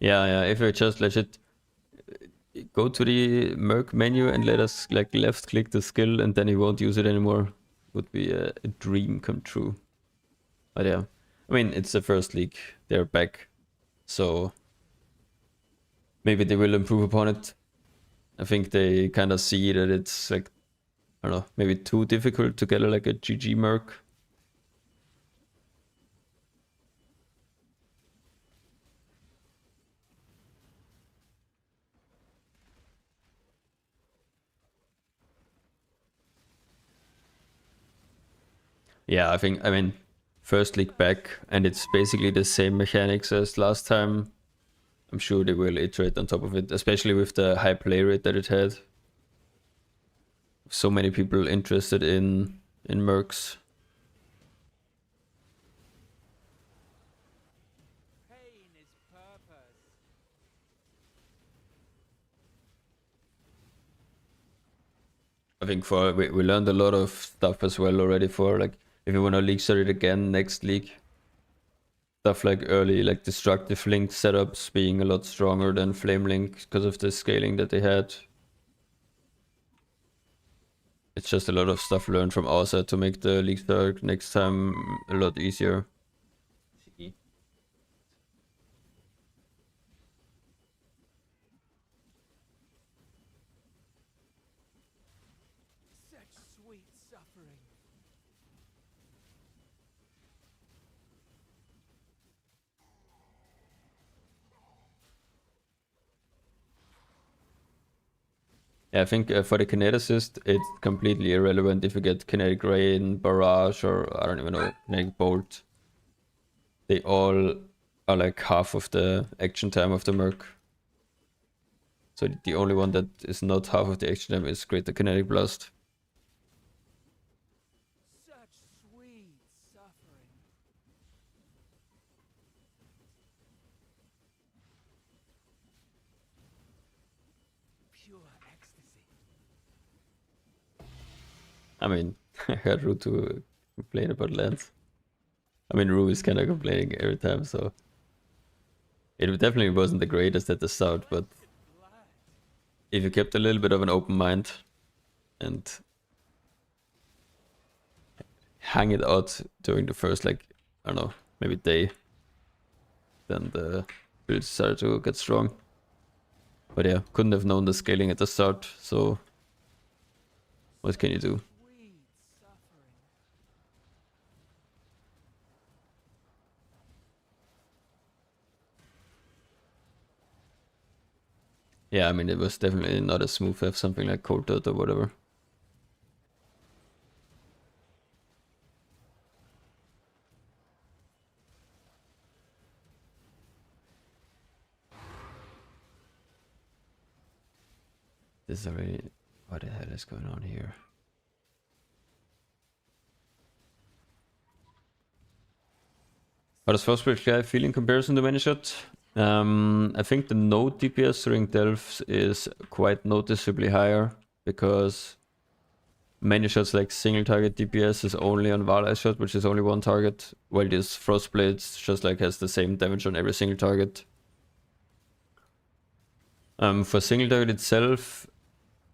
Yeah, if we just legit go to the Merc menu and let us like left click the skill and then he won't use it anymore, would be a dream come true. But yeah, I mean, it's the first league, they're back, so maybe they will improve upon it. I think they kind of see that it's like, I don't know, maybe too difficult to get like a GG Merc. Yeah, I mean, first league back, and it's basically the same mechanics as last time. I'm sure they will iterate on top of it, especially with the high play rate that it had. So many people interested in Mercs. Pain is purpose. I think for we learned a lot of stuff as well already for like if you want to league start it again next league. Stuff like early like destructive link setups being a lot stronger than flame link because of the scaling that they had. It's just a lot of stuff learned from our side to make the league start next time a lot easier. Such sweet suffering. Yeah, I think for the kineticist, it's completely irrelevant if you get kinetic rain, barrage, or I don't even know, kinetic bolt. They all are like half of the action time of the Merc. So the only one that is not half of the action time is Greater Kinetic Blast. Such sweet suffering. Pure ecstasy. I mean, I heard Rue to complain about lands. I mean, Rue is kind of complaining every time, so it definitely wasn't the greatest at the start, but if you kept a little bit of an open mind and hang it out during the first, like, I don't know, maybe day, then the builds started to get strong. But yeah, couldn't have known the scaling at the start, so what can you do? Sweet suffering. Yeah, I mean, it was definitely not as smooth as something like Cold Dirt or whatever. This is already... What the hell is going on here? How does Frostbite Guy feel in comparison to Manishot? I think the node DPS during Delphs is quite noticeably higher because Manishot's like single target DPS is only on Val Shot, which is only one target, while this Frostblade just like has the same damage on every single target. For single target itself,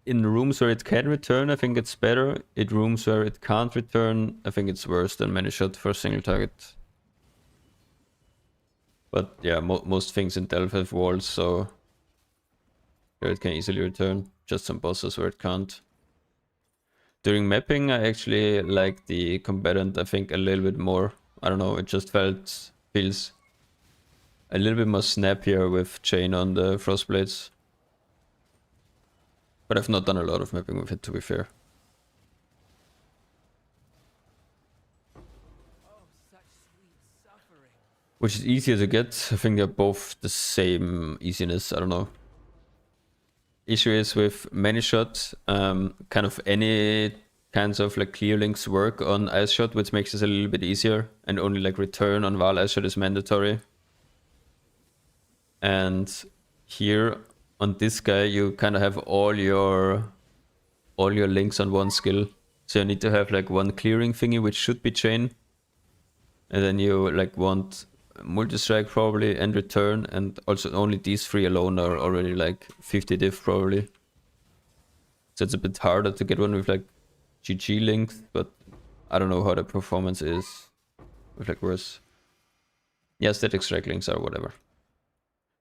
in rooms where it can return, I think it's better. In rooms where it can't return, I think it's worse than Manishot for single target. But yeah, most things in Delph have walls, so there it can easily return. Just some bosses where it can't. During mapping, I actually like the combatant, I think, a little bit more. I don't know, it just feels a little bit more snappier with chain on the Frostblades. But I've not done a lot of mapping with it, to be fair. Oh, such sweet suffering. Which is easier to get. I think they're both the same easiness, I don't know. Issue is with many shots, kind of any kinds of like clear links work on Ice Shot, which makes it a little bit easier, and only like return on Val Ice Shot is mandatory. And here on this guy, you kind of have all your links on one skill. So you need to have like one clearing thingy, which should be chain. And then you like want multi-strike probably, and return, and also only these 3 alone are already like 50 diff probably. So it's a bit harder to get one with like GG links, but I don't know how the performance is with like worse. Yeah, static strike links are whatever.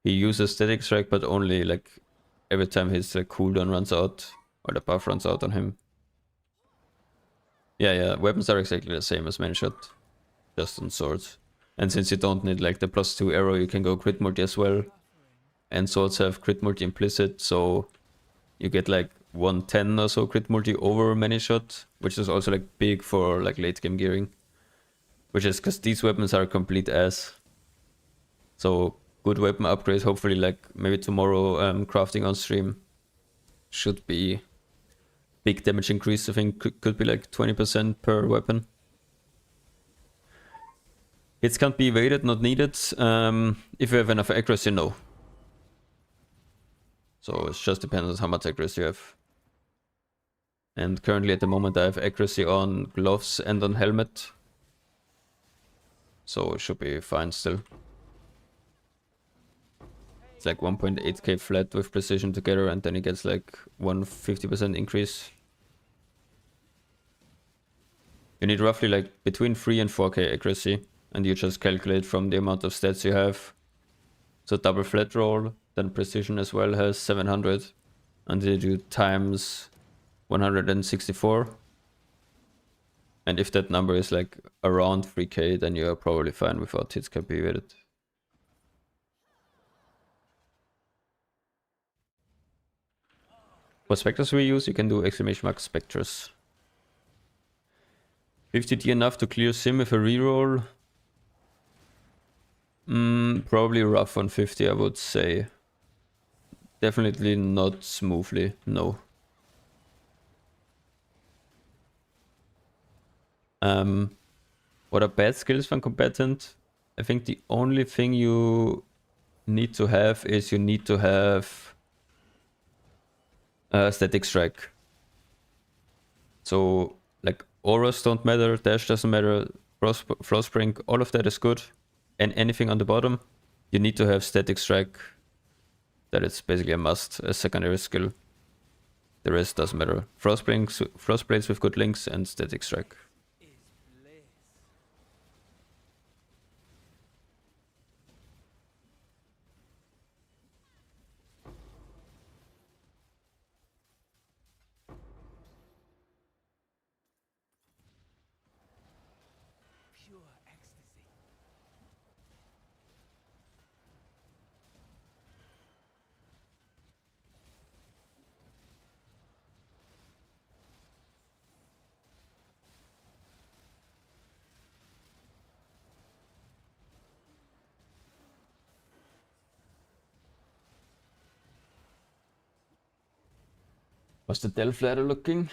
He uses static strike, but only like every time his like, cooldown runs out or the buff runs out on him. Yeah, weapons are exactly the same as Manshot, just on swords. And since you don't need like the +2 arrow, you can go crit multi as well. And swords have crit multi implicit, so you get like 110 or so crit multi over many shot, which is also like big for like late game gearing. Which is because these weapons are complete ass. So good weapon upgrades, hopefully like maybe tomorrow crafting on stream should be big damage increase. I think could be like 20% per weapon. Hits can't be evaded, not needed. If you have enough accuracy, no. So it just depends on how much accuracy you have. And currently at the moment I have accuracy on gloves and on helmet. So it should be fine still. It's like 1.8k flat with precision together, and then he gets like 150% increase. You need roughly like between 3 and 4k accuracy, and you just calculate from the amount of stats you have. So double flat roll, then precision as well has 700, and they do times 164. And if that number is like around 3k, then you are probably fine without hits can be evaded. What specters we use? You can do !! specters. 50D enough to clear sim with a reroll? Probably rough on 50, I would say. Definitely not smoothly, no. What are bad skills from combatant? I think the only thing you need to have is you need to have static strike. So like auras don't matter, dash doesn't matter, frostspring, all of that is good. And anything on the bottom, you need to have static strike. That is basically a must, a secondary skill. The rest doesn't matter. Frostblades with good links and static strike. Is bliss. Pure ecstasy. What's the Delph ladder looking?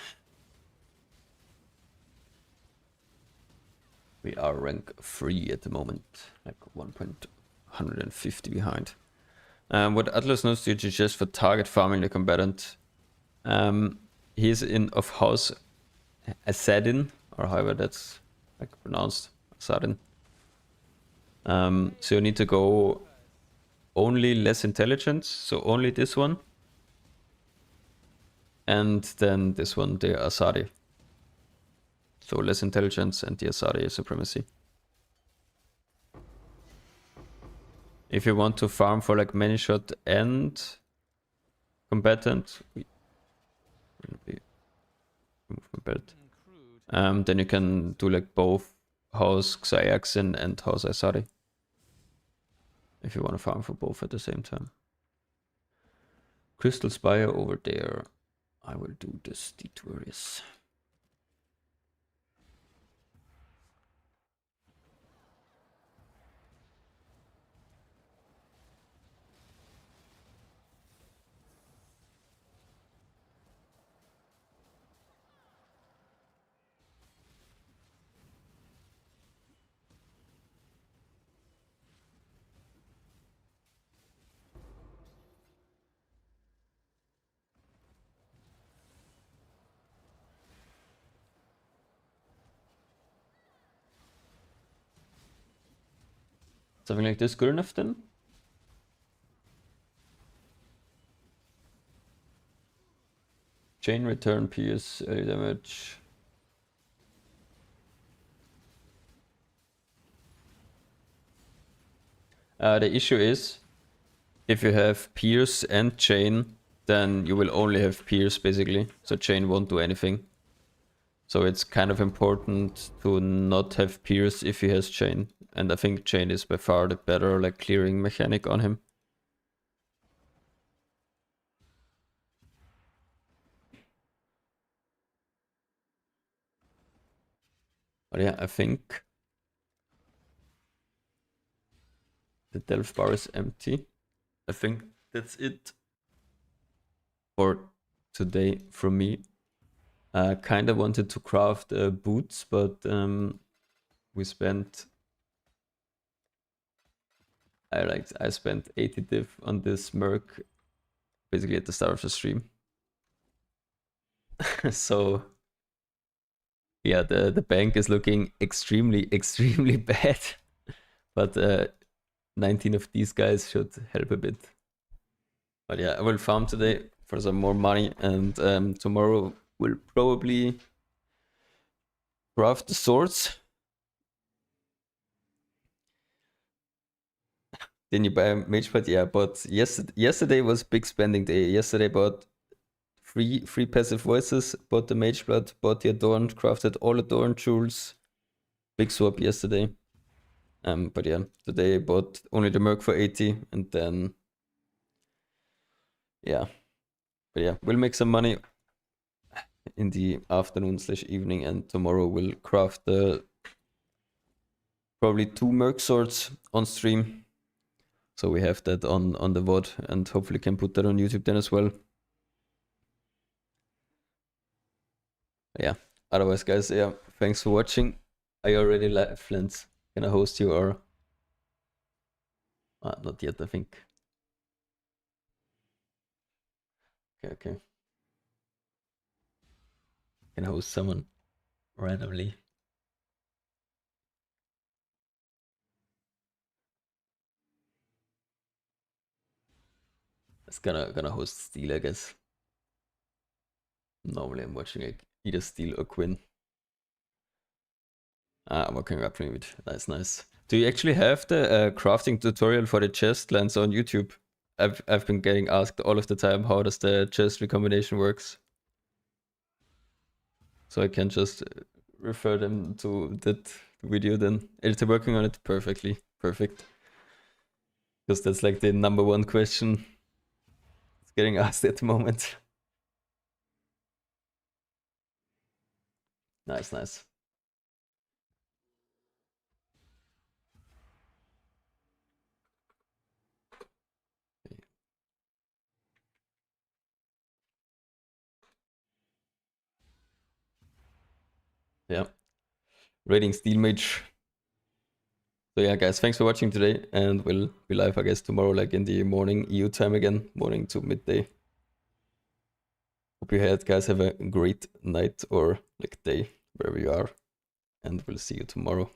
We are rank 3 at the moment, like 1.150 behind. What Atlas knows to suggest for target farming the combatant? He's in of house Asadin, or however that's like pronounced, Asadin. So you need to go only less intelligence, so only this one. And then this one, the Asadi. So less intelligence and the Asadi supremacy. If you want to farm for like many shot and combatant, then you can do like both House Xyexin and House Asadi. If you want to farm for both at the same time. Crystal Spire over there. I will do this detour, yes. Something like this good enough then? Chain return, pierce, early damage. The issue is, if you have pierce and chain, then you will only have pierce basically, so chain won't do anything. So it's kind of important to not have pierce if he has chain, and I think chain is by far the better like clearing mechanic on him. But yeah, I think the Delph bar is empty. I think that's it for today from me. I kind of wanted to craft boots, but we spent... I spent 80 div on this Merc basically at the start of the stream. So yeah, the bank is looking extremely bad. But 19 of these guys should help a bit. But yeah, I will farm today for some more money, and tomorrow we'll probably craft the swords. Didn't you buy a Mercbot? Yeah, but yesterday was big spending day. Yesterday bought three passive voices, bought the Mercbot, bought the Adorned, crafted all Adorned jewels. Big swap yesterday. But yeah, today I bought only the Merc for 80, and then yeah. But yeah, we'll make some money in the afternoon/evening, and tomorrow we'll craft the probably 2 Merc swords on stream. So we have that on the VOD, and hopefully can put that on YouTube then as well. Yeah, otherwise guys, yeah, thanks for watching. I already live, Flint. Can I host you or... not yet, I think. Okay. Can I host someone randomly? It's gonna host Steel, I guess. Normally I'm watching like either Steel or Quinn. I'm working roughly with. Nice. Do you actually have the crafting tutorial for the chest lands on YouTube? I've been getting asked all of the time, how does the chest recombination works? So I can just refer them to that video then. It's working on it perfectly. Perfect. Because that's like the #1 question it's getting asked at the moment. Nice. Yeah. Rating Steel Mage. So yeah, guys, thanks for watching today, and we'll be live, I guess, tomorrow, like in the morning EU time again, morning to midday. Hope you guys have a great night or like day wherever you are, and we'll see you tomorrow.